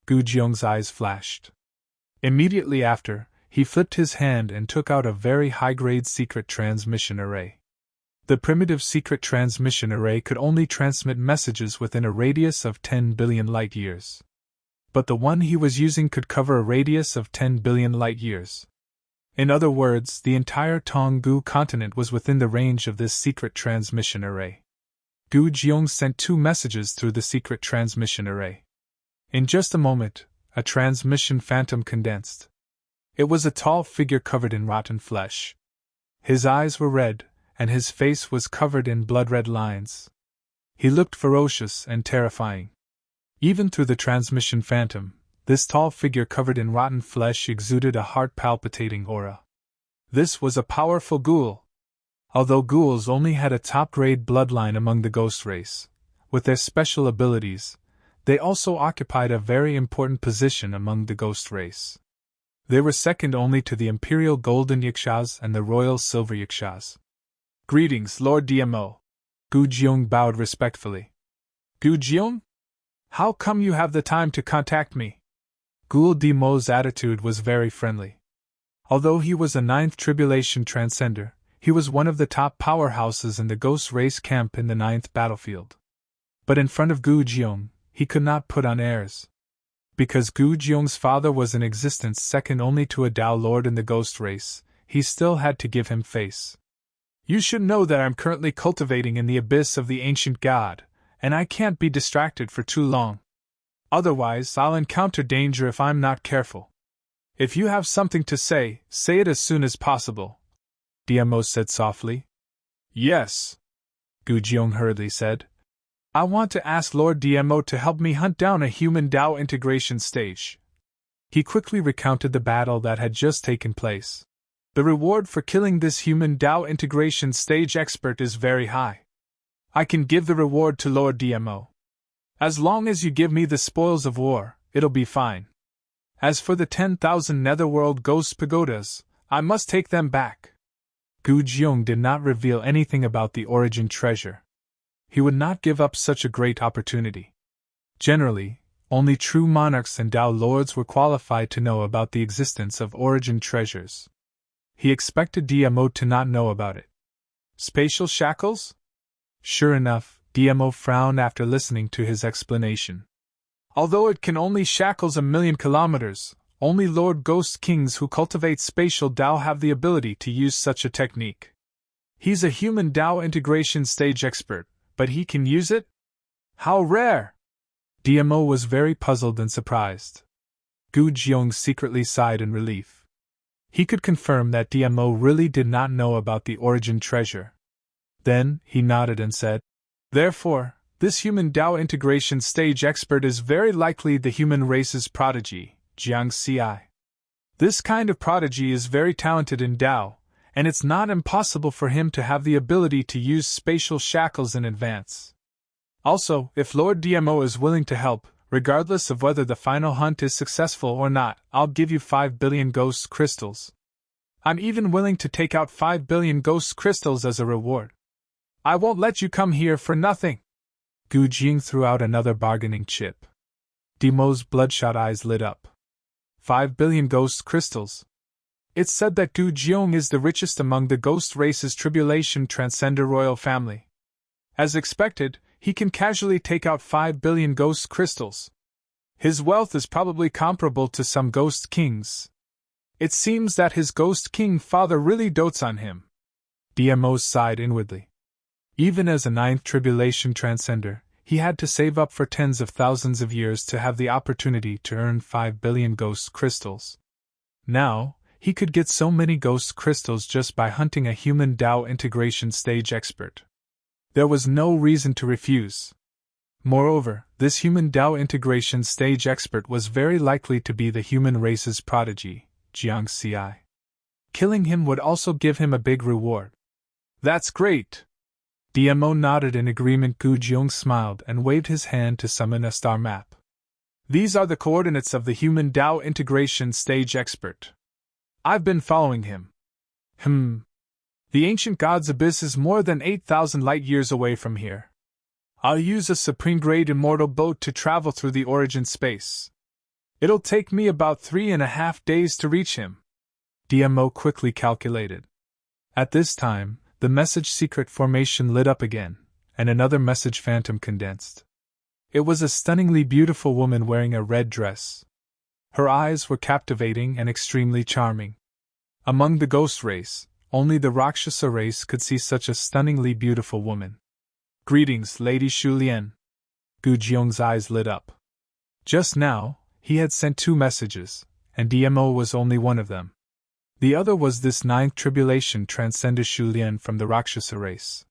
Gu Jiong's eyes flashed. Immediately after, he flipped his hand and took out a very high-grade secret transmission array. The primitive secret transmission array could only transmit messages within a radius of 10 billion light-years. But the one he was using could cover a radius of 10 billion light-years. In other words, the entire Tonggu continent was within the range of this secret transmission array. Gu Jiong sent 2 messages through the secret transmission array. In just a moment, a transmission phantom condensed. It was a tall figure covered in rotten flesh. His eyes were red, and his face was covered in blood-red lines. He looked ferocious and terrifying. Even through the transmission phantom, this tall figure covered in rotten flesh exuded a heart-palpitating aura. This was a powerful ghoul. Although ghouls only had a top-grade bloodline among the ghost race, with their special abilities, they also occupied a very important position among the ghost race. They were second only to the Imperial Golden Yakshas and the Royal Silver Yakshas. Greetings, Lord DMO. Gu Jiong bowed respectfully. Gu Jiong? How come you have the time to contact me? Gu Dimo's attitude was very friendly. Although he was a 9th Tribulation Transcender, he was one of the top powerhouses in the Ghost Race camp in the 9th battlefield. But in front of Gu Jiong, he could not put on airs. Because Gu Jiong's father was in existence second only to a Dao Lord in the Ghost Race, he still had to give him face. You should know that I'm currently cultivating in the abyss of the ancient god, and I can't be distracted for too long. Otherwise, I'll encounter danger if I'm not careful. If you have something to say it as soon as possible, DMO said softly. Yes, Gu Jiong hurriedly said. I want to ask Lord DMO to help me hunt down a human Dao integration stage. He quickly recounted the battle that had just taken place. The reward for killing this human Dao integration stage expert is very high. I can give the reward to Lord DMO. As long as you give me the spoils of war, it'll be fine. As for the 10,000 Netherworld Ghost Pagodas, I must take them back. Gu Jiong did not reveal anything about the origin treasure. He would not give up such a great opportunity. Generally, only true monarchs and Dao lords were qualified to know about the existence of origin treasures. He expected DMO to not know about it. Spatial shackles? Sure enough, DMO frowned after listening to his explanation. Although it can only shackles 1,000,000 kilometers, only Lord Ghost Kings who cultivate spatial Dao have the ability to use such a technique. He's a human Dao integration stage expert, but he can use it? How rare! DMO was very puzzled and surprised. Gu Jiong secretly sighed in relief. He could confirm that DMO really did not know about the origin treasure. Then, he nodded and said, "Therefore, this human Dao integration stage expert is very likely the human race's prodigy, Jiang Xi. This kind of prodigy is very talented in Dao, and it's not impossible for him to have the ability to use spatial shackles in advance. Also, if Lord DMO is willing to help, regardless of whether the final hunt is successful or not, I'll give you 5 billion ghost crystals. I'm even willing to take out 5 billion ghost crystals as a reward. I won't let you come here for nothing." Gu Jing threw out another bargaining chip. DMO's bloodshot eyes lit up. 5 billion ghost crystals. It's said that Gu Jiong is the richest among the ghost race's tribulation transcender royal family. As expected, he can casually take out 5 billion ghost crystals. His wealth is probably comparable to some ghost kings. It seems that his ghost king father really dotes on him. DMO sighed inwardly. Even as a ninth tribulation transcender, he had to save up for tens of thousands of years to have the opportunity to earn 5 billion ghost crystals. Now, he could get so many ghost crystals just by hunting a human Dao integration stage expert. There was no reason to refuse. Moreover, this human Dao integration stage expert was very likely to be the human race's prodigy, Jiang Xi. Killing him would also give him a big reward. "That's great!" DMO nodded in agreement. Gu Jiong smiled and waved his hand to summon a star map. "These are the coordinates of the human Dao integration stage expert. I've been following him. The ancient god's abyss is more than 8,000 light-years away from here. I'll use a supreme-grade immortal boat to travel through the origin space. It'll take me about 3.5 days to reach him." DMO quickly calculated. At this time, the message secret formation lit up again, and another message phantom condensed. It was a stunningly beautiful woman wearing a red dress. Her eyes were captivating and extremely charming. Among the ghost race, only the Rakshasa race could see such a stunningly beautiful woman. "Greetings, Lady Shulian." Gu Jiong's eyes lit up. Just now, he had sent 2 messages, and DMO was only one of them. The other was this ninth tribulation transcender Shulian from the Rakshasa race.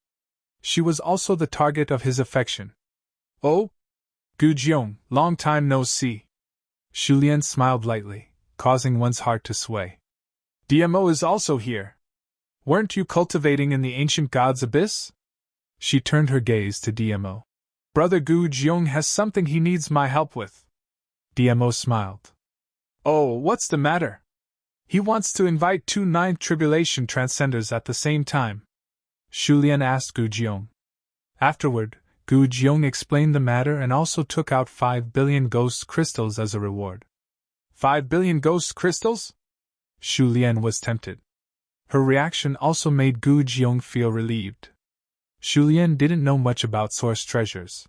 She was also the target of his affection. "Oh? Gu Jiong, long time no see." Shulian smiled lightly, causing one's heart to sway. "DMO is also here. Weren't you cultivating in the ancient god's abyss?" She turned her gaze to DMO. "Brother Gu Jiong has something he needs my help with." DMO smiled. "Oh, what's the matter?" "He wants to invite 2 ninth tribulation transcenders at the same time," Shulian asked Gu Jiong. Afterward, Gu Jiong explained the matter and also took out 5 billion ghost crystals as a reward. 5 billion ghost crystals? Shulian was tempted. Her reaction also made Gu Jiong feel relieved. Shulian didn't know much about source treasures.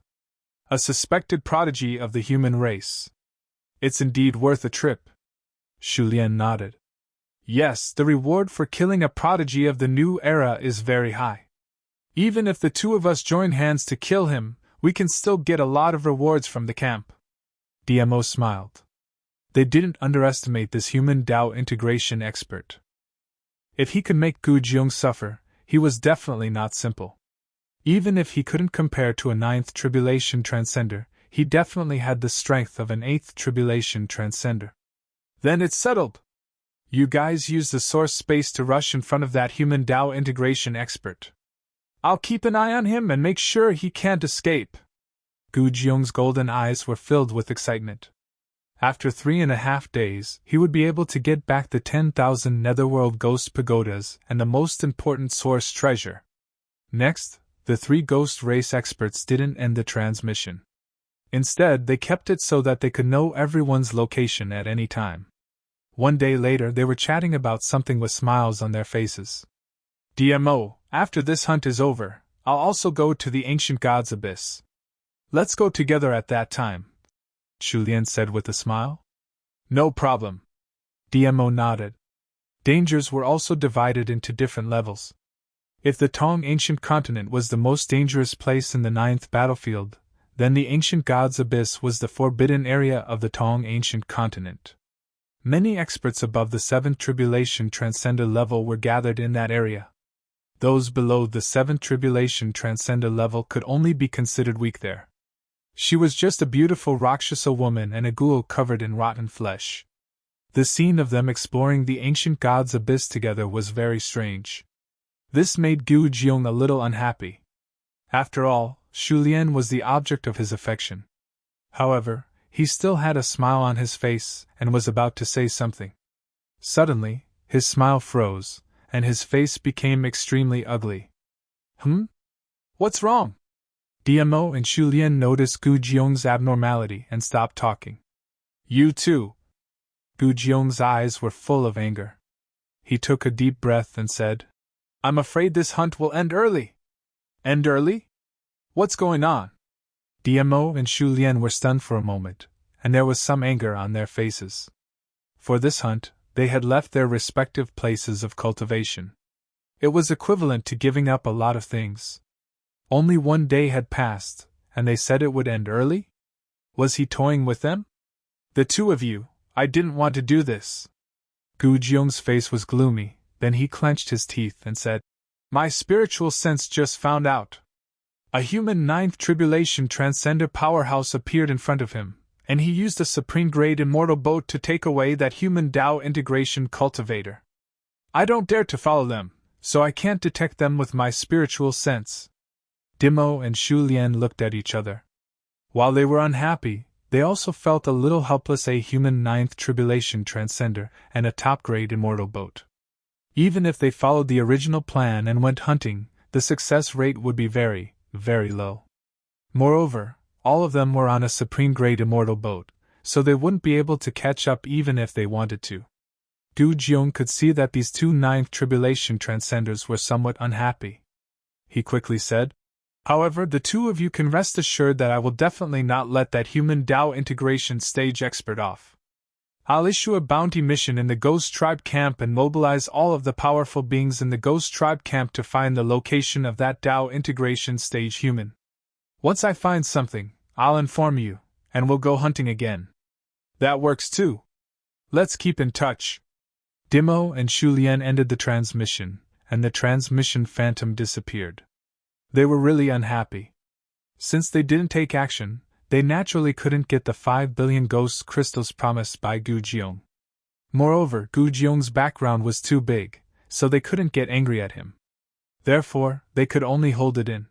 A suspected prodigy of the human race. "It's indeed worth a trip." Shulian nodded. "Yes, the reward for killing a prodigy of the new era is very high. Even if the 2 of us join hands to kill him, we can still get a lot of rewards from the camp." DMO smiled. They didn't underestimate this human Dao integration expert. If he could make Gu Jiong suffer, he was definitely not simple. Even if he couldn't compare to a 9th tribulation transcender, he definitely had the strength of an 8th tribulation transcender. "Then it's settled. You guys use the source space to rush in front of that human Dao integration expert. I'll keep an eye on him and make sure he can't escape." Gu Jiong's golden eyes were filled with excitement. After 3.5 days, he would be able to get back the 10,000 Netherworld ghost pagodas and the most important source treasure. Next, the 3 ghost race experts didn't end the transmission. Instead, they kept it so that they could know everyone's location at any time. One day later, they were chatting about something with smiles on their faces. "DMO, after this hunt is over, I'll also go to the ancient god's abyss. Let's go together at that time," Shulian said with a smile. "No problem." DMO nodded. Dangers were also divided into different levels. If the Tong ancient continent was the most dangerous place in the 9th battlefield, Then the ancient god's abyss was the forbidden area of the Tong ancient continent. Many experts above the 7th Tribulation Transcender level were gathered in that area. Those below the 7th Tribulation Transcender level could only be considered weak there. She was just a beautiful Rakshasa woman and a ghoul covered in rotten flesh. The scene of them exploring the ancient god's abyss together was very strange. This made Gu Jiong a little unhappy. After all, Shu Lian was the object of his affection. However, he still had a smile on his face and was about to say something. Suddenly, his smile froze, and his face became extremely ugly. What's wrong? DMO and Shu Lian noticed Gu Jiong's abnormality and stopped talking. You too. Gu Jiong's eyes were full of anger. He took a deep breath and said, I'm afraid this hunt will end early. End early? What's going on? DMO and Shu Lian were stunned for a moment, and there was some anger on their faces. For this hunt, they had left their respective places of cultivation. It was equivalent to giving up a lot of things. Only one day had passed, and they said it would end early? Was he toying with them? The two of you, I didn't want to do this. Gu Jiong's face was gloomy, then he clenched his teeth and said, My spiritual sense just found out. A human 9th Tribulation Transcender powerhouse appeared in front of him, and he used a supreme-grade immortal boat to take away that human Tao integration cultivator. I don't dare to follow them, so I can't detect them with my spiritual sense. Dimo and Shu Lian looked at each other. While they were unhappy, they also felt a little helpless. A human 9th Tribulation Transcender and a top-grade immortal boat. Even if they followed the original plan and went hunting, the success rate would be very, very low. Moreover, all of them were on a supreme-grade immortal boat, so they wouldn't be able to catch up even if they wanted to. Gu Jiong could see that these two 9th Tribulation Transcenders were somewhat unhappy. He quickly said, However, the two of you can rest assured that I will definitely not let that human Tao integration stage expert off. I'll issue a bounty mission in the Ghost Tribe camp and mobilize all of the powerful beings in the Ghost Tribe camp to find the location of that Tao integration stage human. Once I find something, I'll inform you, and we'll go hunting again. That works too. Let's keep in touch. Dimo and Shu Lian ended the transmission, and the transmission phantom disappeared. They were really unhappy. Since they didn't take action, they naturally couldn't get the 5 billion ghost crystals promised by Gu Jiong. Moreover, Gu Jiong's background was too big, so they couldn't get angry at him. Therefore, they could only hold it in.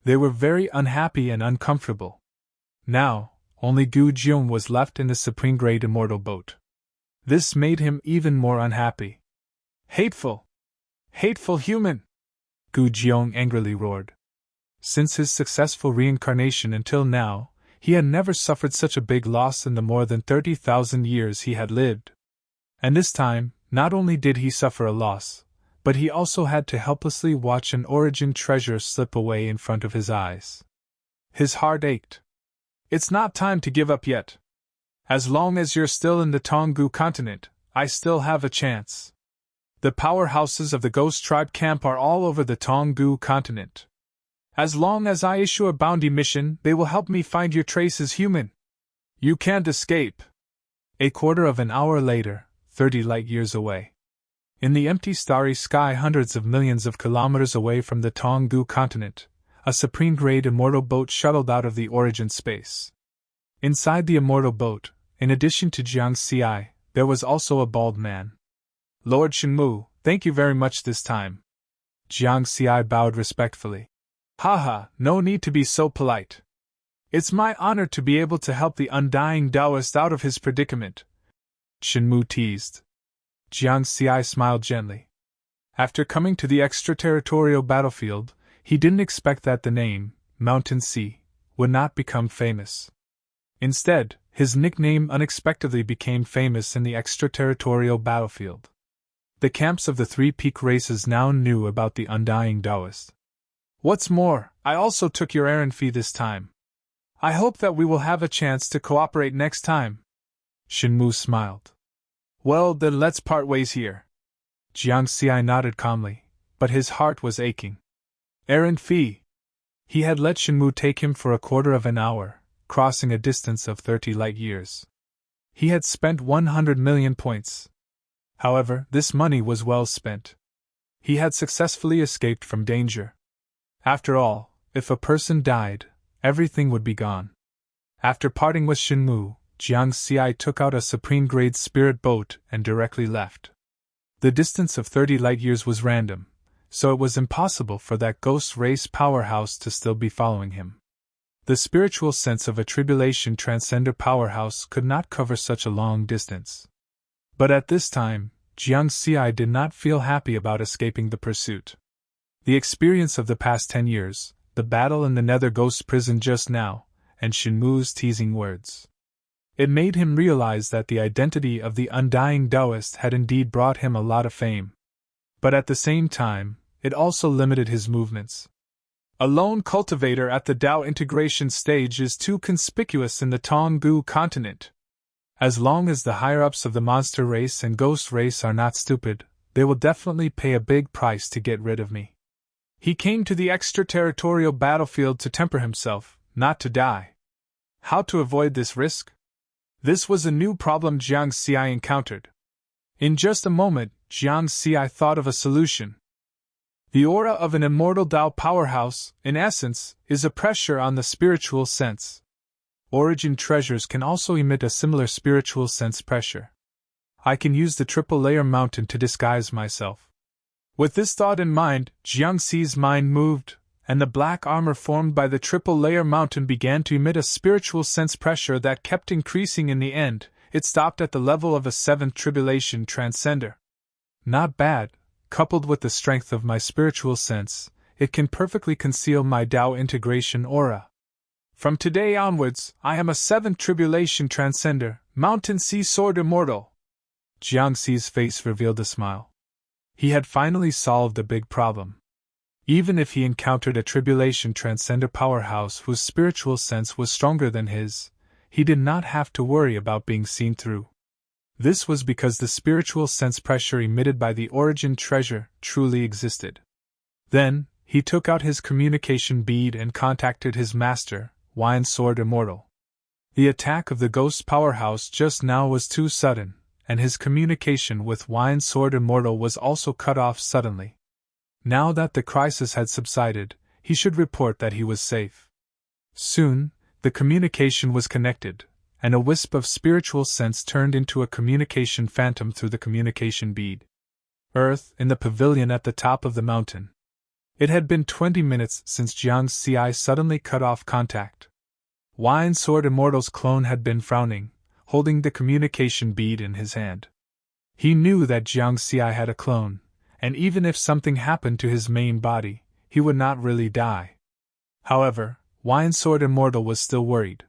They were very unhappy and uncomfortable. Now, only Gu Jiong was left in the supreme-grade immortal boat. This made him even more unhappy. Hateful! Hateful human! Gu Jiong angrily roared. Since his successful reincarnation until now, he had never suffered such a big loss in the more than 30,000 years he had lived. And this time, not only did he suffer a loss, but he also had to helplessly watch an origin treasure slip away in front of his eyes. His heart ached. It's not time to give up yet. As long as you're still in the Tonggu continent, I still have a chance. The powerhouses of the Ghost Tribe camp are all over the Tonggu continent. As long as I issue a bounty mission, they will help me find your traces, human. You can't escape. A quarter of an hour later, 30 light-years away. In the empty starry sky hundreds of millions of kilometers away from the Tonggu continent, a supreme-grade immortal boat shuttled out of the origin space. Inside the immortal boat, in addition to Jiang Xi, there was also a bald man. Lord Shenmu, thank you very much this time. Jiang Xi bowed respectfully. Haha, no need to be so polite. It's my honor to be able to help the undying Taoist out of his predicament. Shenmu teased. Jiang Xi smiled gently. After coming to the extraterritorial battlefield, he didn't expect that the name, Mountain Sea, would not become famous. Instead, his nickname unexpectedly became famous in the extraterritorial battlefield. The camps of the three peak races now knew about the undying Taoist. What's more, I also took your errand fee this time. I hope that we will have a chance to cooperate next time. Shenmu smiled. Well, then let's part ways here. Jiang Xi nodded calmly, but his heart was aching. Errand fee. He had let Shenmue take him for a quarter of an hour, crossing a distance of 30 light-years. He had spent 100 million points. However, this money was well spent. He had successfully escaped from danger. After all, if a person died, everything would be gone. After parting with Shenmue, Jiang Xi took out a supreme-grade spirit boat and directly left. The distance of 30 light-years was random, so it was impossible for that ghost race powerhouse to still be following him. The spiritual sense of a tribulation transcender powerhouse could not cover such a long distance. But at this time, Jiang Xi did not feel happy about escaping the pursuit. The experience of the past 10 years, the battle in the Nether Ghost prison just now, and Shenmue's teasing words. It made him realize that the identity of the undying Taoist had indeed brought him a lot of fame. But at the same time, it also limited his movements. A lone cultivator at the Tao integration stage is too conspicuous in the Tonggu continent. As long as the higher-ups of the monster race and ghost race are not stupid, they will definitely pay a big price to get rid of me. He came to the extraterritorial battlefield to temper himself, not to die. How to avoid this risk? This was a new problem Jiang Xi encountered. In just a moment, Jiang Xi thought of a solution. The aura of an immortal Tao powerhouse, in essence, is a pressure on the spiritual sense. Origin treasures can also emit a similar spiritual sense pressure. I can use the triple-layer mountain to disguise myself. With this thought in mind, Jiang Xi's mind moved, and the black armor formed by the triple-layer mountain began to emit a spiritual sense pressure that kept increasing. In the end, it stopped at the level of a 7th tribulation transcender. Not bad, coupled with the strength of my spiritual sense, it can perfectly conceal my Tao integration aura. From today onwards, I am a 7th tribulation transcender, Mountain Sea Sword Immortal. Jiang Xi's face revealed a smile. He had finally solved a big problem. Even if he encountered a tribulation transcender powerhouse whose spiritual sense was stronger than his, he did not have to worry about being seen through. This was because the spiritual sense pressure emitted by the origin treasure truly existed. Then, he took out his communication bead and contacted his master, Wine Sword Immortal. The attack of the ghost powerhouse just now was too sudden, and his communication with Wine Sword Immortal was also cut off suddenly. Now that the crisis had subsided, he should report that he was safe. Soon, the communication was connected, and a wisp of spiritual sense turned into a communication phantom through the communication bead. Earth, in the pavilion at the top of the mountain. It had been 20 minutes since Jiang Xi suddenly cut off contact. Wine Sword Immortal's clone had been frowning, holding the communication bead in his hand. He knew that Jiang Xi had a clone, and even if something happened to his main body, he would not really die. However, Wine Sword Immortal was still worried.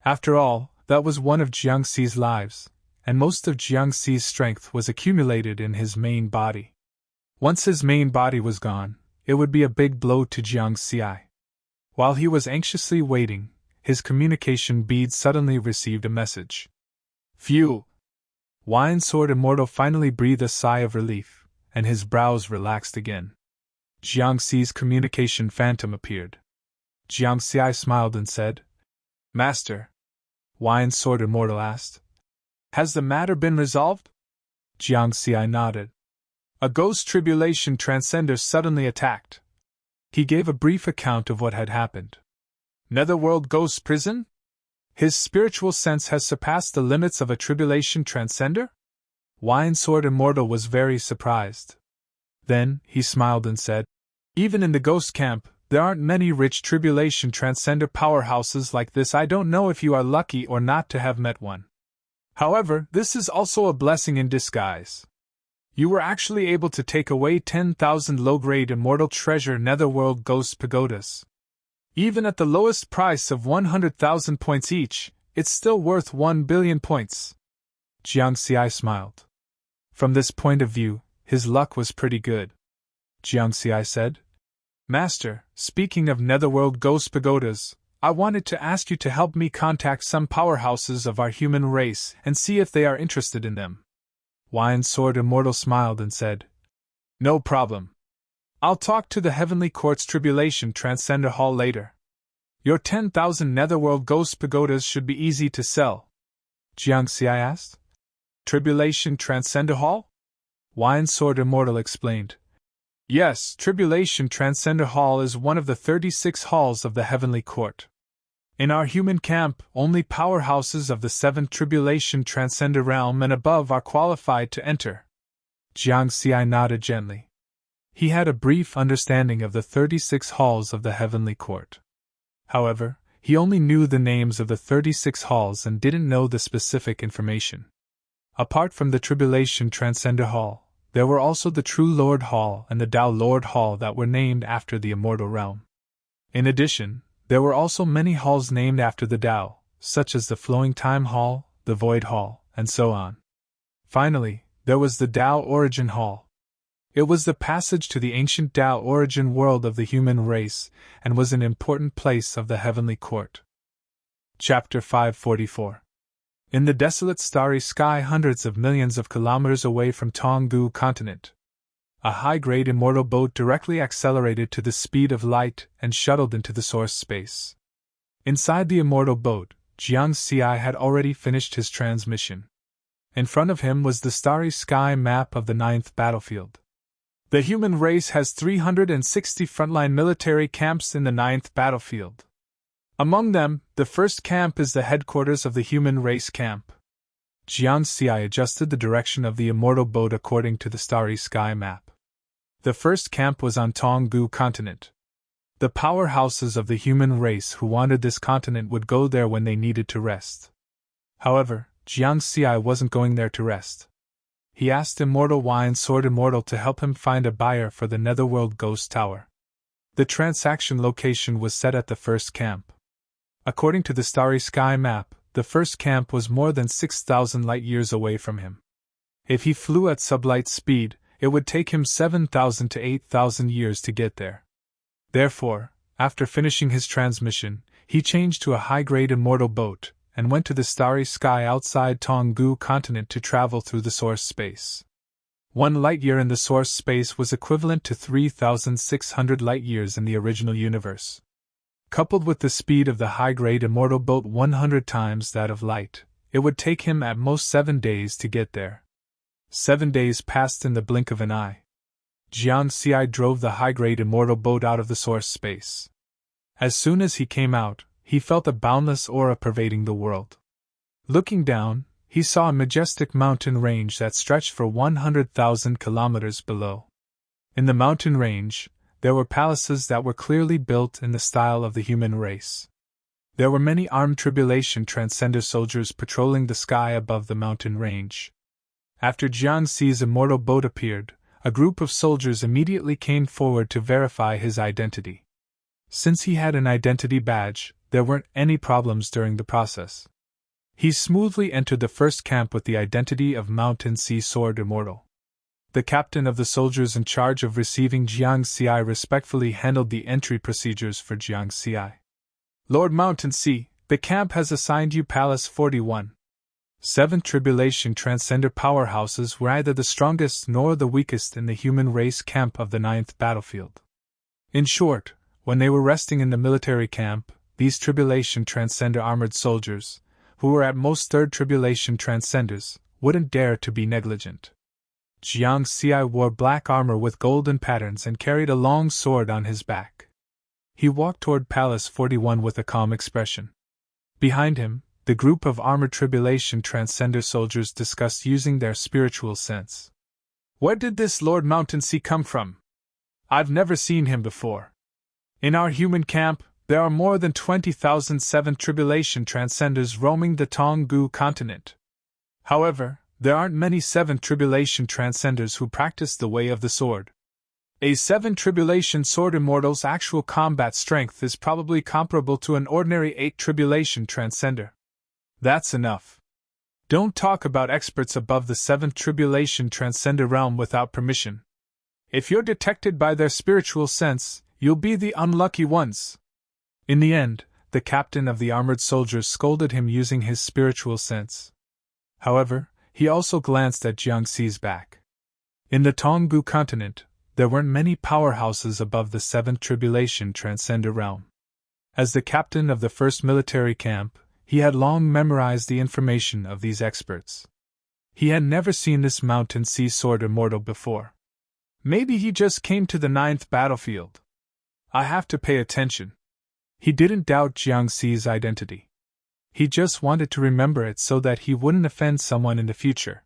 After all, that was one of Jiang Xi's lives, and most of Jiang Xi's strength was accumulated in his main body. Once his main body was gone, it would be a big blow to Jiang Xi. While he was anxiously waiting, his communication bead suddenly received a message. Phew! Wine Sword Immortal finally breathed a sigh of relief, and his brows relaxed again. Jiang Xi's communication phantom appeared. Jiang Xi smiled and said, Master. Wine Sword Immortal asked, Has the matter been resolved? Jiang Xi nodded. A ghost tribulation transcender suddenly attacked. He gave a brief account of what had happened. Netherworld Ghost Prison? His spiritual sense has surpassed the limits of a tribulation transcender? Wine Sword Immortal was very surprised. Then, he smiled and said, Even in the ghost camp, there aren't many rich tribulation transcender powerhouses like this. I don't know if you are lucky or not to have met one. However, this is also a blessing in disguise. You were actually able to take away 10,000 low-grade immortal treasure Netherworld Ghost Pagodas. Even at the lowest price of 100,000 points each, it's still worth 1 billion points. Jiang Xi smiled. From this point of view, his luck was pretty good. Jiang Xi said, Master, speaking of Netherworld Ghost Pagodas, I wanted to ask you to help me contact some powerhouses of our human race and see if they are interested in them. Wine Sword Immortal smiled and said, No problem. I'll talk to the Heavenly Court's Tribulation Transcender Hall later. Your 10,000 Netherworld Ghost Pagodas should be easy to sell. Jiang Xi asked. Tribulation Transcender Hall? Wine Sword Immortal explained. Yes, Tribulation Transcender Hall is one of the 36 halls of the Heavenly Court. In our human camp, only powerhouses of the 7th Tribulation Transcender realm and above are qualified to enter. Jiang Xi nodded gently. He had a brief understanding of the 36 halls of the Heavenly Court. However, he only knew the names of the 36 halls and didn't know the specific information. Apart from the Tribulation Transcender Hall, there were also the True Lord Hall and the Tao Lord Hall that were named after the Immortal Realm. In addition, there were also many halls named after the Tao, such as the Flowing Time Hall, the Void Hall, and so on. Finally, there was the Tao Origin Hall. It was the passage to the ancient Tao origin world of the human race, and was an important place of the Heavenly Court. Chapter 544. In the desolate starry sky hundreds of millions of kilometers away from Tonggu continent, a high-grade immortal boat directly accelerated to the speed of light and shuttled into the source space. Inside the immortal boat, Jiang Xi had already finished his transmission. In front of him was the starry sky map of the 9th battlefield. The human race has 360 frontline military camps in the 9th battlefield. Among them, the first camp is the headquarters of the human race camp. Jiang Xi adjusted the direction of the immortal boat according to the starry sky map. The first camp was on Tonggu continent. The powerhouses of the human race who wanted this continent would go there when they needed to rest. However, Jiang Xi wasn't going there to rest. He asked Immortal Wine Sword Immortal to help him find a buyer for the Netherworld Ghost Tower. The transaction location was set at the first camp. According to the starry sky map, the first camp was more than 6,000 light-years away from him. If he flew at sublight speed, it would take him 7,000 to 8,000 years to get there. Therefore, after finishing his transmission, he changed to a high-grade immortal boat, and went to the starry sky outside Tonggu continent to travel through the source space. 1 light-year in the source space was equivalent to 3,600 light-years in the original universe. Coupled with the speed of the high-grade immortal boat 100 times that of light, it would take him at most 7 days to get there. 7 days passed in the blink of an eye. Jiang Xi drove the high-grade immortal boat out of the source space. As soon as he came out, he felt a boundless aura pervading the world. Looking down, he saw a majestic mountain range that stretched for 100,000 kilometers below. In the mountain range, there were palaces that were clearly built in the style of the human race. There were many armed Tribulation Transcender soldiers patrolling the sky above the mountain range. After Jiang Xi's immortal boat appeared, a group of soldiers immediately came forward to verify his identity. Since he had an identity badge, there weren't any problems during the process. He smoothly entered the first camp with the identity of Mountain Sea Sword Immortal. The captain of the soldiers in charge of receiving Jiang Xi respectfully handled the entry procedures for Jiang Xi. Lord Mountain Sea, the camp has assigned you Palace 41. 7 Tribulation Transcender powerhouses were neither the strongest nor the weakest in the human race camp of the 9th battlefield. In short, when they were resting in the military camp, these Tribulation Transcender armored soldiers, who were at most 3rd Tribulation Transcenders, wouldn't dare to be negligent. Jiang Xi wore black armor with golden patterns and carried a long sword on his back. He walked toward Palace 41 with a calm expression. Behind him, the group of armored Tribulation Transcender soldiers discussed using their spiritual sense. Where did this Lord Mountain Sea come from? I've never seen him before. In our human camp, there are more than 20,000 7th Tribulation Transcenders roaming the Tonggu continent. However, there aren't many 7th Tribulation Transcenders who practice the way of the sword. A 7th Tribulation Sword Immortal's actual combat strength is probably comparable to an ordinary 8th Tribulation Transcender. That's enough. Don't talk about experts above the 7th Tribulation Transcender realm without permission. If you're detected by their spiritual sense, you'll be the unlucky ones. In the end, the captain of the armored soldiers scolded him using his spiritual sense. However, he also glanced at Jiang Xi's back. In the Tonggu continent, there weren't many powerhouses above the 7th Tribulation Transcender realm. As the captain of the first military camp, he had long memorized the information of these experts. He had never seen this mountain sea sword immortal before. Maybe he just came to the 9th battlefield. I have to pay attention. He didn't doubt Jiangxi's identity. He just wanted to remember it so that he wouldn't offend someone in the future.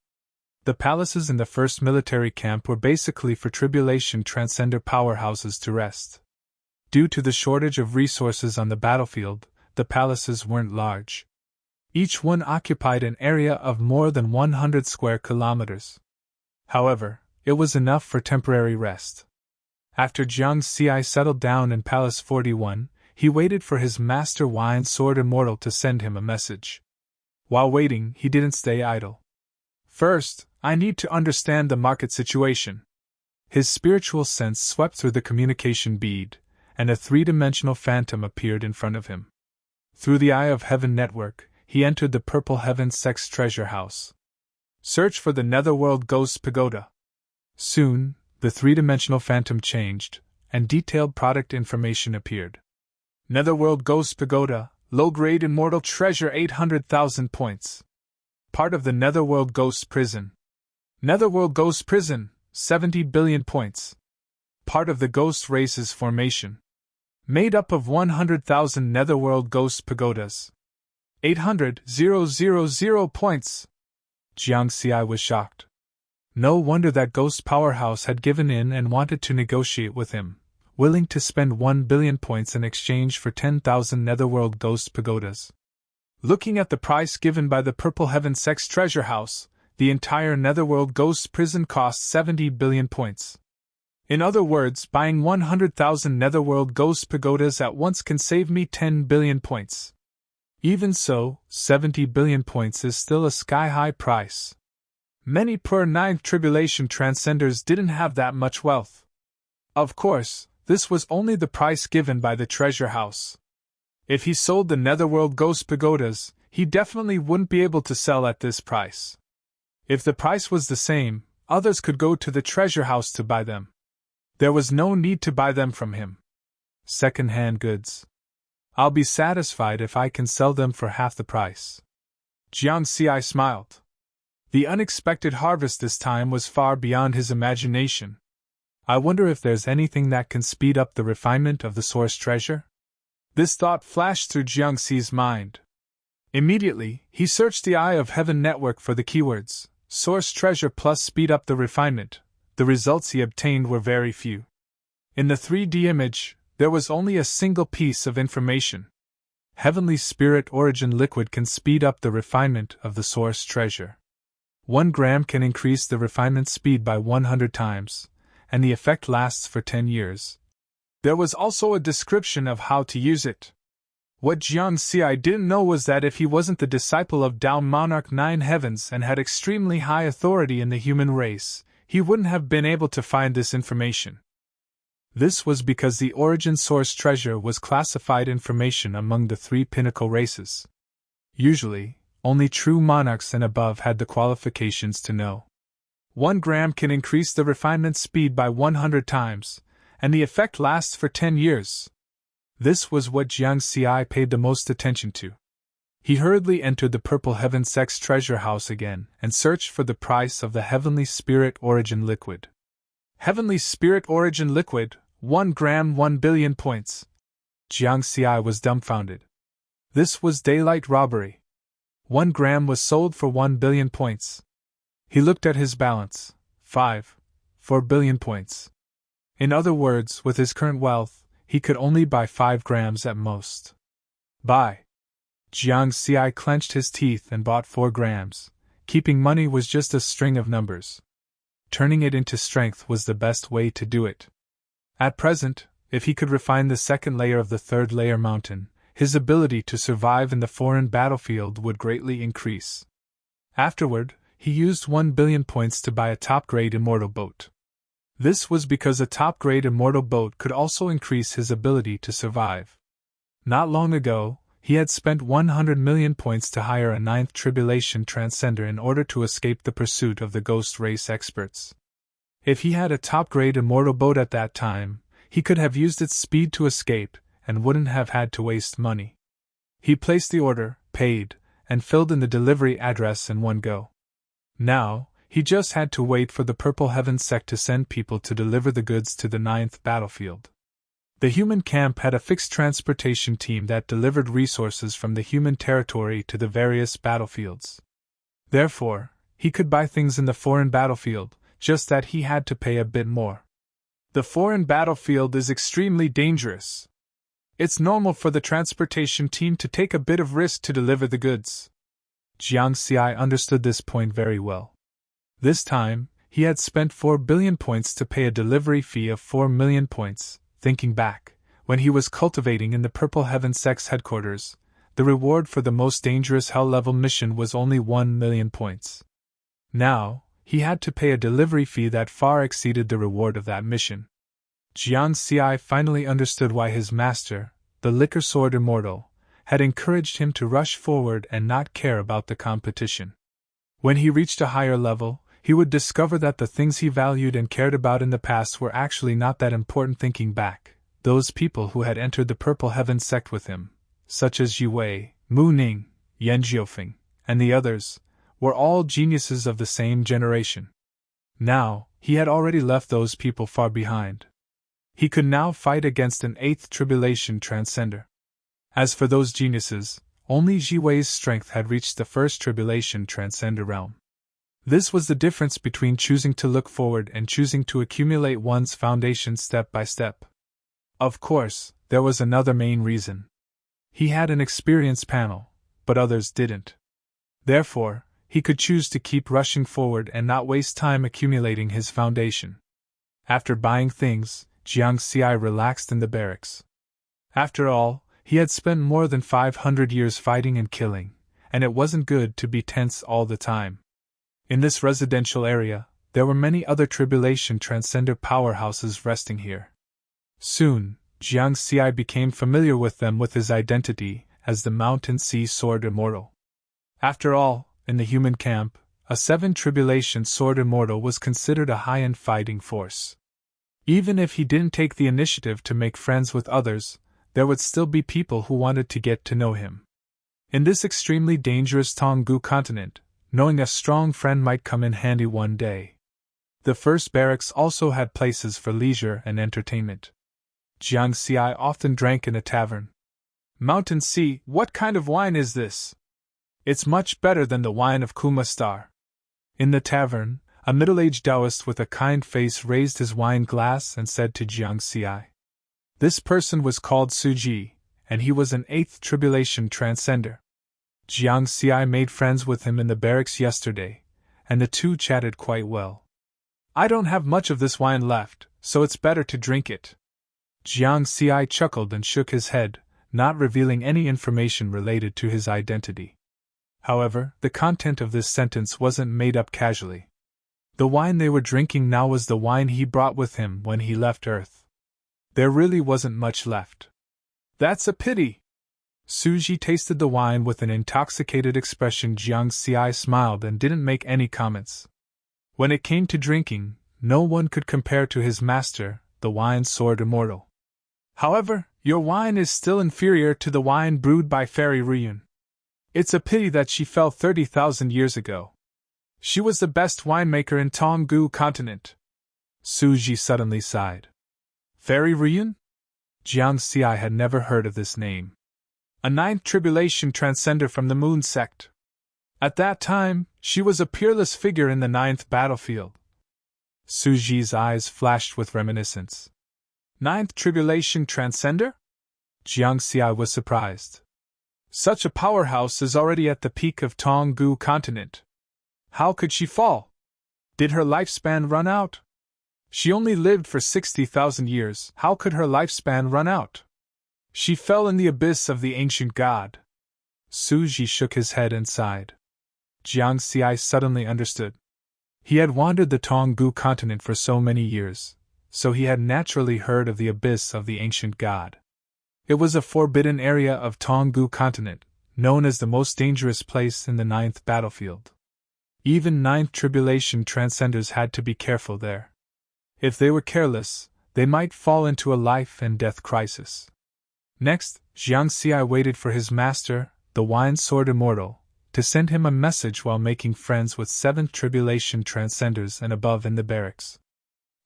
The palaces in the first military camp were basically for Tribulation Transcender powerhouses to rest. Due to the shortage of resources on the battlefield, the palaces weren't large. Each one occupied an area of more than 100 square kilometers. However, it was enough for temporary rest. After Jiangxi settled down in Palace 41, he waited for his master Wine Sword Immortal to send him a message. While waiting, he didn't stay idle. First, I need to understand the market situation. His spiritual sense swept through the communication bead, and a three-dimensional phantom appeared in front of him. Through the Eye of Heaven network, he entered the Purple Heaven Sex Treasure House. Search for the Netherworld Ghost Pagoda. Soon, the three-dimensional phantom changed, and detailed product information appeared. Netherworld Ghost Pagoda, low-grade immortal treasure 800,000 points. Part of the Netherworld Ghost Prison. Netherworld Ghost Prison, 70 billion points. Part of the Ghost Race's formation. Made up of 100,000 Netherworld Ghost Pagodas. 800,000 points. Jiangxi was shocked. No wonder that Ghost Powerhouse had given in and wanted to negotiate with him, willing to spend 1 billion points in exchange for 10,000 Netherworld Ghost Pagodas. Looking at the price given by the Purple Heaven Sex Treasure House, the entire Netherworld Ghost Prison cost 70 billion points. In other words, buying 100,000 Netherworld Ghost Pagodas at once can save me 10 billion points. Even so, 70 billion points is still a sky-high price. Many poor 9th Tribulation Transcenders didn't have that much wealth. Of course, this was only the price given by the treasure house. If he sold the Netherworld Ghost Pagodas, he definitely wouldn't be able to sell at this price. If the price was the same, others could go to the treasure house to buy them. There was no need to buy them from him. Second-hand goods. I'll be satisfied if I can sell them for half the price. Jiangxi smiled. The unexpected harvest this time was far beyond his imagination. I wonder if there's anything that can speed up the refinement of the source treasure? This thought flashed through Jiangxi's mind. Immediately, he searched the Eye of Heaven network for the keywords, source treasure plus speed up the refinement. The results he obtained were very few. In the 3D image, there was only a single piece of information. Heavenly Spirit Origin Liquid can speed up the refinement of the source treasure. 1 gram can increase the refinement speed by 100 times, and the effect lasts for 10 years. There was also a description of how to use it. What Jiangxi didn't know was that if he wasn't the disciple of Tao Monarch 9 Heavens and had extremely high authority in the human race, he wouldn't have been able to find this information. This was because the origin source treasure was classified information among the 3 pinnacle races. Usually, only true monarchs and above had the qualifications to know. 1 gram can increase the refinement speed by 100 times, and the effect lasts for 10 years. This was what Jiangxi paid the most attention to. He hurriedly entered the Purple Heaven Sex Treasure House again and searched for the price of the Heavenly Spirit Origin Liquid. Heavenly Spirit Origin Liquid, 1 gram 1 billion points. Jiangxi was dumbfounded. This was daylight robbery. 1 gram was sold for 1 billion points. He looked at his balance. 4 billion points. In other words, with his current wealth, he could only buy 5 grams at most. Buy. Jiangxi clenched his teeth and bought 4 grams. Keeping money was just a string of numbers. Turning it into strength was the best way to do it. At present, if he could refine the second layer of the third layer mountain, his ability to survive in the foreign battlefield would greatly increase. Afterward, he used 1 billion points to buy a top-grade immortal boat. This was because a top-grade immortal boat could also increase his ability to survive. Not long ago, he had spent 100 million points to hire a 9th Tribulation Transcender in order to escape the pursuit of the Ghost Race experts. If he had a top-grade immortal boat at that time, he could have used its speed to escape and wouldn't have had to waste money. He placed the order, paid, and filled in the delivery address in one go. Now, he just had to wait for the Purple Heaven sect to send people to deliver the goods to the 9th battlefield. The human camp had a fixed transportation team that delivered resources from the human territory to the various battlefields. Therefore, he could buy things in the foreign battlefield, just that he had to pay a bit more. The foreign battlefield is extremely dangerous. It's normal for the transportation team to take a bit of risk to deliver the goods. Jiang Xi understood this point very well. This time, he had spent 4 billion points to pay a delivery fee of 4 million points. Thinking back, when he was cultivating in the Purple Heaven sect's headquarters, the reward for the most dangerous hell-level mission was only 1 million points. Now, he had to pay a delivery fee that far exceeded the reward of that mission. Jiang Xi finally understood why his master, the Liquor Sword Immortal, had encouraged him to rush forward and not care about the competition. When he reached a higher level, he would discover that the things he valued and cared about in the past were actually not that important. Thinking back, those people who had entered the Purple Heaven sect with him, such as Yi Wei, Mu Ning, Yan Jiufeng, and the others, were all geniuses of the same generation. Now, he had already left those people far behind. He could now fight against an 8th Tribulation Transcender. As for those geniuses, only Yi Wei's strength had reached the 1st Tribulation Transcender realm. This was the difference between choosing to look forward and choosing to accumulate one's foundation step by step. Of course, there was another main reason. He had an experience panel, but others didn't. Therefore, he could choose to keep rushing forward and not waste time accumulating his foundation. After buying things, Jiang Xi relaxed in the barracks. After all, he had spent more than 500 years fighting and killing, and it wasn't good to be tense all the time. In this residential area, there were many other Tribulation Transcender powerhouses resting here. Soon, Jiang Xi became familiar with them with his identity as the Mountain Sea Sword Immortal. After all, in the human camp, a 7 Tribulation Sword Immortal was considered a high-end fighting force. Even if he didn't take the initiative to make friends with others, there would still be people who wanted to get to know him. In this extremely dangerous Tonggu continent, knowing a strong friend might come in handy one day. The first barracks also had places for leisure and entertainment. Jiang Xi often drank in a tavern. Mountain Sea, what kind of wine is this? It's much better than the wine of Kumastar. In the tavern, a middle-aged Taoist with a kind face raised his wine glass and said to Jiang Xi. This person was called Suji, and he was an 8th Tribulation Transcender. Jiang Xi made friends with him in the barracks yesterday, and the two chatted quite well. I don't have much of this wine left, so it's better to drink it. Jiang Xi chuckled and shook his head, not revealing any information related to his identity. However, the content of this sentence wasn't made up casually. The wine they were drinking now was the wine he brought with him when he left Earth. There really wasn't much left. That's a pity. Suji tasted the wine with an intoxicated expression. Jiang Xi smiled and didn't make any comments. When it came to drinking, no one could compare to his master, the Wine Sword Immortal. However, your wine is still inferior to the wine brewed by Fairy Ryun. It's a pity that she fell 30,000 years ago. She was the best winemaker in Tonggu continent. Suji suddenly sighed. Fairy Ryun? Jiang Xi had never heard of this name. A 9th Tribulation Transcender from the Moon sect. At that time, she was a peerless figure in the 9th battlefield. Suji's eyes flashed with reminiscence. 9th Tribulation Transcender? Jiang Xi was surprised. Such a powerhouse is already at the peak of Tonggu continent. How could she fall? Did her lifespan run out? She only lived for 60,000 years. How could her lifespan run out? She fell in the abyss of the ancient god. Suji shook his head and sighed. Jiang Xi suddenly understood. He had wandered the Tonggu continent for so many years, so he had naturally heard of the abyss of the ancient god. It was a forbidden area of Tonggu continent, known as the most dangerous place in the 9th battlefield. Even 9th Tribulation Transcenders had to be careful there. If they were careless, they might fall into a life and death crisis. Next, Jiang Xi waited for his master, the Wine Sword Immortal, to send him a message while making friends with 7th Tribulation Transcenders and above in the barracks.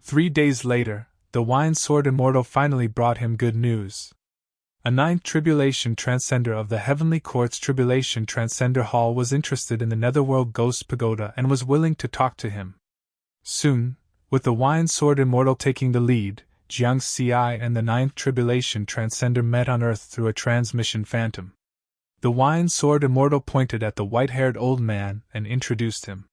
3 days later, the Wine Sword Immortal finally brought him good news. A 9th Tribulation Transcender of the Heavenly Court's Tribulation Transcender Hall was interested in the Netherworld Ghost Pagoda and was willing to talk to him. Soon, with the Wine Sword Immortal taking the lead, Jiang Xi and the 9th Tribulation Transcender met on Earth through a transmission phantom. The Wine Sword Immortal pointed at the white-haired old man and introduced him.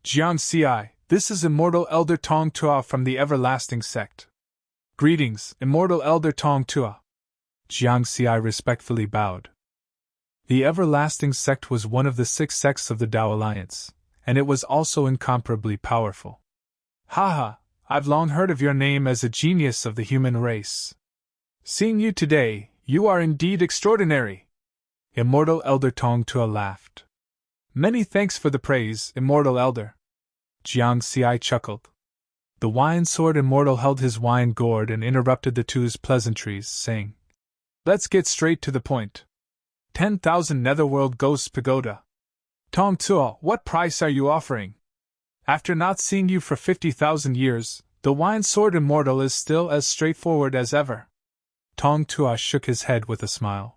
Jiang Xi, this is Immortal Elder Tong Tua from the Everlasting Sect. Greetings, Immortal Elder Tong Tua. Jiang Xi respectfully bowed. The Everlasting Sect was one of the 6 sects of the Tao Alliance, and it was also incomparably powerful. Haha, I've long heard of your name as a genius of the human race. Seeing you today, you are indeed extraordinary. Immortal Elder Tong Tua laughed. Many thanks for the praise, Immortal Elder. Jiang Xi chuckled. The Wine Sword Immortal held his wine gourd and interrupted the two's pleasantries, saying, Let's get straight to the point. 10,000 Netherworld Ghosts Pagoda. Tong Tua, what price are you offering? After not seeing you for 50,000 years, the Wine Sword Immortal is still as straightforward as ever. Tong Tua shook his head with a smile.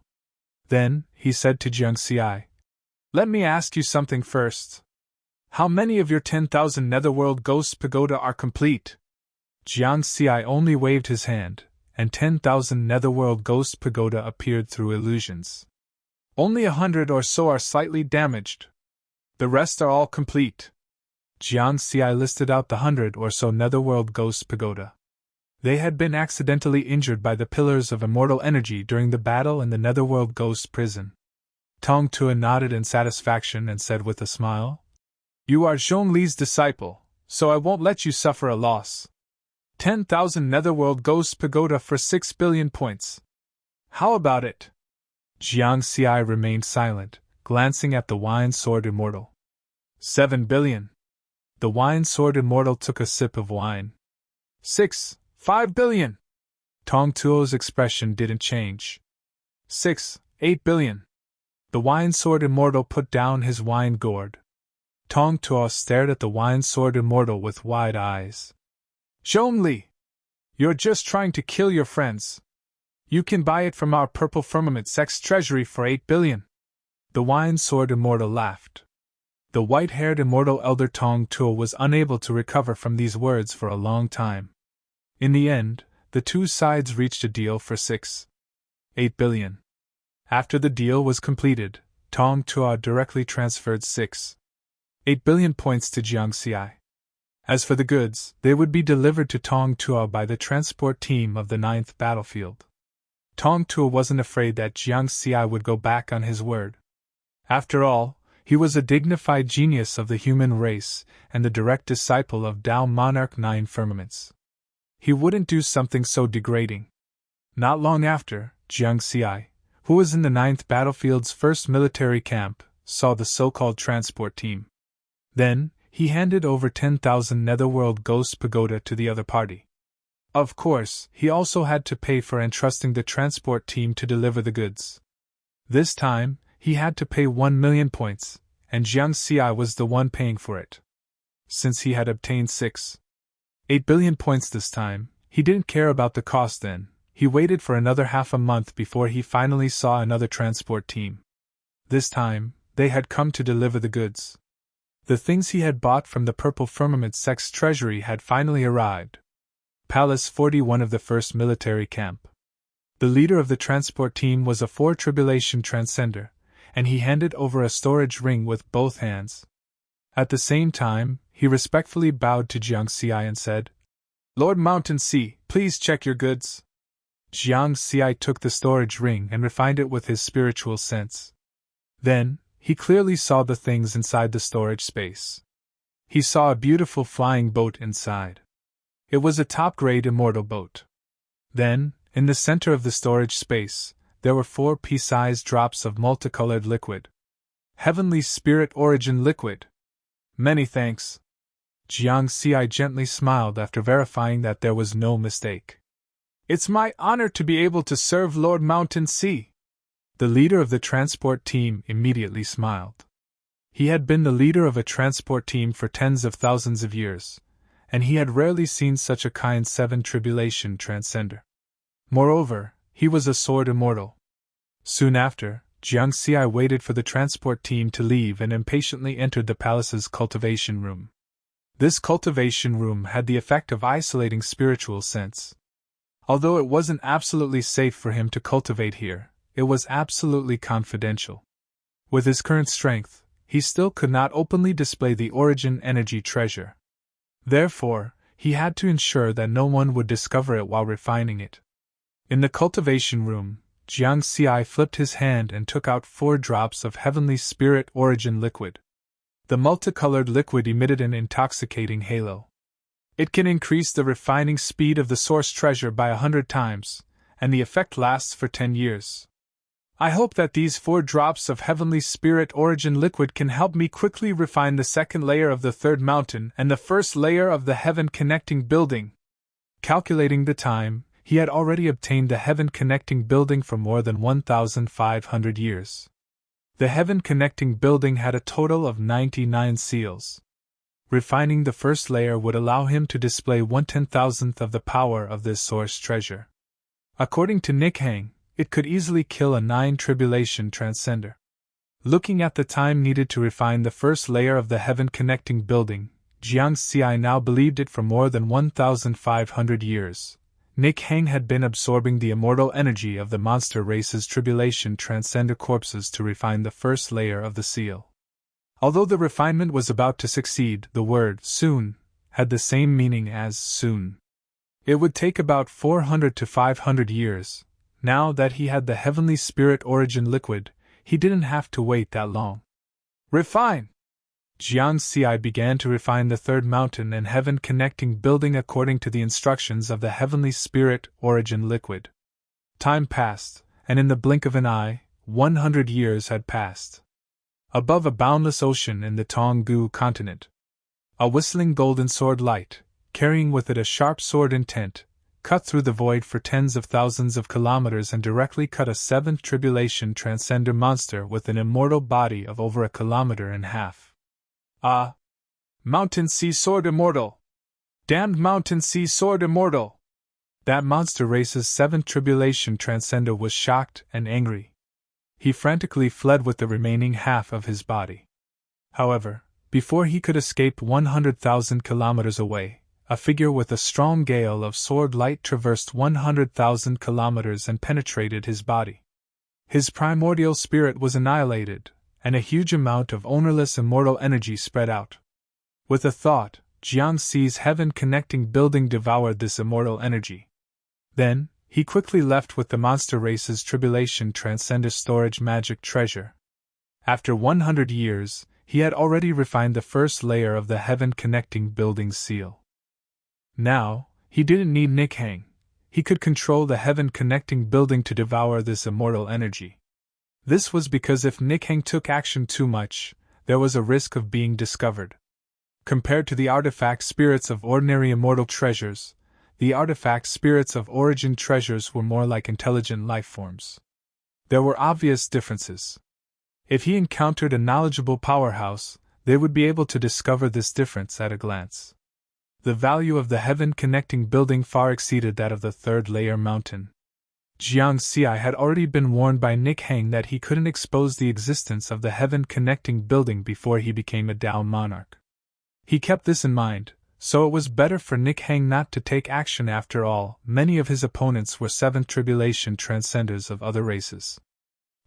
Then, he said to Jiang Xi, Let me ask you something first. How many of your 10,000 Netherworld Ghosts Pagoda are complete? Jiang Xi only waved his hand, and 10,000 Netherworld Ghosts Pagoda appeared through illusions. Only 100 or so are slightly damaged. The rest are all complete. Jiang Xi listed out the 100 or so Netherworld Ghosts Pagoda. They had been accidentally injured by the pillars of immortal energy during the battle in the Netherworld Ghost Prison. Tong Tua nodded in satisfaction and said with a smile, You are Zhongli's disciple, so I won't let you suffer a loss. 10,000 Netherworld Ghosts Pagoda for 6 billion points. How about it? Jiang Xi remained silent, glancing at the Wine Sword Immortal. 7 billion. The Wine Sword Immortal took a sip of wine. 5 billion. Tong Tuo's expression didn't change. 8 billion. The Wine Sword Immortal put down his wine gourd. Tong Tuo stared at the Wine Sword Immortal with wide eyes. Zhongli! You're just trying to kill your friends. You can buy it from our Purple Firmament Sect's treasury for 8 billion. The Wine Sword Immortal laughed. The white-haired Immortal Elder Tong Tuo was unable to recover from these words for a long time. In the end, the two sides reached a deal for 8 billion. After the deal was completed, Tong Tuo directly transferred 8 billion points to Jiang Xi. As for the goods, they would be delivered to Tong Tuo by the transport team of the 9th battlefield. Tong Tuo wasn't afraid that Jiang Xi would go back on his word. After all, he was a dignified genius of the human race and the direct disciple of Tao Monarch 9 Firmaments. He wouldn't do something so degrading. Not long after, Jiang Xi, who was in the 9th Battlefield's first military camp, saw the so-called transport team. Then, he handed over 10,000 Netherworld Ghosts Pagoda to the other party. Of course, he also had to pay for entrusting the transport team to deliver the goods. This time, he had to pay 1 million points, and Jiang Xi was the one paying for it. Since he had obtained 8 billion points this time, he didn't care about the cost then. He waited for another half a month before he finally saw another transport team. This time, they had come to deliver the goods. The things he had bought from the Purple Firmament Sect's treasury had finally arrived. Palace 41 of the 1st Military Camp. The leader of the transport team was a 4 Tribulation Transcender, and he handed over a storage ring with both hands. At the same time, he respectfully bowed to Jiang Xi and said, Lord Mountain Sea, please check your goods. Jiang Xi took the storage ring and refined it with his spiritual sense. Then, he clearly saw the things inside the storage space. He saw a beautiful flying boat inside. It was a top-grade immortal boat. Then, in the center of the storage space, there were 4 pea-sized drops of multicolored liquid. Heavenly Spirit Origin Liquid. Many thanks. Jiang Xi gently smiled after verifying that there was no mistake. It's my honor to be able to serve Lord Mountain Sea. The leader of the transport team immediately smiled. He had been the leader of a transport team for tens of thousands of years, and he had rarely seen such a kind seven tribulation transcender. Moreover, he was a sword immortal. Soon after, Jiang Xi waited for the transport team to leave and impatiently entered the palace's cultivation room. This cultivation room had the effect of isolating spiritual sense. Although it wasn't absolutely safe for him to cultivate here, it was absolutely confidential. With his current strength, he still could not openly display the origin energy treasure. Therefore, he had to ensure that no one would discover it while refining it. In the cultivation room, Jiang Xi flipped his hand and took out 4 drops of heavenly spirit origin liquid. The multicolored liquid emitted an intoxicating halo. It can increase the refining speed of the source treasure by 100 times, and the effect lasts for 10 years. I hope that these 4 drops of heavenly spirit origin liquid can help me quickly refine the second layer of the third mountain and the first layer of the heaven connecting building. Calculating the time, he had already obtained the heaven connecting building for more than 1,500 years. The heaven connecting building had a total of 99 seals. Refining the first layer would allow him to display 1/10,000th of the power of this source treasure. According to Nick Hang, it could easily kill a 9 tribulation transcender. Looking at the time needed to refine the first layer of the heaven connecting building, Jiang Xi now believed it for more than 1,500 years. Nick Hang had been absorbing the immortal energy of the monster race's tribulation transcender corpses to refine the first layer of the seal. Although the refinement was about to succeed, the word soon had the same meaning as soon. It would take about 400 to 500 years. Now that he had the heavenly spirit origin liquid, he didn't have to wait that long. Refine! Jiang Xi began to refine the third mountain and heaven connecting building according to the instructions of the heavenly spirit origin liquid. Time passed, and in the blink of an eye, 100 years had passed. Above a boundless ocean in the Tonggu continent, a whistling golden sword light, carrying with it a sharp sword intent, cut through the void for tens of thousands of kilometers and directly cut a 7th tribulation transcender monster with an immortal body of over 1.5 kilometers. Ah! Mountain Sea Sword Immortal! Damned Mountain Sea Sword Immortal! That monster race's 7th tribulation transcender was shocked and angry. He frantically fled with the remaining half of his body. However, before he could escape 100,000 kilometers away, a figure with a strong gale of sword light traversed 100,000 kilometers and penetrated his body. His primordial spirit was annihilated, and a huge amount of ownerless immortal energy spread out. With a thought, Jiang Xi's heaven-connecting building devoured this immortal energy. Then, he quickly left with the monster race's tribulation transcender storage magic treasure. After 100 years, he had already refined the first layer of the heaven-connecting building seal. Now, he didn't need Nick Hang. He could control the heaven-connecting building to devour this immortal energy. This was because if Nick Hang took action too much, there was a risk of being discovered. Compared to the artifact spirits of ordinary immortal treasures, the artifact spirits of origin treasures were more like intelligent life forms. There were obvious differences. If he encountered a knowledgeable powerhouse, they would be able to discover this difference at a glance. The value of the heaven-connecting building far exceeded that of the third-layer mountain. Jiang Xi had already been warned by Nick Hang that he couldn't expose the existence of the heaven-connecting building before he became a Dao monarch. He kept this in mind, so it was better for Nick Hang not to take action after all. Many of his opponents were 7th tribulation transcenders of other races.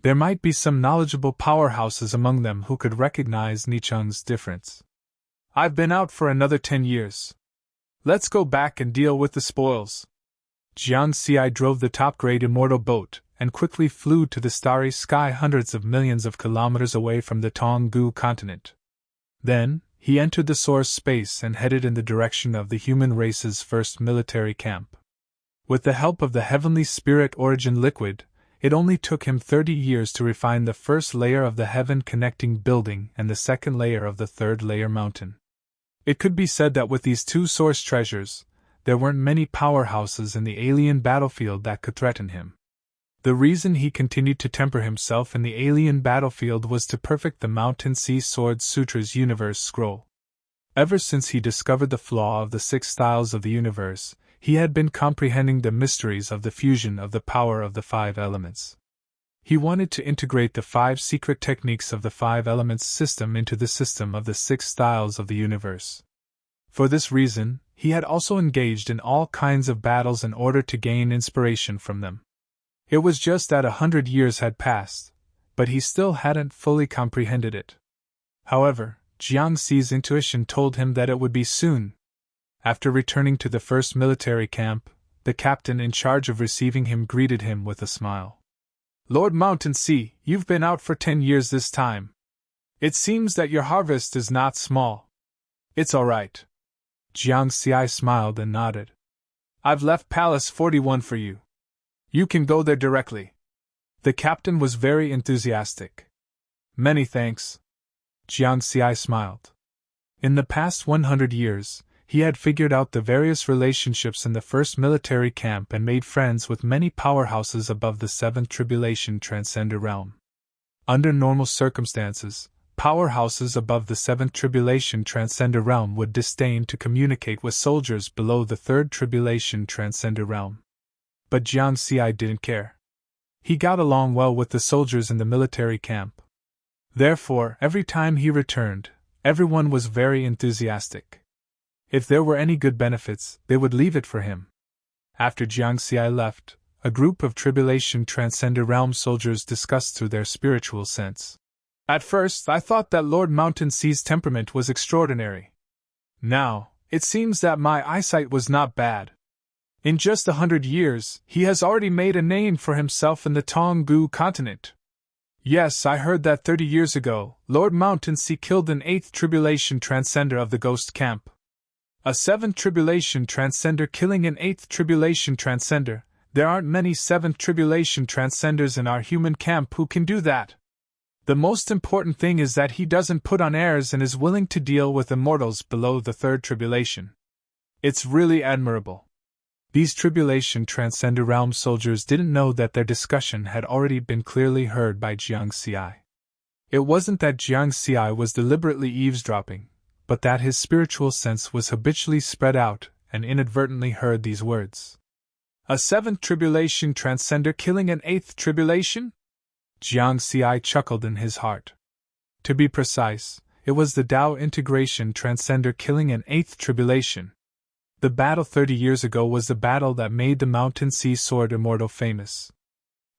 There might be some knowledgeable powerhouses among them who could recognize Nicheng's difference. I've been out for another 10 years. Let's go back and deal with the spoils. Jiang Xi drove the top-grade immortal boat and quickly flew to the starry sky hundreds of millions of kilometers away from the Tonggu continent. Then, he entered the source space and headed in the direction of the human race's first military camp. With the help of the heavenly spirit origin liquid, it only took him 30 years to refine the first layer of the heaven-connecting building and the second layer of the third-layer mountain. It could be said that with these two source treasures, there weren't many powerhouses in the alien battlefield that could threaten him. The reason he continued to temper himself in the alien battlefield was to perfect the Mountain Sea Sword Sutra's universe scroll. Ever since he discovered the flaw of the 6 styles of the universe, he had been comprehending the mysteries of the fusion of the power of the 5 elements. He wanted to integrate the 5 secret techniques of the 5 elements system into the system of the 6 styles of the universe. For this reason, he had also engaged in all kinds of battles in order to gain inspiration from them. It was just that 100 years had passed, but he still hadn't fully comprehended it. However, Jiangxi's intuition told him that it would be soon. After returning to the first military camp, the captain in charge of receiving him greeted him with a smile. "Lord Mountain Sea, you've been out for 10 years this time. It seems that your harvest is not small." "It's all right." Jiangxi smiled and nodded. "I've left Palace 41 for you. You can go there directly." The captain was very enthusiastic. "Many thanks." Jiangxi smiled. In the past 100 years, he had figured out the various relationships in the first military camp and made friends with many powerhouses above the 7th Tribulation Transcender realm. Under normal circumstances, powerhouses above the 7th Tribulation Transcender realm would disdain to communicate with soldiers below the 3rd Tribulation Transcender realm. But Jiangxi didn't care. He got along well with the soldiers in the military camp. Therefore, every time he returned, everyone was very enthusiastic. If there were any good benefits, they would leave it for him. After Jiangxi left, a group of Tribulation Transcender Realm soldiers discussed through their spiritual sense. "At first, I thought that Lord Mountain Sea's temperament was extraordinary. Now, it seems that my eyesight was not bad. In just 100 years, he has already made a name for himself in the Tonggu continent. Yes, I heard that 30 years ago, Lord Mountain Sea killed an 8th Tribulation Transcender of the Ghost Camp. A 7th Tribulation Transcender killing an 8th Tribulation Transcender. There aren't many 7th Tribulation Transcenders in our human camp who can do that. The most important thing is that he doesn't put on airs and is willing to deal with immortals below the 3rd Tribulation. It's really admirable." These Tribulation Transcender Realm soldiers didn't know that their discussion had already been clearly heard by Jiangxi. It wasn't that Jiangxi was deliberately eavesdropping, but that his spiritual sense was habitually spread out and inadvertently heard these words. "A 7th Tribulation Transcender killing an 8th Tribulation?" Jiangxi chuckled in his heart. To be precise, it was the Tao Integration Transcender killing an 8th Tribulation. The battle 30 years ago was the battle that made the Mountain Sea Sword Immortal famous.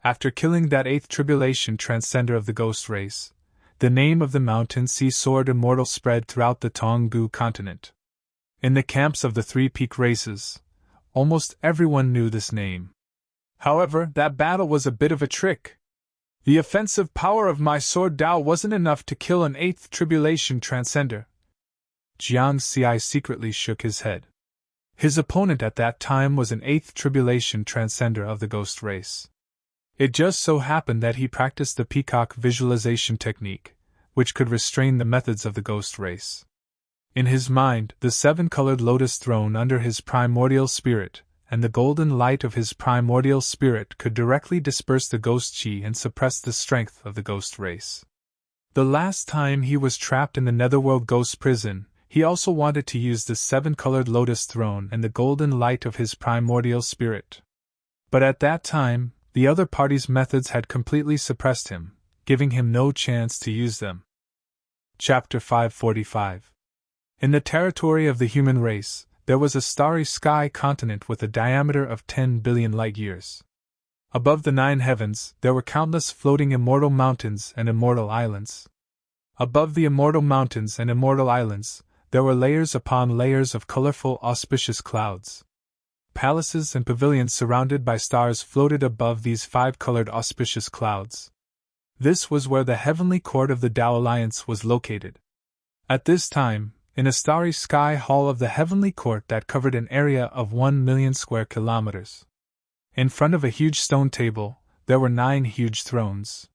After killing that 8th Tribulation Transcender of the Ghost race, the name of the Mountain Sea Sword Immortal spread throughout the Tonggu continent. In the camps of the 3 peak races, almost everyone knew this name. However, that battle was a bit of a trick. The offensive power of my sword Tao wasn't enough to kill an 8th Tribulation Transcender. Jiangxi secretly shook his head. His opponent at that time was an 8th Tribulation Transcender of the Ghost race. It just so happened that he practiced the peacock visualization technique, which could restrain the methods of the Ghost race. In his mind, the 7-colored lotus throne under his primordial spirit, and the golden light of his primordial spirit could directly disperse the ghost chi and suppress the strength of the Ghost race. The last time he was trapped in the Netherworld Ghost Prison, he also wanted to use the 7-colored lotus throne and the golden light of his primordial spirit. But at that time, the other party's methods had completely suppressed him, giving him no chance to use them. Chapter 545. In the territory of the human race, there was a starry sky continent with a diameter of 10 billion light-years. Above the 9 heavens, there were countless floating immortal mountains and immortal islands. Above the immortal mountains and immortal islands, there were layers upon layers of colorful, auspicious clouds. Palaces and pavilions surrounded by stars floated above these 5-colored auspicious clouds. This was where the heavenly court of the Tao Alliance was located. At this time, in a starry sky hall of the heavenly court that covered an area of 1 million square kilometers. In front of a huge stone table, there were 9 huge thrones.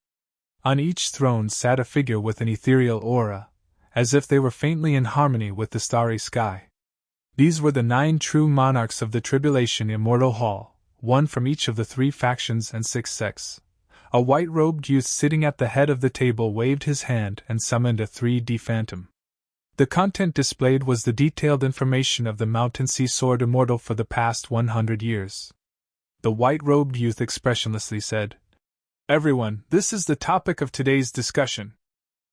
On each throne sat a figure with an ethereal aura, as if they were faintly in harmony with the starry sky. These were the 9 true monarchs of the Tribulation Immortal Hall, one from each of the 3 factions and 6 sects. A white-robed youth sitting at the head of the table waved his hand and summoned a 3D phantom. The content displayed was the detailed information of the Mountain Sea Sword Immortal for the past 100 years. The white-robed youth expressionlessly said, "Everyone, this is the topic of today's discussion.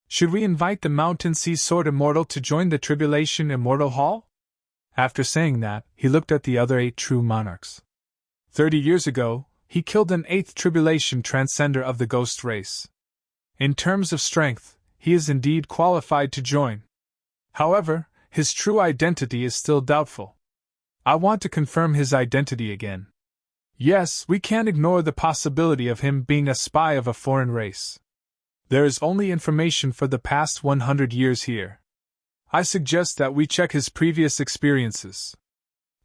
Should we invite the Mountain Sea Sword Immortal to join the Tribulation Immortal Hall?" After saying that, he looked at the other 8 true monarchs. 30 years ago, he killed an 8th Tribulation Transcender of the Ghost race. In terms of strength, he is indeed qualified to join. However, his true identity is still doubtful. I want to confirm his identity again. Yes, we can't ignore the possibility of him being a spy of a foreign race. There is only information for the past 100 years here. I suggest that we check his previous experiences.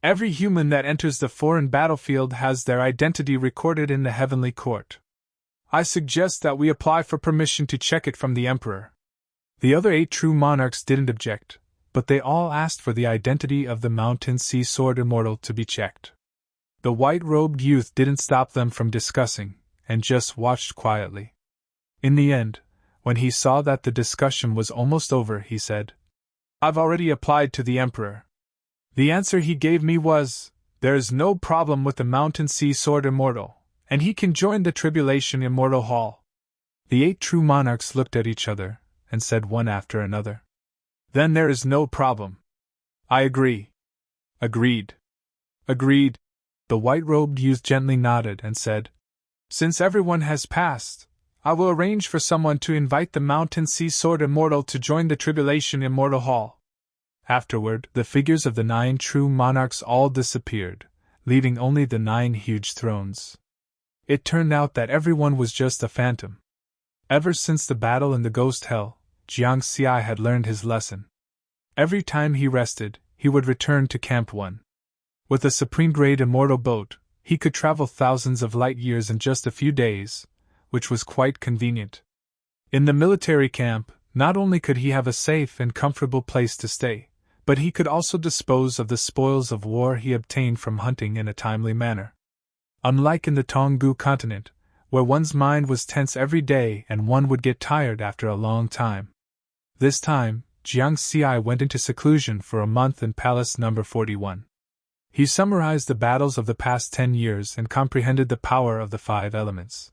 Every human that enters the foreign battlefield has their identity recorded in the Heavenly Court. I suggest that we apply for permission to check it from the Emperor. The other 8 true monarchs didn't object, but they all asked for the identity of the Mountain Sea Sword Immortal to be checked. The white-robed youth didn't stop them from discussing, and just watched quietly. In the end, when he saw that the discussion was almost over, he said, "I've already applied to the Emperor. The answer he gave me was, there is no problem with the Mountain Sea Sword Immortal, and he can join the Tribulation Immortal Hall." The 8 true monarchs looked at each other, and said one after another, "Then there is no problem. I agree." "Agreed." "Agreed." The white-robed youth gently nodded and said, "Since everyone has passed, I will arrange for someone to invite the Mountain Sea Sword Immortal to join the Tribulation Immortal Hall." Afterward, the figures of the 9 true monarchs all disappeared, leaving only the 9 huge thrones. It turned out that everyone was just a phantom. Ever since the battle in the Ghost Hell, Jiang Xi had learned his lesson. Every time he rested, he would return to Camp 1. With a supreme-grade immortal boat, he could travel thousands of light-years in just a few days, which was quite convenient. In the military camp, not only could he have a safe and comfortable place to stay, but he could also dispose of the spoils of war he obtained from hunting in a timely manner. Unlike in the Tonggu continent, where one's mind was tense every day and one would get tired after a long time. This time, Jiang Xi went into seclusion for a month in Palace No. 41. He summarized the battles of the past 10 years and comprehended the power of the 5 elements.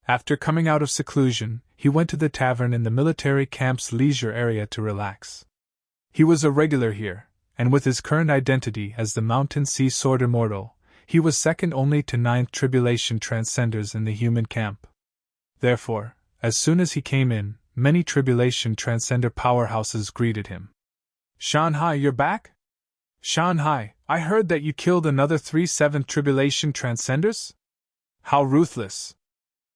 After coming out of seclusion, he went to the tavern in the military camp's leisure area to relax. He was a regular here, and with his current identity as the Mountain Sea Sword Immortal, he was second only to 9th Tribulation Transcenders in the human camp. Therefore, as soon as he came in, many Tribulation Transcender powerhouses greeted him. "Shanghai, you're back? Shanghai, I heard that you killed another 3 7th Tribulation Transcenders? How ruthless!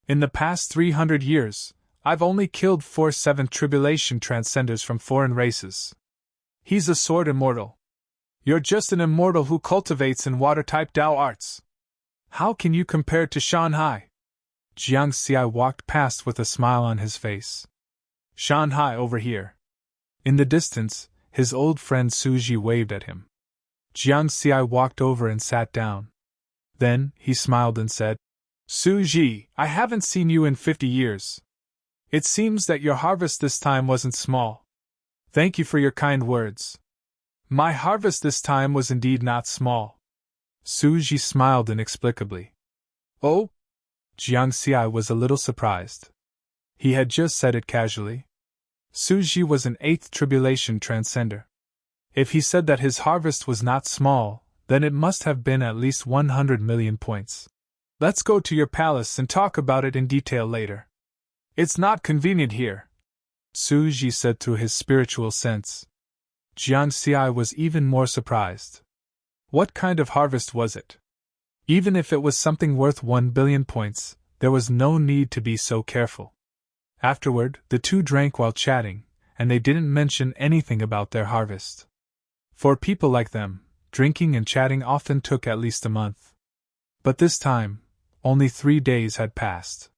In the past 300 years, I've only killed 4 7th Tribulation Transcenders from foreign races. He's a sword immortal. You're just an immortal who cultivates in water-type Dao arts. How can you compare to Shanghai?" Jiang Xi walked past with a smile on his face. "Shanghai, over here." In the distance, his old friend Suji waved at him. Jiang Xi walked over and sat down. Then, he smiled and said, "Suji, I haven't seen you in 50 years. It seems that your harvest this time wasn't small. Thank you for your kind words. My harvest this time was indeed not small." Suji smiled inexplicably. "Oh?" Jiang Xi was a little surprised. He had just said it casually. Suji was an 8th Tribulation Transcender. If he said that his harvest was not small, then it must have been at least 100 million points. "Let's go to your palace and talk about it in detail later. It's not convenient here," Suji said through his spiritual sense. Jiang Xi was even more surprised. What kind of harvest was it? Even if it was something worth 1 billion points, there was no need to be so careful. Afterward, the two drank while chatting, and they didn't mention anything about their harvest. For people like them, drinking and chatting often took at least a month. But this time, only 3 days had passed.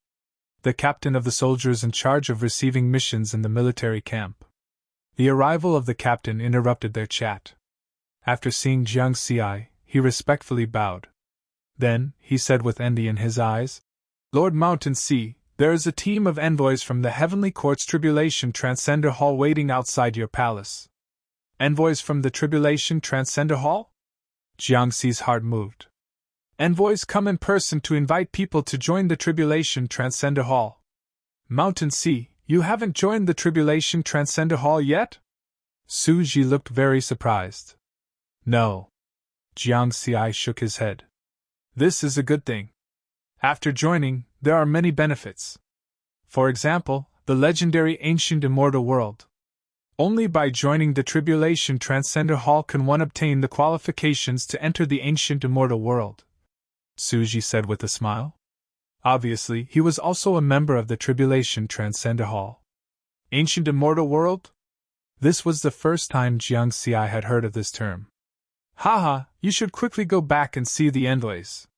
The captain of the soldiers in charge of receiving missions in the military camp. The arrival of the captain interrupted their chat. After seeing Jiang Xi, he respectfully bowed. Then, he said with envy in his eyes, "Lord Mountain Sea, there is a team of envoys from the Heavenly Court's Tribulation Transcender Hall waiting outside your palace." "Envoys from the Tribulation Transcender Hall?" Jiang Xi's heart moved. "Envoys come in person to invite people to join the Tribulation Transcender Hall. Mountain Sea, you haven't joined the Tribulation Transcender Hall yet?" Su Ji looked very surprised. "No." Jiang Xi shook his head. "This is a good thing. After joining, there are many benefits. For example, the legendary ancient immortal world. Only by joining the Tribulation Transcender Hall can one obtain the qualifications to enter the ancient immortal world," Su Ji said with a smile. Obviously, he was also a member of the Tribulation Transcender Hall. Ancient immortal world? This was the first time Jiang Xi had heard of this term. "Haha, you should quickly go back and see the envoys.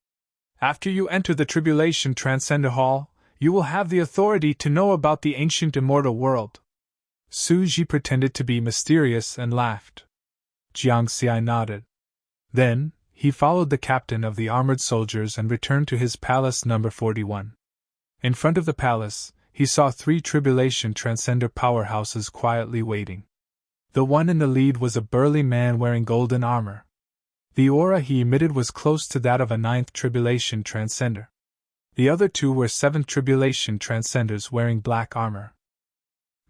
After you enter the Tribulation Transcender Hall, you will have the authority to know about the ancient immortal world." Su Ji pretended to be mysterious and laughed. Jiang Xi nodded. Then, he followed the captain of the armored soldiers and returned to his palace number 41. In front of the palace, he saw 3 Tribulation Transcender powerhouses quietly waiting. The one in the lead was a burly man wearing golden armor. The aura he emitted was close to that of a 9th Tribulation Transcender. The other 2 were 7th Tribulation Transcenders wearing black armor.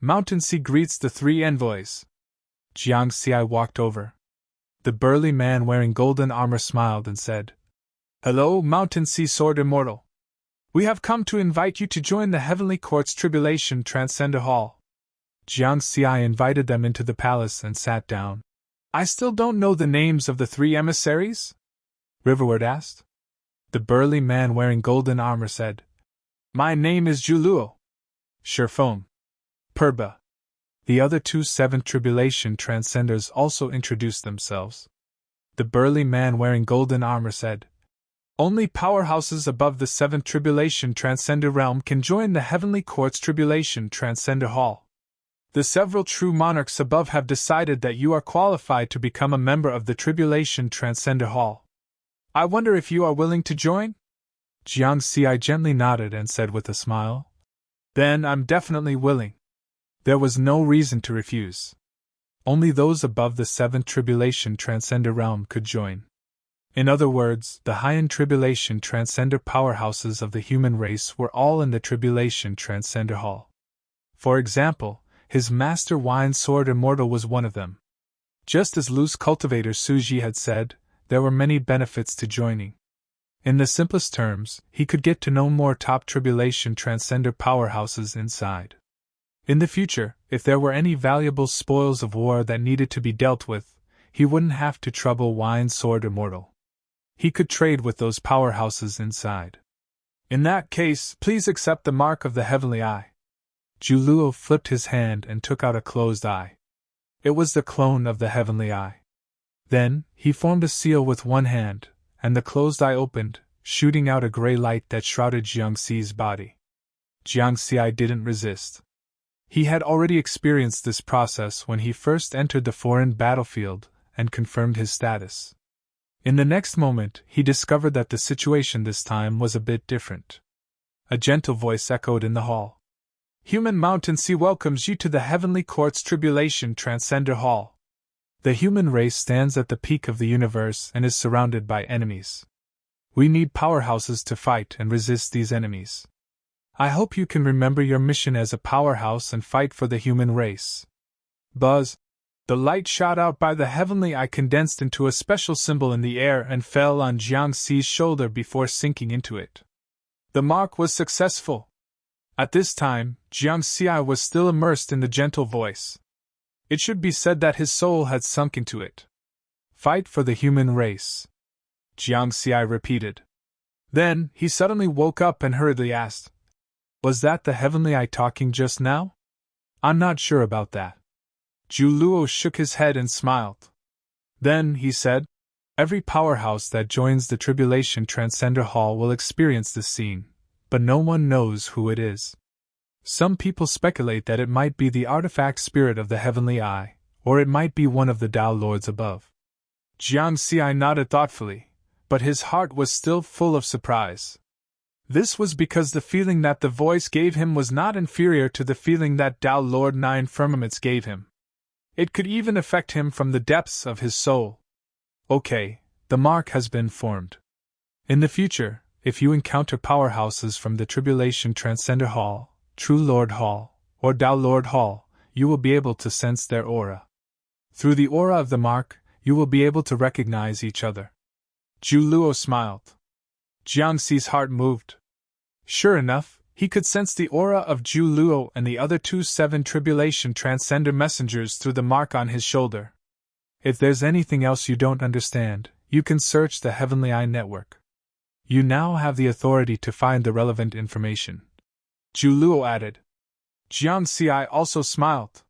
"Mountain Sea greets the 3 envoys." Jiang Xi walked over. The burly man wearing golden armor smiled and said, "Hello, Mountain Sea Sword Immortal. We have come to invite you to join the Heavenly Court's Tribulation Transcender Hall." Jiang Xi invited them into the palace and sat down. "I still don't know the names of the 3 emissaries?" Riverward asked. The burly man wearing golden armor said, "My name is Juluo. Sherfone. Purba." The other 2 7th Tribulation Transcenders also introduced themselves. The burly man wearing golden armor said, "Only powerhouses above the 7th Tribulation Transcender realm can join the Heavenly Court's Tribulation Transcender Hall. The several true monarchs above have decided that you are qualified to become a member of the Tribulation Transcender Hall. I wonder if you are willing to join?" Jiang Xi gently nodded and said with a smile, "Then I'm definitely willing." There was no reason to refuse. Only those above the 7th Tribulation Transcender realm could join. In other words, the high-end Tribulation Transcender powerhouses of the human race were all in the Tribulation Transcender Hall. For example, his master Wine Sword Immortal was one of them. Just as loose cultivator Su Ji had said, there were many benefits to joining. In the simplest terms, he could get to know more top Tribulation Transcender powerhouses inside. In the future, if there were any valuable spoils of war that needed to be dealt with, he wouldn't have to trouble Wine Sword Immortal. He could trade with those powerhouses inside. "In that case, please accept the mark of the Heavenly Eye." Juluo flipped his hand and took out a closed eye. It was the clone of the Heavenly Eye. Then, he formed a seal with one hand, and the closed eye opened, shooting out a gray light that shrouded Jiang Xi's body. Jiang Xi didn't resist. He had already experienced this process when he first entered the foreign battlefield and confirmed his status. In the next moment, he discovered that the situation this time was a bit different. A gentle voice echoed in the hall. "Human Mountain Sea welcomes you to the Heavenly Court's Tribulation Transcender Hall. The human race stands at the peak of the universe and is surrounded by enemies. We need powerhouses to fight and resist these enemies. I hope you can remember your mission as a powerhouse and fight for the human race." Buzz! The light shot out by the Heavenly Eye condensed into a special symbol in the air and fell on Jiang Xi's shoulder before sinking into it. The mark was successful. At this time, Jiang Xi was still immersed in the gentle voice. It should be said that his soul had sunk into it. "Fight for the human race," Jiang Xi repeated. Then, he suddenly woke up and hurriedly asked, "Was that the Heavenly Eye talking just now?" "I'm not sure about that." Juluo shook his head and smiled. Then, he said, "Every powerhouse that joins the Tribulation Transcender Hall will experience this scene, but no one knows who it is. Some people speculate that it might be the artifact spirit of the heavenly eye, or it might be one of the Tao lords above. Jiang Xi nodded thoughtfully, but his heart was still full of surprise. This was because the feeling that the voice gave him was not inferior to the feeling that Tao Lord Nine Firmaments gave him. It could even affect him from the depths of his soul. Okay, the mark has been formed. In the future, if you encounter powerhouses from the Tribulation Transcender Hall, True Lord Hall, or Tao Lord Hall, you will be able to sense their aura. Through the aura of the mark, you will be able to recognize each other. Zhu Luo smiled. Jiang Xi's heart moved. Sure enough, he could sense the aura of Zhu Luo and the other 7 Tribulation Transcender messengers through the mark on his shoulder. If there's anything else you don't understand, you can search the Heavenly Eye Network. You now have the authority to find the relevant information. Zhu Luo added. Jiang Xi also smiled.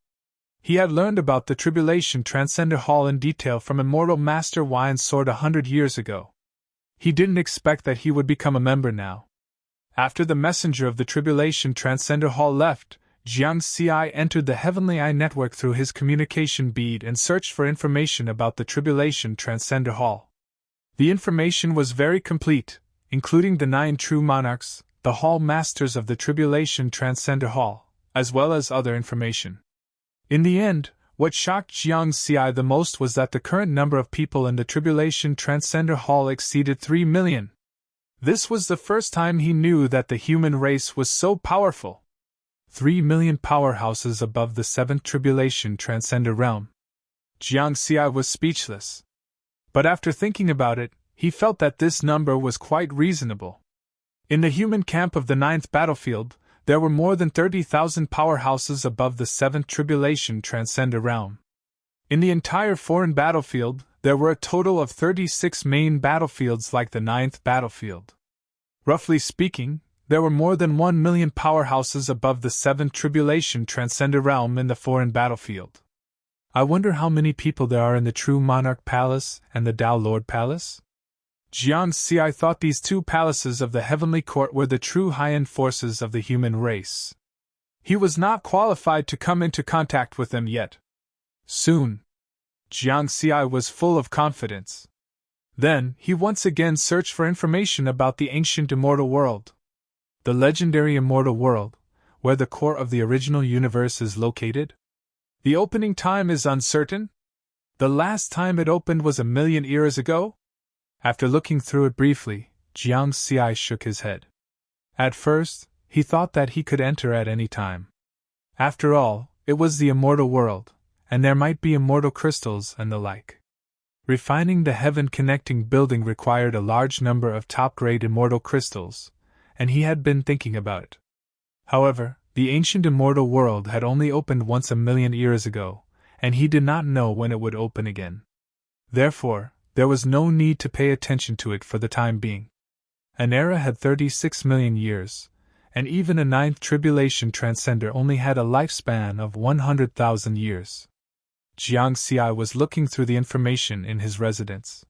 He had learned about the Tribulation Transcender Hall in detail from Immortal Master Wine's sword 100 years ago. He didn't expect that he would become a member now. After the messenger of the Tribulation Transcender Hall left, Jiang Xi entered the Heavenly Eye Network through his communication bead and searched for information about the Tribulation Transcender Hall. The information was very complete, including the 9 true monarchs, the Hall Masters of the Tribulation Transcender Hall, as well as other information. In the end, what shocked Jiang Xi the most was that the current number of people in the Tribulation Transcender Hall exceeded 3 million. This was the first time he knew that the human race was so powerful. 3 million powerhouses above the 7th Tribulation Transcender realm. Jiang Xi was speechless. But after thinking about it, he felt that this number was quite reasonable. In the human camp of the 9th battlefield, there were more than 30,000 powerhouses above the 7th Tribulation Transcender realm. In the entire foreign battlefield, there were a total of 36 main battlefields like the 9th battlefield. Roughly speaking, there were more than 1 million powerhouses above the 7th Tribulation Transcender realm in the foreign battlefield. I wonder how many people there are in the True Monarch Palace and the Tao Lord Palace? Jiang Xi thought these 2 palaces of the Heavenly Court were the true high-end forces of the human race. He was not qualified to come into contact with them yet. Soon. Jiang Xi was full of confidence. Then, he once again searched for information about the ancient immortal world. The legendary immortal world, where the core of the original universe is located? The opening time is uncertain? The last time it opened was 1 million years ago? After looking through it briefly, Jiang Xi shook his head. At first, he thought that he could enter at any time. After all, it was the immortal world, and there might be immortal crystals and the like. Refining the heaven-connecting building required a large number of top-grade immortal crystals, and he had been thinking about it. However, the ancient immortal world had only opened once 1 million years ago, and he did not know when it would open again. Therefore, there was no need to pay attention to it for the time being. An era had 36 million years, and even a 9th Tribulation Transcender only had a lifespan of 100,000 years. Jiang Xi was looking through the information in his residence.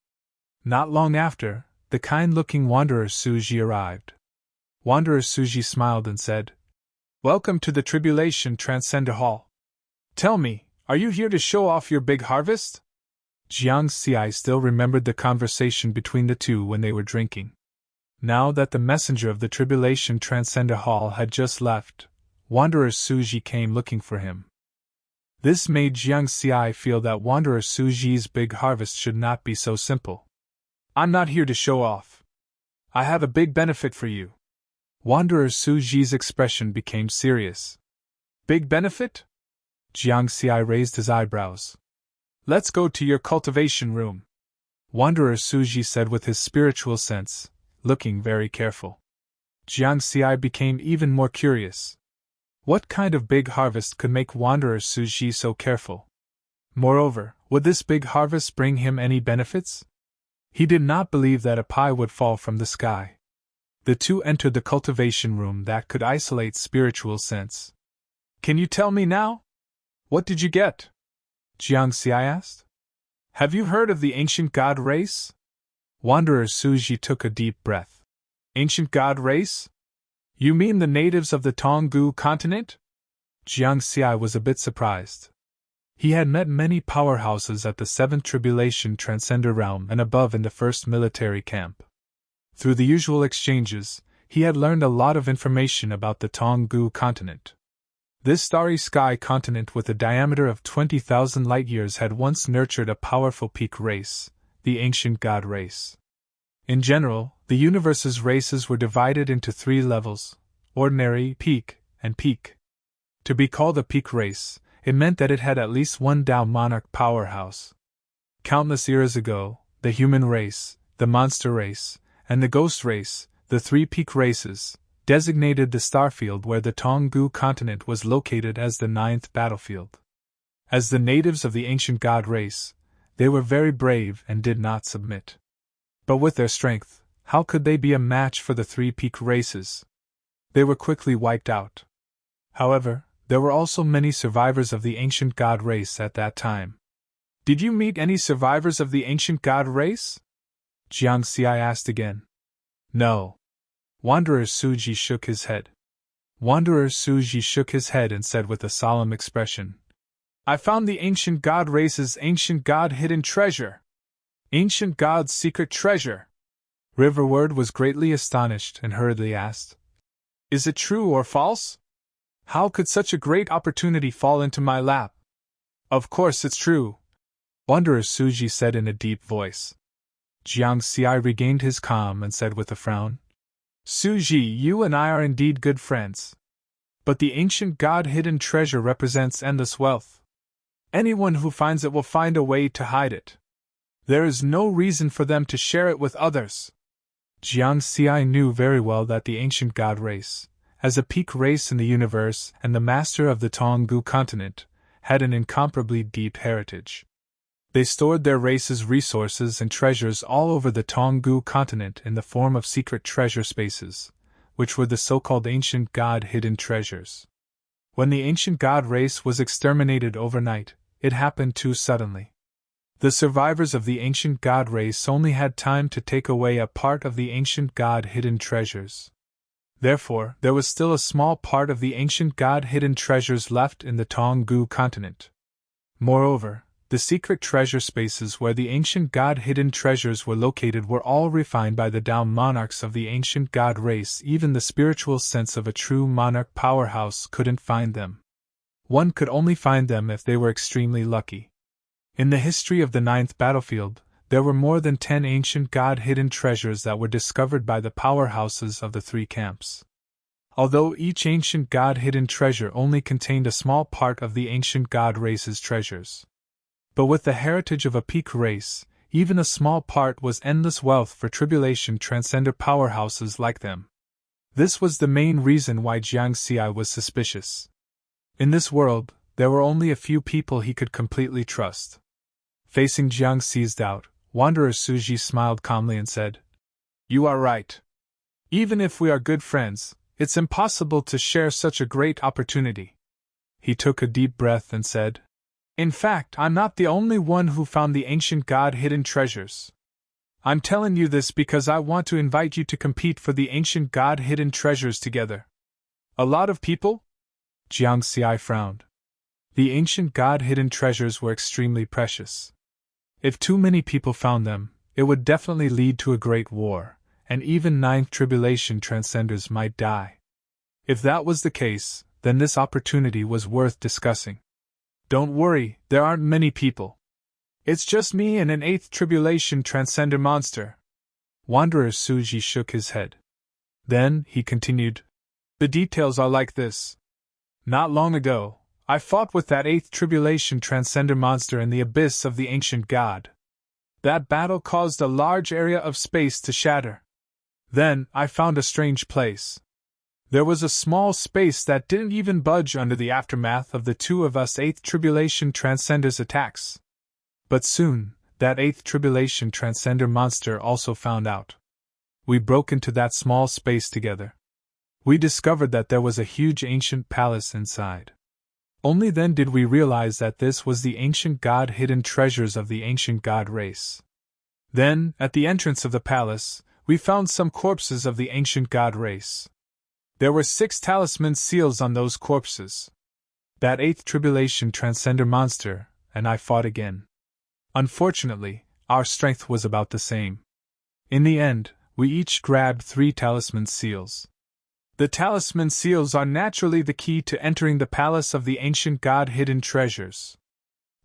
Not long after, the kind-looking Wanderer Suji arrived. Wanderer Suji smiled and said, "Welcome to the Tribulation Transcender Hall. Tell me, are you here to show off your big harvest?" Jiang Xi still remembered the conversation between the 2 when they were drinking. Now that the messenger of the Tribulation Transcender Hall had just left, Wanderer Suji came looking for him. This made Jiang Xi feel that Wanderer Suji's big harvest should not be so simple. "I'm not here to show off. I have a big benefit for you." Wanderer Suji's expression became serious. "Big benefit?" Jiang Xi raised his eyebrows. "Let's go to your cultivation room," Wanderer Suji said with his spiritual sense, looking very careful. Jiang Xi became even more curious. What kind of big harvest could make Wanderer Suji so careful? Moreover, would this big harvest bring him any benefits? He did not believe that a pie would fall from the sky. The 2 entered the cultivation room that could isolate spiritual sense. "Can you tell me now? What did you get?" Jiang Xi asked. "Have you heard of the ancient god race?" Wanderer Suji took a deep breath. "Ancient god race? You mean the natives of the Tonggu continent? Jiang Xi was a bit surprised. He had met many powerhouses at the Seventh Tribulation Transcender Realm and above in the First Military Camp. Through the usual exchanges, he had learned a lot of information about the Tonggu continent. This starry sky continent with a diameter of 20,000 light-years had once nurtured a powerful peak race, the ancient god race. In general, the universe's races were divided into 3 levels: ordinary, peak, and peak. To be called a peak race, it meant that it had at least one Tao monarch powerhouse. Countless eras ago, the human race, the monster race, and the ghost race, the 3 peak races, designated the starfield where the Tonggu continent was located as the 9th battlefield. As the natives of the ancient god race, they were very brave and did not submit. But with their strength, how could they be a match for the 3 peak races? They were quickly wiped out. However, there were also many survivors of the ancient god race at that time. Did you meet any survivors of the ancient god race? Jiang Xi asked again. No. Wanderer Suji shook his head. Wanderer Suji shook his head and said with a solemn expression, I found the ancient god race's ancient god hidden treasure. Ancient god's secret treasure. Riverward was greatly astonished and hurriedly asked, Is it true or false? How could such a great opportunity fall into my lap? Of course it's true, Wanderer Suji said in a deep voice. Jiang Xi regained his calm and said with a frown, Suji, you and I are indeed good friends. But the ancient god hidden treasure represents endless wealth. Anyone who finds it will find a way to hide it. There is no reason for them to share it with others. Jiang Xi knew very well that the ancient god race, as a peak race in the universe and the master of the Tonggu continent, had an incomparably deep heritage. They stored their race's resources and treasures all over the Tonggu continent in the form of secret treasure spaces, which were the so-called ancient god hidden treasures. When the ancient god race was exterminated overnight, it happened too suddenly. The survivors of the ancient god race only had time to take away a part of the ancient god hidden treasures. Therefore, there was still a small part of the ancient god hidden treasures left in the Tonggu continent. Moreover, the secret treasure spaces where the ancient god hidden treasures were located were all refined by the Tao monarchs of the ancient god race. Even the spiritual sense of a true monarch powerhouse couldn't find them. One could only find them if they were extremely lucky. In the history of the 9th battlefield, there were more than 10 ancient god hidden treasures that were discovered by the powerhouses of the 3 camps. Although each ancient god hidden treasure only contained a small part of the ancient god race's treasures. But with the heritage of a peak race, even a small part was endless wealth for tribulation transcender powerhouses like them. This was the main reason why Jiang Xi was suspicious. In this world, there were only a few people he could completely trust. Facing Jiang Xi's doubt, Wanderer Suji smiled calmly and said, You are right. Even if we are good friends, it's impossible to share such a great opportunity. He took a deep breath and said, In fact, I'm not the only one who found the ancient god hidden treasures. I'm telling you this because I want to invite you to compete for the ancient god hidden treasures together. A lot of people? Jiang Xi frowned. The ancient god hidden treasures were extremely precious. If too many people found them, it would definitely lead to a great war, and even 9th tribulation transcenders might die. If that was the case, then this opportunity was worth discussing. Don't worry, there aren't many people. It's just me and an 8th tribulation transcender monster. Wanderer Suji shook his head. Then, he continued, The details are like this. Not long ago, I fought with that 8th tribulation transcender monster in the abyss of the ancient god. That battle caused a large area of space to shatter. Then, I found a strange place. There was a small space that didn't even budge under the aftermath of the 2 of us 8th tribulation transcenders' attacks. But soon, that 8th tribulation transcender monster also found out. We broke into that small space together. We discovered that there was a huge ancient palace inside. Only then did we realize that this was the ancient god hidden treasures of the ancient god race. Then, at the entrance of the palace, we found some corpses of the ancient god race. There were 6 talisman seals on those corpses. That 8th tribulation transcender monster and I fought again. Unfortunately, our strength was about the same. In the end, we each grabbed 3 talisman seals. The talisman seals are naturally the key to entering the palace of the ancient god hidden treasures.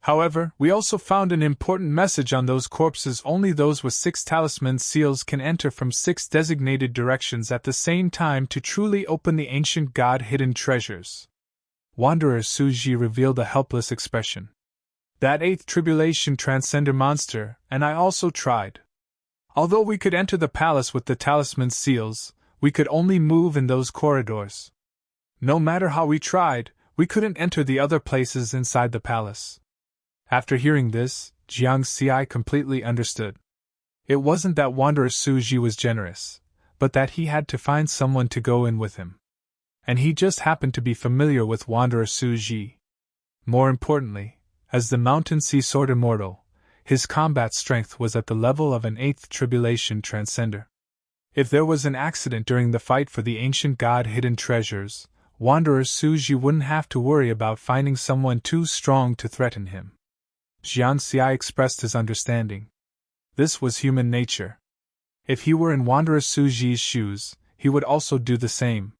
However, we also found an important message on those corpses. Only those with 6 talisman seals can enter from 6 designated directions at the same time to truly open the ancient god hidden treasures. Wanderer Suji revealed a helpless expression. That 8th tribulation transcender monster, and I also tried. Although we could enter the palace with the talisman seals, we could only move in those corridors. No matter how we tried, we couldn't enter the other places inside the palace. After hearing this, Jiang Xi completely understood. It wasn't that Wanderer Suji was generous, but that he had to find someone to go in with him. And he just happened to be familiar with Wanderer Suji. More importantly, as the Mountain Sea Sword Immortal, his combat strength was at the level of an 8th tribulation transcender. If there was an accident during the fight for the ancient god hidden treasures, Wanderer Suji wouldn't have to worry about finding someone too strong to threaten him. Jiang Xi expressed his understanding. This was human nature. If he were in Wanderer Suji's shoes, he would also do the same.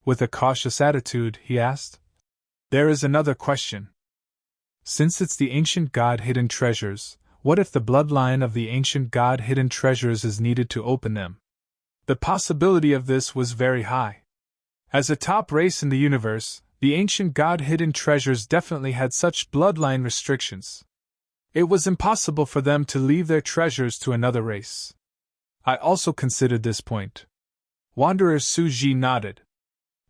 With a cautious attitude, he asked, "There is another question. Since it's the ancient god hidden treasures, what if the bloodline of the ancient god hidden treasures is needed to open them?" The possibility of this was very high. As a top race in the universe, the ancient god hidden treasures definitely had such bloodline restrictions. It was impossible for them to leave their treasures to another race. I also considered this point. Wanderer Suji nodded.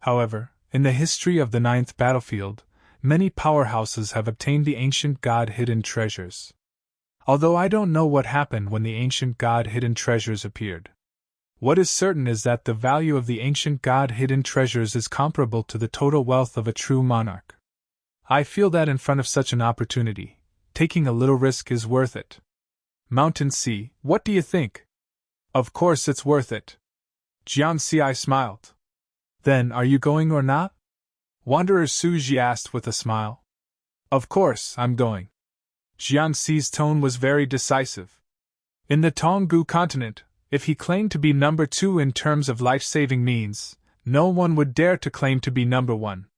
However, in the history of the 9th battlefield, many powerhouses have obtained the ancient god hidden treasures. Although I don't know what happened when the ancient god hidden treasures appeared. What is certain is that the value of the ancient god hidden treasures is comparable to the total wealth of a true monarch. I feel that in front of such an opportunity, taking a little risk is worth it. Mountain Sea, what do you think? Of course it's worth it. Jiang Xi smiled. Then are you going or not? Wanderer Suji asked with a smile. Of course, I'm going. Jiang Xi's tone was very decisive. In the Tonggu continent, if he claimed to be number 2 in terms of life-saving means, no one would dare to claim to be number 1.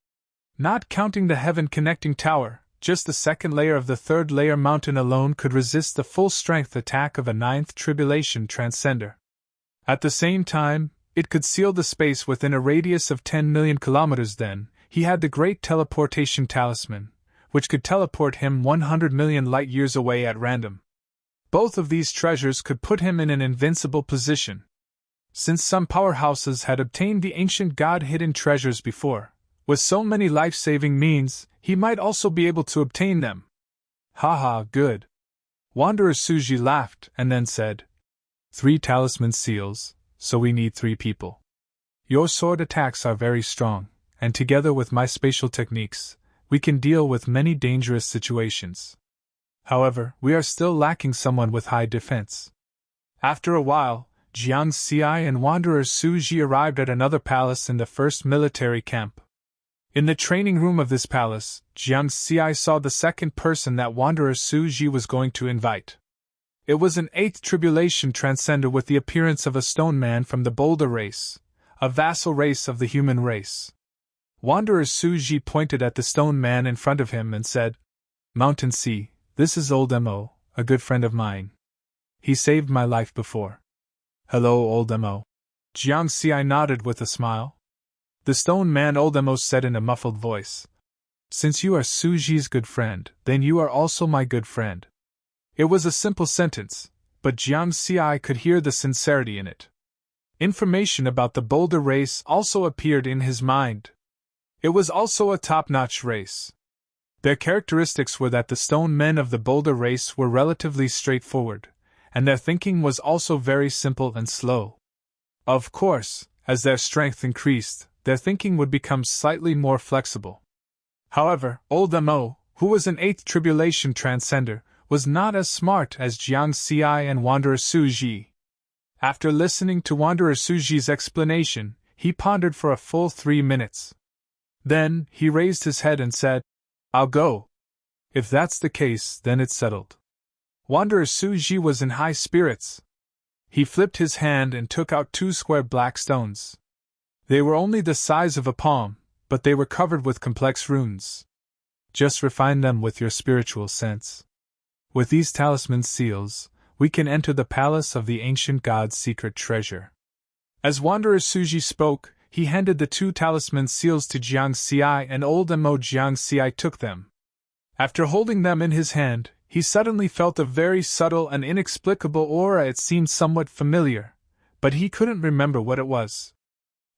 Not counting the heaven-connecting tower, just the second layer of the 3rd layer mountain alone could resist the full-strength attack of a 9th tribulation transcender. At the same time, it could seal the space within a radius of 10 million kilometers. Then, he had the great teleportation talisman, which could teleport him 100 million light-years away at random. Both of these treasures could put him in an invincible position. Since some powerhouses had obtained the ancient god hidden treasures before, with so many life-saving means, he might also be able to obtain them. Haha, good. Wanderer Suji laughed and then said, 3 talisman seals, so we need 3 people. Your sword attacks are very strong, and together with my spatial techniques, we can deal with many dangerous situations. However, we are still lacking someone with high defense. After a while, Jiang Xi and Wanderer Suji arrived at another palace in the 1st military camp. In the training room of this palace, Jiang Xi saw the second person that Wanderer Suji was going to invite. It was an 8th tribulation transcender with the appearance of a stone man from the Boulder race, a vassal race of the human race. Wanderer Suji pointed at the stone man in front of him and said, Mountain Sea, this is old Mo, a good friend of mine. He saved my life before. Hello, old Mo. Jiang Xi nodded with a smile. The stone man old Mo said in a muffled voice, Since you are Suji's good friend, then you are also my good friend. It was a simple sentence, but Jiang Xi could hear the sincerity in it. Information about the Boulder race also appeared in his mind. It was also a top-notch race. Their characteristics were that the stone men of the Boulder race were relatively straightforward, and their thinking was also very simple and slow. Of course, as their strength increased, their thinking would become slightly more flexible. However, old Mo, who was an 8th tribulation transcender, was not as smart as Jiang Xi and Wanderer Suji. After listening to Wanderer Suji's explanation, he pondered for a full 3 minutes. Then, he raised his head and said, "I'll go. If that's the case, then it's settled." Wanderer Suji was in high spirits. He flipped his hand and took out 2 square black stones. They were only the size of a palm, but they were covered with complex runes. Just refine them with your spiritual sense. With these talisman seals, we can enter the palace of the ancient god's secret treasure. As Wanderer Suji spoke, he handed the 2 talisman seals to Jiang Xi, and old Mo Jiang Xi took them. After holding them in his hand, he suddenly felt a very subtle and inexplicable aura. It seemed somewhat familiar, but he couldn't remember what it was.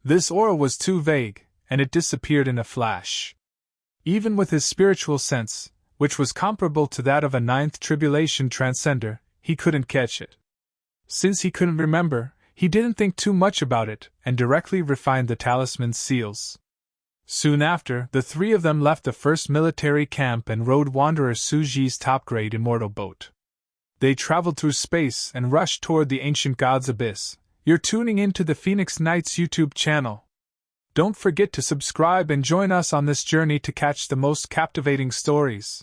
This aura was too vague, and it disappeared in a flash. Even with his spiritual sense, which was comparable to that of a 9th tribulation transcender, he couldn't catch it. Since he couldn't remember, he didn't think too much about it, and directly refined the talisman seals. Soon after, the 3 of them left the first military camp and rode Wanderer Suji's top-grade immortal boat. They traveled through space and rushed toward the ancient god's abyss. You're tuning into the Phoenix Knights YouTube channel. Don't forget to subscribe and join us on this journey to catch the most captivating stories.